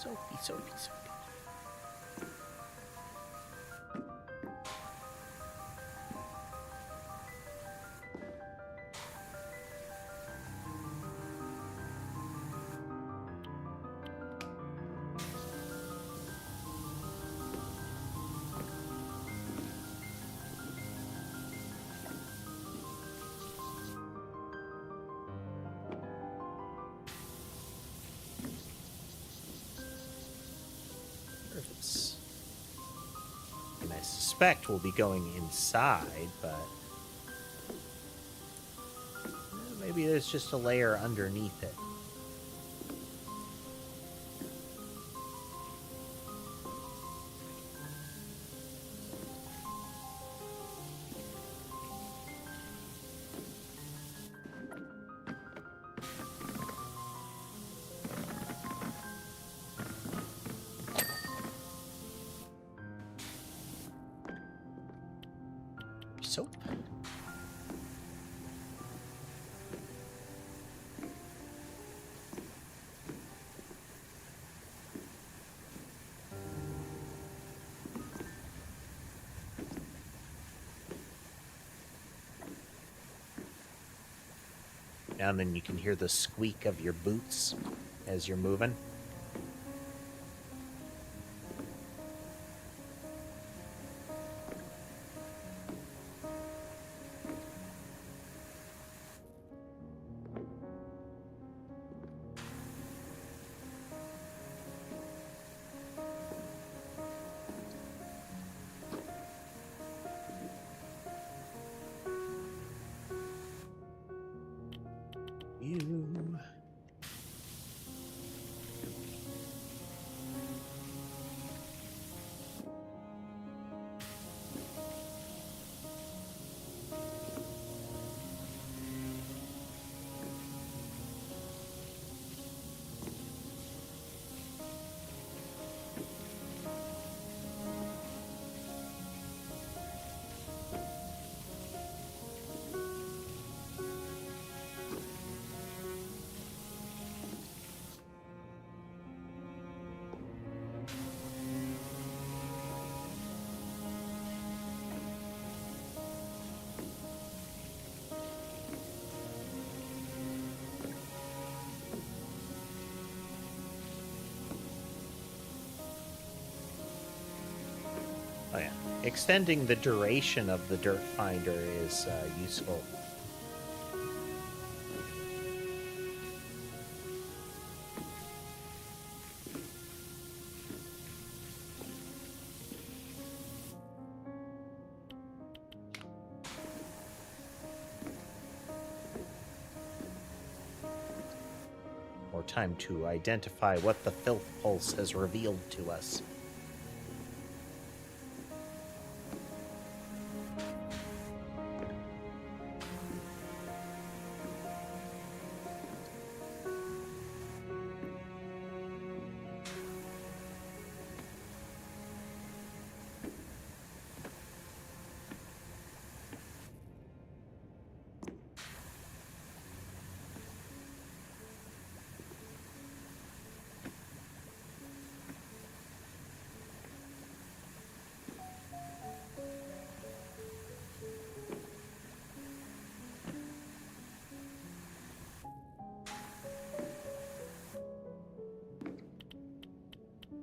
Soapy, soapy, soapy. I suspect we'll be going inside, but maybe there's just a layer underneath it. Soap. Now and then you can hear the squeak of your boots as you're moving. You. Oh yeah, extending the duration of the dirt finder is useful. More time to identify what the filth pulse has revealed to us.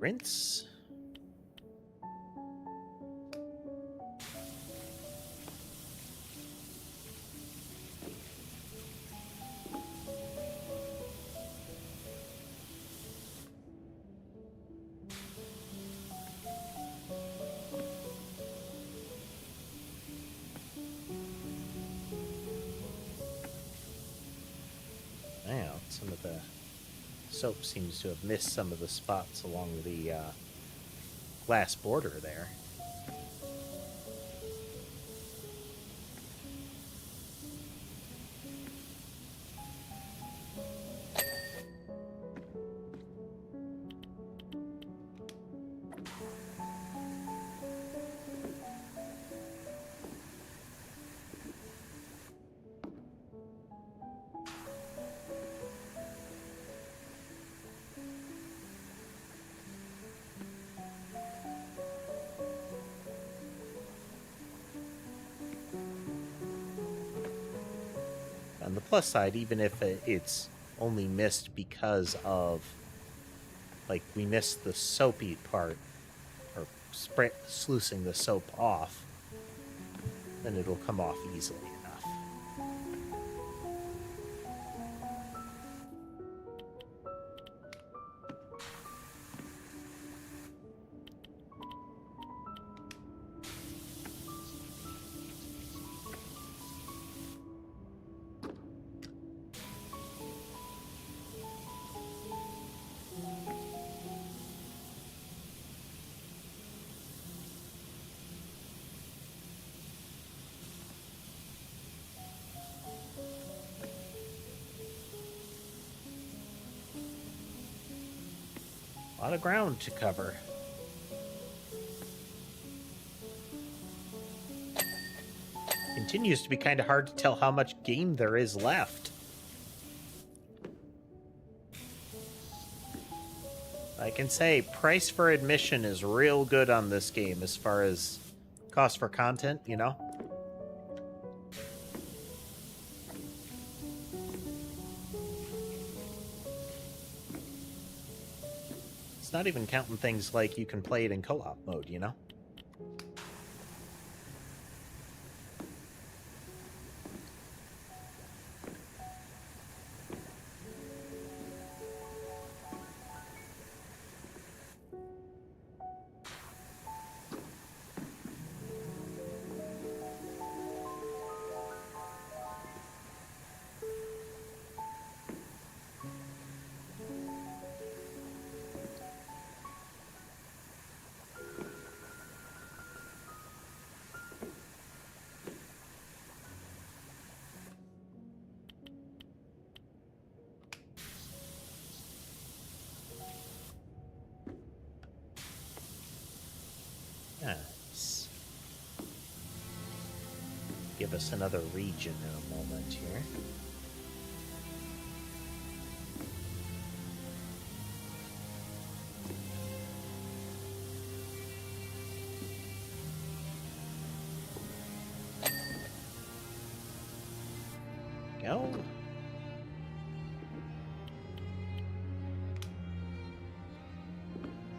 Rinse. Wow, some of the soap seems to have missed some of the spots along the glass border there. On the plus side, even if it's only missed because of, like, we missed the soapy part, or sluicing the soap off, then it'll come off easily enough. lot of ground to cover. Continues to be kind of hard to tell how much game there is left. I can say price for admission is real good on this game as far as cost for content, you know? It's not even counting things like you can play it in co-op mode, you know? Nice. Give us another region in a moment here. Go.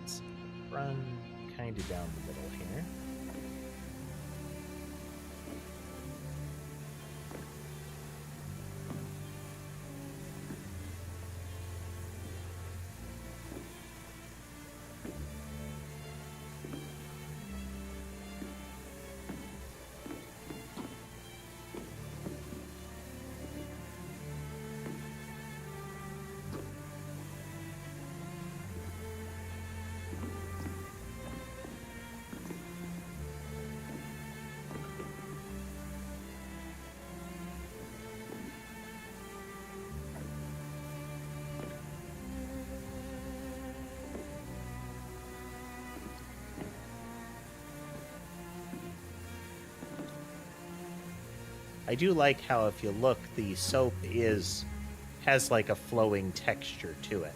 Let's run kind of down the middle here. I do like how if you look, the soap has like a flowing texture to it.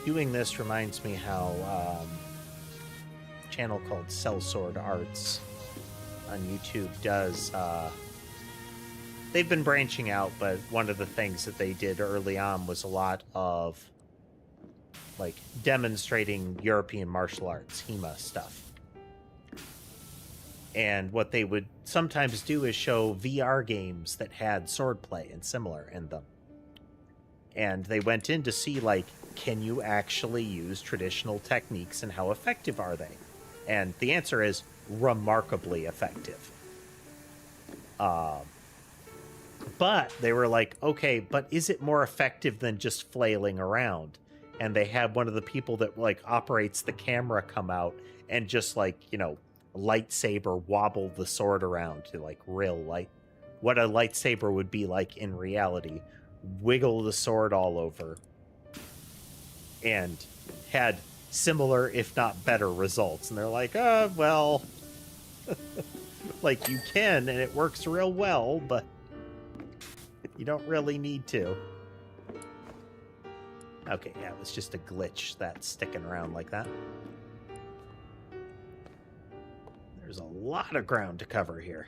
Doing this reminds me how a channel called Sellsword Arts on YouTube does. They've been branching out, but one of the things that they did early on was a lot of like demonstrating European martial arts, HEMA stuff. And what they would sometimes do is show VR games that had swordplay and similar in them. And they went in to see, like, can you actually use traditional techniques and how effective are they? And the answer is remarkably effective. But they were like, okay, but is it more effective than just flailing around? And they had one of the people that, like, operates the camera come out and just, like, you know, lightsaber wobble the sword around to, like, real, like, what a lightsaber would be like in reality. Wiggle the sword all over. And had similar, if not better, results. And they're like, well, like, you can, and it works real well, but you don't really need to. Okay, yeah, it was just a glitch that's sticking around like that. There's a lot of ground to cover here.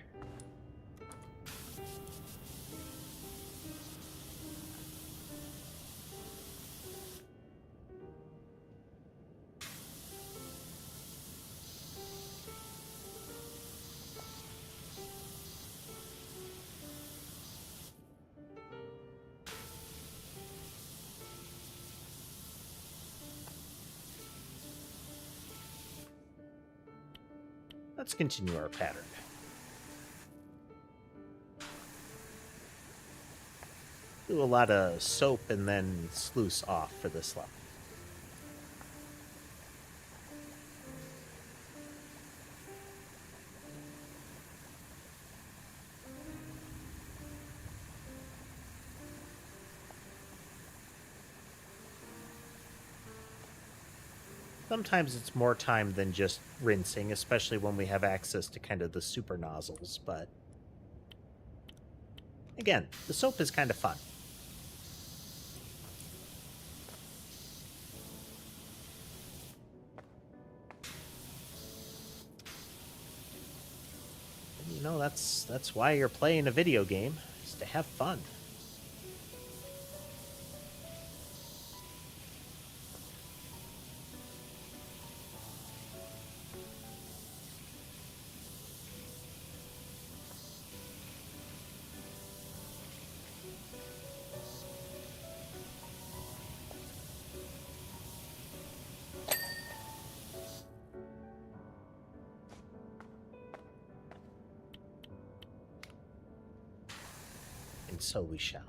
Let's continue our pattern. Do a lot of soap and then sluice off for this level. Sometimes it's more time than just rinsing, especially when we have access to kind of the super nozzles, but again, the soap is kind of fun. And, you know, that's why you're playing a video game, is to have fun. And so we shall.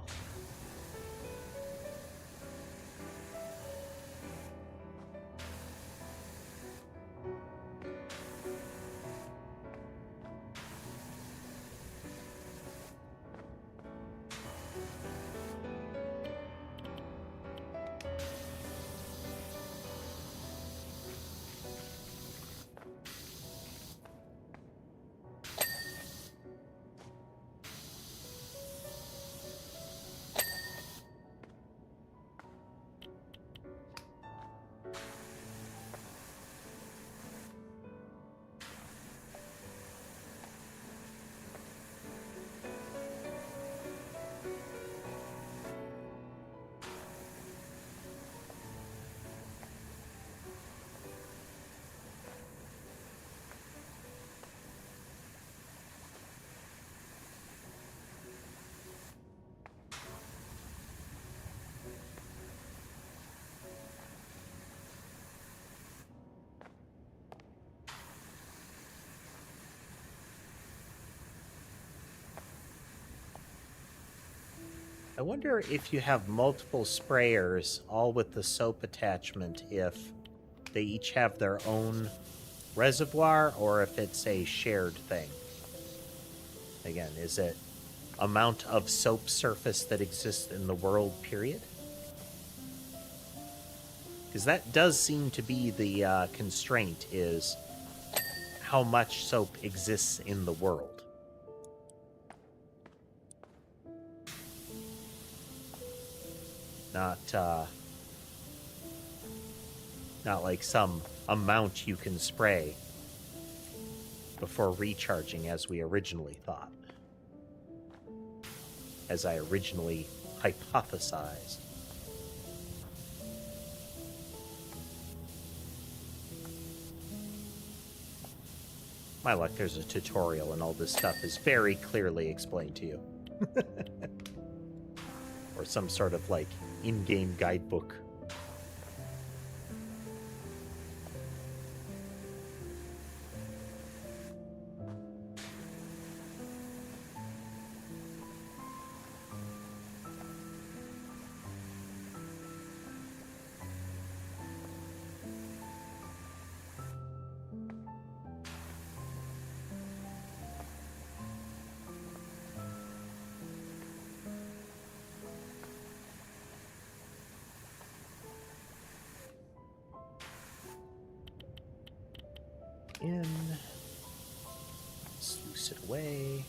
I wonder if you have multiple sprayers, all with the soap attachment, if they each have their own reservoir or if it's a shared thing. Again, is it amount of soap surface that exists in the world, period? Because that does seem to be the constraint, is how much soap exists in the world. Not like some amount you can spray before recharging as we originally thought. As I originally hypothesized. My luck, there's a tutorial and all this stuff is very clearly explained to you. Or some sort of, like, in-game guidebook. In, sluice it away.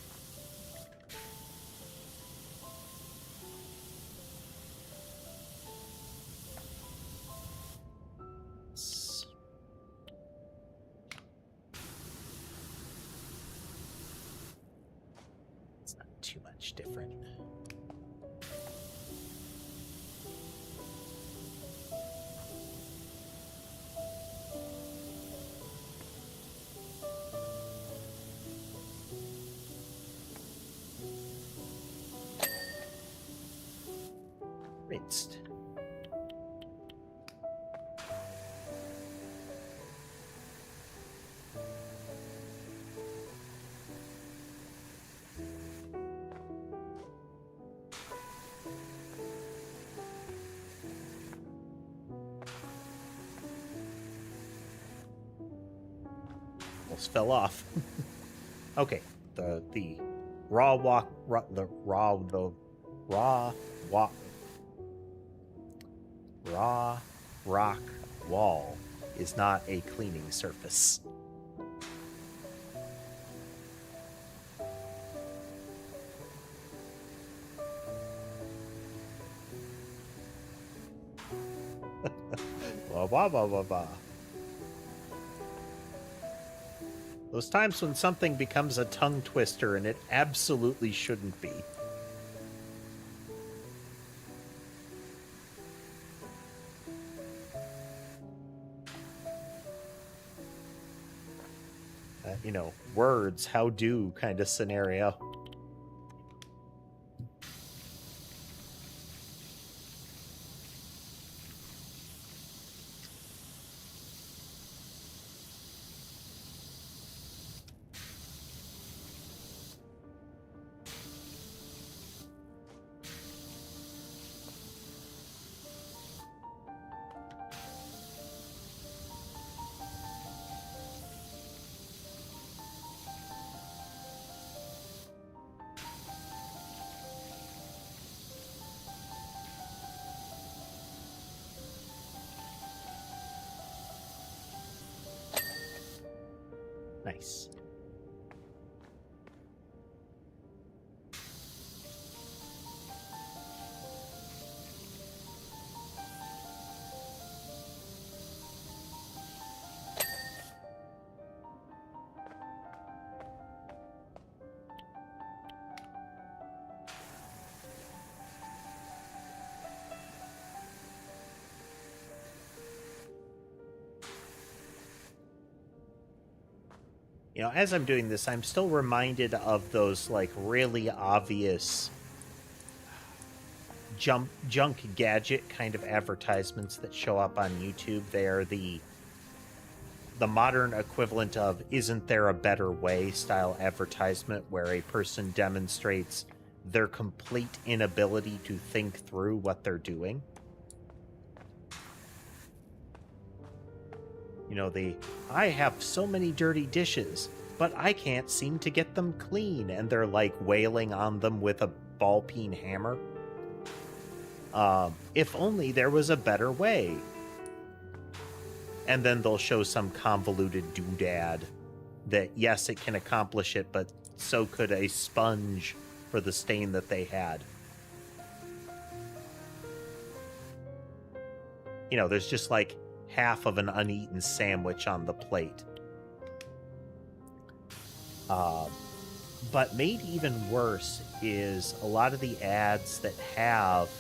It's not too much different. Rinsed. Almost fell off. Okay, the raw walk, the raw rock wall is not a cleaning surface. Blah, blah, blah, blah, blah. Those times when something becomes a tongue twister and it absolutely shouldn't be. You know, words, how do kind of scenario. Nice. You know, as I'm doing this, I'm still reminded of those, like, really obvious junk gadget kind of advertisements that show up on YouTube. They're the modern equivalent of "isn't there a better way" style advertisement, where a person demonstrates their complete inability to think through what they're doing. You know, I have so many dirty dishes, but I can't seem to get them clean, and they're like wailing on them with a ball peen hammer. If only there was a better way. And then they'll show some convoluted doodad that, yes, it can accomplish it, but so could a sponge for the stain that they had. You know, there's just like half of an uneaten sandwich on the plate. But made even worse is a lot of the ads that have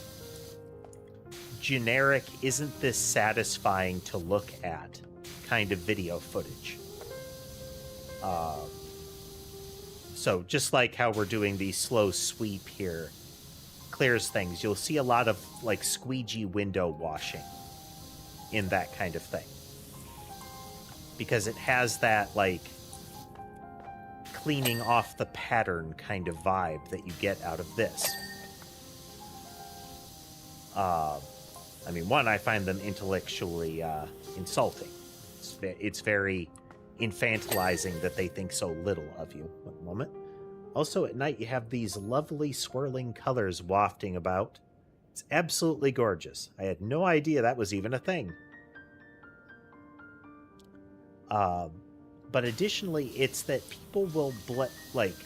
generic, "isn't this satisfying to look at" kind of video footage. So just like how we're doing the slow sweep here, clears things, you'll see a lot of like squeegee window washing in that kind of thing, because it has that like cleaning off the pattern kind of vibe that you get out of this. I mean, one, I find them intellectually insulting. It's very infantilizing that they think so little of you. One moment. Also, at night, you have these lovely swirling colors wafting about. It's absolutely gorgeous. I had no idea that was even a thing. But additionally, it's that people will like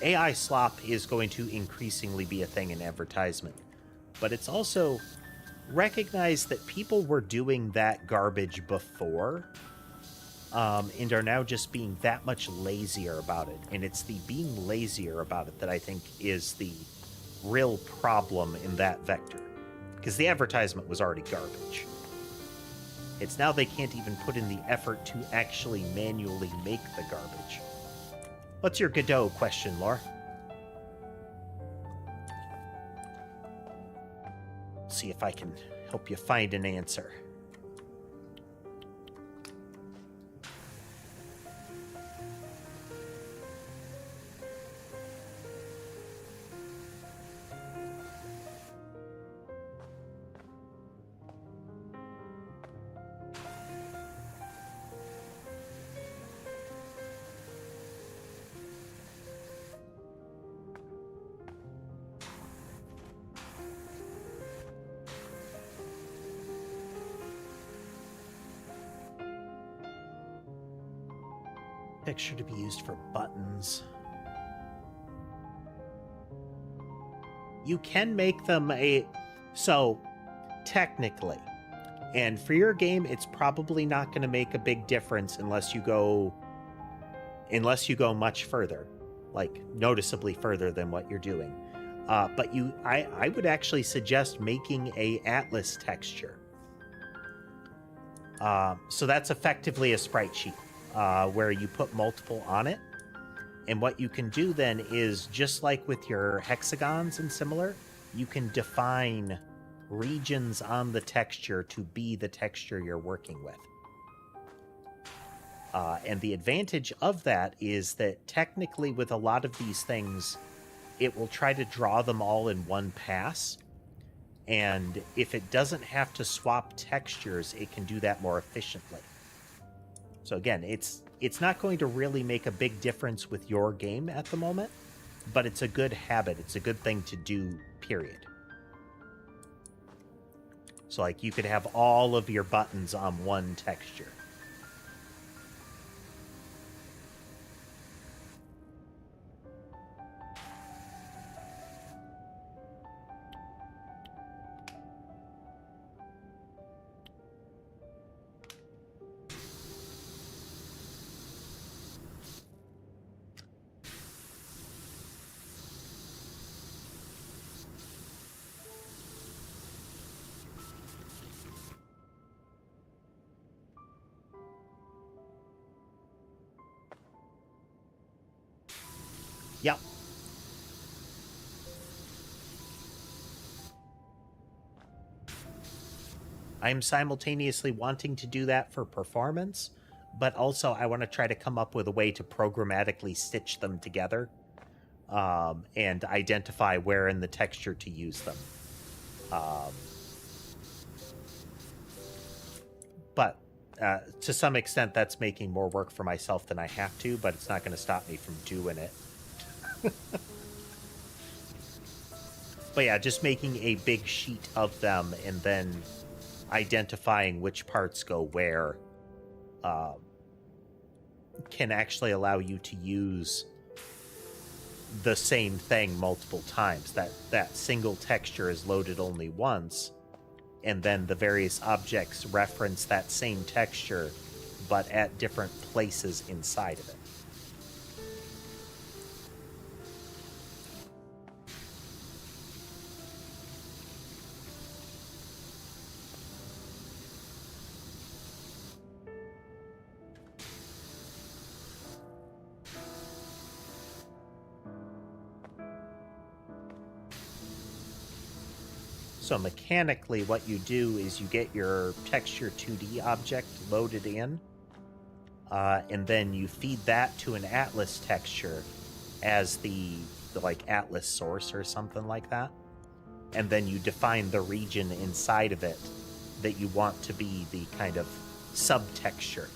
AI slop is going to increasingly be a thing in advertisement. But it's also recognize that people were doing that garbage before, and are now just being that much lazier about it. And it's the being lazier about it that I think is the real problem in that vector. Because the advertisement was already garbage. It's now they can't even put in the effort to actually manually make the garbage. What's your Godot question, Laura? See if I can help you find an answer. Texture to be used for buttons. You can make them so technically, and for your game, it's probably not going to make a big difference unless you go much further, like noticeably further than what you're doing. But I would actually suggest making a atlas texture. So that's effectively a sprite sheet where you put multiple on it. And what you can do then is, just like with your hexagons and similar, you can define regions on the texture to be the texture you're working with. And the advantage of that is that technically with a lot of these things, it will try to draw them all in one pass. And if it doesn't have to swap textures, it can do that more efficiently. So again, it's not going to really make a big difference with your game at the moment, but it's a good habit. It's a good thing to do, period. So like you could have all of your buttons on one texture. Yep. I'm simultaneously wanting to do that for performance, but also I want to try to come up with a way to programmatically stitch them together and identify where in the texture to use them. But to some extent, that's making more work for myself than I have to, but it's not going to stop me from doing it. But yeah, just making a big sheet of them and then identifying which parts go where can actually allow you to use the same thing multiple times. That single texture is loaded only once, and then the various objects reference that same texture, but at different places inside of it. So mechanically, what you do is you get your texture 2D object loaded in, and then you feed that to an atlas texture as the like atlas source or something like that, and then you define the region inside of it that you want to be the kind of subtexture.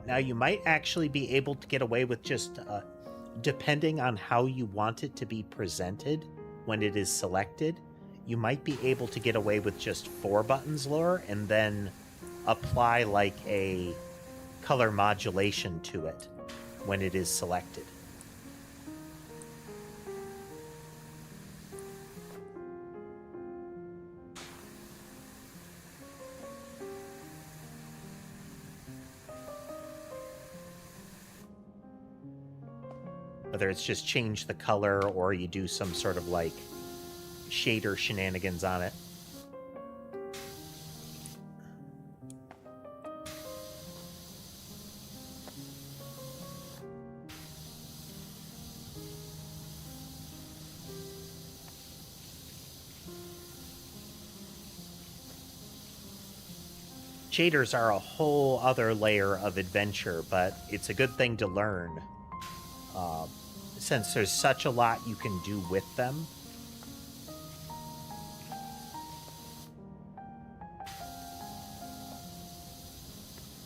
Now, you might actually be able to get away with just, depending on how you want it to be presented when it is selected, you might be able to get away with just 4 buttons lore and then apply like a color modulation to it when it is selected. Whether it's just change the color or you do some sort of like shader shenanigans on it. Shaders are a whole other layer of adventure, but it's a good thing to learn. Since there's such a lot you can do with them.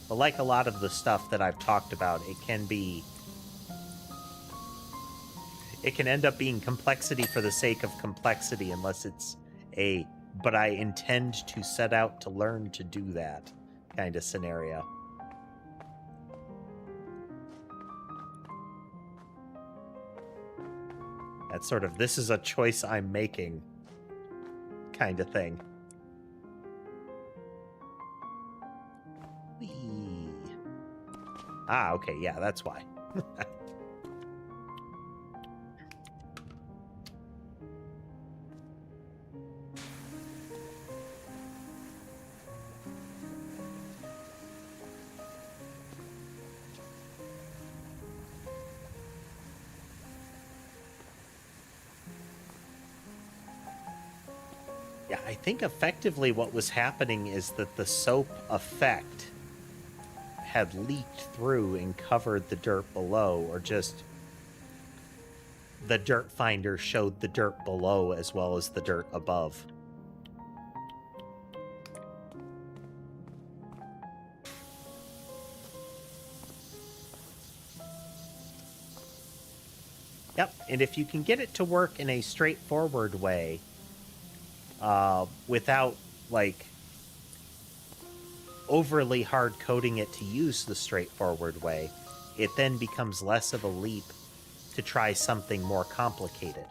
But like a lot of the stuff that I've talked about, it can end up being complexity for the sake of complexity unless it's but I intend to set out to learn to do that kind of scenario. That's sort of, this is a choice I'm making kind of thing. Whee. Ah, okay, yeah, that's why. Yeah, I think effectively what was happening is that the soap effect had leaked through and covered the dirt below, or just the dirt finder showed the dirt below as well as the dirt above. Yep, and if you can get it to work in a straightforward way, without, like, overly hard coding it to use the straightforward way, it then becomes less of a leap to try something more complicated.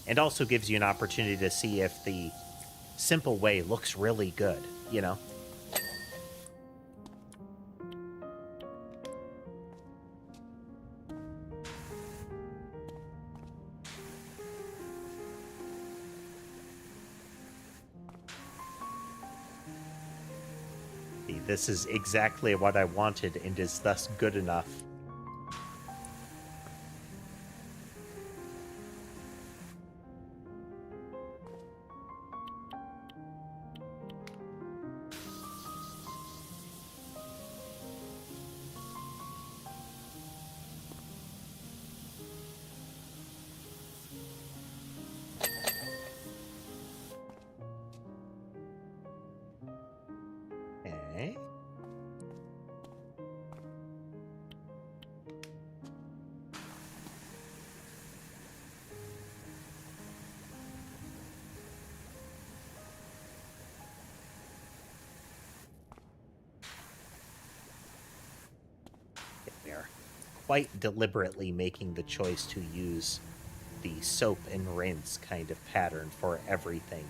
And also gives you an opportunity to see if the simple way looks really good, you know? This is exactly what I wanted and is thus good enough. Okay. They're quite deliberately making the choice to use the soap and rinse kind of pattern for everything.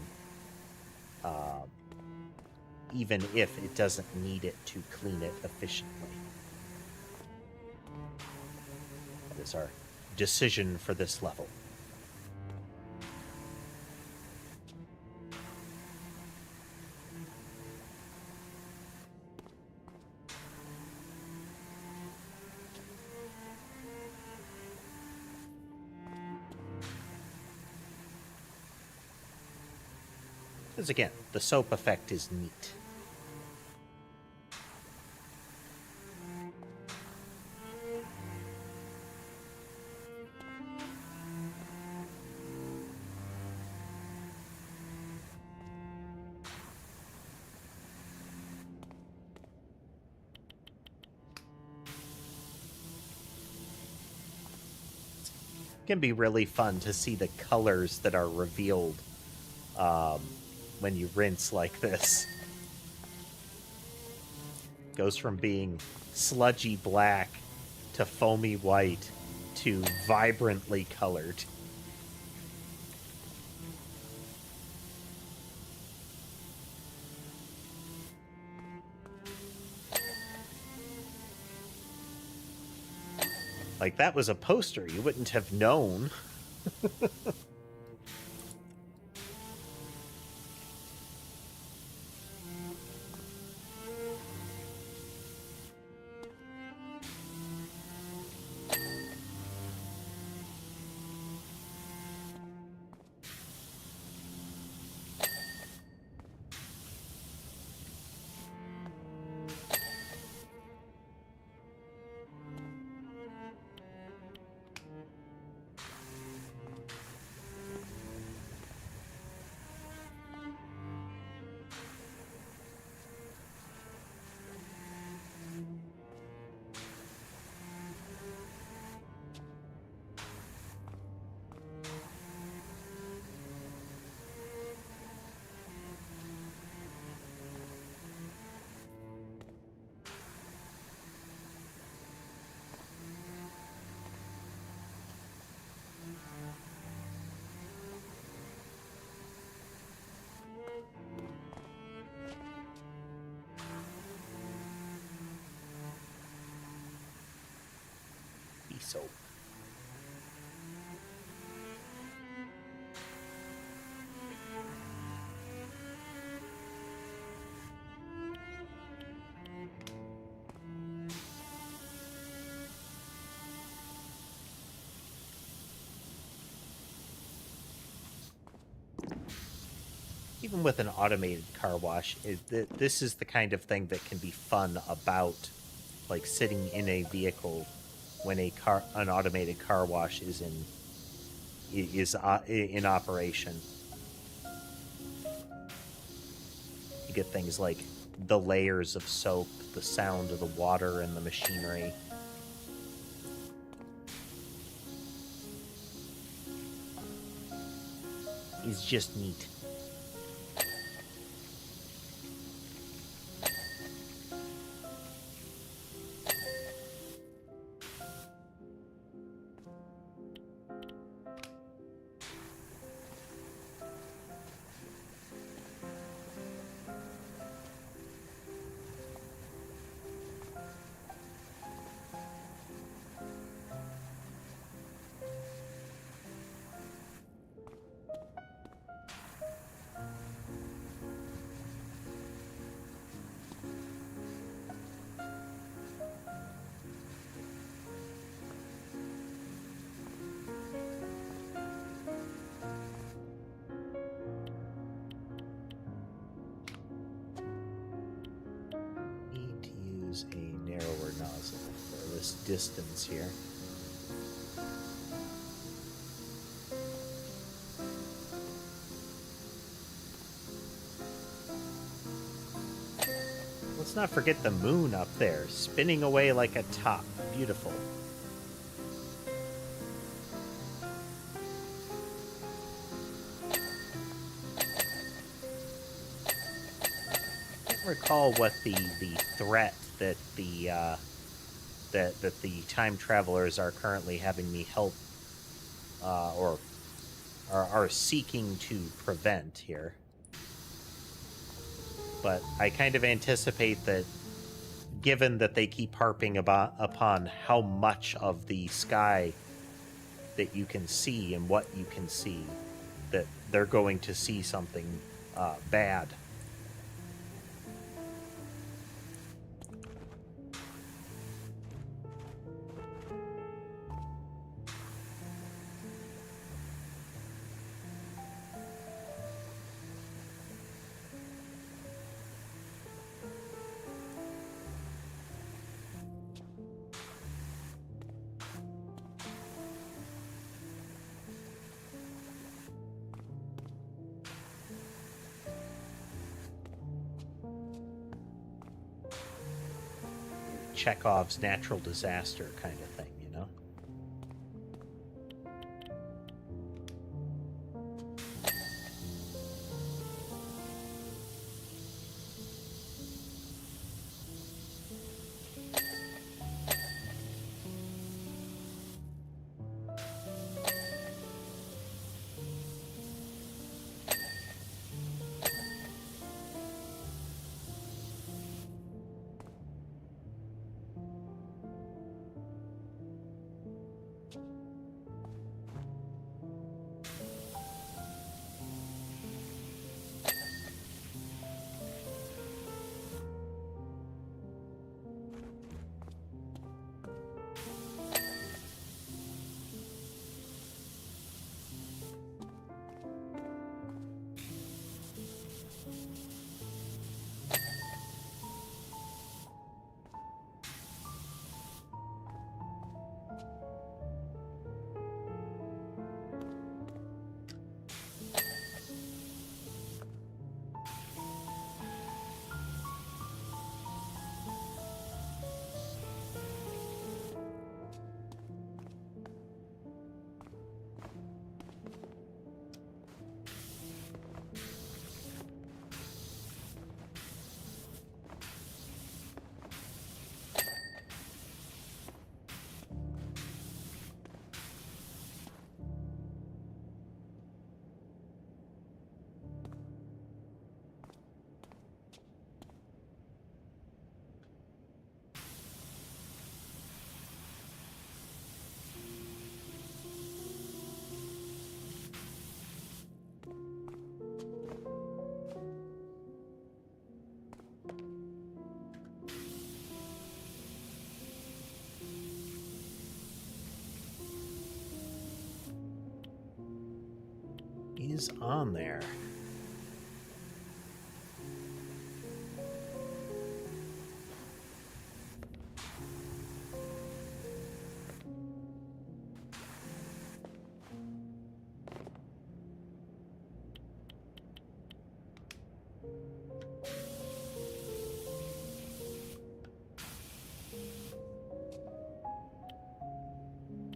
Even if it doesn't need it to clean it efficiently. That is our decision for this level. Because again, the soap effect is neat. It can be really fun to see the colors that are revealed when you rinse like this. Goes from being sludgy black to foamy white to vibrantly colored. Like, that was a poster. You wouldn't have known. even with an automated car wash, this is the kind of thing that can be fun about, like, sitting in a vehicle when an automated car wash is in operation. You get things like the layers of soap, the sound of the water and the machinery. It's just neat. A narrower nozzle for this distance here. Let's not forget the moon up there, spinning away like a top. Beautiful. I can't recall what the threat that the time travelers are currently having me help or are seeking to prevent here. But I kind of anticipate that, given that they keep harping upon how much of the sky that you can see and what you can see, that they're going to see something bad. Chekhov's natural disaster kind of thing, you know? Is on there.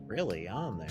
really on there.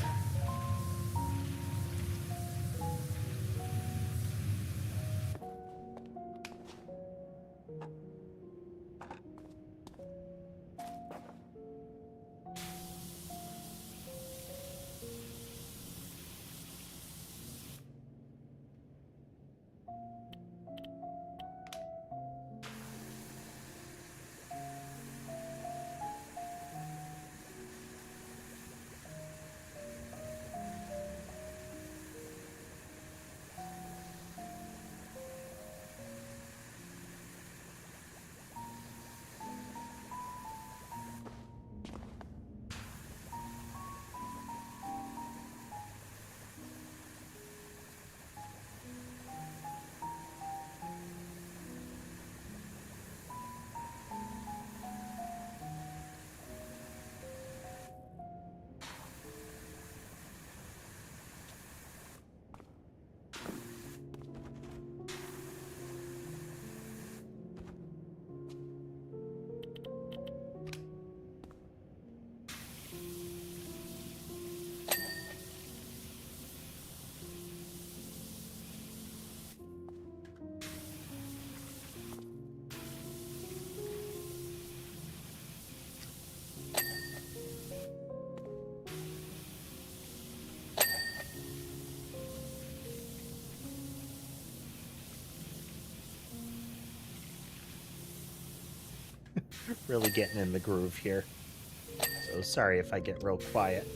Really getting in the groove here. So sorry if I get real quiet.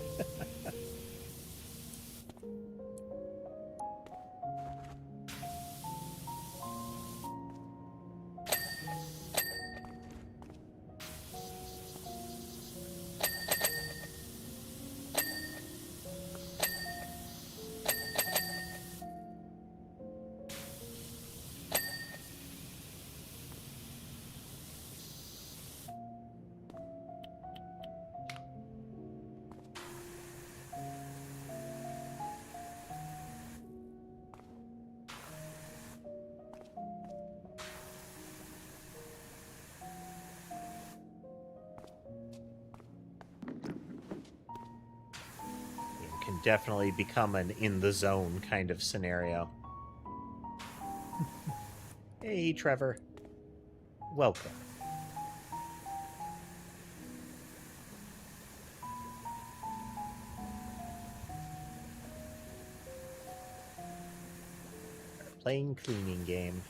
Definitely become an in the zone kind of scenario. Hey, Trevor. Welcome. Playing cleaning game.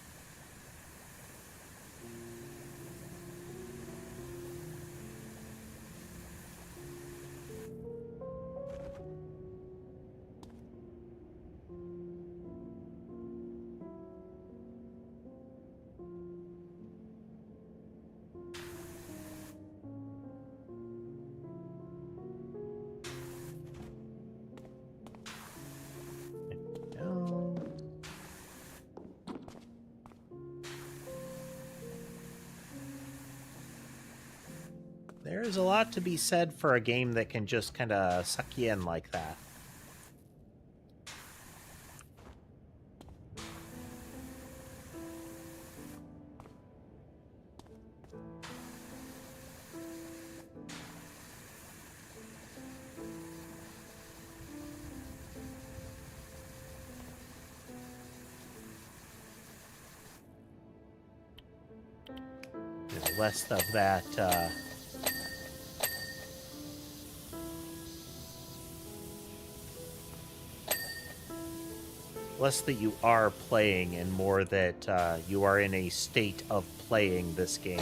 There's a lot to be said for a game that can just kind of suck you in like that. Less of that less that you are playing and more that you are in a state of playing this game.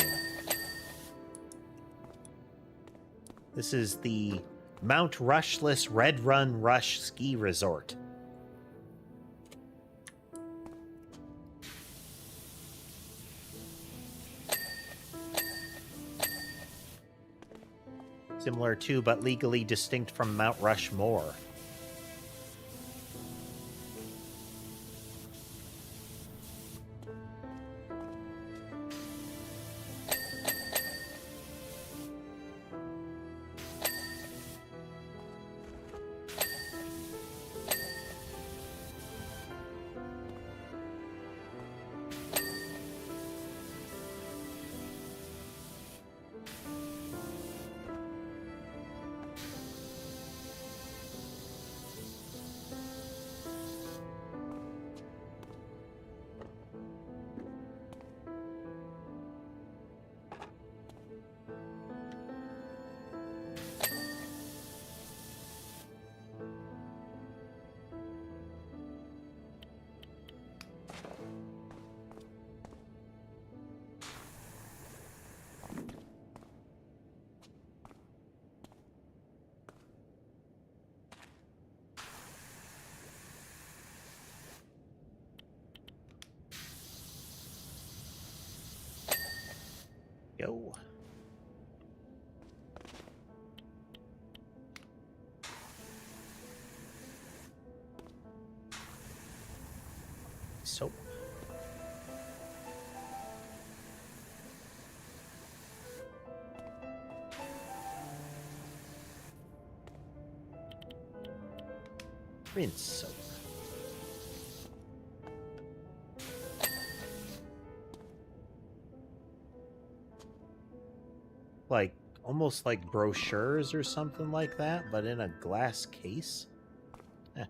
This is the Mount Rushless Red Run Rush Ski Resort. Similar to, but legally distinct from Mount Rushmore. Soap. Rinse soap. Like, almost like brochures or something like that, but in a glass case? Eh.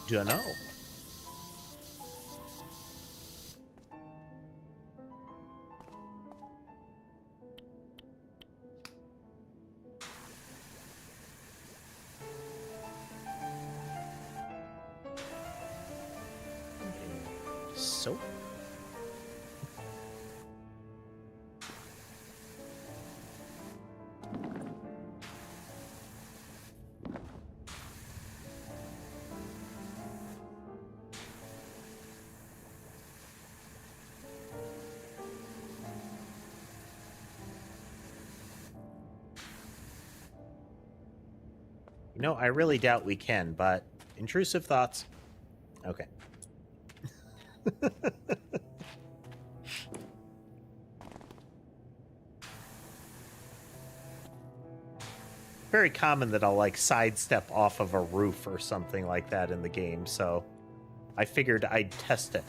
Dunno. Soap. You know, I really doubt we can, but intrusive thoughts. Okay. Very common that I'll, like, sidestep off of a roof or something like that in the game, so I figured I'd test it.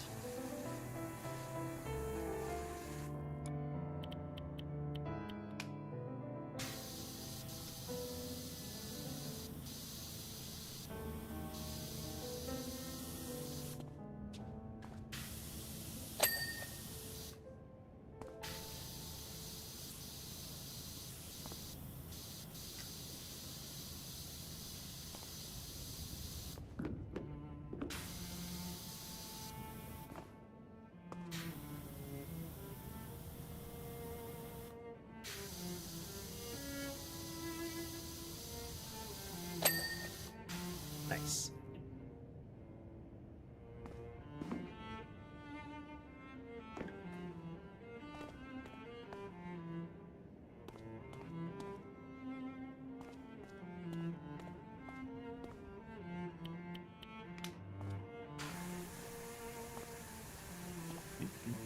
Nice.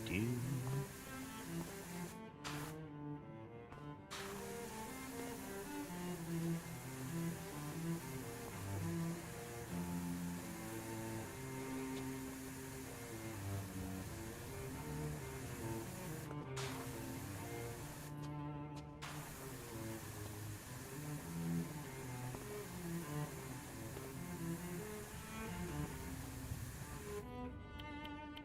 Do.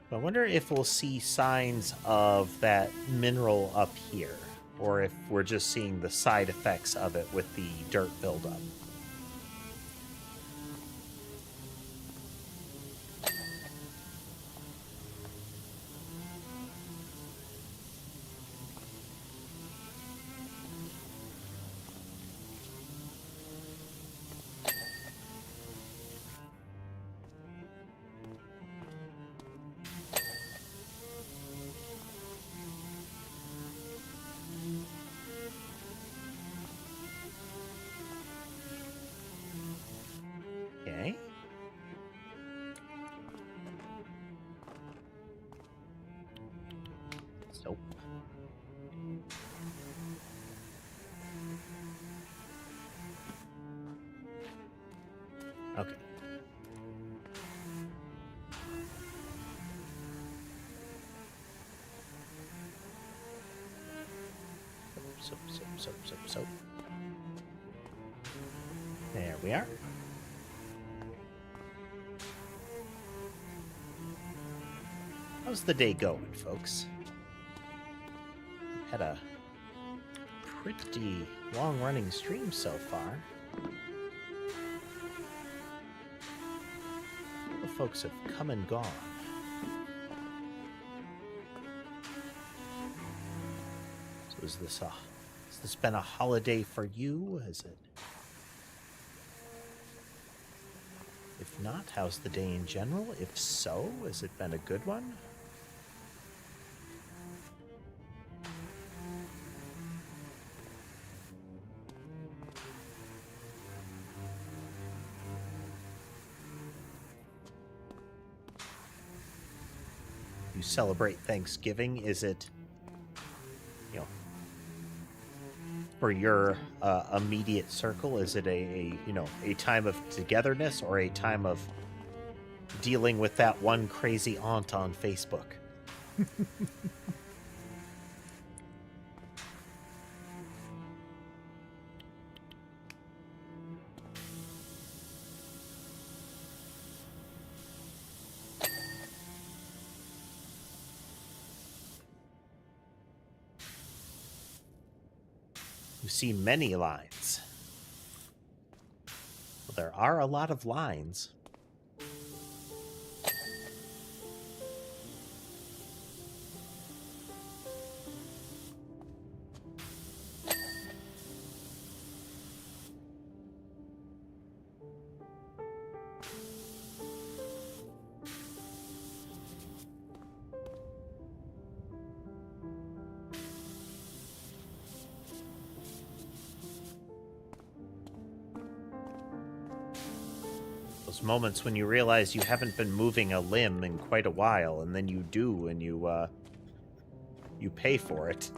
I wonder if we'll see signs of that mineral up here, or if we're just seeing the side effects of it with the dirt buildup. Okay. Soap. Okay. Soap, soap, soap, soap, soap. There we are. How's the day going, folks? Had a pretty long-running stream so far. The folks have come and gone. So has this been a holiday for you? Has it? If not, how's the day in general? If so, has it been a good one? you celebrate Thanksgiving? Is it, you know, for your immediate circle? Is it a time of togetherness or a time of dealing with that one crazy aunt on Facebook? You see many lines. Well, there are a lot of lines. Those moments when you realize you haven't been moving a limb in quite a while, and then you do, and you pay for it.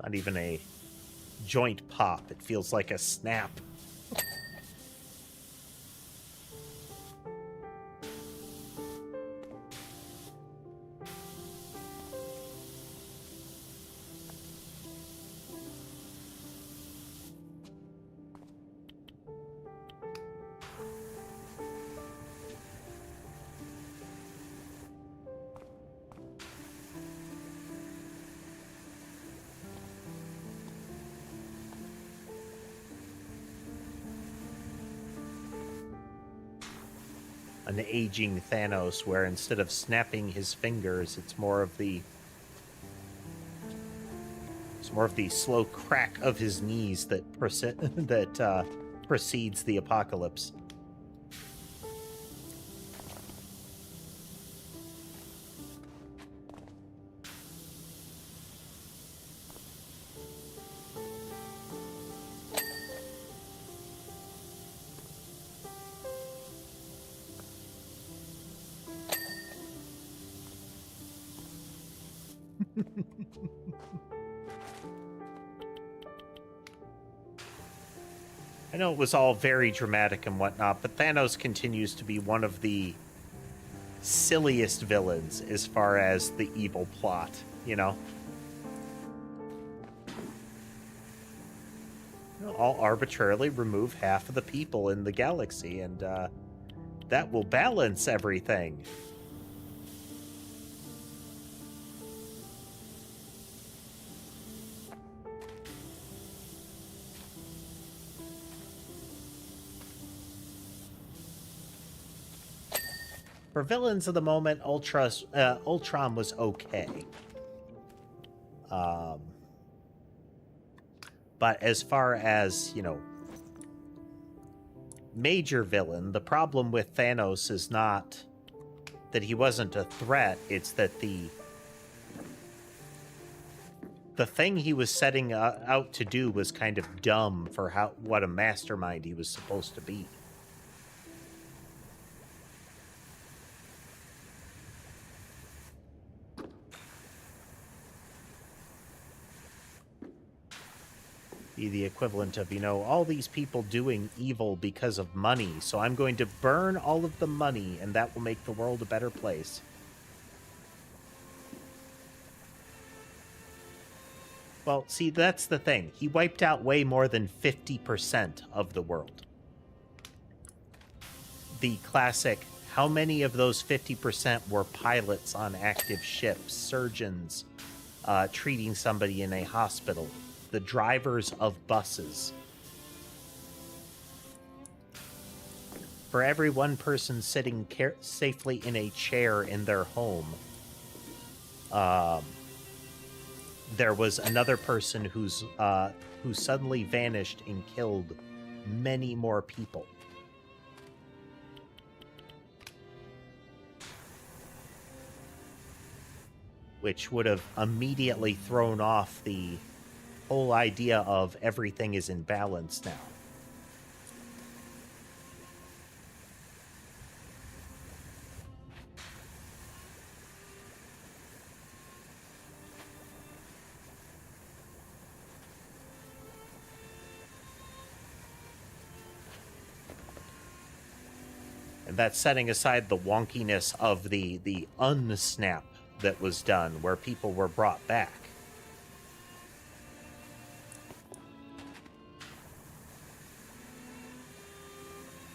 Not even a joint pop. It feels like a snap. An aging Thanos, where instead of snapping his fingers, it's more of the slow crack of his knees that precedes the apocalypse. I know it was all very dramatic and whatnot, but Thanos continues to be one of the silliest villains as far as the evil plot, you know? I'll arbitrarily remove half of the people in the galaxy, and that will balance everything. For villains of the moment, Ultron was okay. But as far as, major villain, the problem with Thanos is not that he wasn't a threat, it's that the thing he was setting out to do was kind of dumb for what a mastermind he was supposed to be. The equivalent of, all these people doing evil because of money, so I'm going to burn all of the money, and that will make the world a better place. Well, see, that's the thing. He wiped out way more than 50% of the world. The classic, how many of those 50% were pilots on active ships, surgeons treating somebody in a hospital, the drivers of buses? For every one person sitting safely in a chair in their home, there was another person who suddenly vanished and killed many more people. Which would have immediately thrown off the whole idea of everything is in balance now. And that's setting aside the wonkiness of the unsnap that was done, where people were brought back.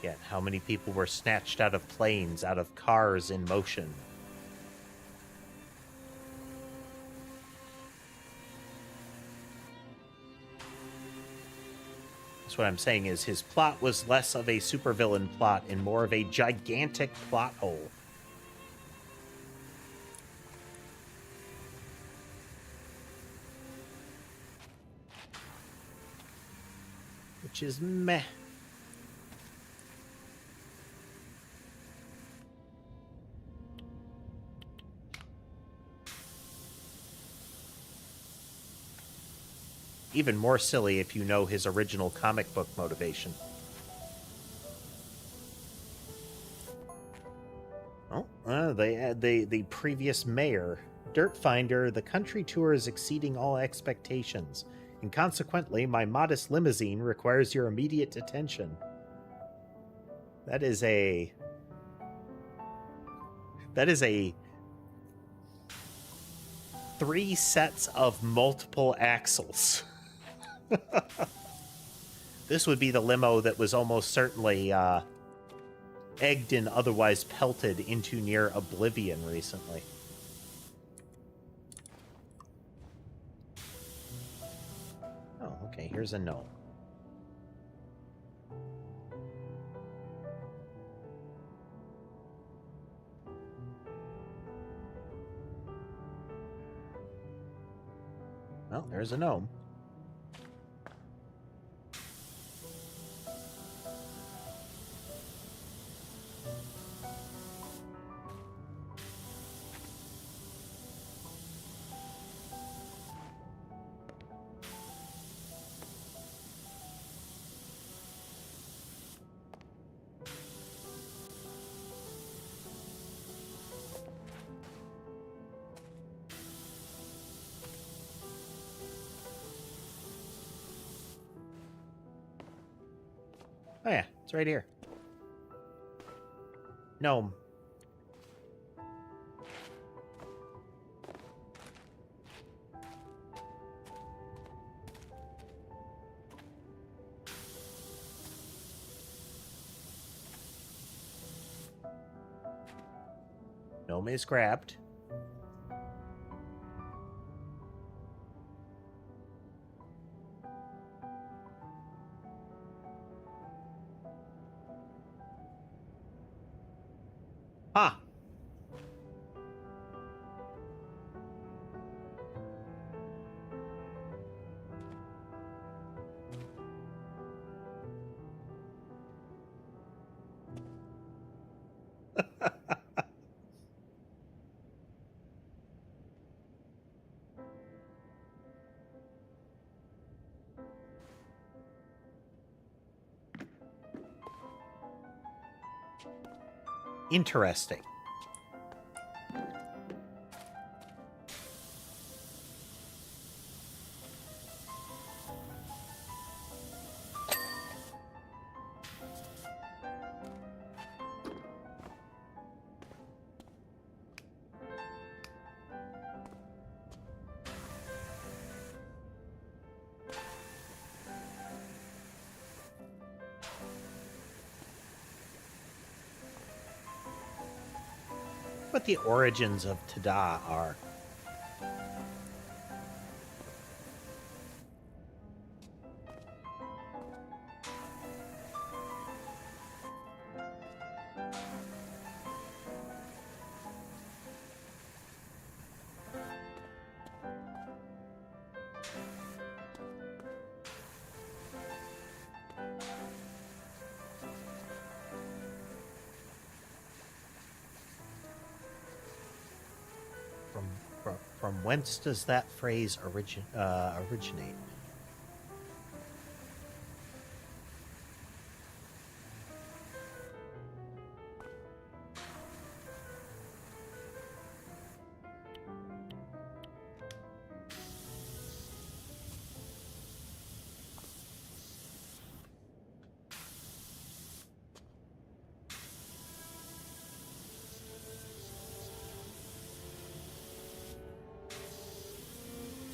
Yet, how many people were snatched out of planes, out of cars in motion? That's what I'm saying is his plot was less of a supervillain plot and more of a gigantic plot hole. Which is meh. Even more silly if you know his original comic book motivation. Oh, the previous mayor. Dirt Finder, the country tour is exceeding all expectations, and consequently, my modest limousine requires your immediate attention. That is a 3 sets of multiple axles. This would be the limo that was almost certainly egged and otherwise pelted into near oblivion recently. Oh, okay, here's a gnome. Well, there's a gnome. Oh yeah, it's right here. Gnome. Gnome is grabbed. Ah. Interesting. What the origins of Tada are. From whence does that phrase originate?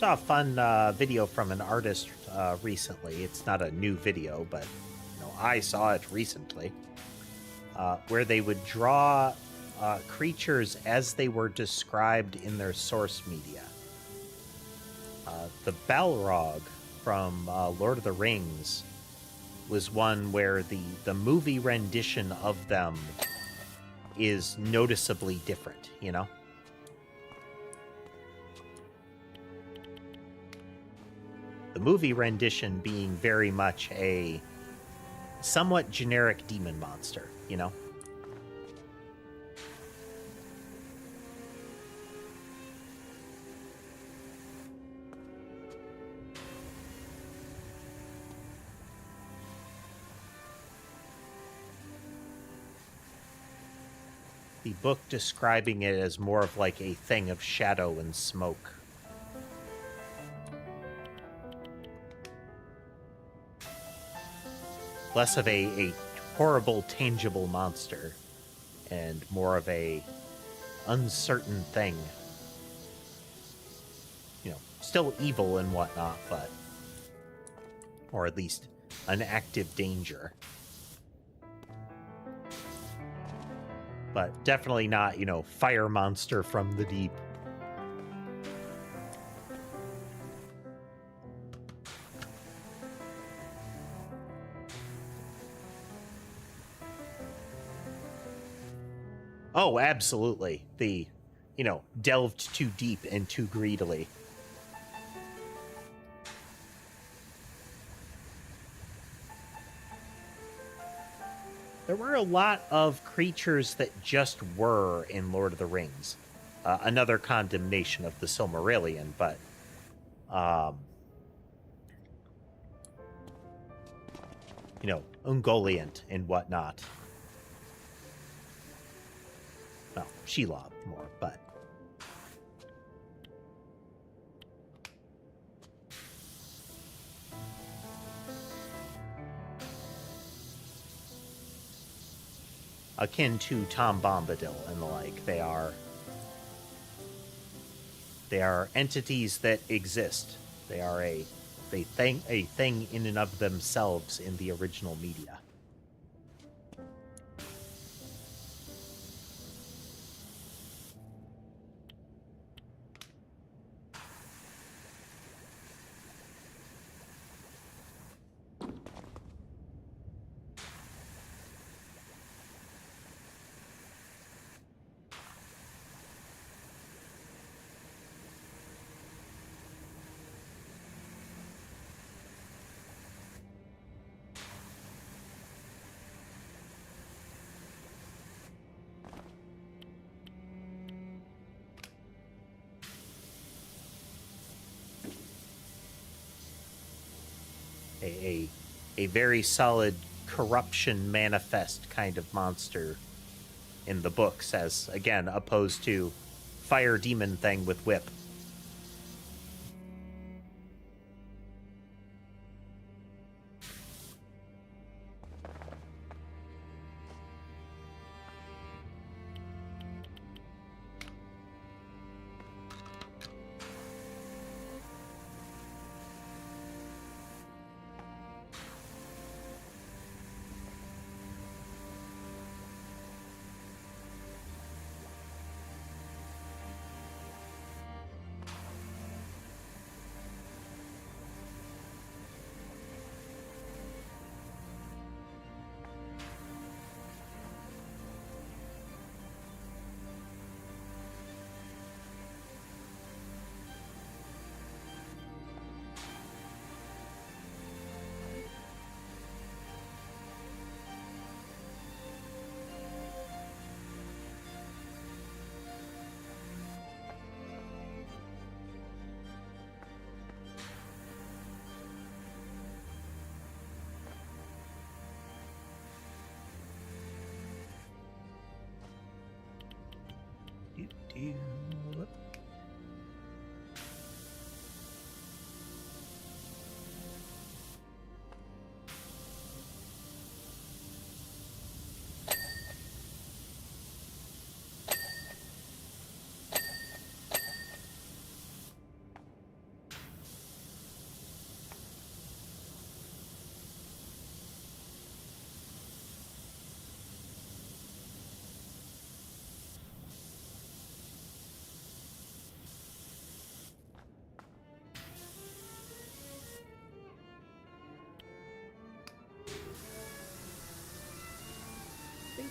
Saw a fun video from an artist recently. It's not a new video, but I saw it recently, where they would draw creatures as they were described in their source media. The Balrog from Lord of the Rings was one where the movie rendition of them is noticeably different, The movie rendition being very much a somewhat generic demon monster, The book describing it as more of like a thing of shadow and smoke. Less of a horrible, tangible monster, and more of a uncertain thing. Still evil and whatnot, but... or at least an active danger. But definitely not, fire monster from the deep. Oh, absolutely. The, delved too deep and too greedily. There were a lot of creatures that just were in Lord of the Rings. Another condemnation of the Silmarillion, but... Ungoliant and whatnot. Well, Shelob more, but... akin to Tom Bombadil and the like. They are entities that exist. They are a thing in and of themselves in the original media. A very solid corruption manifest kind of monster in the books, as again opposed to fire demon thing with whip.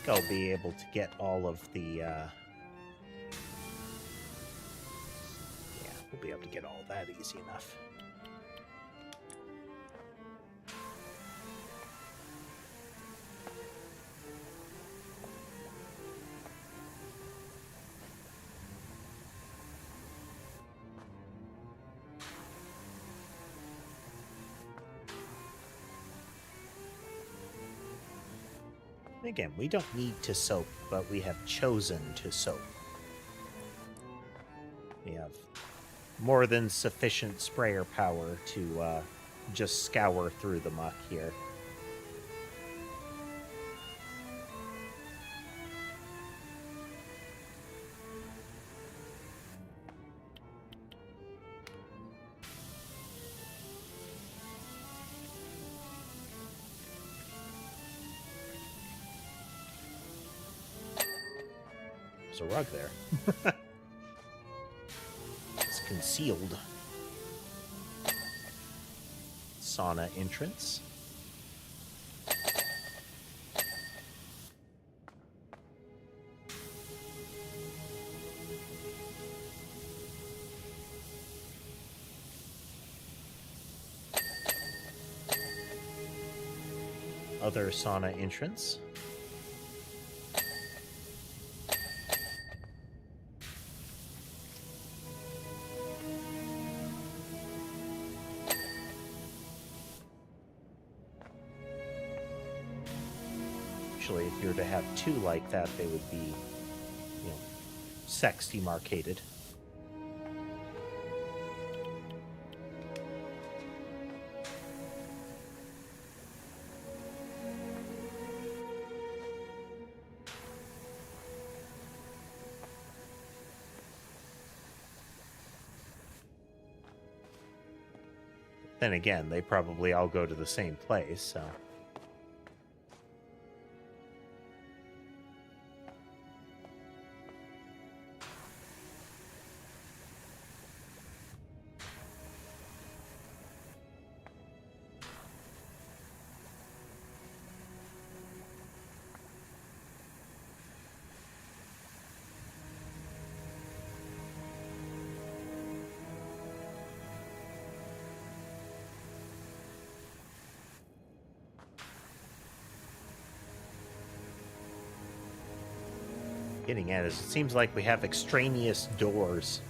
think I'll be able to get all of the, yeah, we'll be able to get all that easy enough. Again, we don't need to soap, but we have chosen to soap. We have more than sufficient sprayer power to just scour through the muck here. There's a rug there. It's concealed. Sauna entrance. Other sauna entrance. Actually, if you were to have two like that, they would be, you know, sex demarcated. Then again, they probably all go to the same place, so... Getting at is, it seems like we have extraneous doors.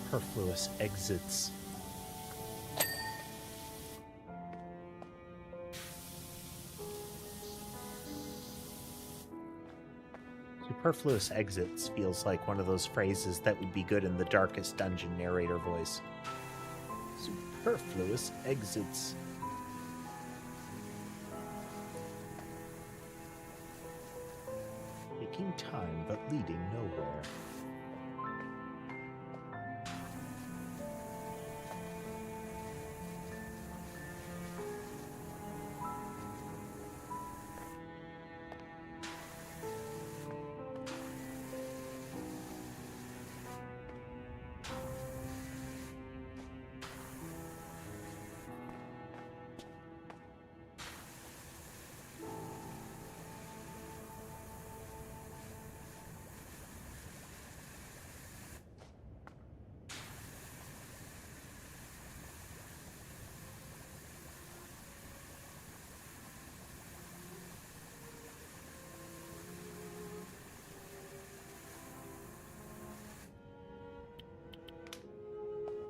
Superfluous exits. Superfluous exits feels like one of those phrases that would be good in the Darkest Dungeon narrator voice. Superfluous exits. Taking time but leading nowhere.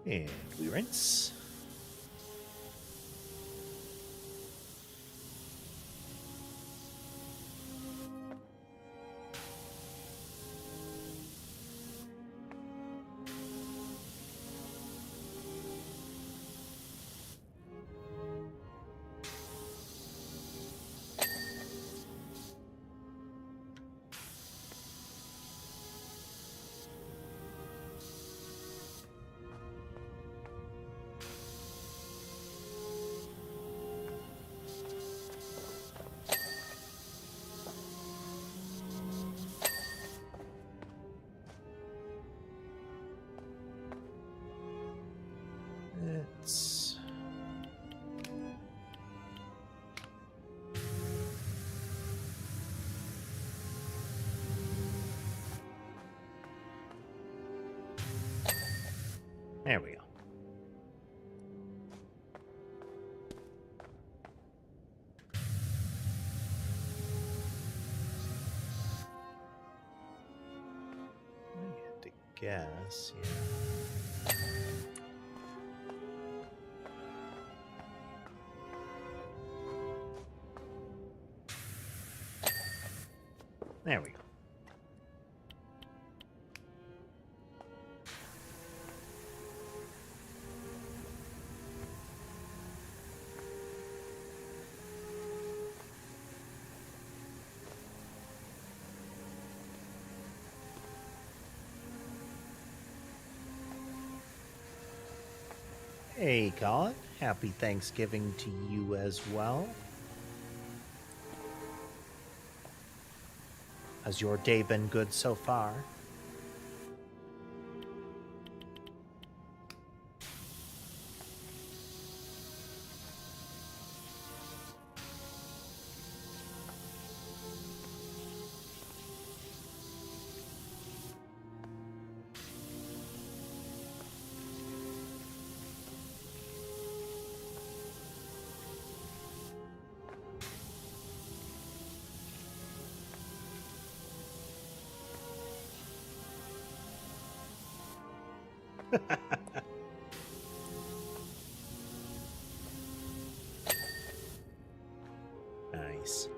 And we rinse. It's there we go. I have to guess, yeah. There we go. Hey, Colin. Happy Thanksgiving to you as well. Has your day been good so far? Nice.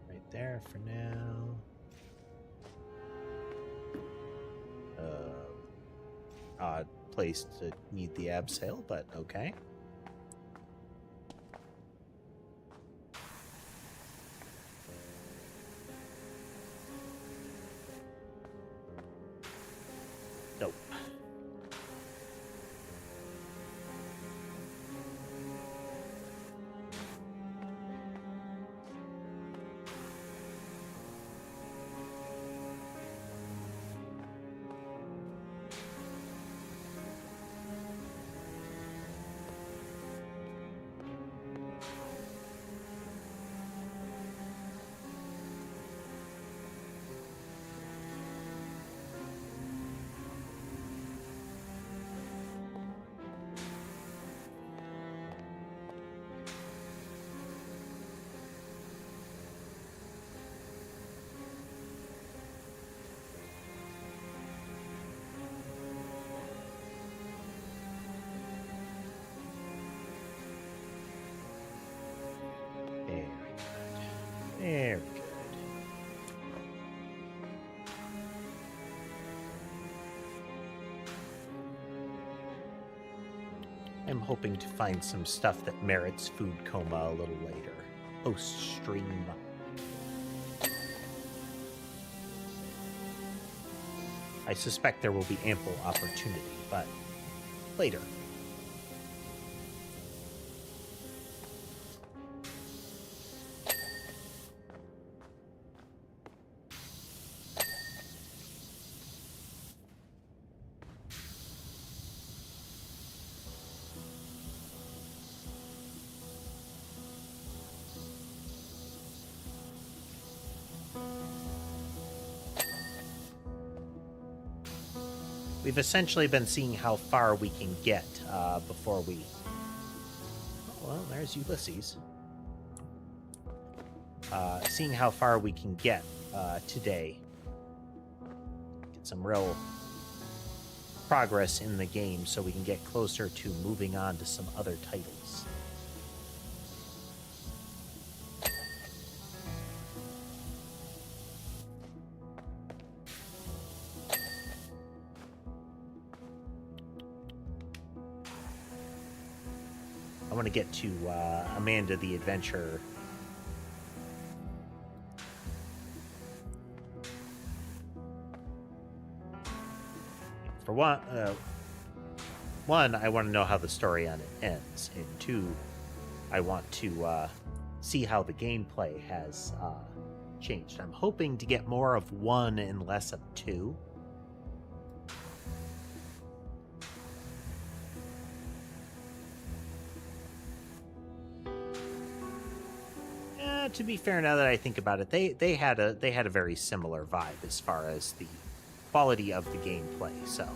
Right there for now. Odd place to need the abseil, but okay. Nope. Very good. I'm hoping to find some stuff that merits food coma a little later, post-stream. I suspect there will be ample opportunity, but later. We've essentially been seeing how far we can get before we... Oh, well, there's Ulysses. Seeing how far we can get today. Get some real progress in the game so we can get closer to moving on to some other titles. I want to get to Amanda the Adventurer. For one, I want to know how the story on it ends, and two, I want to see how the gameplay has changed. I'm hoping to get more of 1 and less of 2. To be fair, now that I think about it, they had a very similar vibe as far as the quality of the gameplay. So, I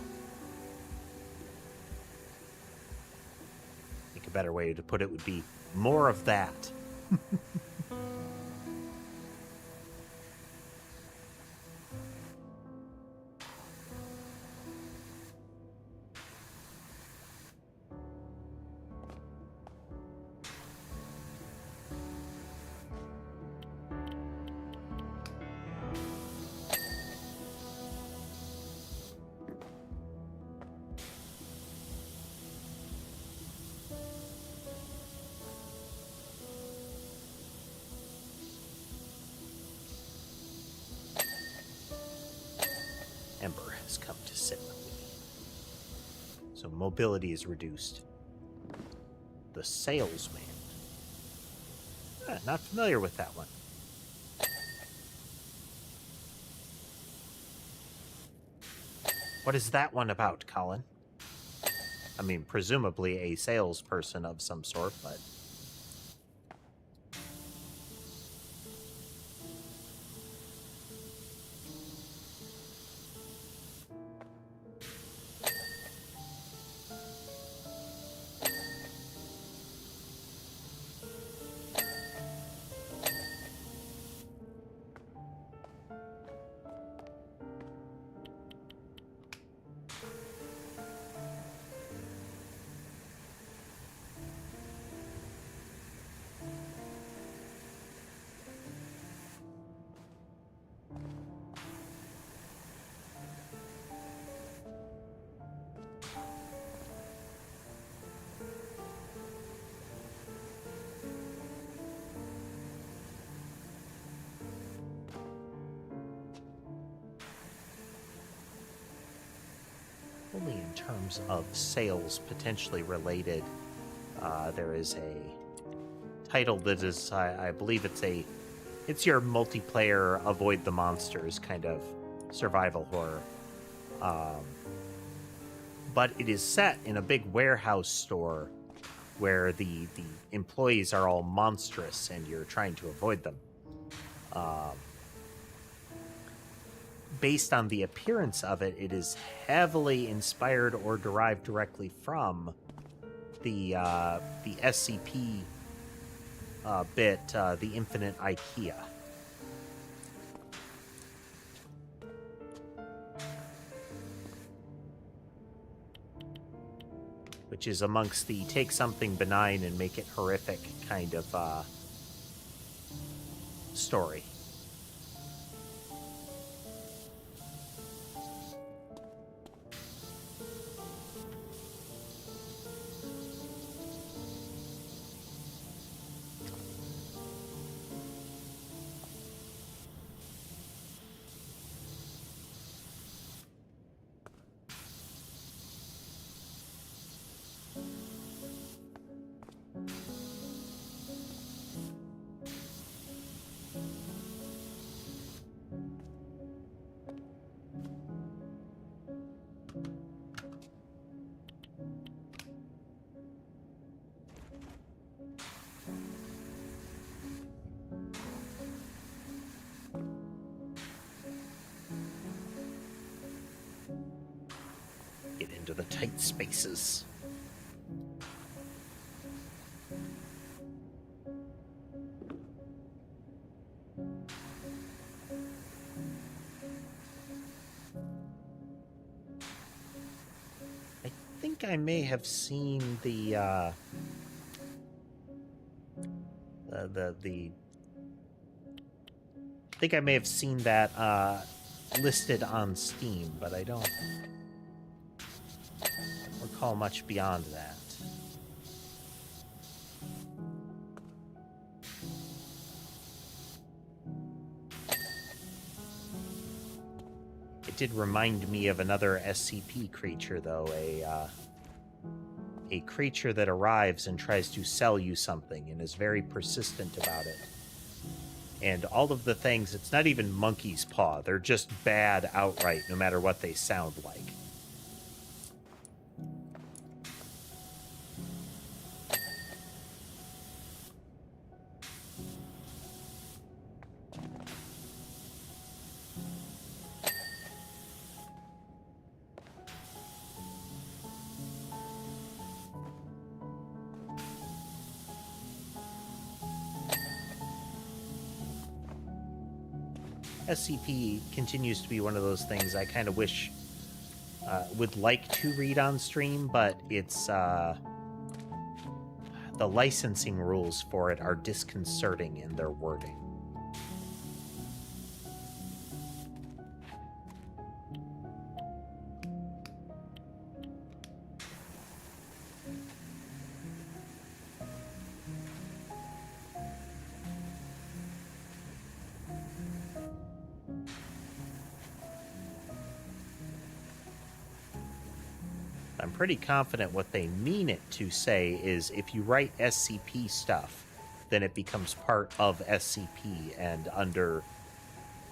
think a better way to put it would be more of that. Ember has come to sit with me. So mobility is reduced. The salesman. Not familiar with that one. What is that one about, Colin? I mean, presumably a salesperson of some sort, but... Only in terms of sales potentially related, there is a title that is, I believe it's your multiplayer avoid the monsters kind of survival horror. But it is set in a big warehouse store where the employees are all monstrous and you're trying to avoid them. Based on the appearance of it, it is heavily inspired or derived directly from the SCP bit, the Infinite IKEA. Which is amongst the take something benign and make it horrific kind of story. Get into the tight spaces. think I may have seen the I think I may have seen that listed on Steam, but I don't recall much beyond that. It did remind me of another SCP creature, though, a creature that arrives and tries to sell you something and is very persistent about it. And all of the things, it's not even monkey's paw, they're just bad outright, no matter what they sound like. SCP continues to be one of those things I kind of wish would like to read on stream, but it's the licensing rules for it are disconcerting in their wording. I'm pretty confident what they mean it to say is if you write SCP stuff, then it becomes part of SCP and under,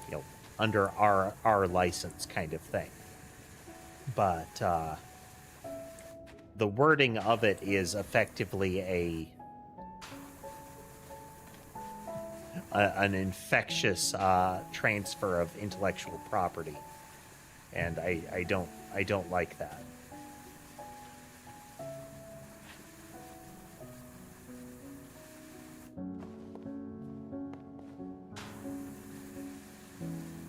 you know, under our license kind of thing. But the wording of it is effectively an infectious transfer of intellectual property, and I don't like that.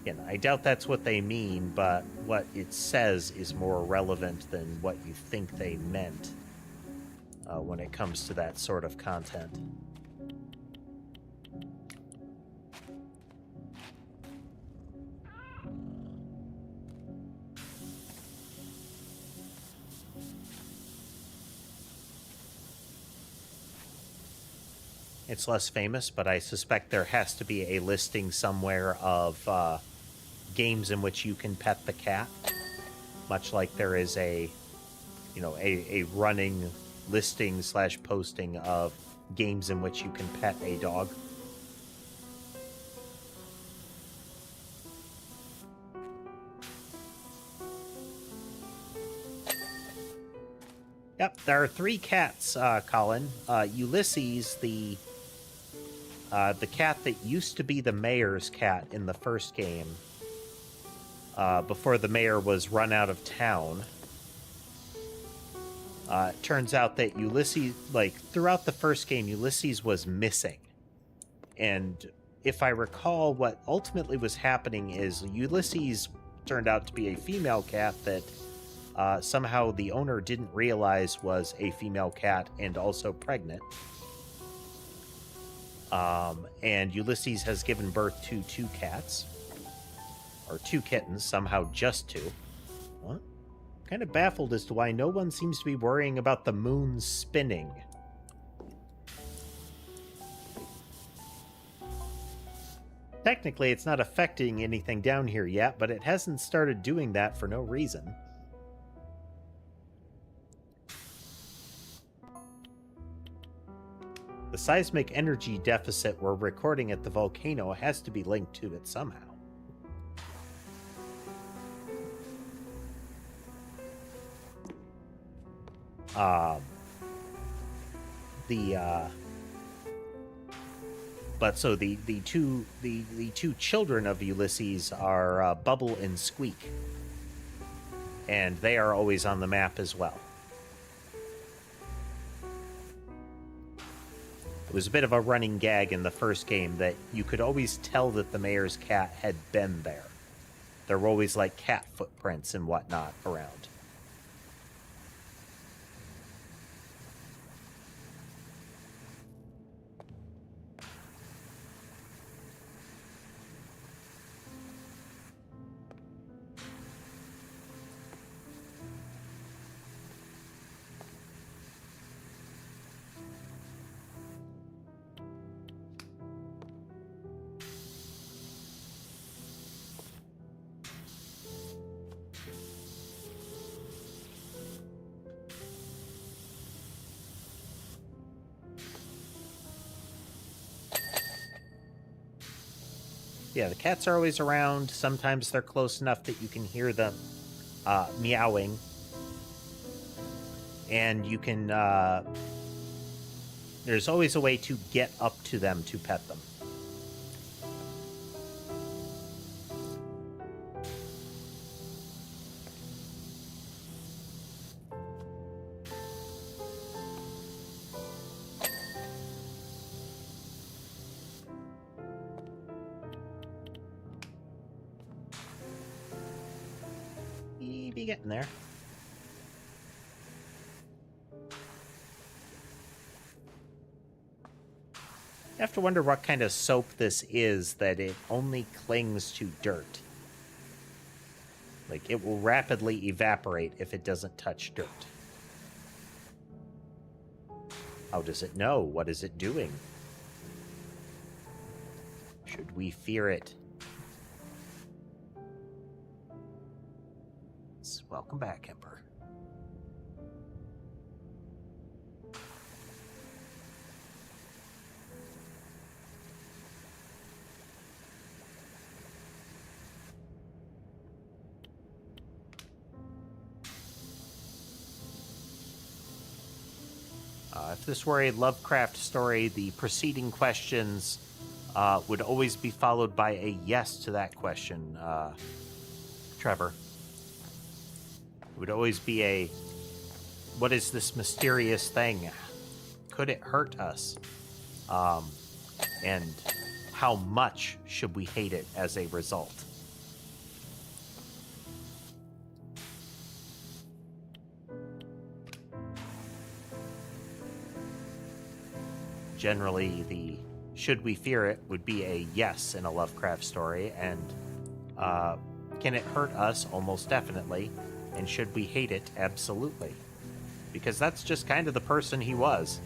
Again, I doubt that's what they mean, but what it says is more relevant than what you think they meant when it comes to that sort of content. It's less famous, but I suspect there has to be a listing somewhere of games in which you can pet the cat, much like there is a running listing / posting of games in which you can pet a dog. Yep, there are 3 cats, Colin. Ulysses, the cat that used to be the mayor's cat in the first game, before the mayor was run out of town. It turns out that Ulysses, throughout the first game, Ulysses was missing. And if I recall, what ultimately was happening is Ulysses turned out to be a female cat that somehow the owner didn't realize was a female cat and also pregnant. And Ulysses has given birth to 2 cats. Or 2 kittens, somehow just 2. What? Kind of baffled as to why no one seems to be worrying about the moon spinning. Technically, it's not affecting anything down here yet, but it hasn't started doing that for no reason. The seismic energy deficit we're recording at the volcano has to be linked to it somehow. But so the two children of Ulysses are Bubble and Squeak, and they are always on the map as well. It was a bit of a running gag in the first game that you could always tell that the mayor's cat had been there. There were always like cat footprints and whatnot around. Yeah, the cats are always around. Sometimes they're close enough that you can hear them meowing. And you can... there's always a way to get up to them to pet them. Be getting there. You have to wonder what kind of soap this is that it only clings to dirt. Like, it will rapidly evaporate if it doesn't touch dirt. How does it know? What is it doing? Should we fear it? Welcome back, Emperor. If this were a Lovecraft story, the preceding questions would always be followed by a yes to that question, Trevor. It would always be a, what is this mysterious thing? Could it hurt us? And how much should we hate it as a result? Generally, the should we fear it would be a yes in a Lovecraft story, and can it hurt us? Almost definitely. And should we hate it? Absolutely. Because that's just kind of the person he was.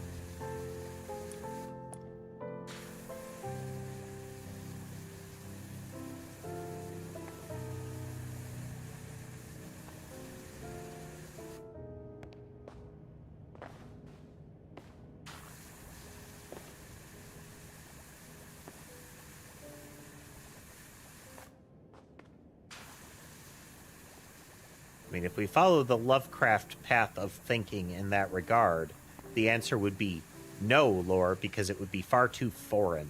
I mean, if we follow the Lovecraft path of thinking in that regard, the answer would be no, lore, because it would be far too foreign.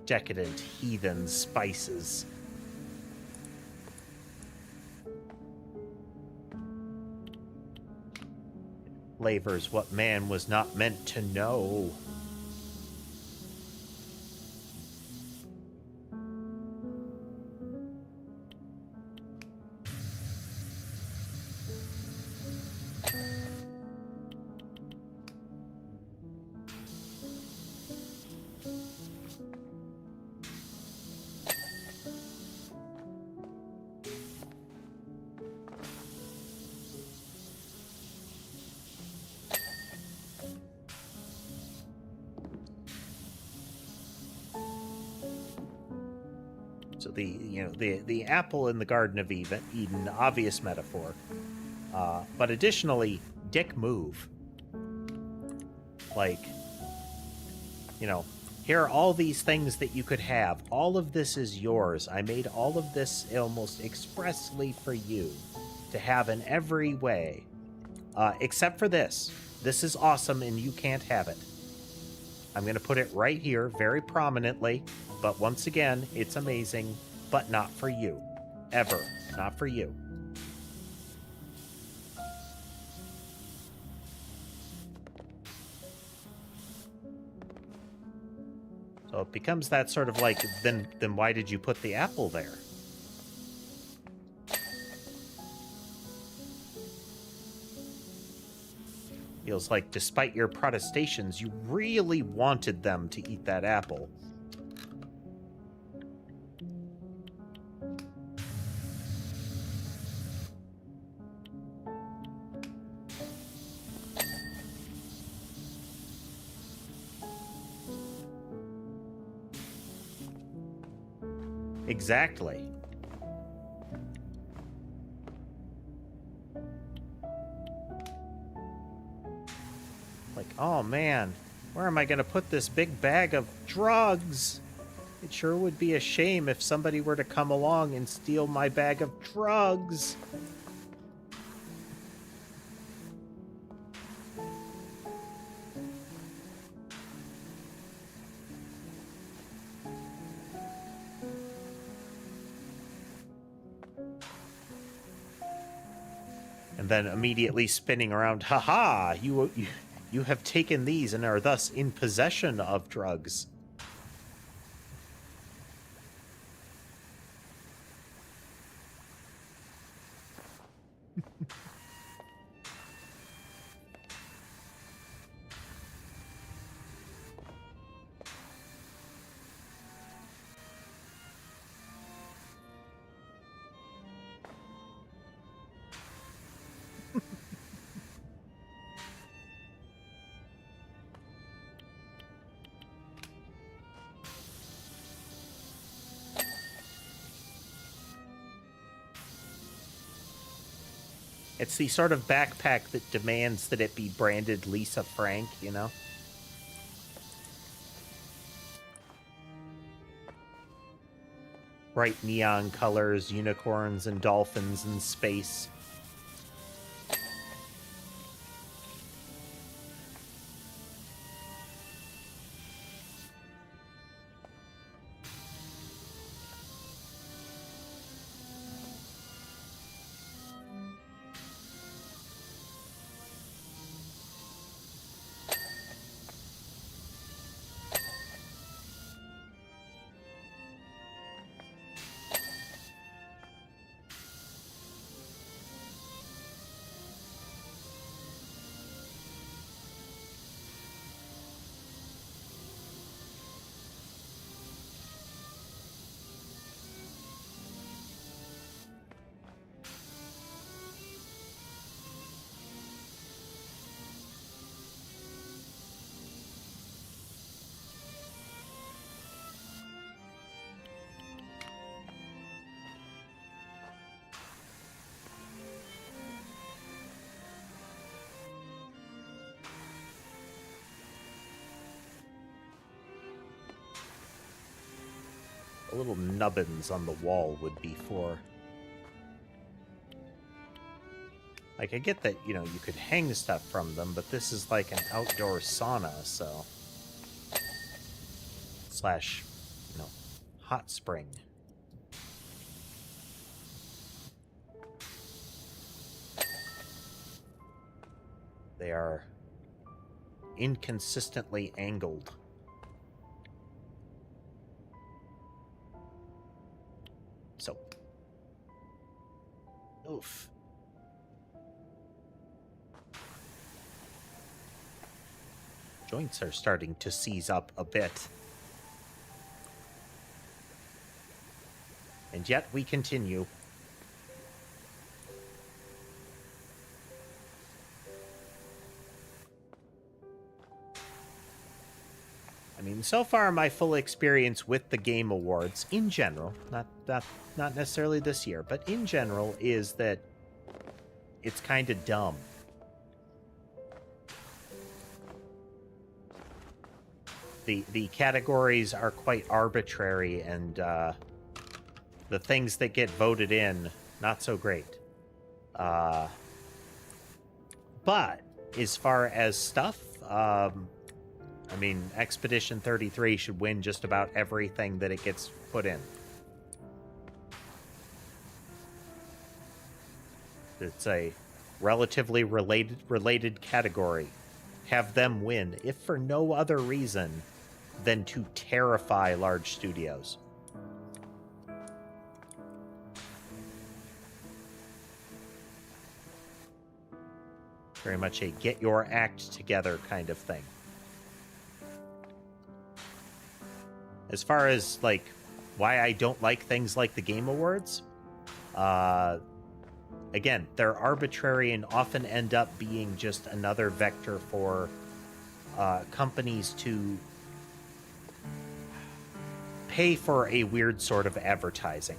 Decadent heathen spices. Flavors what man was not meant to know. So the apple in the Garden of Eden, obvious metaphor. But additionally, dick move. Like, here are all these things that you could have. All of this is yours. I made all of this almost expressly for you to have in every way. Except for this. This is awesome and you can't have it. I'm going to put it right here very prominently. But once again, it's amazing, but not for you. Ever. Not for you. So it becomes that sort of like, then why did you put the apple there? Feels like despite your protestations, you really wanted them to eat that apple. Exactly. Like, oh man, where am I going to put this big bag of drugs? It sure would be a shame if somebody were to come along and steal my bag of drugs. And then immediately spinning around, haha, you have taken these and are thus in possession of drugs. It's the sort of backpack that demands that it be branded Lisa Frank, you know? Bright neon colors, unicorns and dolphins in space. The little nubbins on the wall would be for... Like, I get that, you know, you could hang stuff from them, but this is like an outdoor sauna, so... Slash, you know, hot spring. They are inconsistently angled. So. Oof. Joints are starting to seize up a bit. And yet we continue. I mean, so far my full experience with the Game Awards, in general, not necessarily this year, but in general, is that it's kind of dumb. The categories are quite arbitrary, and the things that get voted in, not so great. But as far as stuff, I mean, Expedition 33 should win just about everything that it gets put in. It's a relatively related category. Have them win, if for no other reason than to terrify large studios. Very much a get your act together kind of thing. As far as, like, why I don't like things like the Game Awards, again, they're arbitrary and often end up being just another vector for companies to pay for a weird sort of advertising.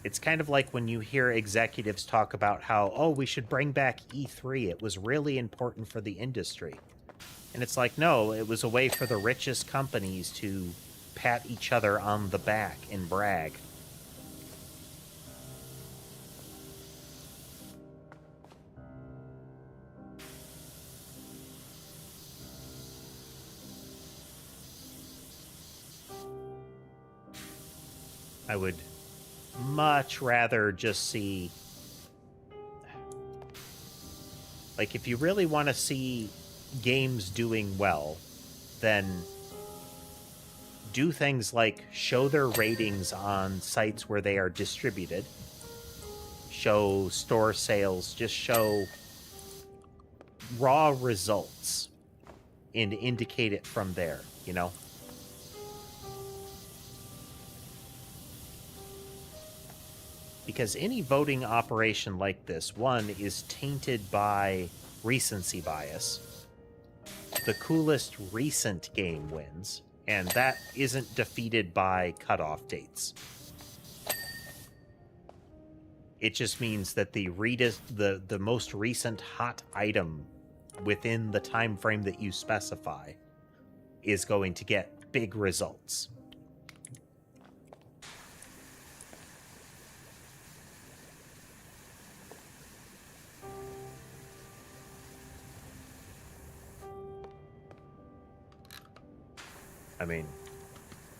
It's kind of like when you hear executives talk about how, oh, we should bring back E3. It was really important for the industry. And it's like, no, it was a way for the richest companies to pat each other on the back and brag. I would much rather just see, like, if you really want to see games doing well, then do things like show their ratings on sites where they are distributed, show store sales, just show raw results and indicate it from there, you know? Because any voting operation like this, one, is tainted by recency bias. The coolest recent game wins, and that isn't defeated by cutoff dates. It just means that the most recent hot item within the time frame that you specify is going to get big results. I mean,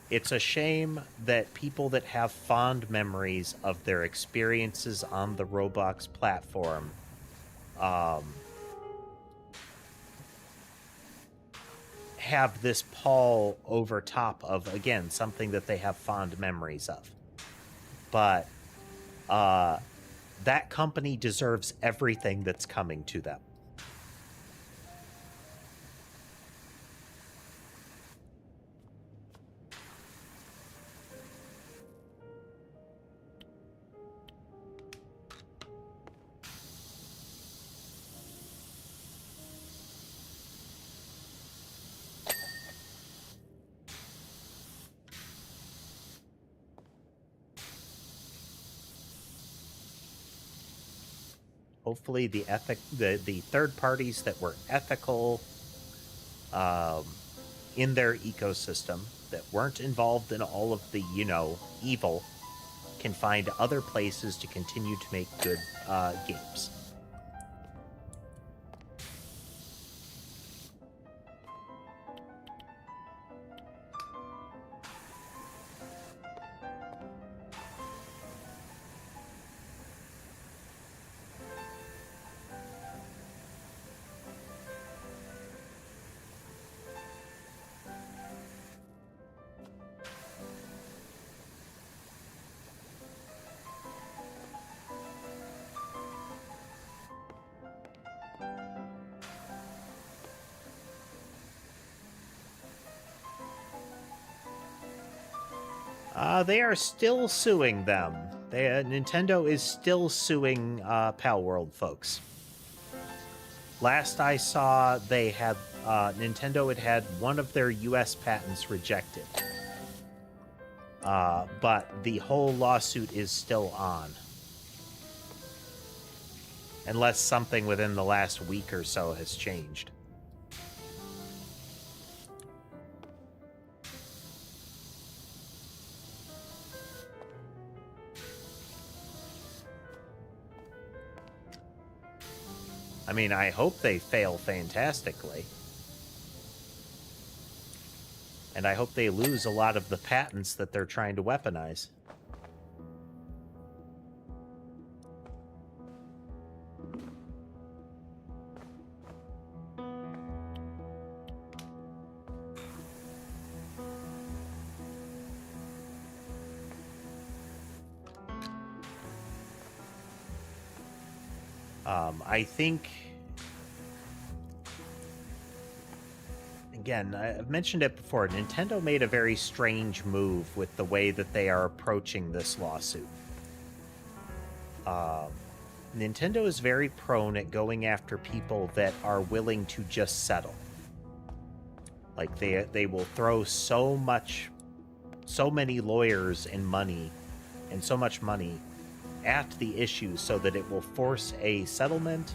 it's a shame that people that have fond memories of their experiences on the Roblox platform have this pall over top of, again, something that they have fond memories of. But that company deserves everything that's coming to them. Hopefully the third parties that were ethical in their ecosystem, that weren't involved in all of the, evil, can find other places to continue to make good games. They are still suing them. Nintendo is still suing Palworld folks. Last I saw, they had Nintendo had one of their U.S. patents rejected, but the whole lawsuit is still on, unless something within the last week or so has changed. I mean, I hope they fail fantastically. And I hope they lose a lot of the patents that they're trying to weaponize. I think, again, I've mentioned it before, Nintendo made a very strange move with the way that they are approaching this lawsuit. Nintendo is very prone at going after people that are willing to just settle. Like, they will throw so many lawyers and money, and so much money at the issue so that it will force a settlement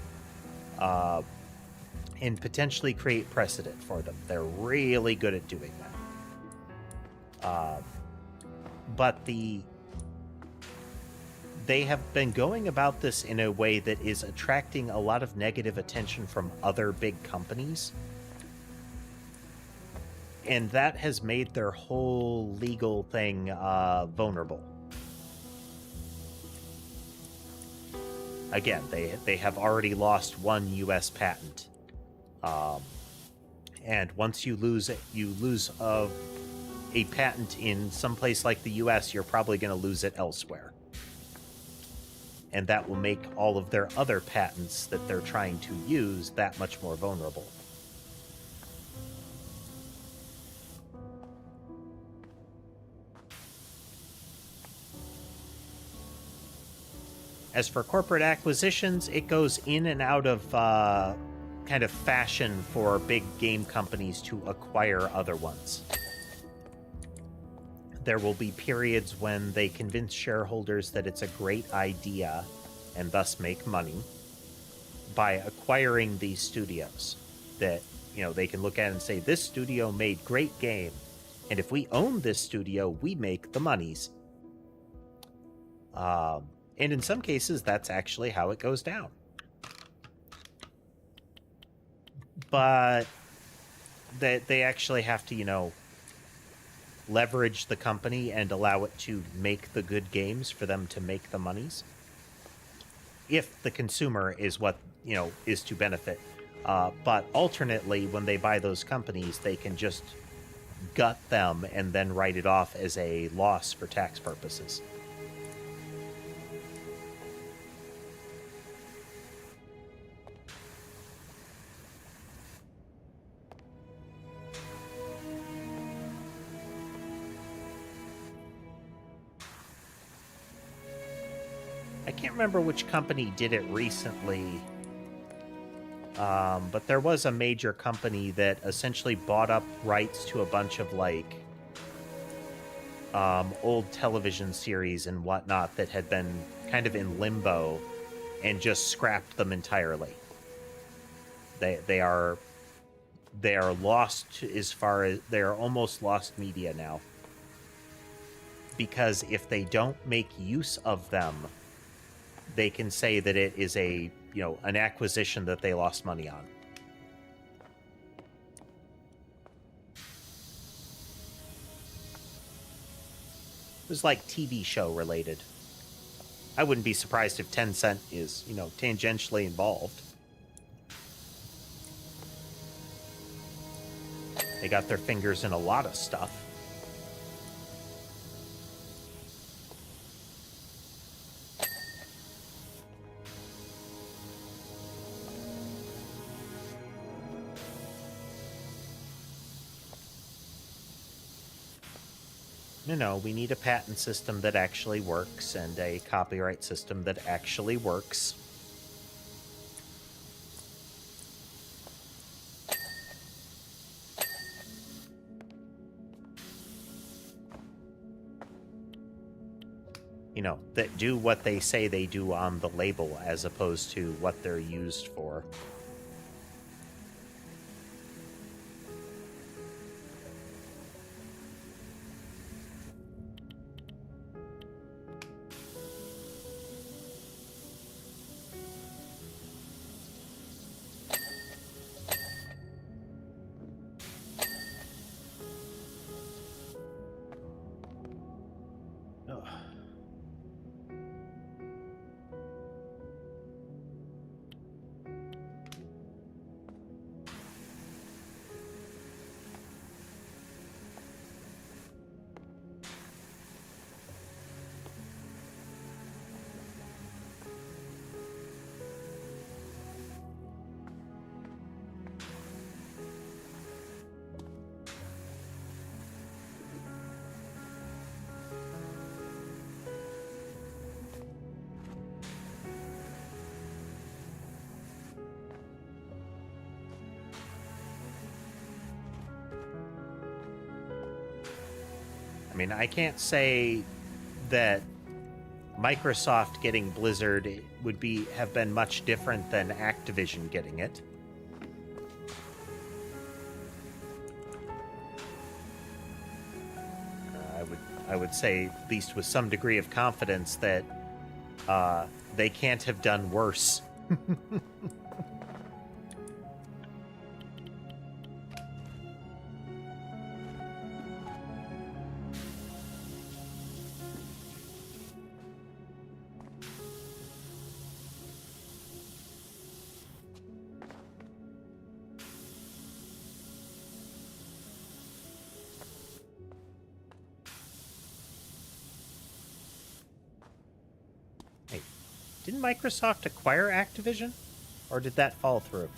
and potentially create precedent for them. They're really good at doing that. But they have been going about this in a way that is attracting a lot of negative attention from other big companies. And that has made their whole legal thing vulnerable. Again, they have already lost one U.S. patent. And once you lose a patent in some place like the U.S., you're probably going to lose it elsewhere. And that will make all of their other patents that they're trying to use that much more vulnerable. As for corporate acquisitions, it goes in and out of kind of fashion for big game companies to acquire other ones. There will be periods when they convince shareholders that it's a great idea and thus make money by acquiring these studios that, they can look at and say, this studio made great game, and if we own this studio, we make the monies. And in some cases, that's actually how it goes down. But they actually have to, leverage the company and allow it to make the good games for them to make the monies. If the consumer is what, is to benefit. But alternately, when they buy those companies, they can just gut them and then write it off as a loss for tax purposes. I can't remember which company did it recently, but there was a major company that essentially bought up rights to a bunch of, old television series and whatnot that had been kind of in limbo and just scrapped them entirely. They are lost as far as they are almost lost media now. Because if they don't make use of them, they can say that it is an acquisition that they lost money on. It was like TV show related. I wouldn't be surprised if Tencent is, tangentially involved. They got their fingers in a lot of stuff. No, we need a patent system that actually works and a copyright system that actually works. That do what they say they do on the label as opposed to what they're used for. I mean, I can't say that Microsoft getting Blizzard would have been much different than Activision getting it. I would say, at least with some degree of confidence, that they can't have done worse. Didn't Microsoft acquire Activision? Or did that fall through?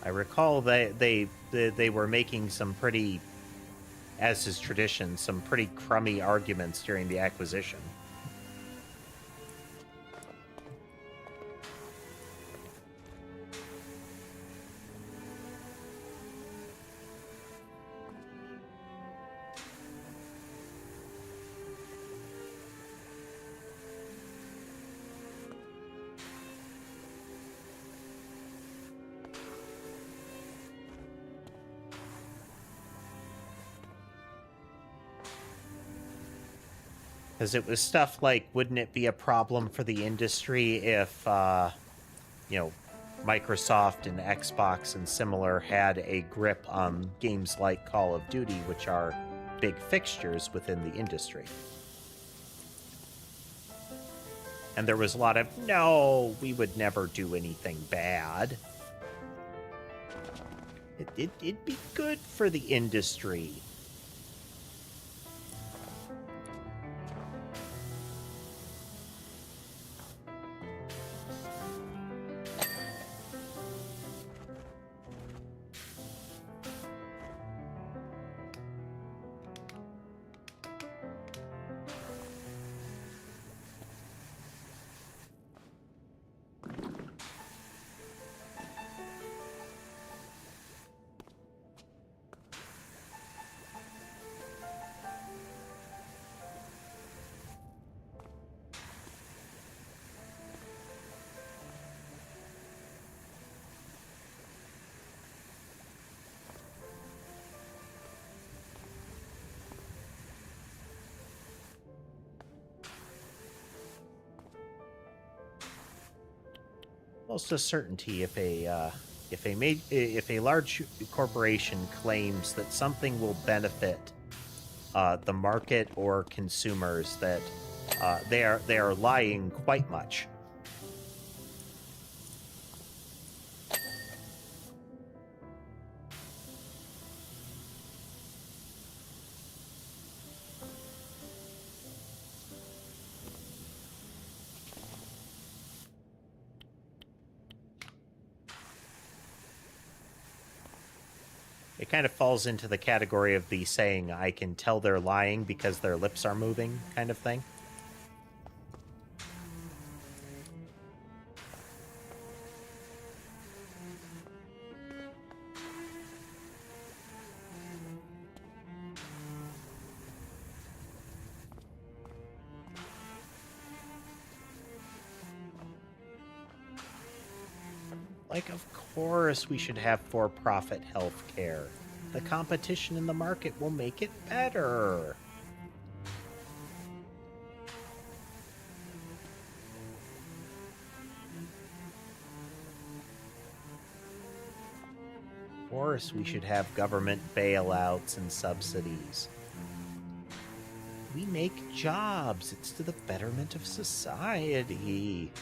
I recall they were making some pretty, as is tradition, some pretty crummy arguments during the acquisition. Because it was stuff like, wouldn't it be a problem for the industry if, Microsoft and Xbox and similar had a grip on games like Call of Duty, which are big fixtures within the industry? And there was a lot of, no, we would never do anything bad. It'd be good for the industry. Almost a certainty, if a large corporation claims that something will benefit the market or consumers, that they are lying quite much. It kind of falls into the category of the saying, I can tell they're lying because their lips are moving kind of thing. Like, of course we should have for-profit health care. The competition in the market will make it better. Of course we should have government bailouts and subsidies. We make jobs. It's to the betterment of society.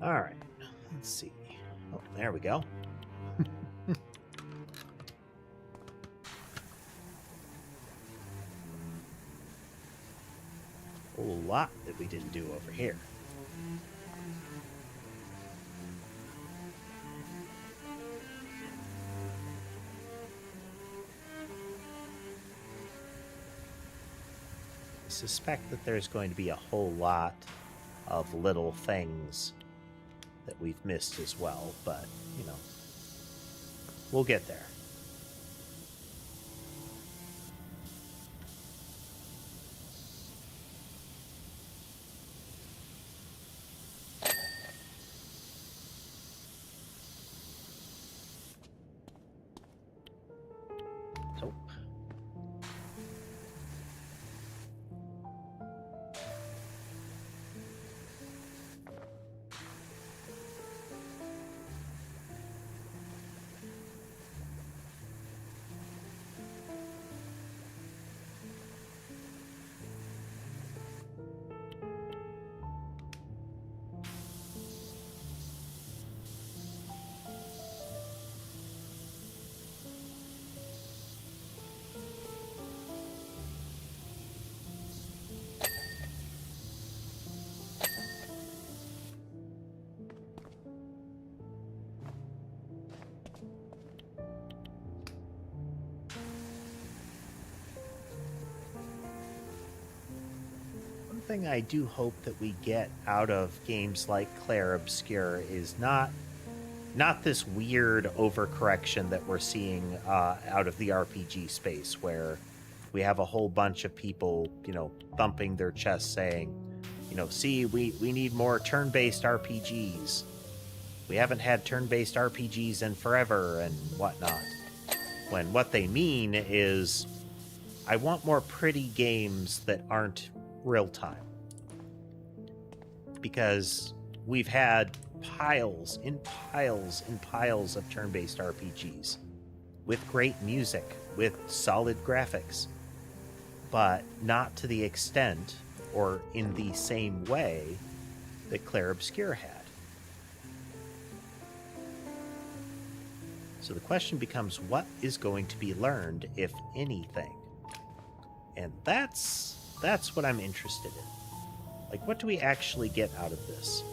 All right, let's see. Oh, there we go. A whole lot that we didn't do over here. I suspect that there's going to be a whole lot of little things that we've missed as well, but, you know, we'll get there. So, thing I do hope that we get out of games like Clair Obscur is not this weird overcorrection that we're seeing out of the RPG space, where we have a whole bunch of people, you know, thumping their chests saying, you know, see, we need more turn-based RPGs. We haven't had turn-based RPGs in forever and whatnot. When what they mean is, I want more pretty games that aren't real time, because we've had piles and piles and piles of turn-based RPGs with great music, with solid graphics, but not to the extent or in the same way that Clair Obscur had. So the question becomes, what is going to be learned, if anything? And that's what I'm interested in. Like, what do we actually get out of this?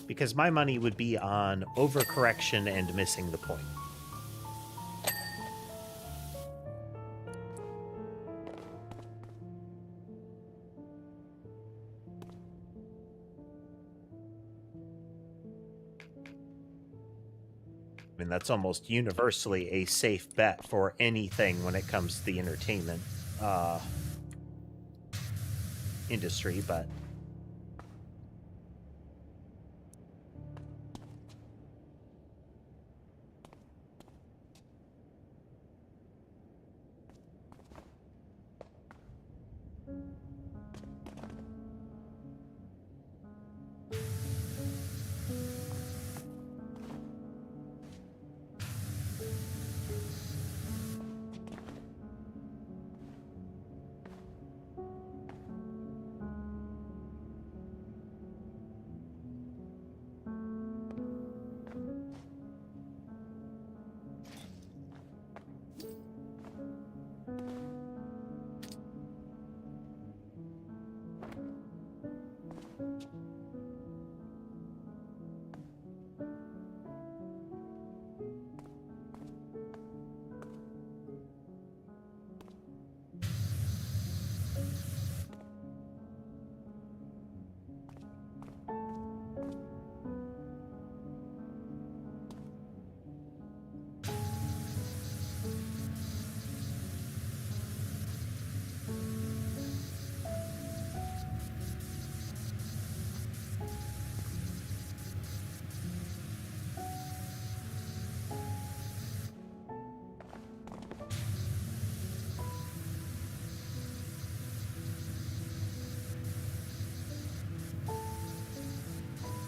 Because my money would be on overcorrection and missing the point. I mean, that's almost universally a safe bet for anything when it comes to the entertainment industry, but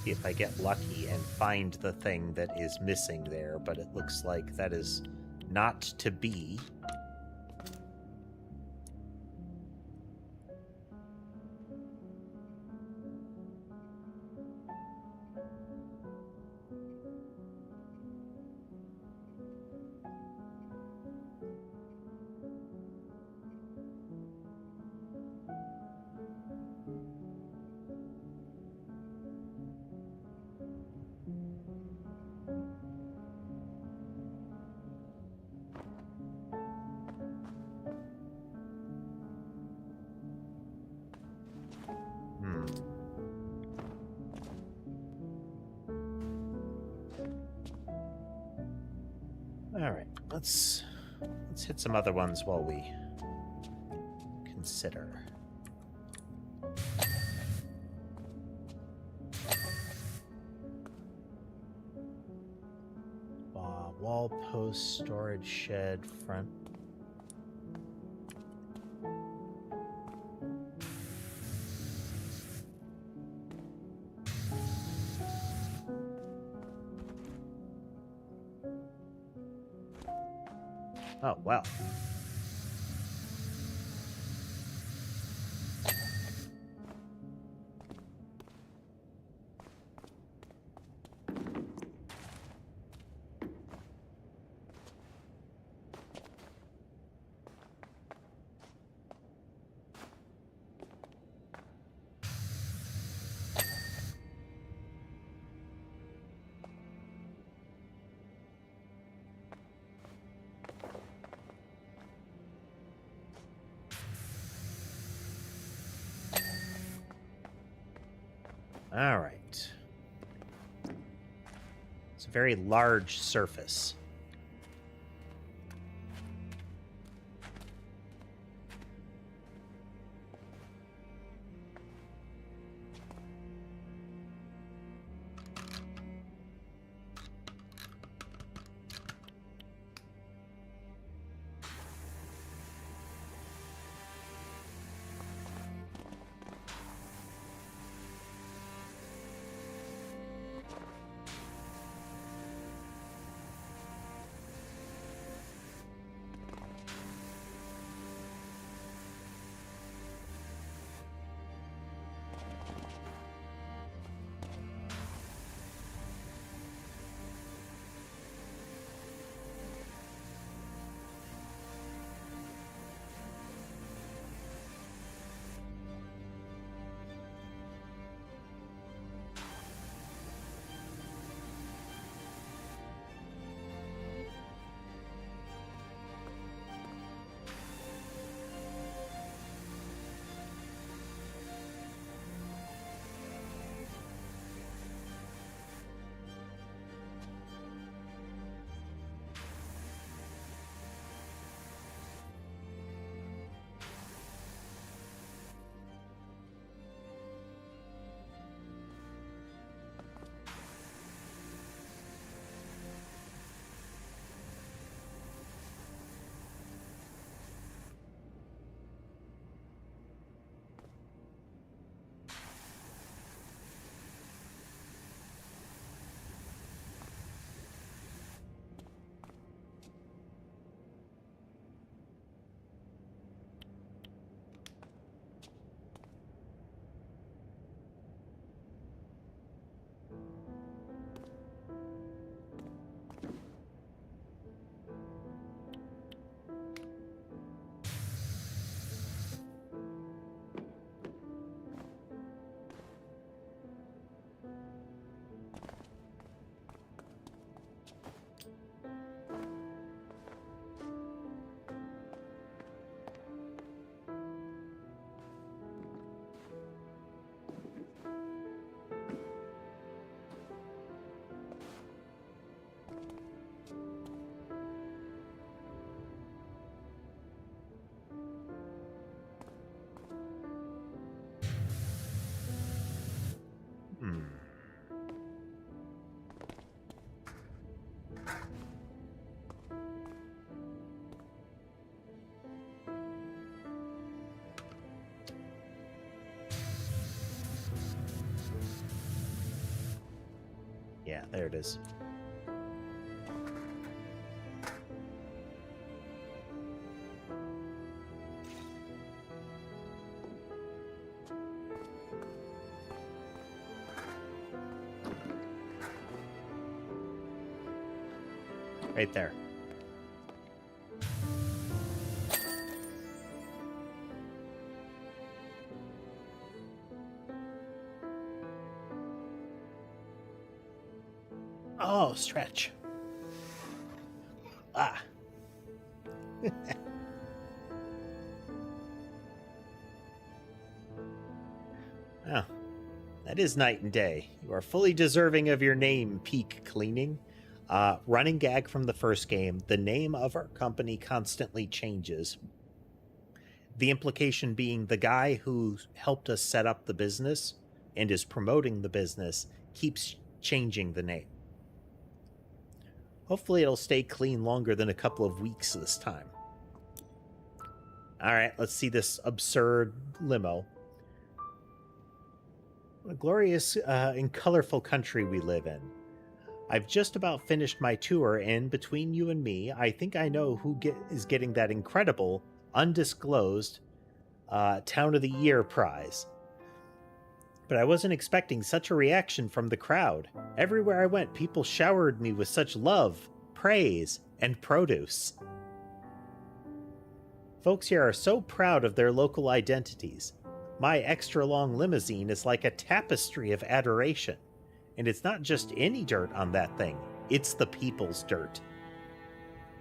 if I get lucky and find the thing that is missing there, but it looks like that is not to be. All right, let's hit some other ones while we consider. Wall post, storage shed, front. Oh, wow. All right. It's a very large surface. Yeah, there it is. Right there. Oh, stretch. Ah. That is night and day. You are fully deserving of your name, Peak Cleaning. Running gag from the first game, the name of our company constantly changes. The implication being the guy who helped us set up the business and is promoting the business keeps changing the name. Hopefully it'll stay clean longer than a couple of weeks this time. All right, let's see this absurd limo. What a glorious and colorful country we live in. I've just about finished my tour, and between you and me, I think I know who is getting that incredible, undisclosed Town of the Year prize. But I wasn't expecting such a reaction from the crowd. Everywhere I went, people showered me with such love, praise, and produce. Folks here are so proud of their local identities. My extra-long limousine is like a tapestry of adoration. And it's not just any dirt on that thing. It's the people's dirt.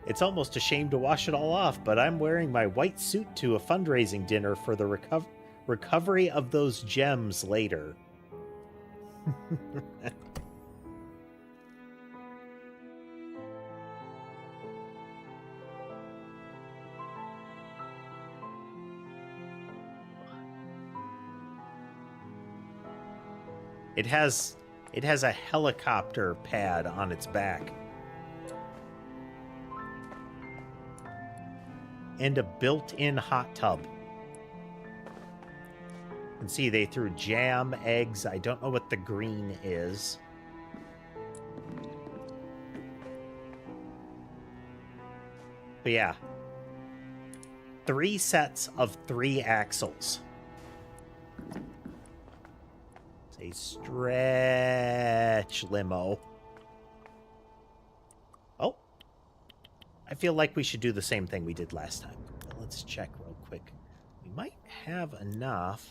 It's almost a shame to wash it all off, but I'm wearing my white suit to a fundraising dinner for the recovery of those gems later. It has a helicopter pad on its back. And a built-in hot tub. You can see they threw jam, eggs. I don't know what the green is. But yeah. 3 sets of 3 axles. A stretch limo. Oh. I feel like we should do the same thing we did last time. Let's check real quick. We might have enough.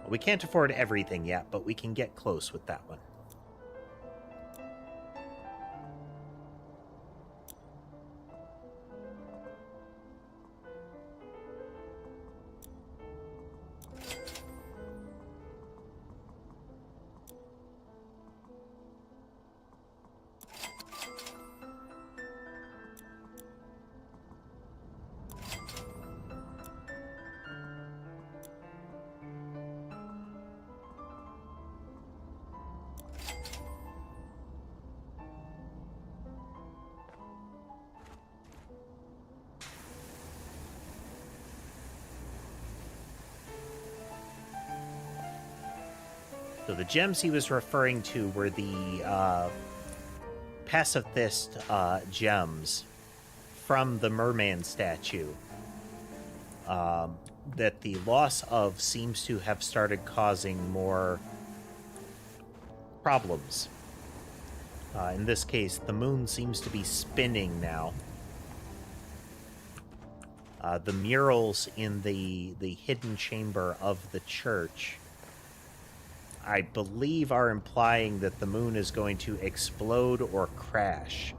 Well, we can't afford everything yet, but we can get close with that one. So the gems he was referring to were the pacifist gems from the merman statue that the loss of seems to have started causing more problems. In this case, the moon seems to be spinning now. The murals in the hidden chamber of the church, I believe, are implying that the moon is going to explode or crash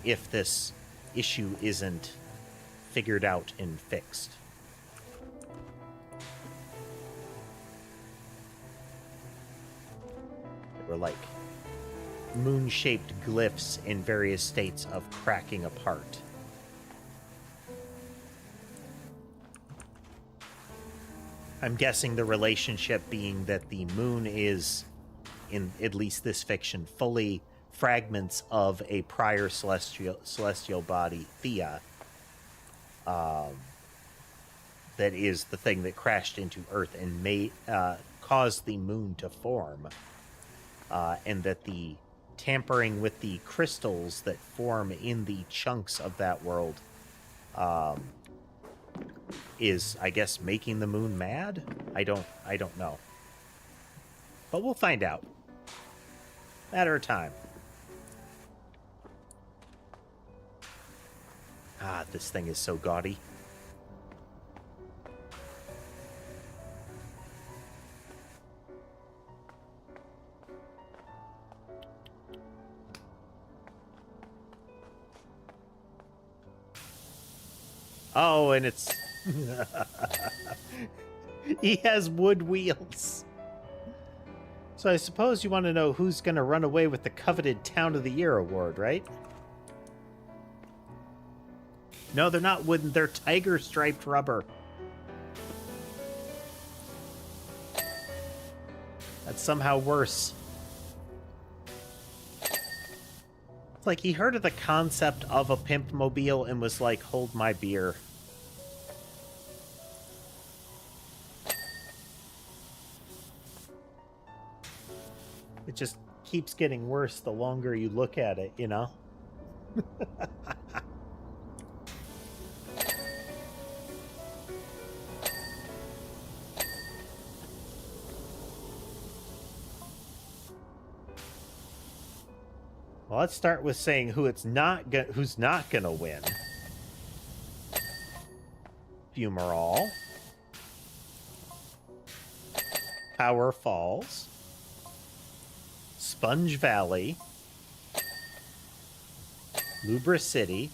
if this issue isn't figured out and fixed. They were like moon-shaped glyphs in various states of cracking apart. I'm guessing the relationship being that the moon is, in at least this fiction, fully fragments of a prior celestial body, Thea, that is the thing that crashed into Earth and caused the moon to form, and that the tampering with the crystals that form in the chunks of that world is, I guess, making the moon mad? I don't know. But we'll find out. Matter of time. Ah, this thing is so gaudy. Oh, and it's... He has wood wheels. So I suppose you want to know who's going to run away with the coveted Town of the Year award, right? No, they're not wooden. They're tiger-striped rubber. That's somehow worse. It's like he heard of the concept of a pimp mobile and was like, hold my beer. It just keeps getting worse the longer you look at it, you know? Well, let's start with saying who's not gonna win. Fumarole. Power Falls. Sponge Valley. Lubra City.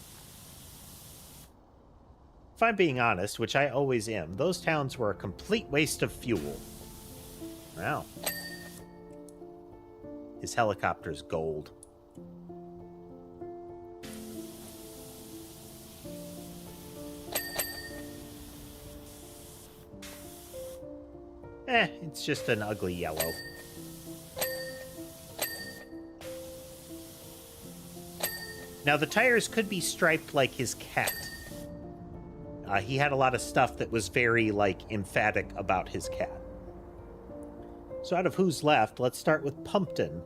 If I'm being honest, which I always am, those towns were a complete waste of fuel. Wow. His helicopter's gold. It's just an ugly yellow. Now, the tires could be striped like his cat. He had a lot of stuff that was very, like, emphatic about his cat. So out of who's left, let's start with Pumpkin.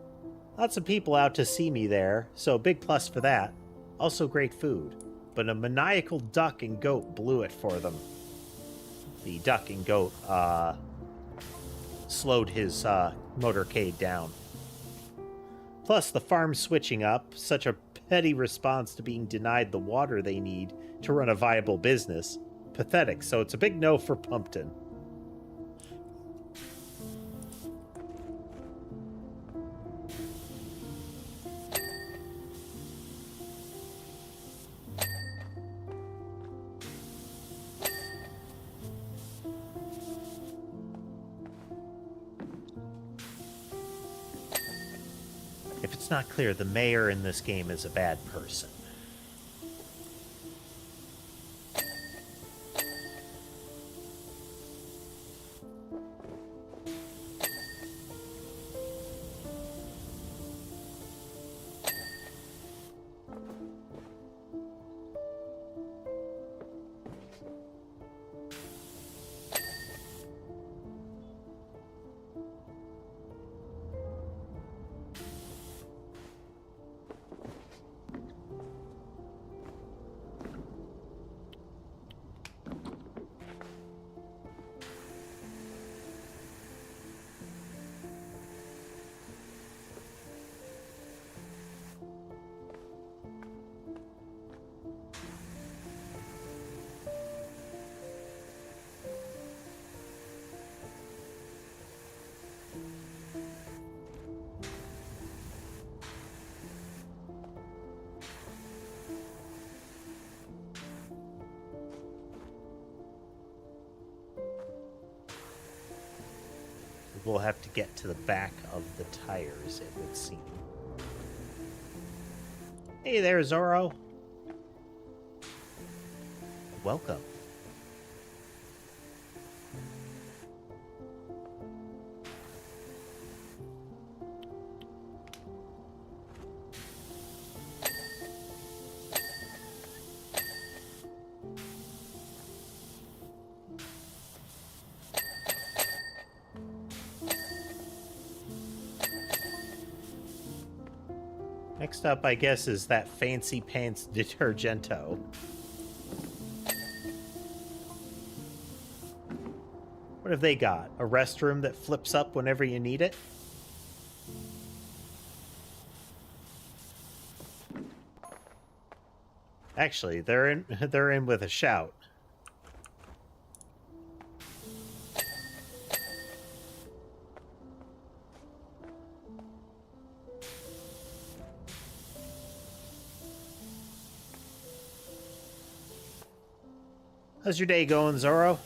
Lots of people out to see me there, so big plus for that. Also great food. But a maniacal duck and goat blew it for them. The duck and goat, slowed his motorcade down. Plus, the farm switching up, such a petty response to being denied the water they need to run a viable business. Pathetic, so it's a big no for Pumpkin. If it's not clear, the mayor in this game is a bad person. We'll have to get to the back of the tires, it would seem. Hey there, Zorro. Welcome. Next up, I guess, is that fancy pants detergento. What have they got? A restroom that flips up whenever you need it? Actually, they're in with a shout. How's your day going, Zorro?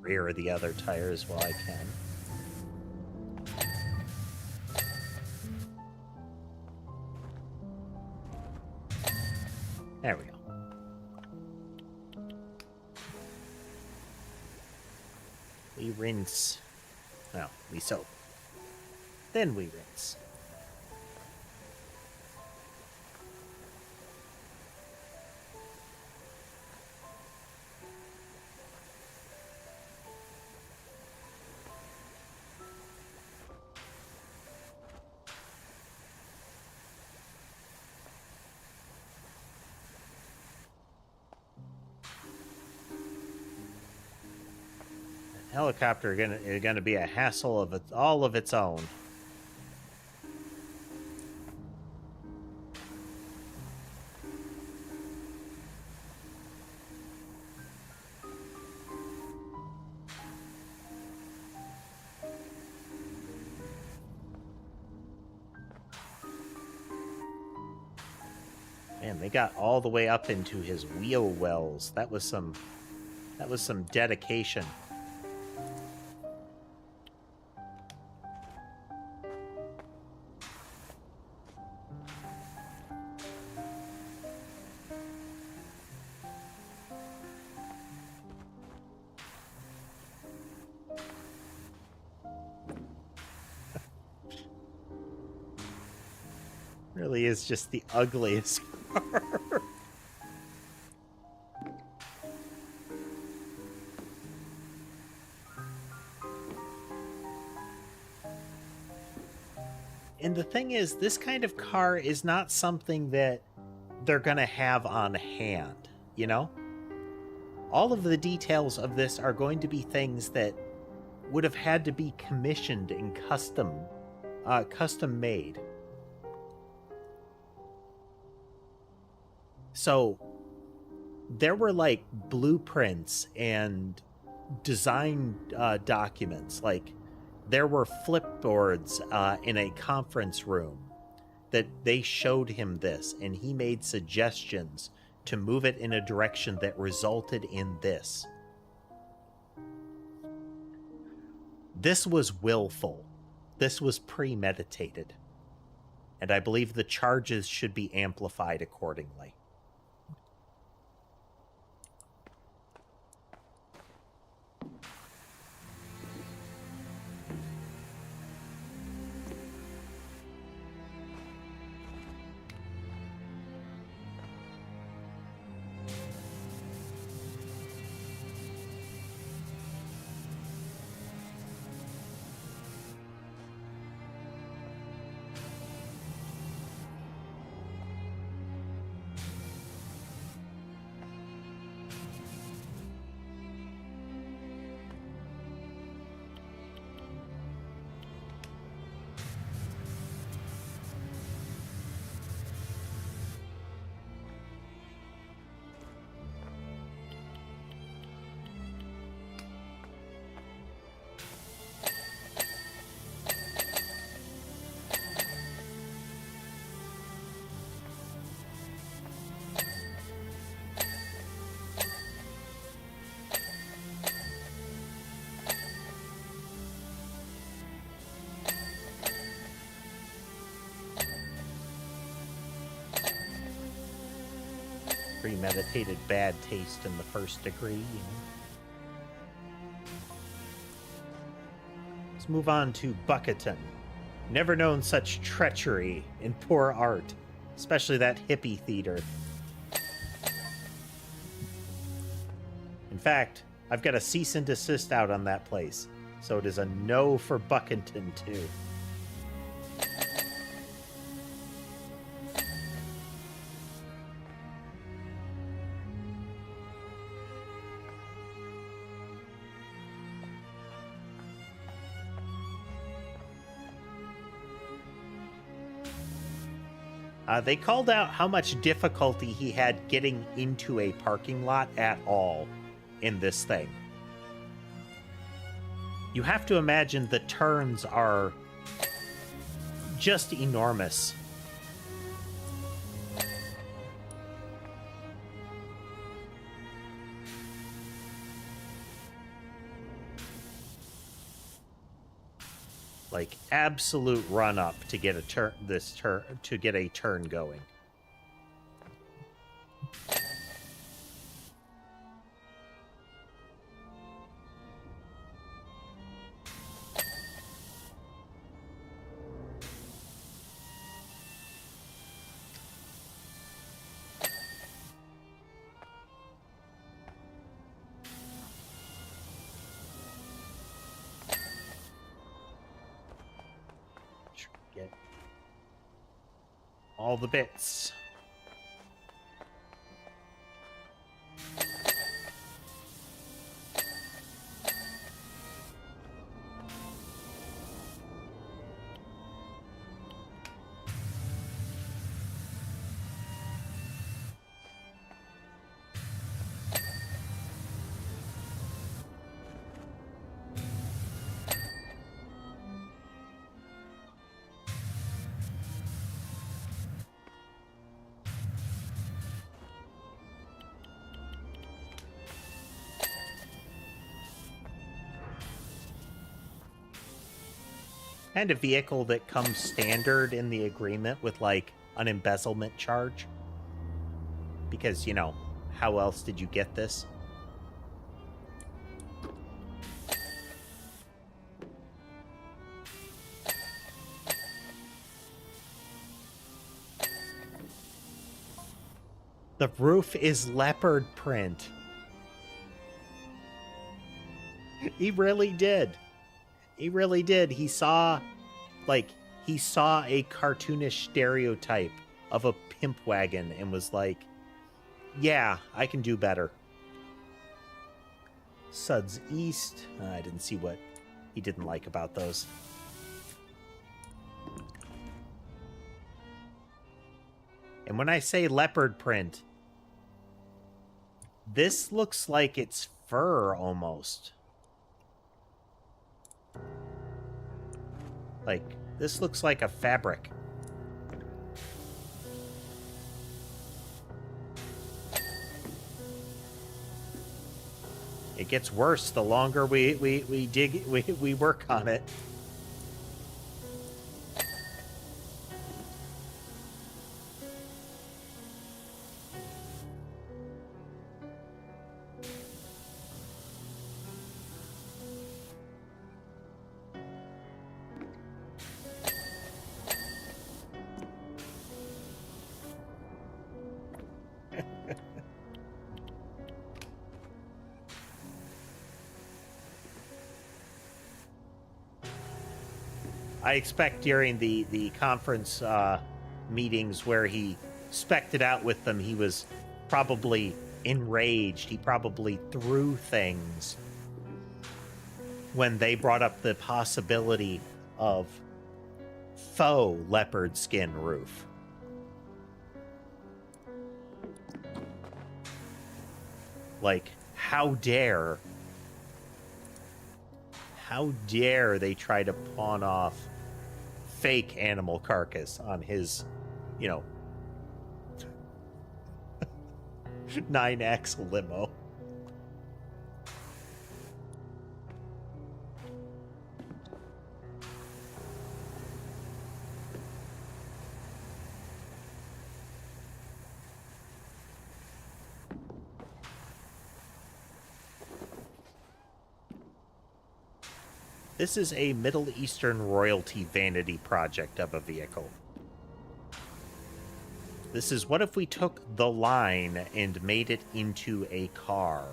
Rear the other tires while I can. There we go. We rinse. Well, we soap. Then we rinse. Helicopter gonna be a hassle of all of its own. Man, they got all the way up into his wheel wells. That was some dedication. Really is just the ugliest car. And the thing is, this kind of car is not something that they're gonna have on hand, you know? All of the details of this are going to be things that would have had to be commissioned and custom made. So there were like blueprints and design documents. Like there were flipboards in a conference room that they showed him this, and he made suggestions to move it in a direction that resulted in this. This was willful. This was premeditated. And I believe the charges should be amplified accordingly. premeditated bad taste in the first degree, you know. Let's move on to Bucketon. Never known such treachery in poor art, especially that hippie theater. In fact, I've got a cease and desist out on that place, so it is a no for Bucketon too. They called out how much difficulty he had getting into a parking lot at all in this thing. You have to imagine the turns are just enormous. Like absolute run up to get a turn going. Get all the bits. And a vehicle that comes standard in the agreement with, like, an embezzlement charge. Because, you know, how else did you get this? The roof is leopard print. He really did. He really did. He saw a cartoonish stereotype of a pimp wagon and was like, yeah, I can do better. Suds East. I didn't see what he didn't like about those. And when I say leopard print, this looks like it's fur almost. Like, this looks like a fabric. It gets worse the longer we work on it. I expect during the conference meetings where he spec'd it out with them, he was probably enraged. He probably threw things when they brought up the possibility of faux leopard skin roof. Like, how dare they try to pawn off fake animal carcass on his, you know, 9X limo. This is a Middle Eastern royalty vanity project of a vehicle. This is what if we took the line and made it into a car?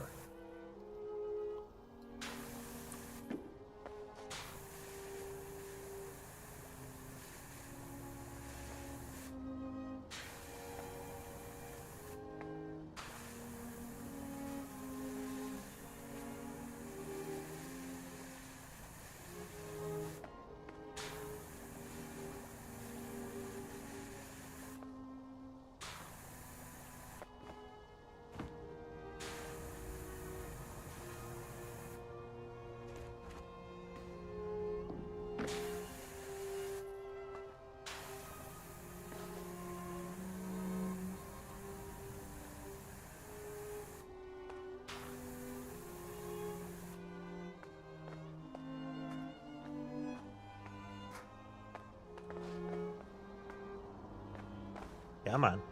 Come on.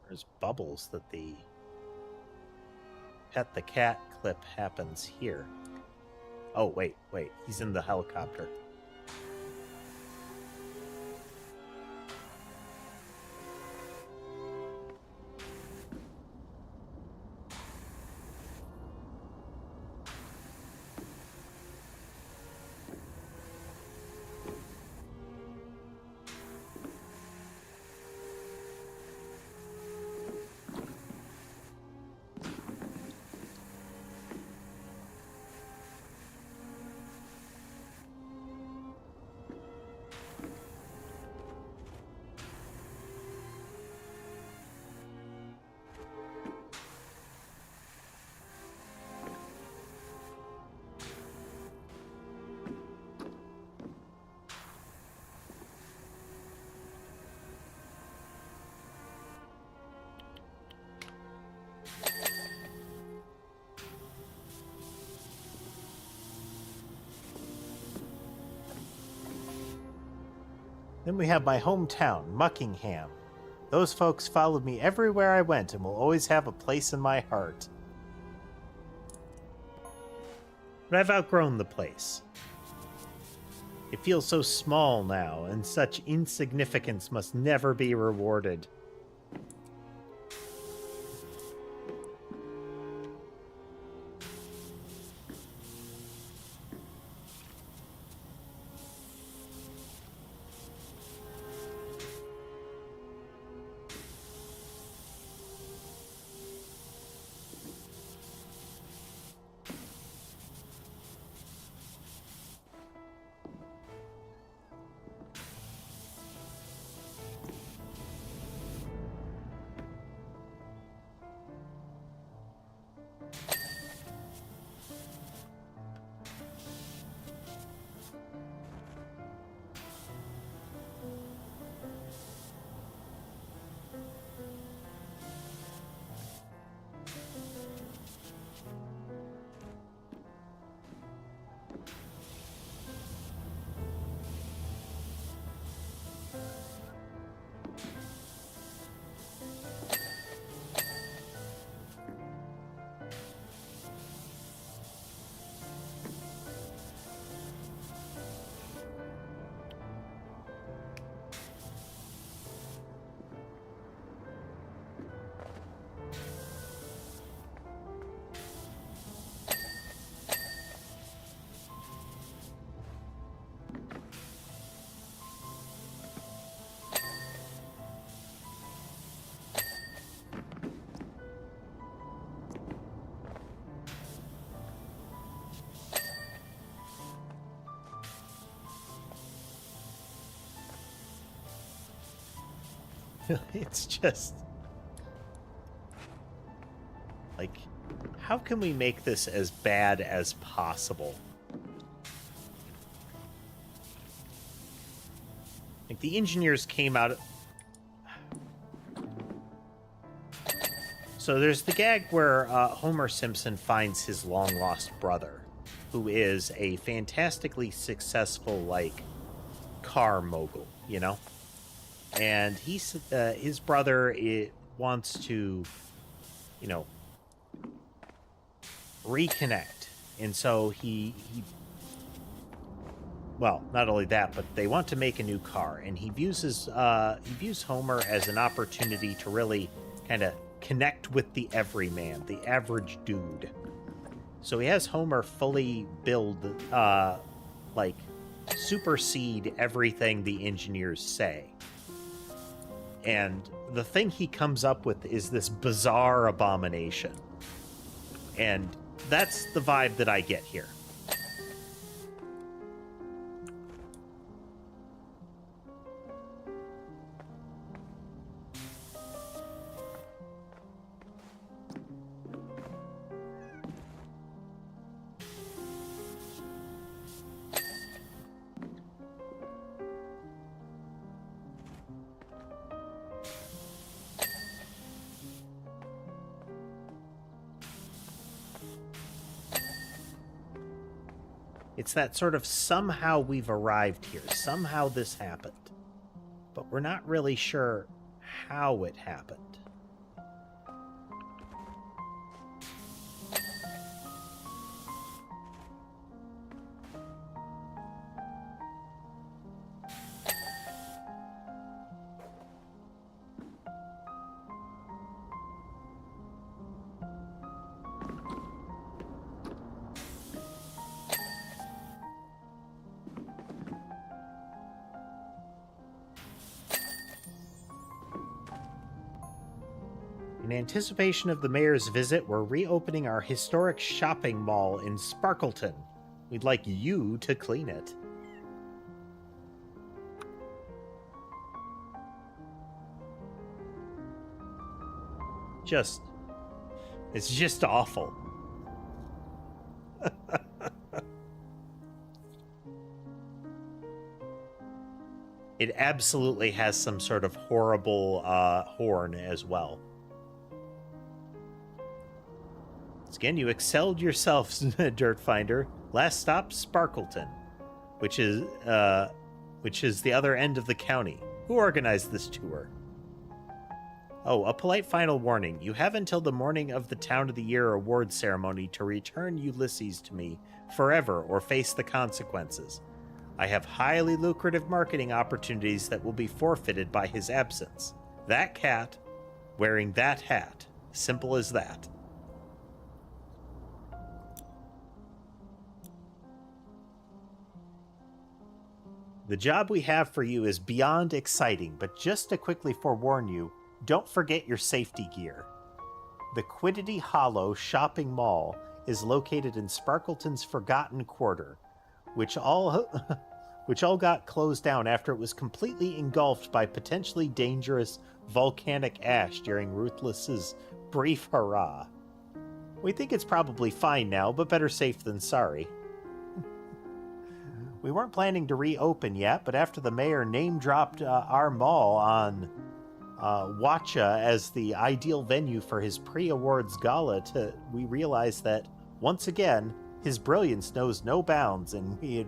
There's bubbles that the pet the cat clip happens here. Oh, wait. He's in the helicopter. Then we have my hometown, Muckingham. Those folks followed me everywhere I went and will always have a place in my heart. But I've outgrown the place. It feels so small now, and such insignificance must never be rewarded. It's just... like, how can we make this as bad as possible? Like, the engineers came out... So there's the gag where Homer Simpson finds his long-lost brother, who is a fantastically successful, like, car mogul, you know? and his brother wants to, reconnect, and so he well, not only that, but they want to make a new car, and he views Homer as an opportunity to really kind of connect with the everyman, the average dude. So he has Homer fully build, supersede everything the engineers say. And the thing he comes up with is this bizarre abomination. And that's the vibe that I get here. It's that sort of somehow we've arrived here, somehow this happened. But we're not really sure how it happened. In anticipation of the mayor's visit, we're reopening our historic shopping mall in Sparkleton. We'd like you to clean it. It's just awful. It absolutely has some sort of horrible horn as well. Again, you excelled yourself, Dirt Finder. Last stop, Sparkleton, which is the other end of the county. Who organized this tour? Oh, a polite final warning. You have until the morning of the Town of the Year award ceremony to return Ulysses to me forever or face the consequences. I have highly lucrative marketing opportunities that will be forfeited by his absence. That cat wearing that hat. Simple as that. The job we have for you is beyond exciting, but just to quickly forewarn you, don't forget your safety gear. The Quiddity Hollow Shopping Mall is located in Sparkleton's Forgotten Quarter, which all got closed down after it was completely engulfed by potentially dangerous volcanic ash during Ruthless's brief hurrah. We think it's probably fine now, but better safe than sorry. We weren't planning to reopen yet, but after the mayor name-dropped our mall on Watcha as the ideal venue for his pre-awards gala, we realized that, once again, his brilliance knows no bounds, and we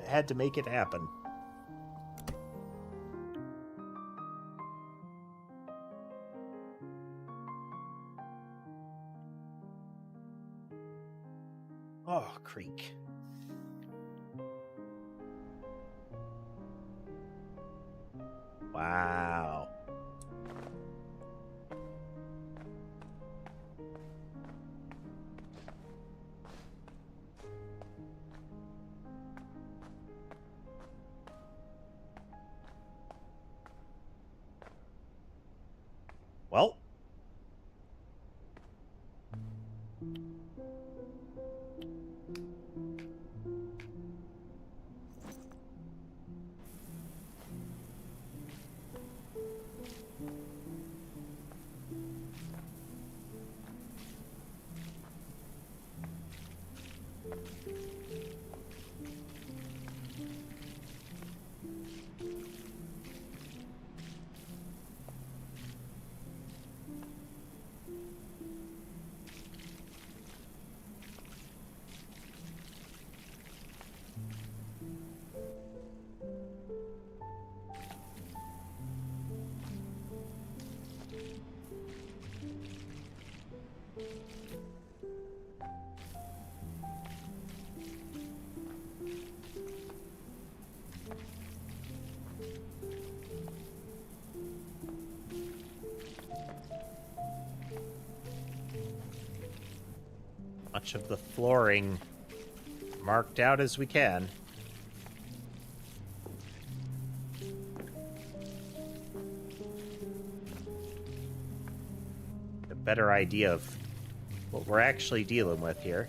had to make it happen. Oh, creak. Wow. Well. much of the flooring marked out as we can. A better idea of what we're actually dealing with here.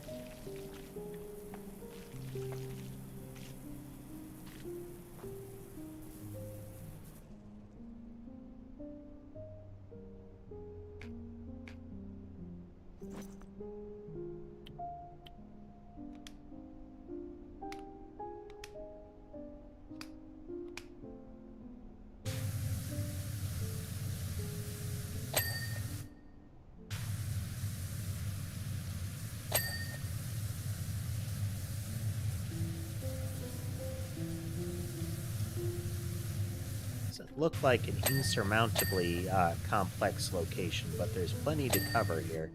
Look like an insurmountably complex location, but there's plenty to cover here.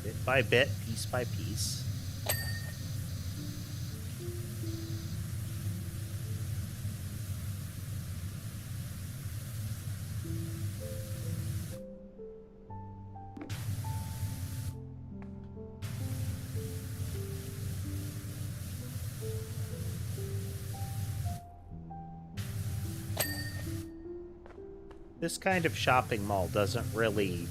Bit by bit, piece by piece. This kind of shopping mall doesn't really...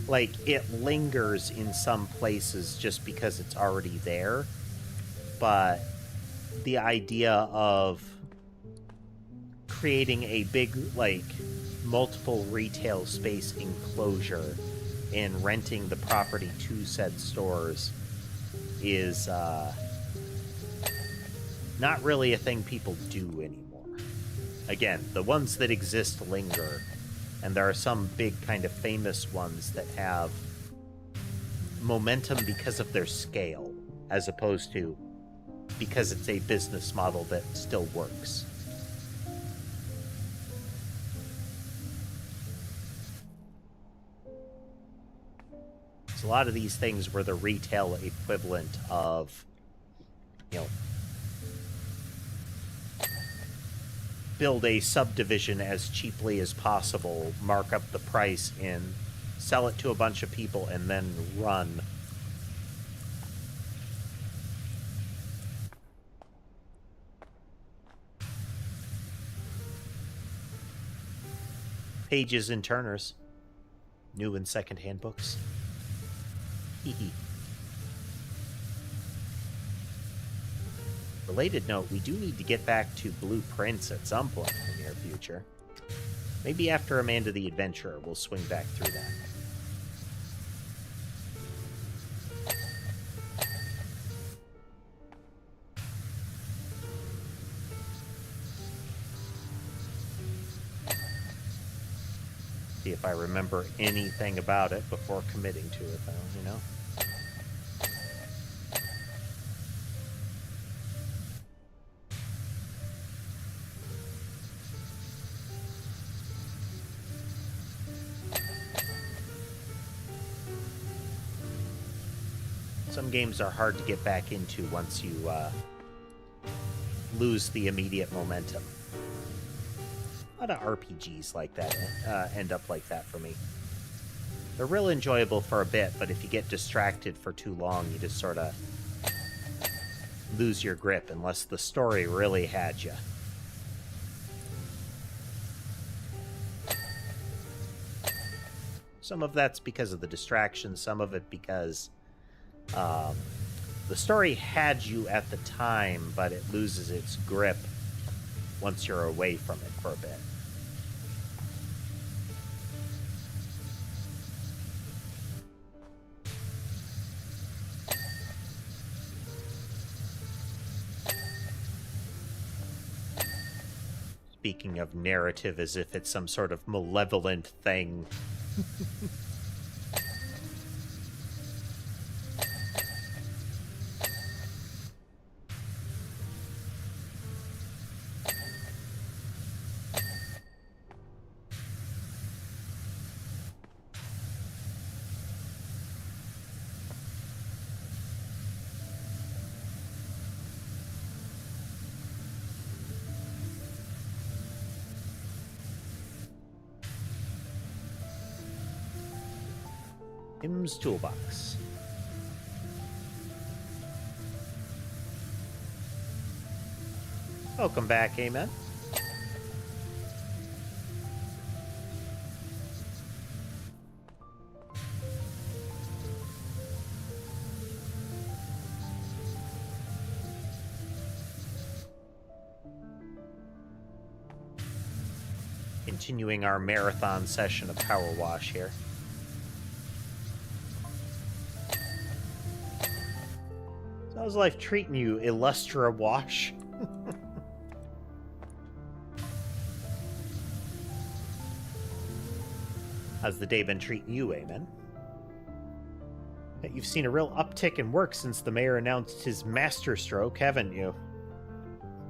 like, it lingers in some places just because it's already there, but the idea of creating a big, like, multiple retail space enclosure and renting the property to said stores is not really a thing people do anymore. Again, the ones that exist linger, and there are some big kind of famous ones that have momentum because of their scale, as opposed to because it's a business model that still works. So a lot of these things were the retail equivalent of, you know, build a subdivision as cheaply as possible, mark up the price, and sell it to a bunch of people, and then run. Pages and Turners. New and second-hand books. Hehe. Related note, we do need to get back to blueprints at some point in the near future. Maybe after Amanda the Adventurer, we'll swing back through that. See if I remember anything about it before committing to it, though, you know? Some games are hard to get back into once you lose the immediate momentum. A lot of RPGs like that end up like that for me. They're real enjoyable for a bit, but if you get distracted for too long, you just sort of lose your grip unless the story really had you. Some of that's because of the distraction, some of it because the story had you at the time, but it loses its grip once you're away from it for a bit. Speaking of narrative as if it's some sort of malevolent thing. Him's toolbox. Welcome back, Amen. Continuing our marathon session of PowerWash here. So how's life treating you, Illustra Wash? How's the day been treating you, Amen? You've seen a real uptick in work since the mayor announced his masterstroke, haven't you?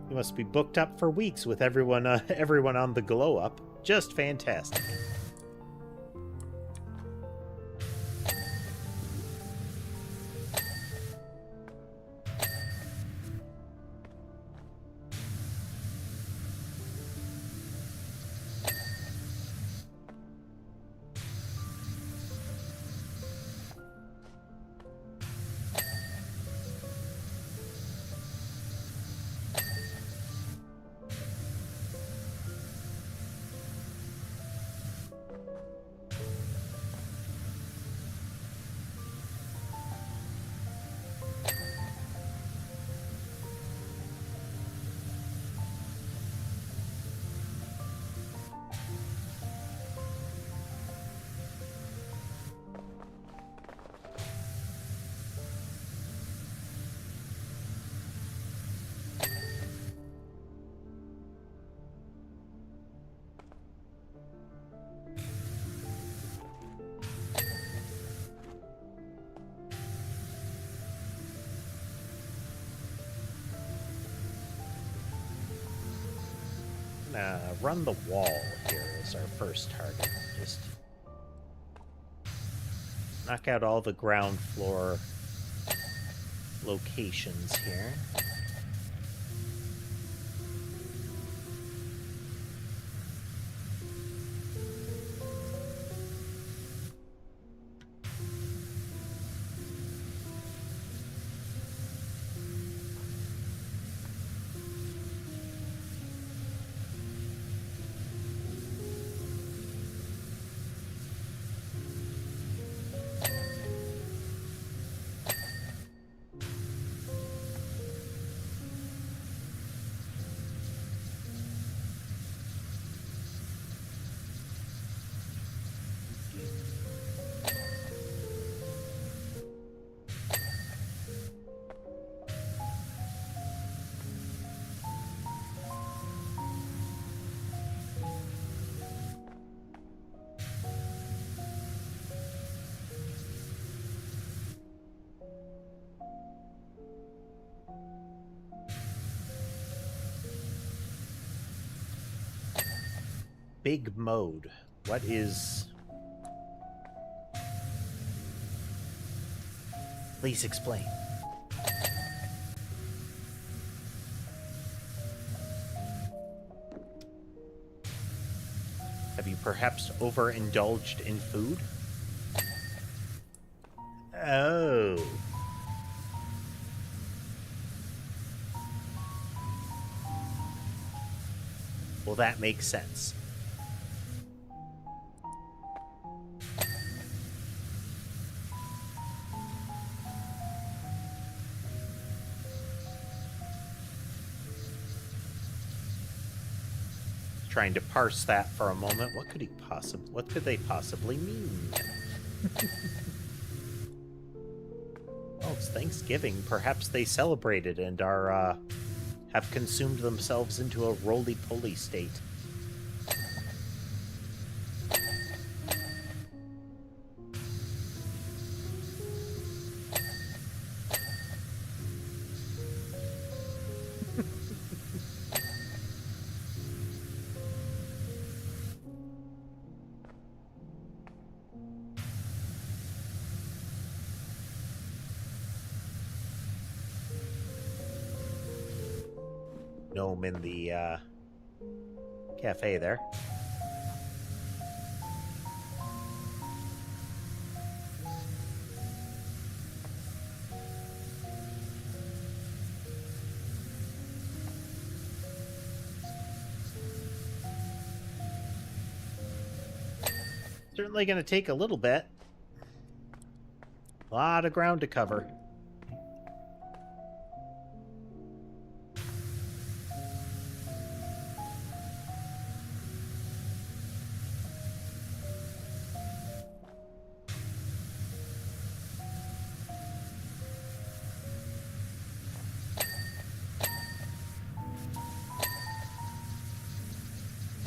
You must be booked up for weeks with everyone on the glow up. Just fantastic. Run the wall here as our first target. Just knock out all the ground floor locations here. Big mode. What is... Please explain. Have you perhaps overindulged in food? Oh. Well, that makes sense. Trying to parse that for a moment. What could they possibly mean? Well, it's Thanksgiving. Perhaps they celebrated and are have consumed themselves into a roly-poly state. Gnome in the cafe there. Certainly going to take a little bit. A lot of ground to cover.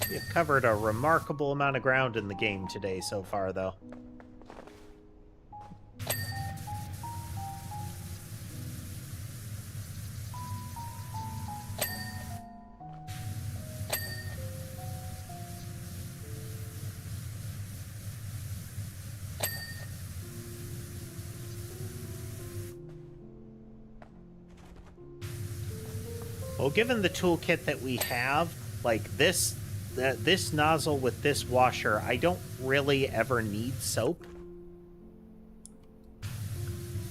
We've covered a remarkable amount of ground in the game today so far, though. Well, given the toolkit that we have, like this nozzle with this washer, I don't really ever need soap.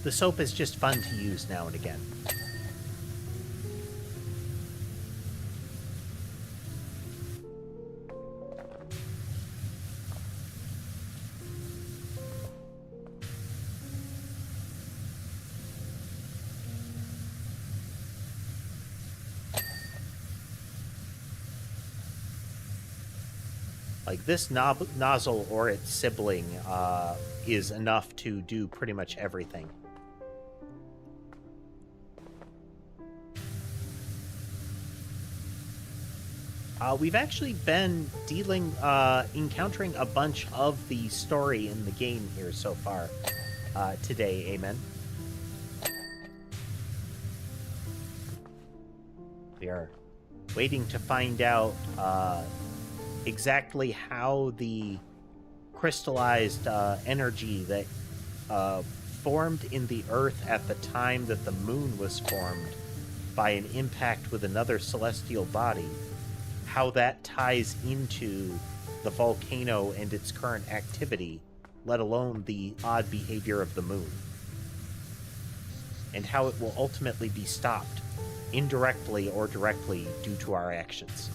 The soap is just fun to use now and again. Like, this nozzle or its sibling is enough to do pretty much everything. We've actually been encountering a bunch of the story in the game here so far today, Amen. We are waiting to find out exactly how the crystallized energy that formed in the Earth at the time that the moon was formed by an impact with another celestial body, how that ties into the volcano and its current activity, let alone the odd behavior of the moon, and how it will ultimately be stopped, indirectly or directly, due to our actions.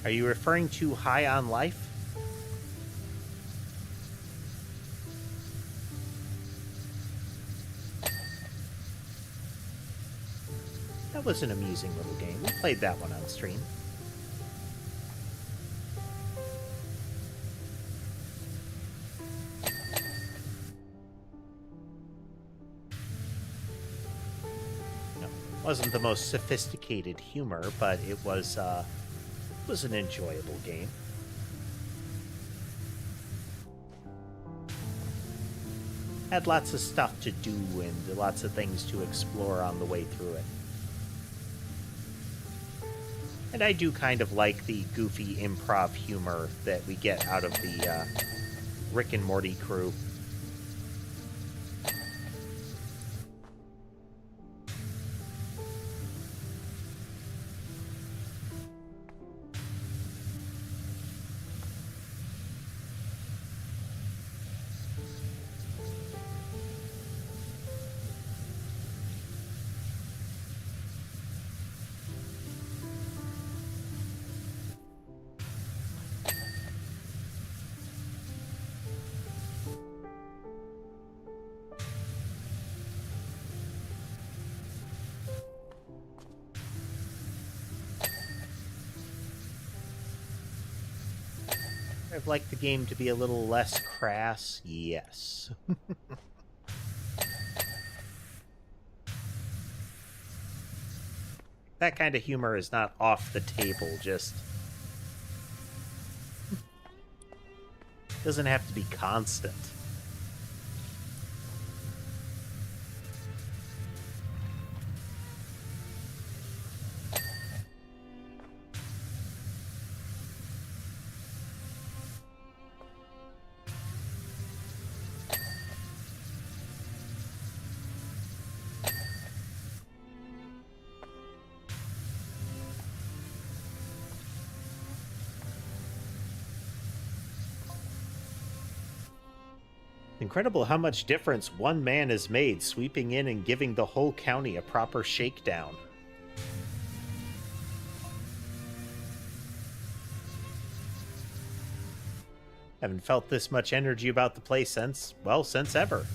Are you referring to High on Life? That was an amusing little game. We played that one on stream. No, wasn't the most sophisticated humor, but it was an enjoyable game. Had lots of stuff to do and lots of things to explore on the way through it. And I do kind of like the goofy improv humor that we get out of the Rick and Morty crew. I'd like the game to be a little less crass, yes. That kind of humor is not off the table, just doesn't have to be constant. Incredible how much difference one man has made, sweeping in and giving the whole county a proper shakedown. Haven't felt this much energy about the place since ever.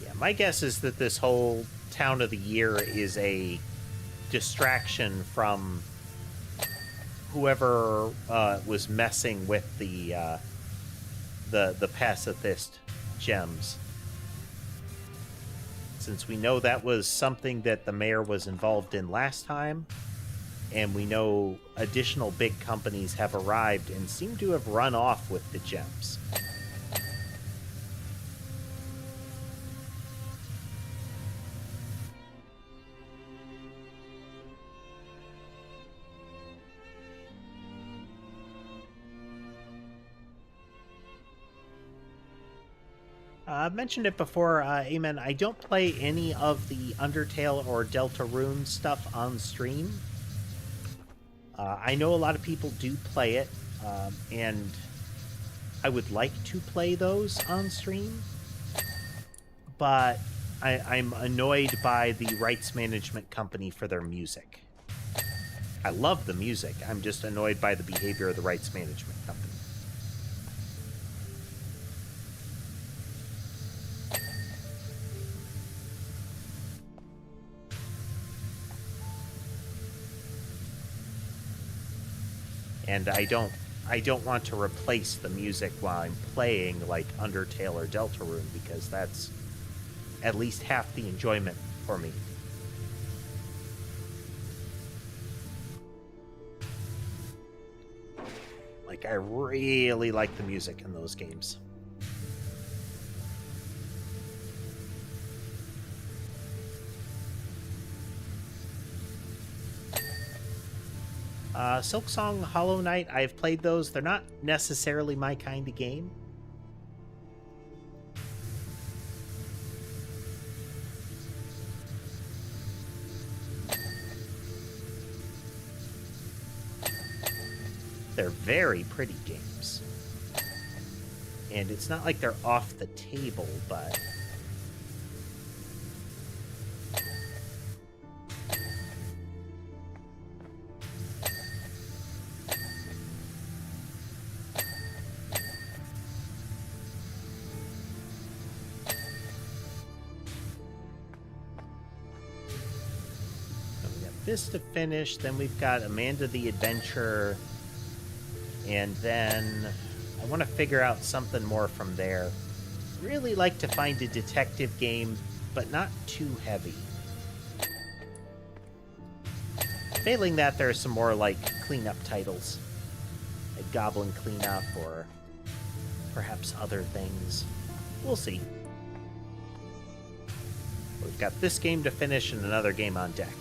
Yeah, my guess is that this whole town of the year is a distraction from whoever was messing with the pacifist gems. Since we know that was something that the mayor was involved in last time, and we know additional big companies have arrived and seem to have run off with the gems. I've mentioned it before, Amen. I don't play any of the Undertale or Deltarune stuff on stream. I know a lot of people do play it, and I would like to play those on stream, but I'm annoyed by the rights management company for their music. I love the music. I'm just annoyed by the behavior of the rights management company. And I don't want to replace the music while I'm playing like Undertale or Deltarune, because that's at least half the enjoyment for me. Like, I really like the music in those games. Silksong, Hollow Knight, I've played those. They're not necessarily my kind of game. They're very pretty games. And it's not like they're off the table, but... this to finish, then we've got Amanda the Adventure, and then I want to figure out something more from there. Really like to find a detective game, but not too heavy. Failing that, there are some more like cleanup titles, like Goblin Cleanup or perhaps other things. We'll see. We've got this game to finish and another game on deck.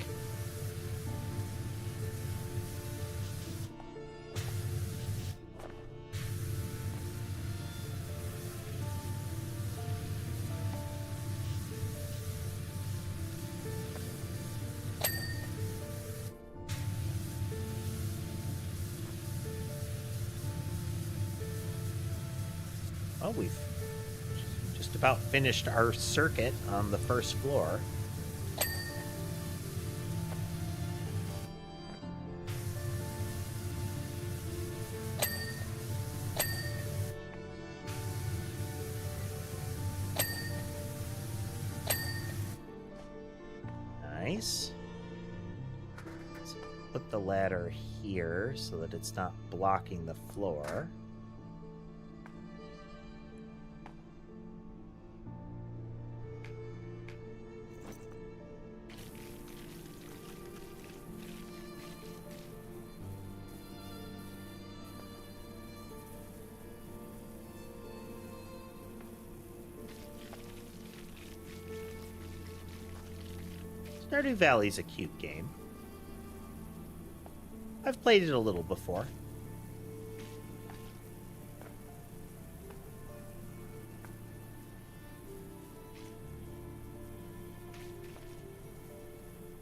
Well, we've just about finished our circuit on the first floor. Nice. Let's put the ladder here so that it's not blocking the floor. Stardew Valley's a cute game. I've played it a little before.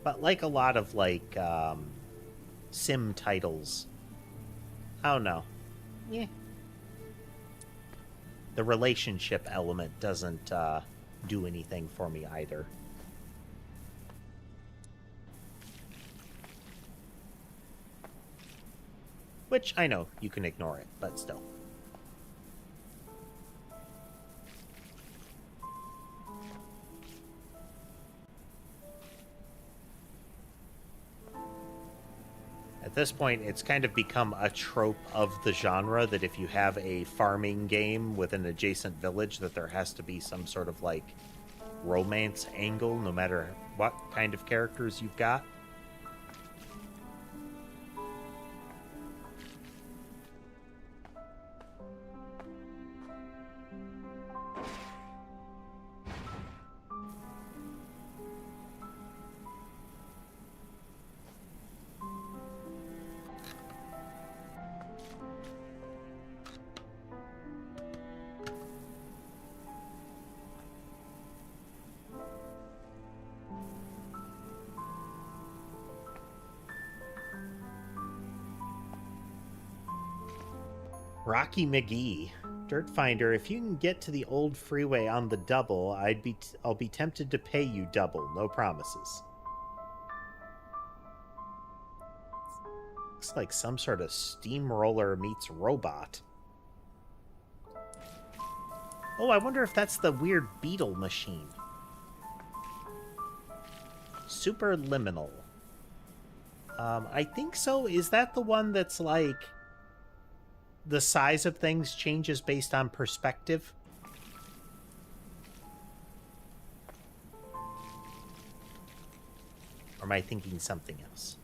But like a lot of, like, sim titles, I don't know. Yeah. The relationship element doesn't do anything for me either. Which, I know, you can ignore it, but still. At this point, it's kind of become a trope of the genre that if you have a farming game with an adjacent village, that there has to be some sort of, like, romance angle, no matter what kind of characters you've got. Rocky McGee, Dirt Finder. If you can get to the old freeway on the double, I'll be tempted to pay you double. No promises. Looks like some sort of steamroller meets robot. Oh, I wonder if that's the weird beetle machine. Superliminal. I think so. Is that the one that's like the size of things changes based on perspective? Or am I thinking something else?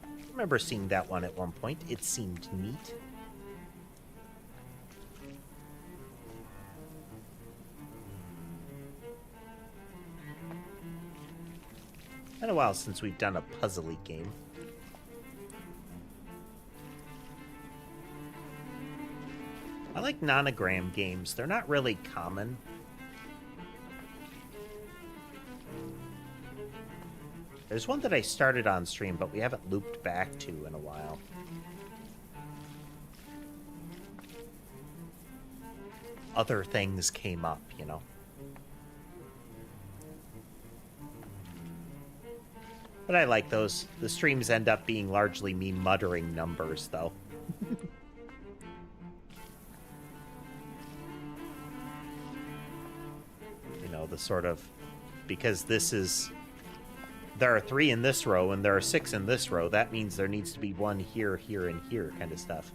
I remember seeing that one at one point. It seemed neat. Been a while since we've done a puzzly game. I like nonogram games. They're not really common. There's one that I started on stream, but we haven't looped back to in a while. Other things came up, you know. But I like those. The streams end up being largely me muttering numbers, though. You know, the sort of... Because this is... There are 3 in this row, and there are 6 in this row. That means there needs to be 1 here, here, and here kind of stuff.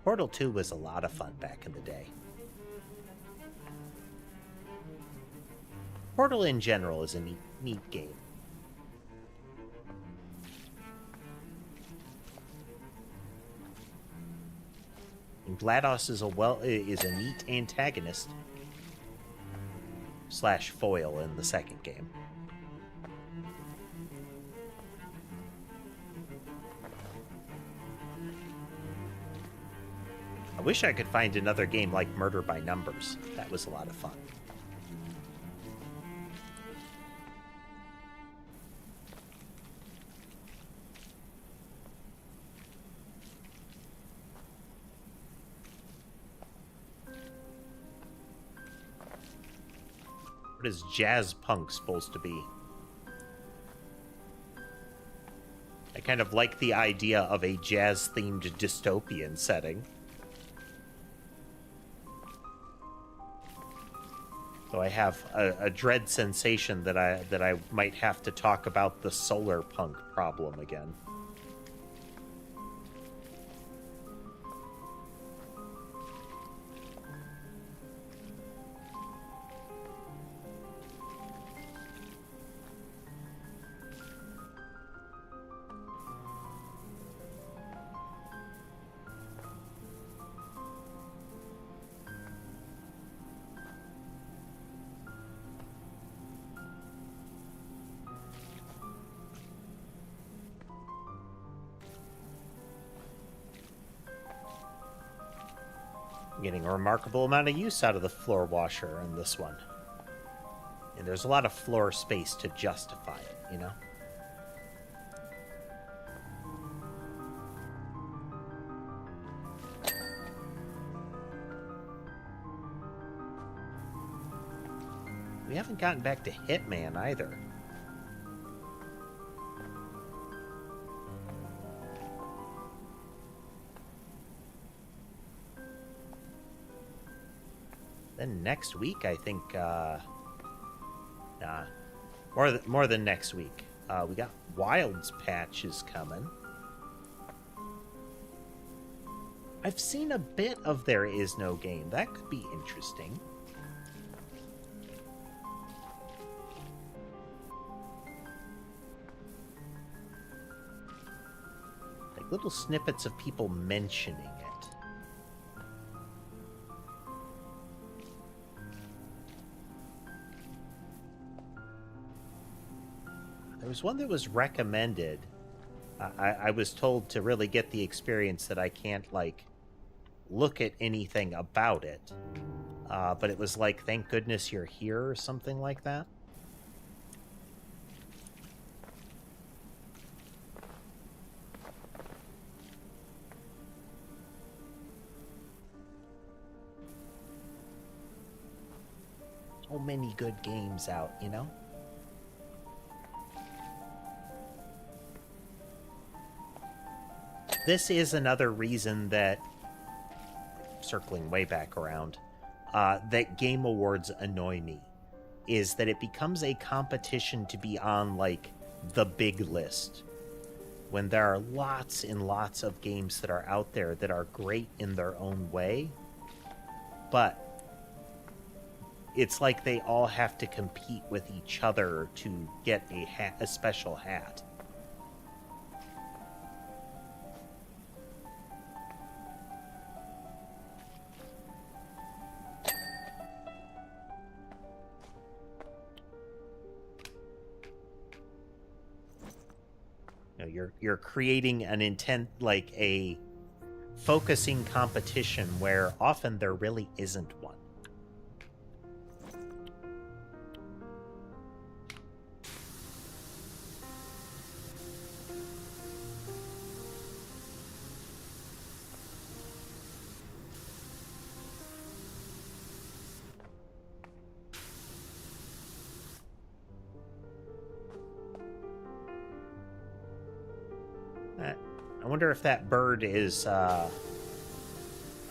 Portal 2 was a lot of fun back in the day. Portal in general is a neat game. And GLaDOS is a neat antagonist / foil in the second game. I wish I could find another game like Murder by Numbers. That was a lot of fun. What is jazz punk supposed to be? I kind of like the idea of a jazz-themed dystopian setting. Though I have a dread sensation that I might have to talk about the solar punk problem again. Getting a remarkable amount of use out of the floor washer in this one. And there's a lot of floor space to justify it, you know? We haven't gotten back to Hitman either. Then next week, I think, more than next week. We got Wilds patches coming. I've seen a bit of There Is No Game. That could be interesting. Like little snippets of people mentioning it. There was one that was recommended. I was told to really get the experience that I can't, like, look at anything about it. But it was like, thank goodness you're here, or something like that. So many good games out, you know? This is another reason that, circling way back around, that Game Awards annoy me, is that it becomes a competition to be on, like, the big list, when there are lots and lots of games that are out there that are great in their own way, but it's like they all have to compete with each other to get a special hat. You're creating an intent, like a focusing competition where often there really isn't one. I wonder if that bird is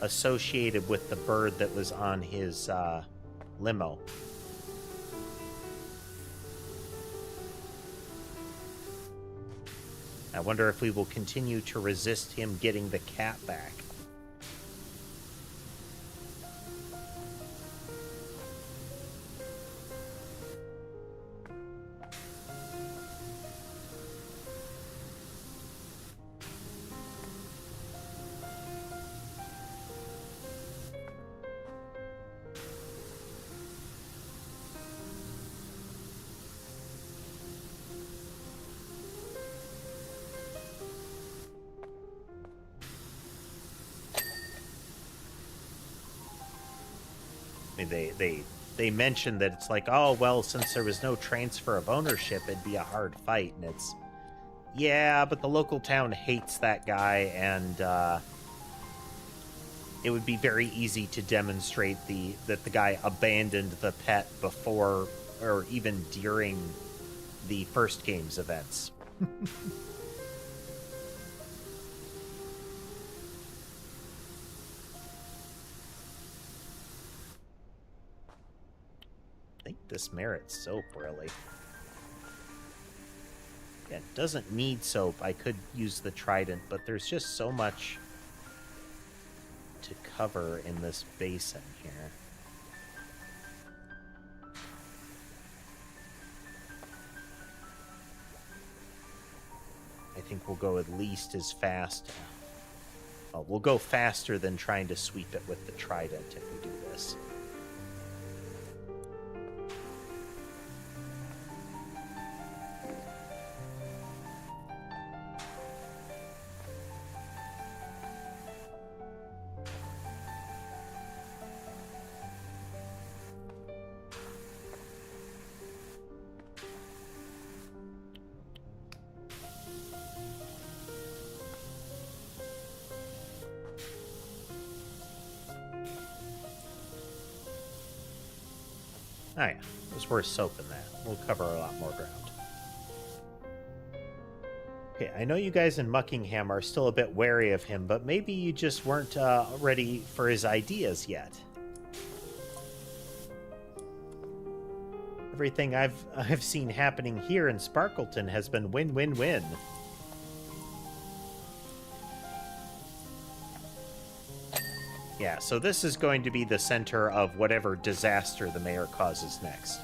associated with the bird that was on his limo. I wonder if we will continue to resist him getting the cat back. They mentioned that it's like, oh, well, since there was no transfer of ownership, it'd be a hard fight. And it's, yeah, but the local town hates that guy, and it would be very easy to demonstrate that the guy abandoned the pet before or even during the first game's events. I think this merits soap, really. Yeah, it doesn't need soap. I could use the trident, but there's just so much to cover in this basin here. I think we'll go at least as fast. Oh, we'll go faster than trying to sweep it with the trident if we do this. Oh yeah, it was worth soaping that. We'll cover a lot more ground. Okay, I know you guys in Muckingham are still a bit wary of him, but maybe you just weren't ready for his ideas yet. Everything I've seen happening here in Sparkleton has been win-win-win. Yeah, so this is going to be the center of whatever disaster the mayor causes next.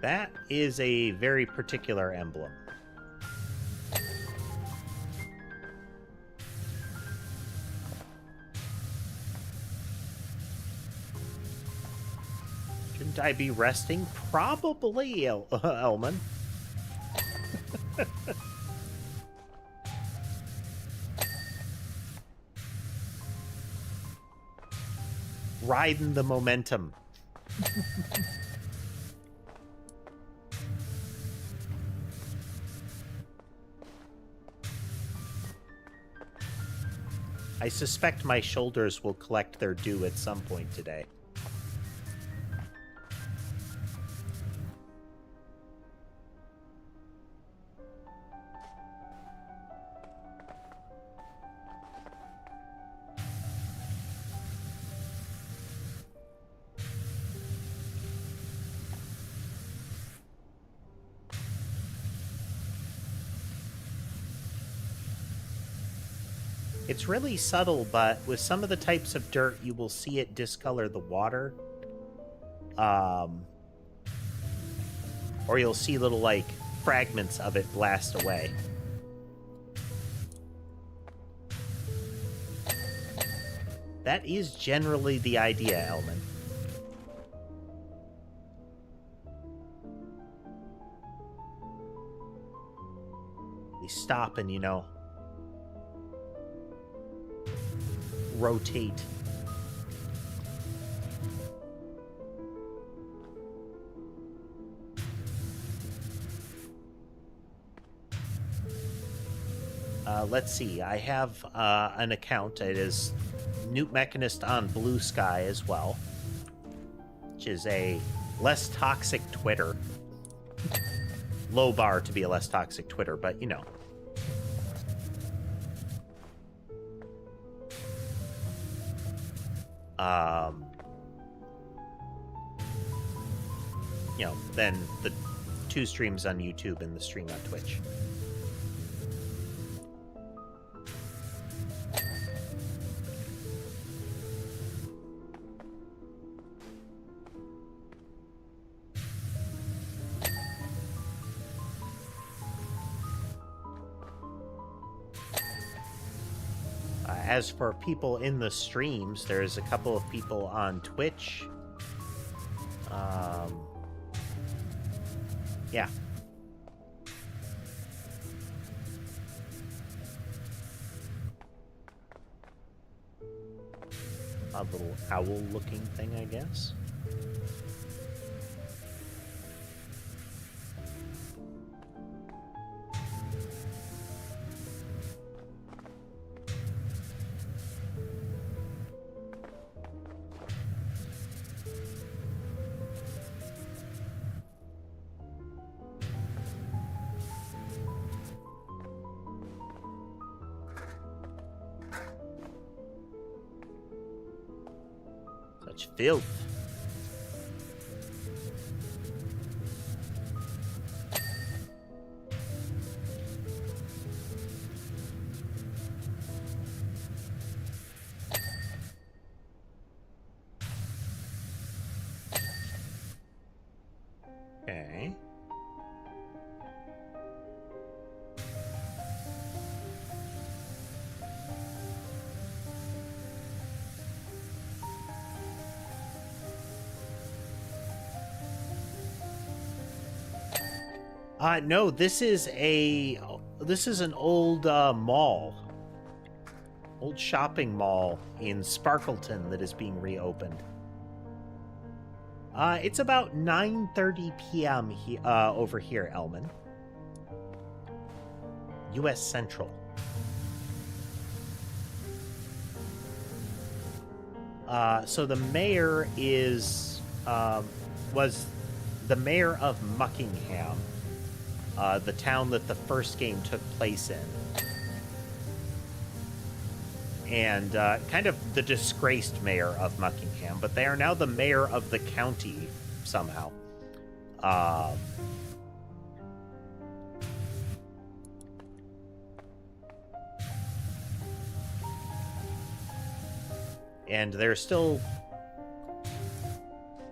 That is a very particular emblem. Shouldn't I be resting? Probably, Elman. Riding the momentum. I suspect my shoulders will collect their due at some point today. It's really subtle, but with some of the types of dirt, you will see it discolor the water. Or you'll see little, like, fragments of it blast away. That is generally the idea, Elman. We stop and, you know, rotate. Let's see. I have an account. It is newtmechanist on Blue Sky as well, which is a less toxic Twitter. Low bar to be a less toxic Twitter, but you know. You know, then the 2 streams on YouTube and the stream on Twitch. As for people in the streams, there's a couple of people on Twitch. Yeah. A little owl-looking thing, I guess. Such filth. Okay. No, this is an old mall. old shopping mall in Sparkleton that is being reopened. It's about 9:30 p.m. Over here, Elman. U.S. Central. So the mayor was the mayor of Muckingham, the town that the first game took place in. And kind of the disgraced mayor of Muckingham, but they are now the mayor of the county somehow. And they're still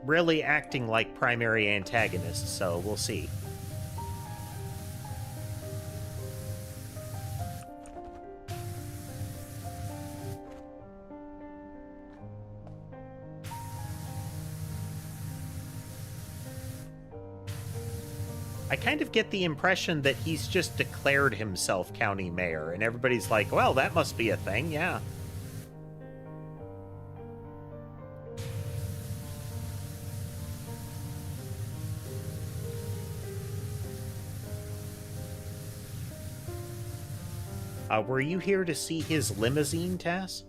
really acting like primary antagonists, so we'll see. I kind of get the impression that he's just declared himself county mayor, and everybody's like, well, that must be a thing, yeah. Were you here to see his limousine, Tass?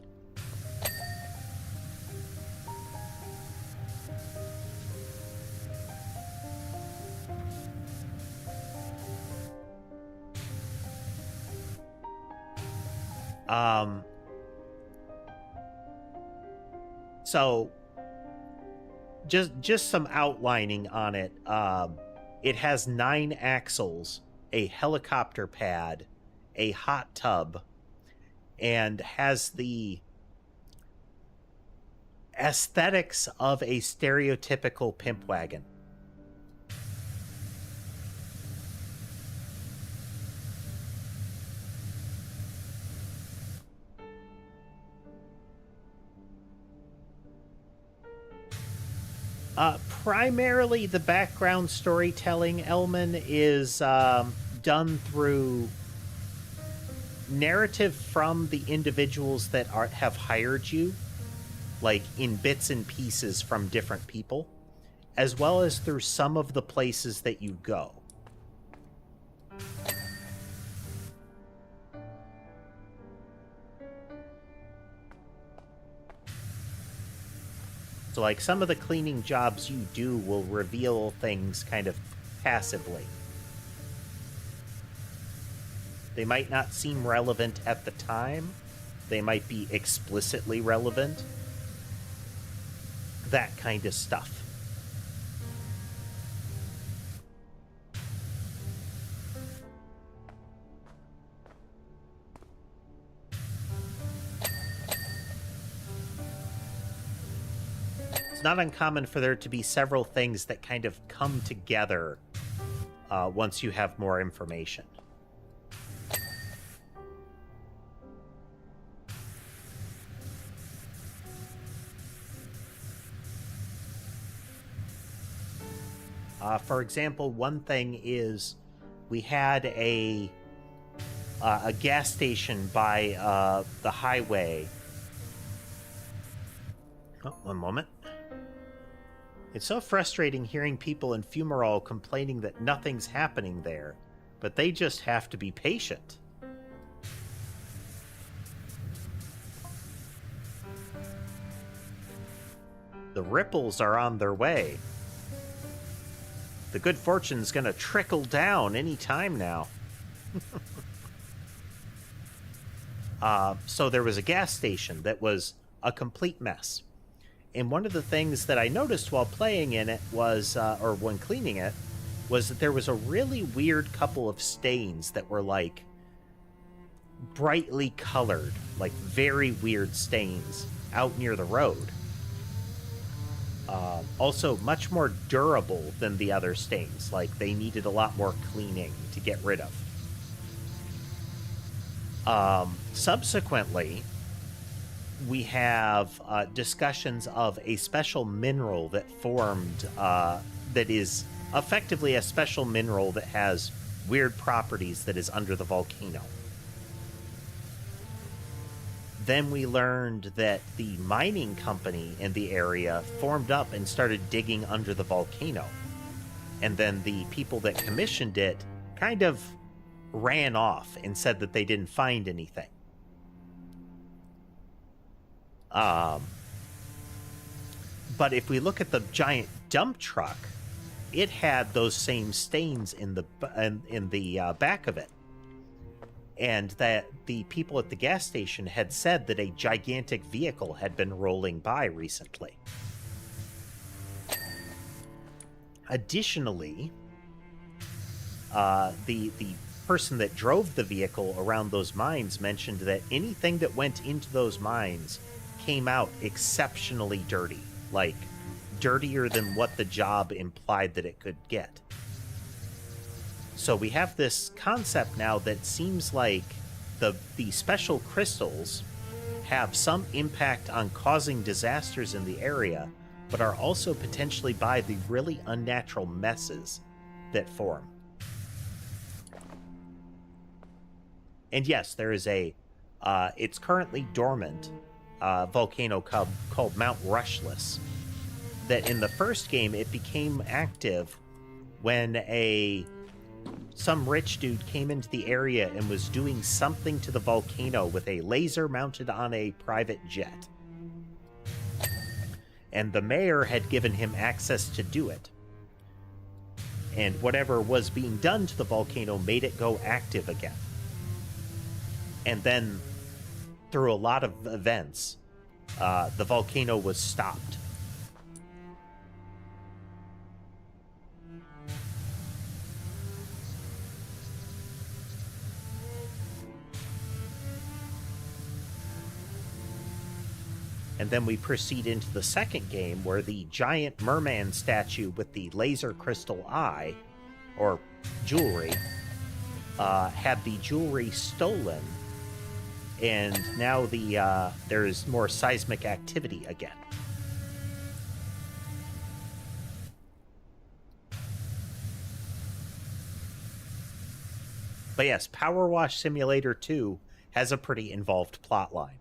So just some outlining on it. It has 9 axles, a helicopter pad, a hot tub, and has the aesthetics of a stereotypical pimp wagon. Primarily, the background storytelling, Elman, is done through narrative from the individuals that have hired you, like in bits and pieces from different people, as well as through some of the places that you go. So, like, some of the cleaning jobs you do will reveal things kind of passively. They might not seem relevant at the time. They might be explicitly relevant. That kind of stuff. It's not uncommon for there to be several things that kind of come together once you have more information. For example, one thing is we had a gas station by the highway. Oh, one moment. It's so frustrating hearing people in Fumarole complaining that nothing's happening there, but they just have to be patient. The ripples are on their way. The good fortune's gonna trickle down any time now. So there was a gas station that was a complete mess. And one of the things that I noticed while playing in it was, or when cleaning it, was that there was a really weird couple of stains that were, like, brightly colored, like very weird stains out near the road. Also much more durable than the other stains. Like, they needed a lot more cleaning to get rid of. Subsequently, we have discussions of a special mineral that formed, that is effectively a special mineral that has weird properties that is under the volcano. Then we learned that the mining company in the area formed up and started digging under the volcano. And then the people that commissioned it kind of ran off and said that they didn't find anything. But if we look at the giant dump truck, it had those same stains in the back of it. And that the people at the gas station had said that a gigantic vehicle had been rolling by recently. Additionally, the person that drove the vehicle around those mines mentioned that anything that went into those mines came out exceptionally dirty, like dirtier than what the job implied that it could get. So we have this concept now that seems like the special crystals have some impact on causing disasters in the area, but are also potentially by the really unnatural messes that form. And yes, there is it's currently dormant volcano called Mount Rushless, that in the first game it became active when some rich dude came into the area and was doing something to the volcano with a laser mounted on a private jet. And the mayor had given him access to do it. And whatever was being done to the volcano made it go active again. And then, through a lot of events, the volcano was stopped. And then we proceed into the second game, where the giant merman statue with the laser crystal eye, or jewelry, had the jewelry stolen, and now there's more seismic activity again. But yes, PowerWash Simulator 2 has a pretty involved plot line.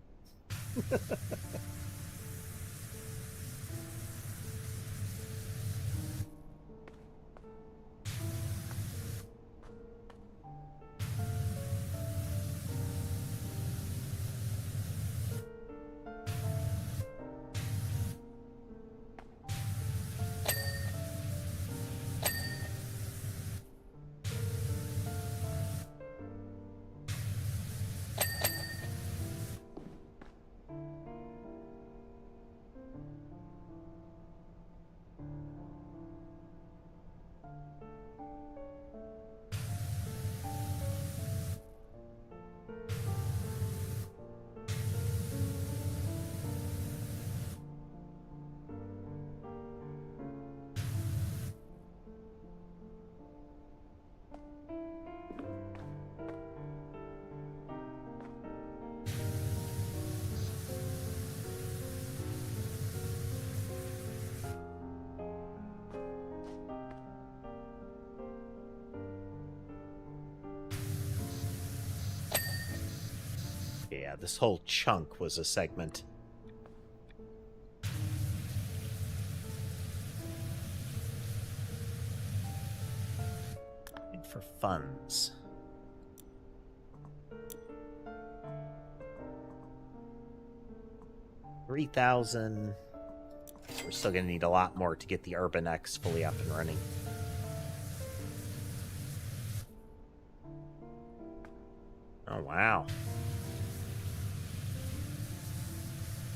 Yeah, this whole chunk was a segment. And for funds. $3,000. We're still gonna need a lot more to get the Urban X fully up and running. Oh, wow.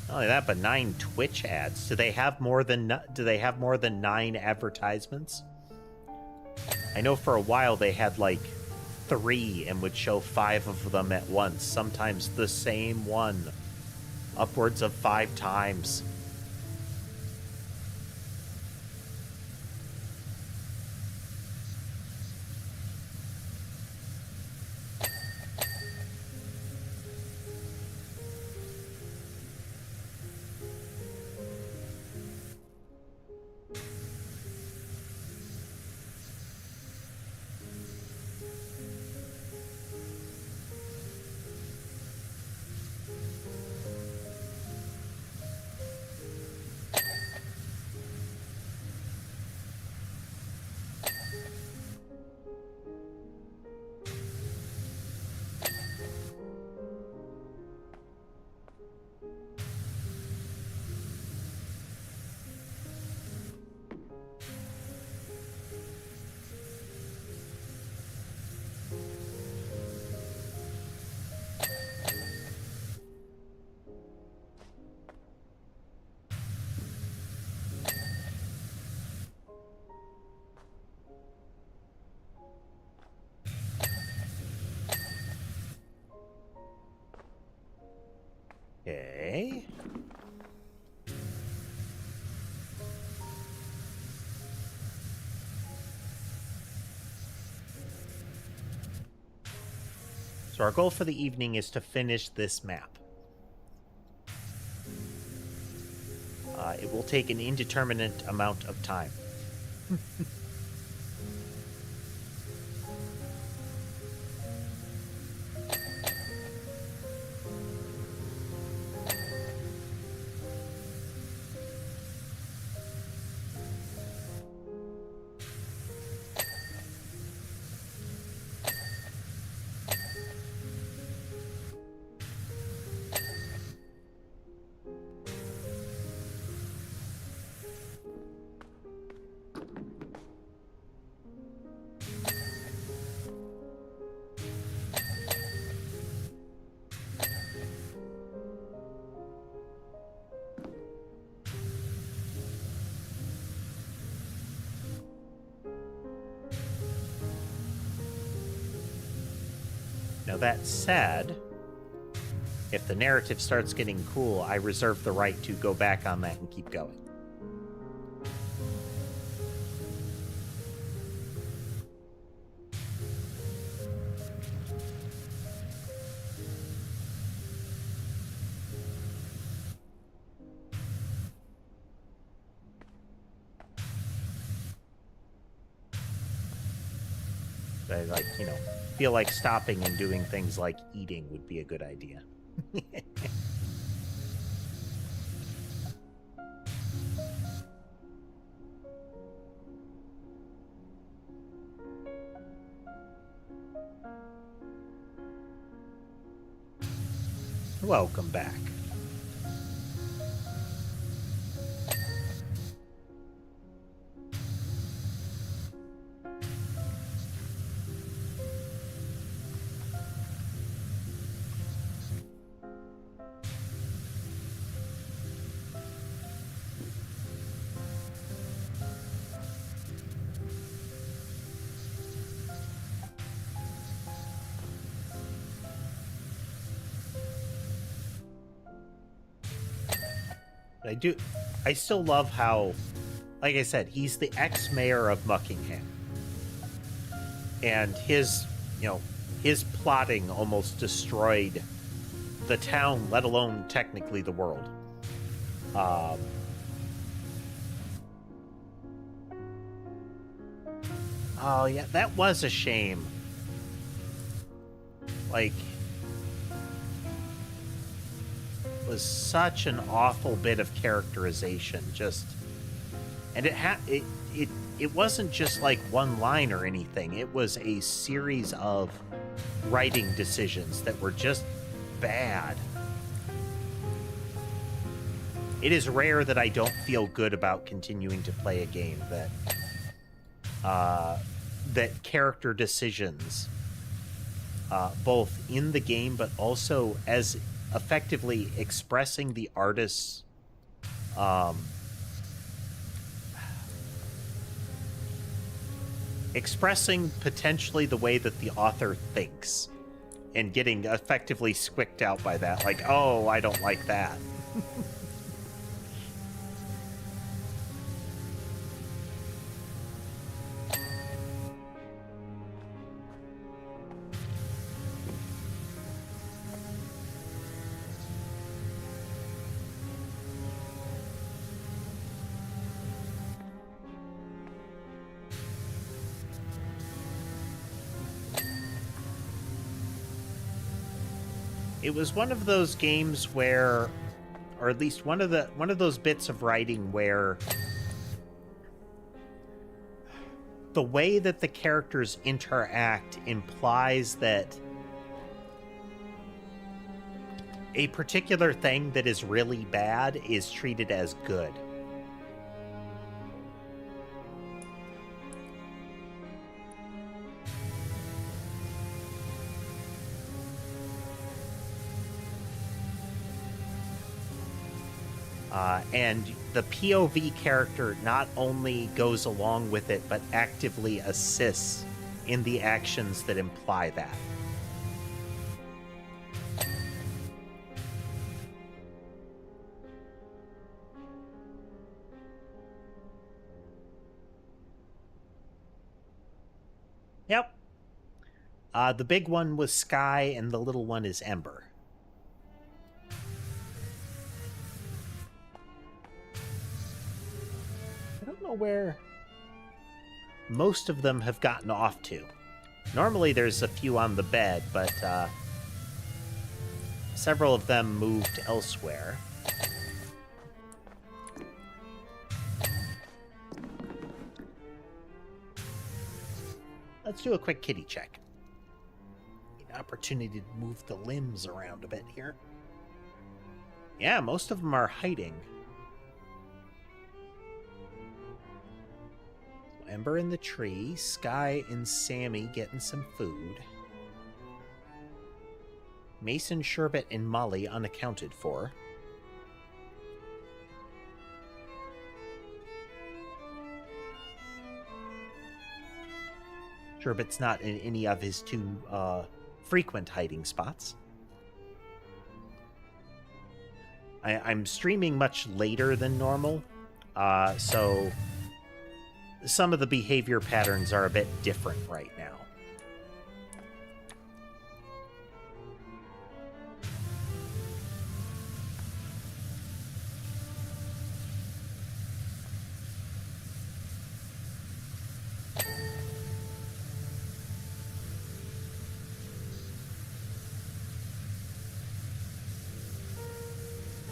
Not only that, but 9 Twitch ads. Do they have more than 9 advertisements? I know for a while they had like 3 and would show 5 of them at once, sometimes the same one, upwards of 5 times. So our goal for the evening is to finish this map. It will take an indeterminate amount of time. Now that said, if the narrative starts getting cool, I reserve the right to go back on that and keep going. I feel like stopping and doing things like eating would be a good idea. Welcome back. I still love how, like I said, he's the ex-mayor of Muckingham. And his plotting almost destroyed the town, let alone technically the world. Oh, yeah, that was a shame. Like, was such an awful bit of characterization, and it wasn't just like one line or anything. It was a series of writing decisions that were just bad. It is rare that I don't feel good about continuing to play a game that character decisions, both in the game but also as effectively expressing the artist's expressing potentially the way that the author thinks and getting effectively squicked out by that, like, oh, I don't like that. It was one of those games where, or at least one of those bits of writing where the way that the characters interact implies that a particular thing that is really bad is treated as good. And the POV character not only goes along with it, but actively assists in the actions that imply that. Yep. The big one was Sky, and the little one is Ember. I don't know where most of them have gotten off to. Normally there's a few on the bed, but several of them moved elsewhere. Let's do a quick kitty check. An opportunity to move the limbs around a bit here. Yeah, most of them are hiding. Ember in the tree, Sky and Sammy getting some food. Mason, Sherbet, and Molly unaccounted for. Sherbet's not in any of his two frequent hiding spots. I'm streaming much later than normal, so some of the behavior patterns are a bit different right now.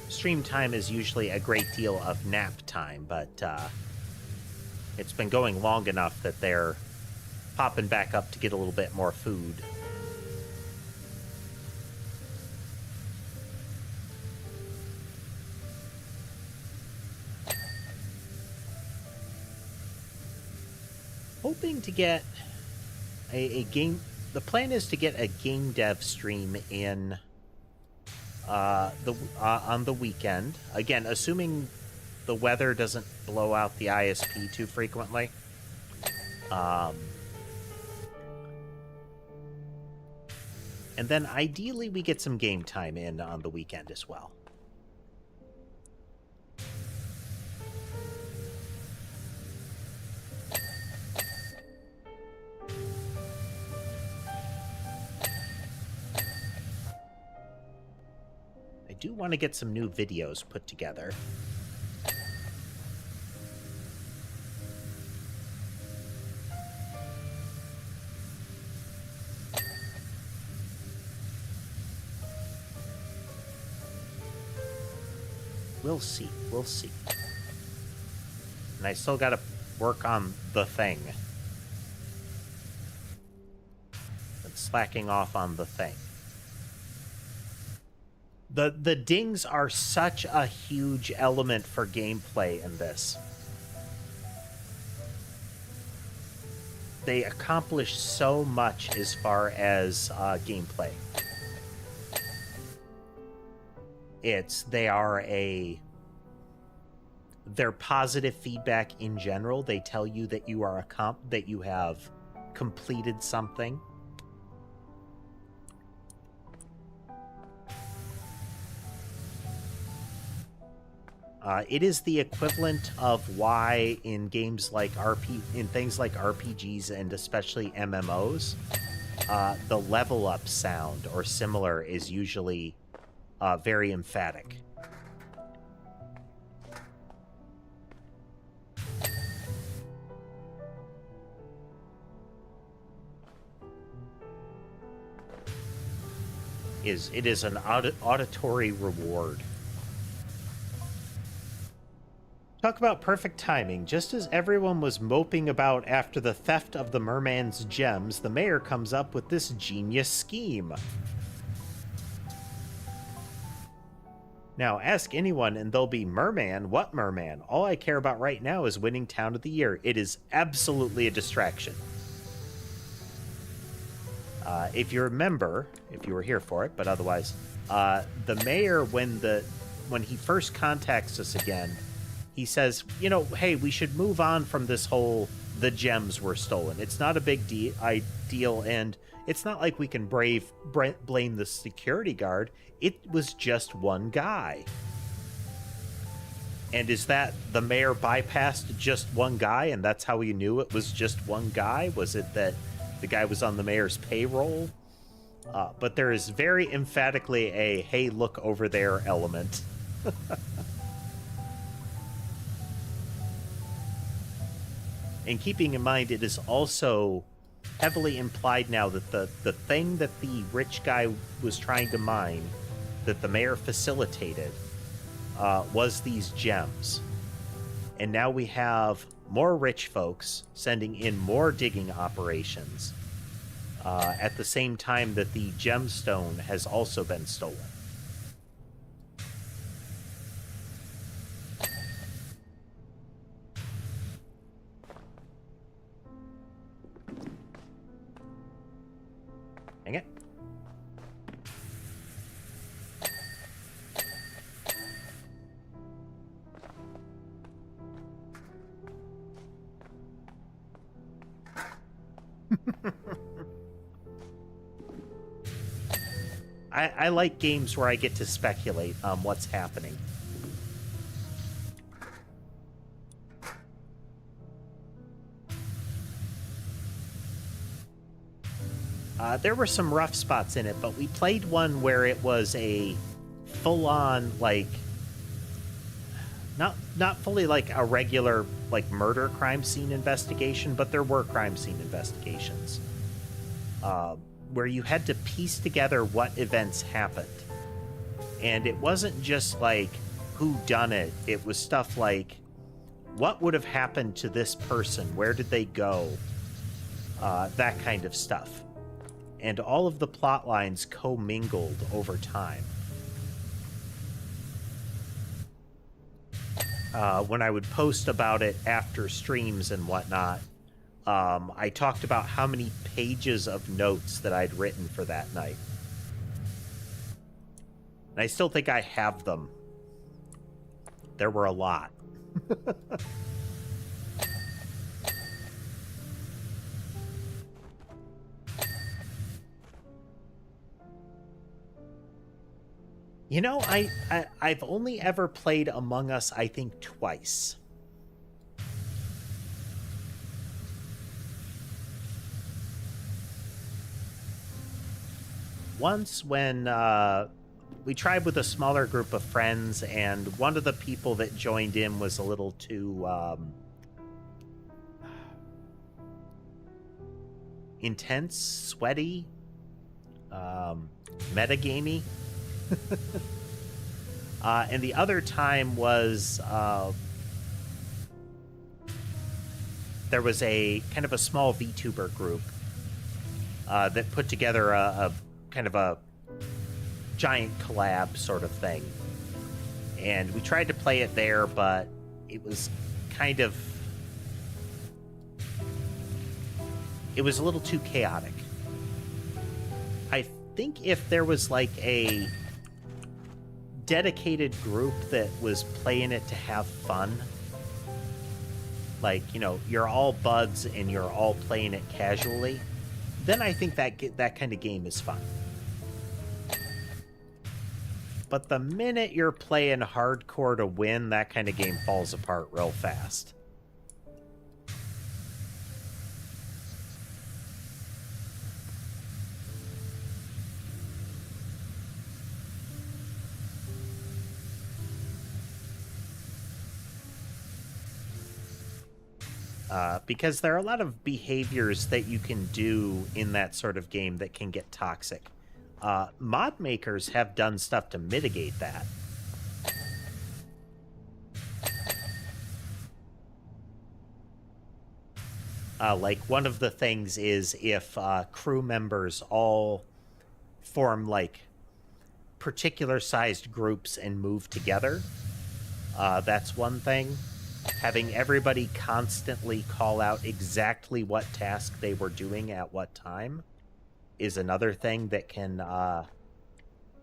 Stream time is usually a great deal of nap time, but it's been going long enough that they're popping back up to get a little bit more food. Hoping to get a game... The plan is to get a game dev stream in on the weekend. Again, assuming the weather doesn't blow out the ISP too frequently. And then ideally we get some game time in on the weekend as well. I do want to get some new videos put together. We'll see. We'll see. And I still got to work on the thing. And slacking off on the thing. The dings are such a huge element for gameplay in this. They accomplish so much as far as gameplay. They're positive feedback in general. They tell you that you are that you have completed something. It is the equivalent of why in games like things like RPGs and especially MMOs, the level up sound or similar is usually very emphatic. It is an auditory reward. Talk about perfect timing. Just as everyone was moping about after the theft of the merman's gems, the mayor comes up with this genius scheme. Now, ask anyone and they'll be, merman? What merman? All I care about right now is winning Town of the Year. It is absolutely a distraction. If you remember, if you were here for it, but otherwise, the mayor, when he first contacts us again, he says, you know, hey, we should move on from this whole, the gems were stolen. It's not a big deal, and it's not like we can blame the security guard. It was just one guy. And is that the mayor bypassed just one guy, and that's how he knew it was just one guy? Was it that the guy was on the mayor's payroll. But there is very emphatically a, hey, look over there element. And keeping in mind, it is also heavily implied now that the thing that the rich guy was trying to mine, that the mayor facilitated, was these gems. And now we have more rich folks sending in more digging operations at the same time that the gemstone has also been stolen. Dang it. I like games where I get to speculate on what's happening. There were some rough spots in it, but we played one where it was a full-on, like, not fully like a regular, like, murder crime scene investigation, but there were crime scene investigations. Where you had to piece together what events happened. And it wasn't just like who done it. It was stuff like, what would have happened to this person? Where did they go? That kind of stuff. And all of the plot lines commingled over time. When I would post about it after streams and whatnot, I talked about how many pages of notes that I'd written for that night. And I still think I have them. There were a lot. You know, I've only ever played Among Us, I think, twice. Once when we tried with a smaller group of friends, and one of the people that joined in was a little too intense, sweaty, metagamey. And the other time was there was a kind of a small VTuber group that put together a kind of a giant collab sort of thing. And we tried to play it there, but it was kind of... it was a little too chaotic. I think if there was like a dedicated group that was playing it to have fun, like, you know, you're all buds and you're all playing it casually, then I think that kind of game is fun. But the minute you're playing hardcore to win, that kind of game falls apart real fast. Because there are a lot of behaviors that you can do in that sort of game that can get toxic. Mod makers have done stuff to mitigate that. Like, one of the things is if crew members all form, like, particular-sized groups and move together, that's one thing. Having everybody constantly call out exactly what task they were doing at what time is another thing that can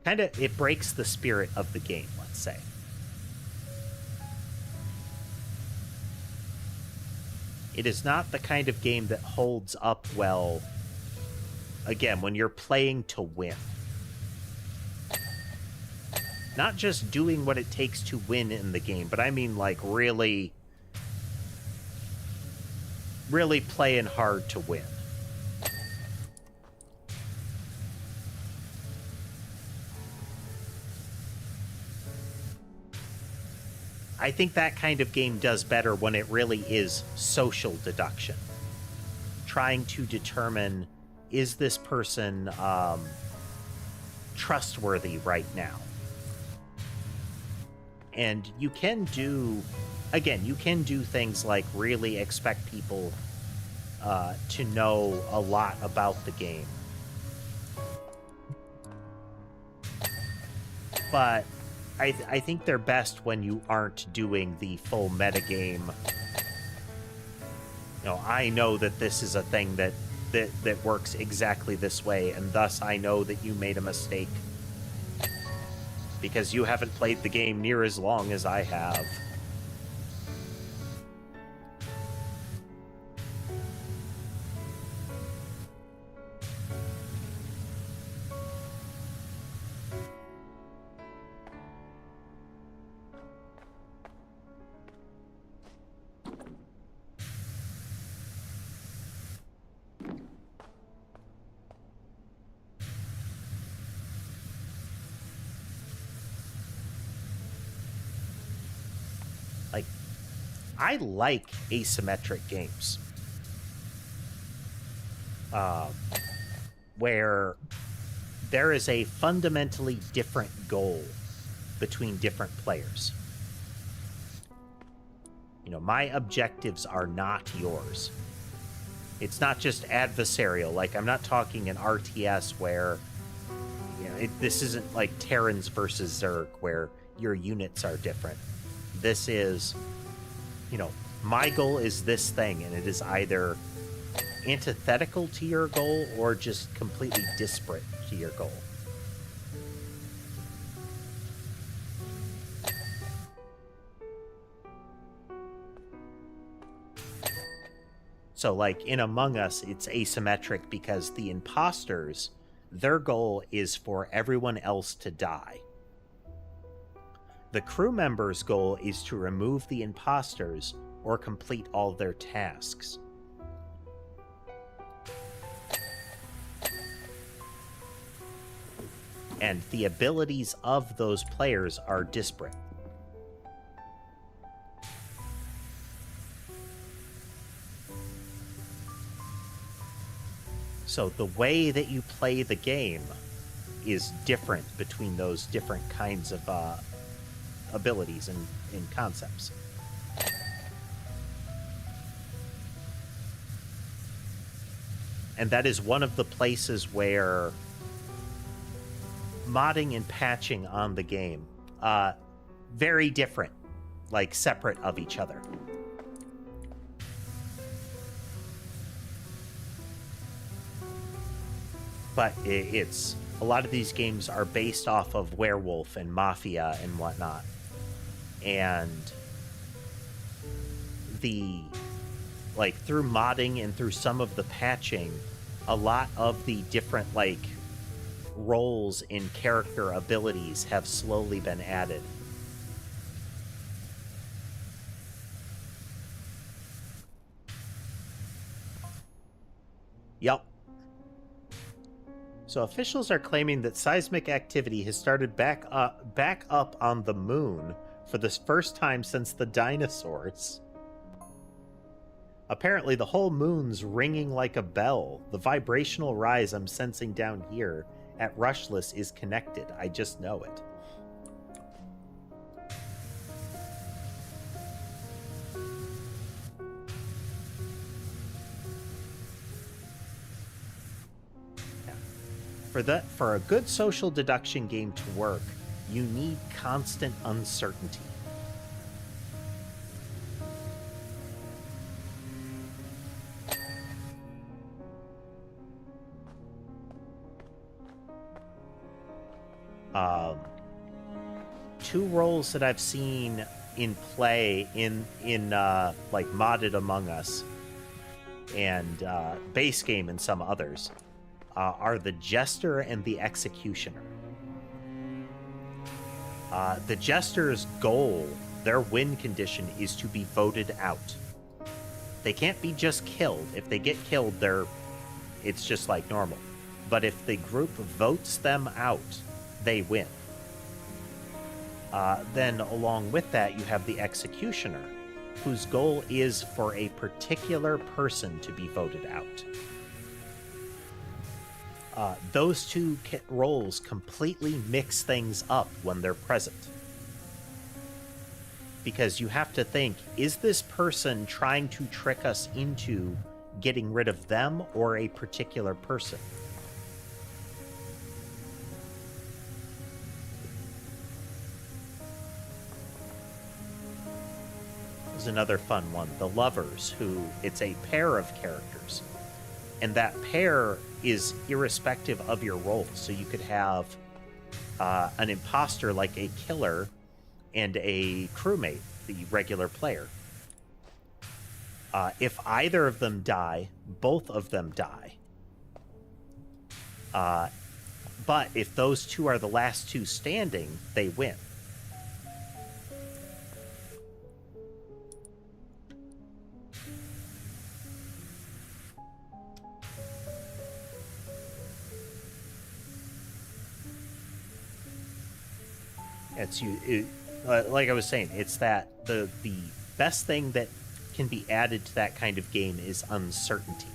kind of... it breaks the spirit of the game, let's say. It is not the kind of game that holds up well, again, when you're playing to win. Not just doing what it takes to win in the game, but I mean, like, really playing hard to win. I think that kind of game does better when it really is social deduction. Trying to determine, is this person trustworthy right now? And you can do, again, you can do things like really expect people to know a lot about the game. But I think they're best when you aren't doing the full metagame. You know, I know that this is a thing that works exactly this way, and thus I know that you made a mistake. Because you haven't played the game near as long as I have. Like, I like asymmetric games. Where there is a fundamentally different goal between different players. You know, my objectives are not yours. It's not just adversarial. Like, I'm not talking an RTS where, you know, this isn't like Terrans versus Zerg where your units are different. This is, you know, my goal is this thing, and it is either antithetical to your goal or just completely disparate to your goal. So, like, in Among Us, it's asymmetric because the imposters, their goal is for everyone else to die. The crew member's goal is to remove the imposters or complete all their tasks. And the abilities of those players are disparate. So the way that you play the game is different between those different kinds of abilities and concepts. And that is one of the places where modding and patching on the game, very different, like separate of each other. But it's, a lot of these games are based off of Werewolf and Mafia and whatnot. And like, through modding and through some of the patching, a lot of the different, like, roles in character abilities have slowly been added. Yep. So officials are claiming that seismic activity has started back up on the moon for the first time since the dinosaurs. Apparently the whole moon's ringing like a bell. The vibrational rise I'm sensing down here at Rushless is connected. I just know it. For a good social deduction game to work, you need constant uncertainty. Two roles that I've seen in play in like modded Among Us and base game and some others are the Jester and the Executioner. The Jester's goal, their win condition, is to be voted out. They can't be just killed. If they get killed, it's just like normal. But if the group votes them out, they win. Then along with that, you have the executioner, whose goal is for a particular person to be voted out. Those two roles completely mix things up when they're present. Because you have to think, is this person trying to trick us into getting rid of them or a particular person? There's another fun one, the lovers, who it's a pair of characters. And that pair is irrespective of your role. So you could have an imposter like a killer and a crewmate, the regular player. If either of them die, both of them die. But if those two are the last two standing, they win. Like I was saying, it's that the best thing that can be added to that kind of game is uncertainty.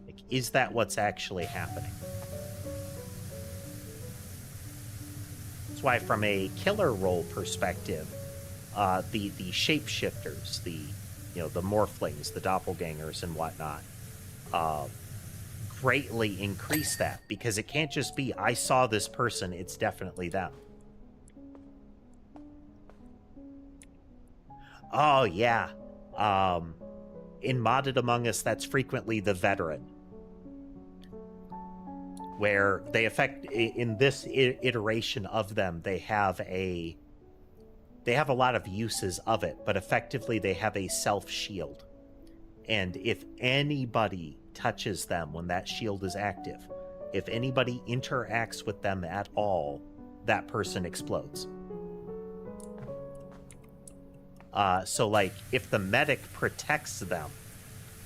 Like, is that what's actually happening? That's why, from a killer role perspective, the shapeshifters, the morphlings, the doppelgangers, and whatnot, greatly increase that, because it can't just be, I saw this person, it's definitely them. Oh, yeah. In Modded Among Us, that's frequently the veteran. Where they in this iteration of them, they have a lot of uses of it, but effectively they have a self-shield. And if anybody touches them when that shield is active, if anybody interacts with them at all, that person explodes. So, like, if the medic protects them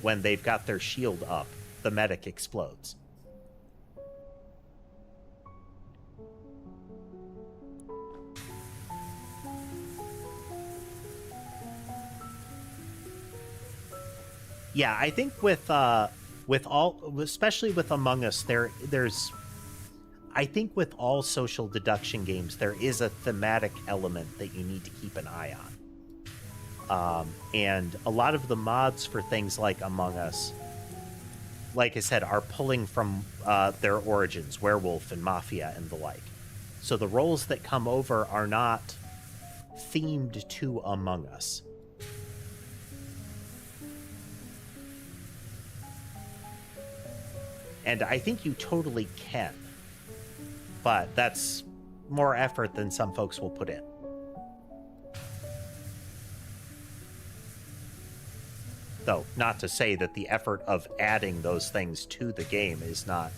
when they've got their shield up, the medic explodes. Yeah, I think with all, especially with Among Us, there's I think with all social deduction games, there is a thematic element that you need to keep an eye on. And a lot of the mods for things like Among Us, like I said, are pulling from their origins, werewolf and mafia and the like. So the roles that come over are not themed to Among Us. And I think you totally can. But that's more effort than some folks will put in. Though, not to say that the effort of adding those things to the game is not,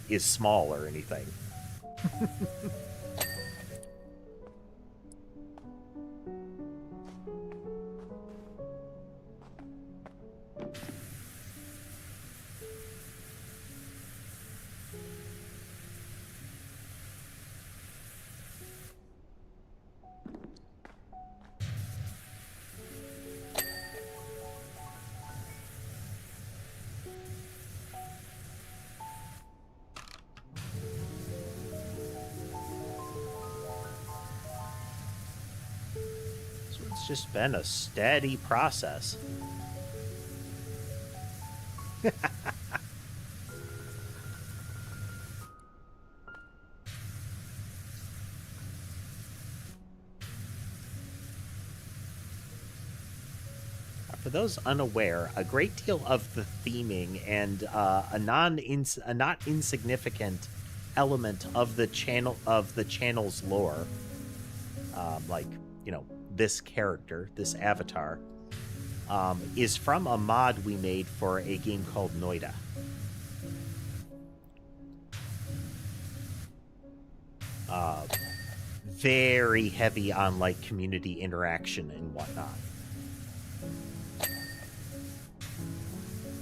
is small or anything. It's just been a steady process. For those unaware, a great deal of the theming and a not insignificant element of the channel's lore, like this character, this avatar, is from a mod we made for a game called Noida. Very heavy on like community interaction and whatnot.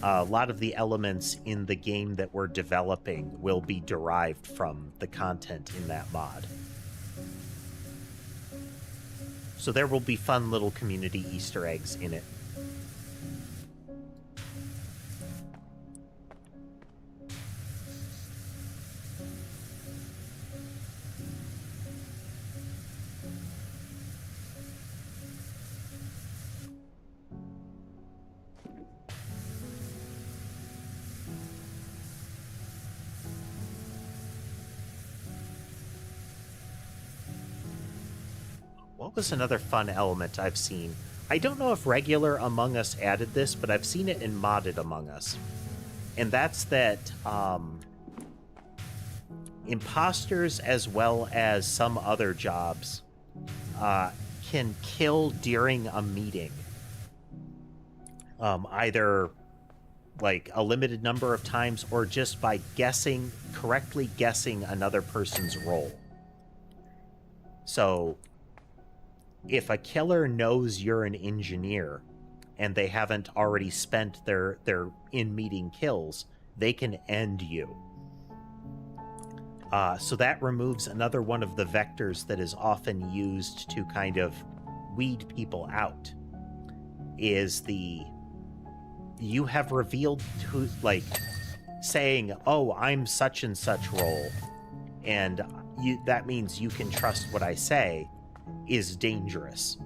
A lot of the elements in the game that we're developing will be derived from the content in that mod. So there will be fun little community Easter eggs in it. What was another fun element I've seen? I don't know if regular Among Us added this, but I've seen it in modded Among Us. And that's that imposters, as well as some other jobs, can kill during a meeting. Either like a limited number of times or just by correctly guessing another person's role. So if a killer knows you're an engineer and they haven't already spent their in-meeting kills, they can end you. So that removes another one of the vectors that is often used to kind of weed people out, is you have revealed who, like, saying, oh, I'm such and such role, and that means you can trust what I say, is dangerous.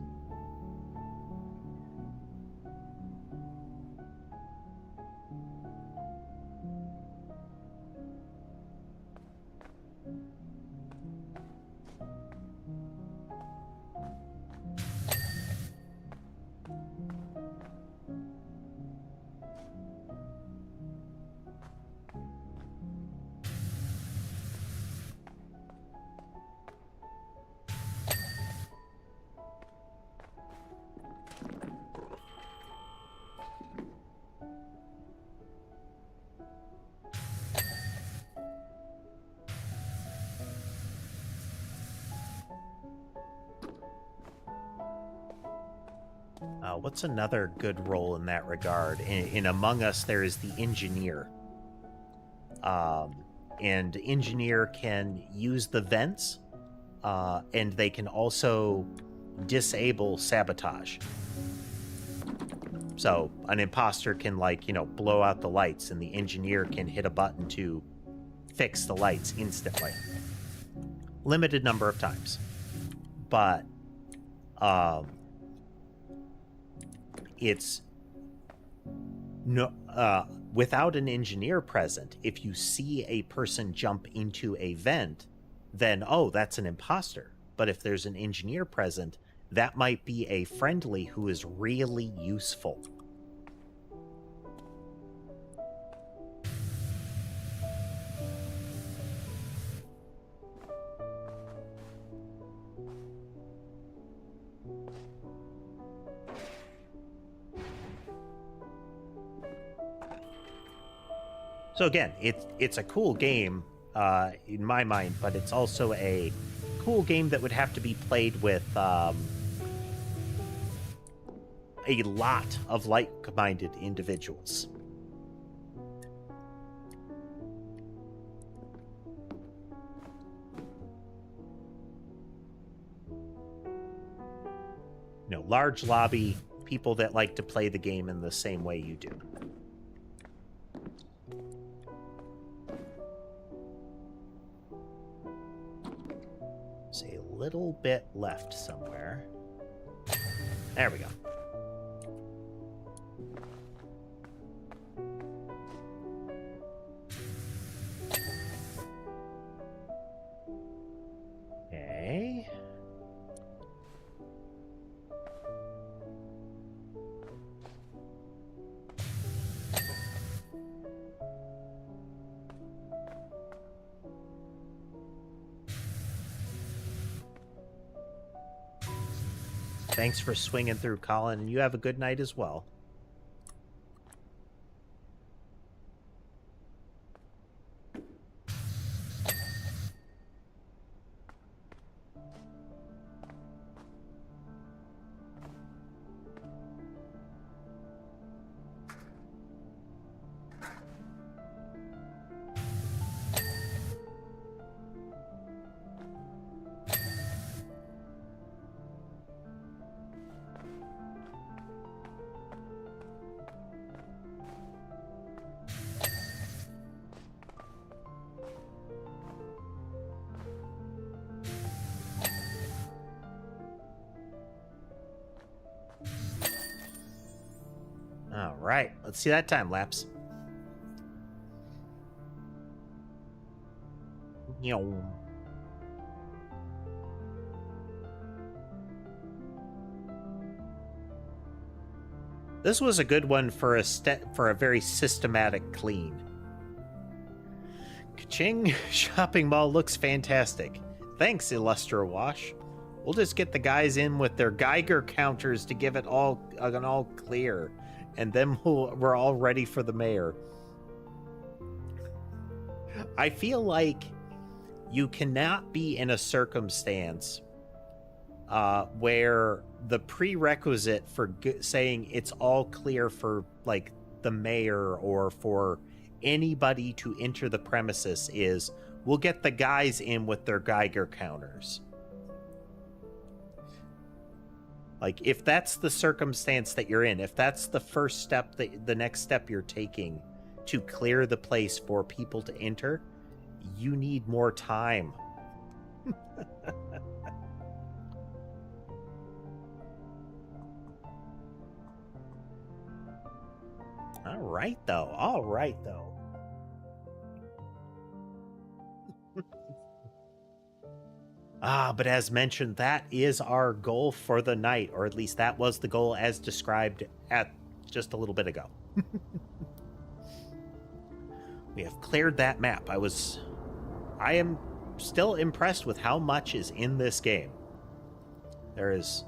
What's another good role in that regard? In Among Us, there is the engineer. And engineer can use the vents, and they can also disable sabotage. So an imposter can, like, blow out the lights, and the engineer can hit a button to fix the lights instantly. Limited number of times. But it's no without an engineer present, if you see a person jump into a vent, then that's an imposter. But if there's an engineer present, that might be a friendly who is really useful. So again, it's a cool game in my mind, but it's also a cool game that would have to be played with a lot of like-minded individuals. Large lobby, people that like to play the game in the same way you do. Little bit left somewhere. There we go. Okay. Thanks for swinging through, Colin, and you have a good night as well. right, let's see that time lapse. This was a good one for a very systematic clean. Ka-ching! Shopping mall looks fantastic. Thanks, Illustra Wash. We'll just get the guys in with their Geiger counters to give it all an all clear, and then we're all ready for the mayor. I feel like you cannot be in a circumstance where the prerequisite for saying it's all clear for like the mayor or for anybody to enter the premises is we'll get the guys in with their Geiger counters. Like, if that's the circumstance that you're in, if that's the first step, the next step you're taking to clear the place for people to enter, you need more time. All right, though. But as mentioned, that is our goal for the night, or at least that was the goal as described at just a little bit ago. We have cleared that map. I am still impressed with how much is in this game. There's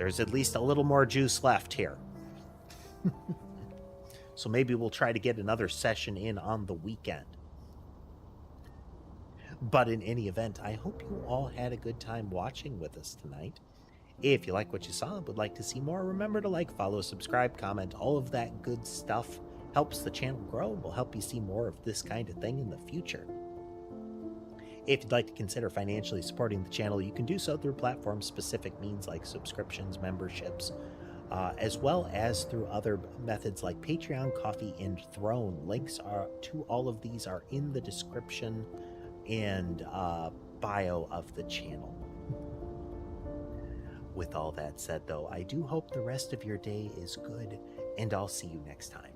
at least a little more juice left here. So maybe we'll try to get another session in on the weekend. But in any event, I hope you all had a good time watching with us tonight. If you like what you saw and would like to see more, remember to like, follow, subscribe, comment, all of that good stuff. Helps the channel grow and will help you see more of this kind of thing in the future. If you'd like to consider financially supporting the channel, you can do so through platform-specific means like subscriptions, memberships, as well as through other methods like Patreon, Coffee, and Throne. Links to all of these are in the description and bio of the channel. With all that said, though, I do hope the rest of your day is good, and I'll see you next time.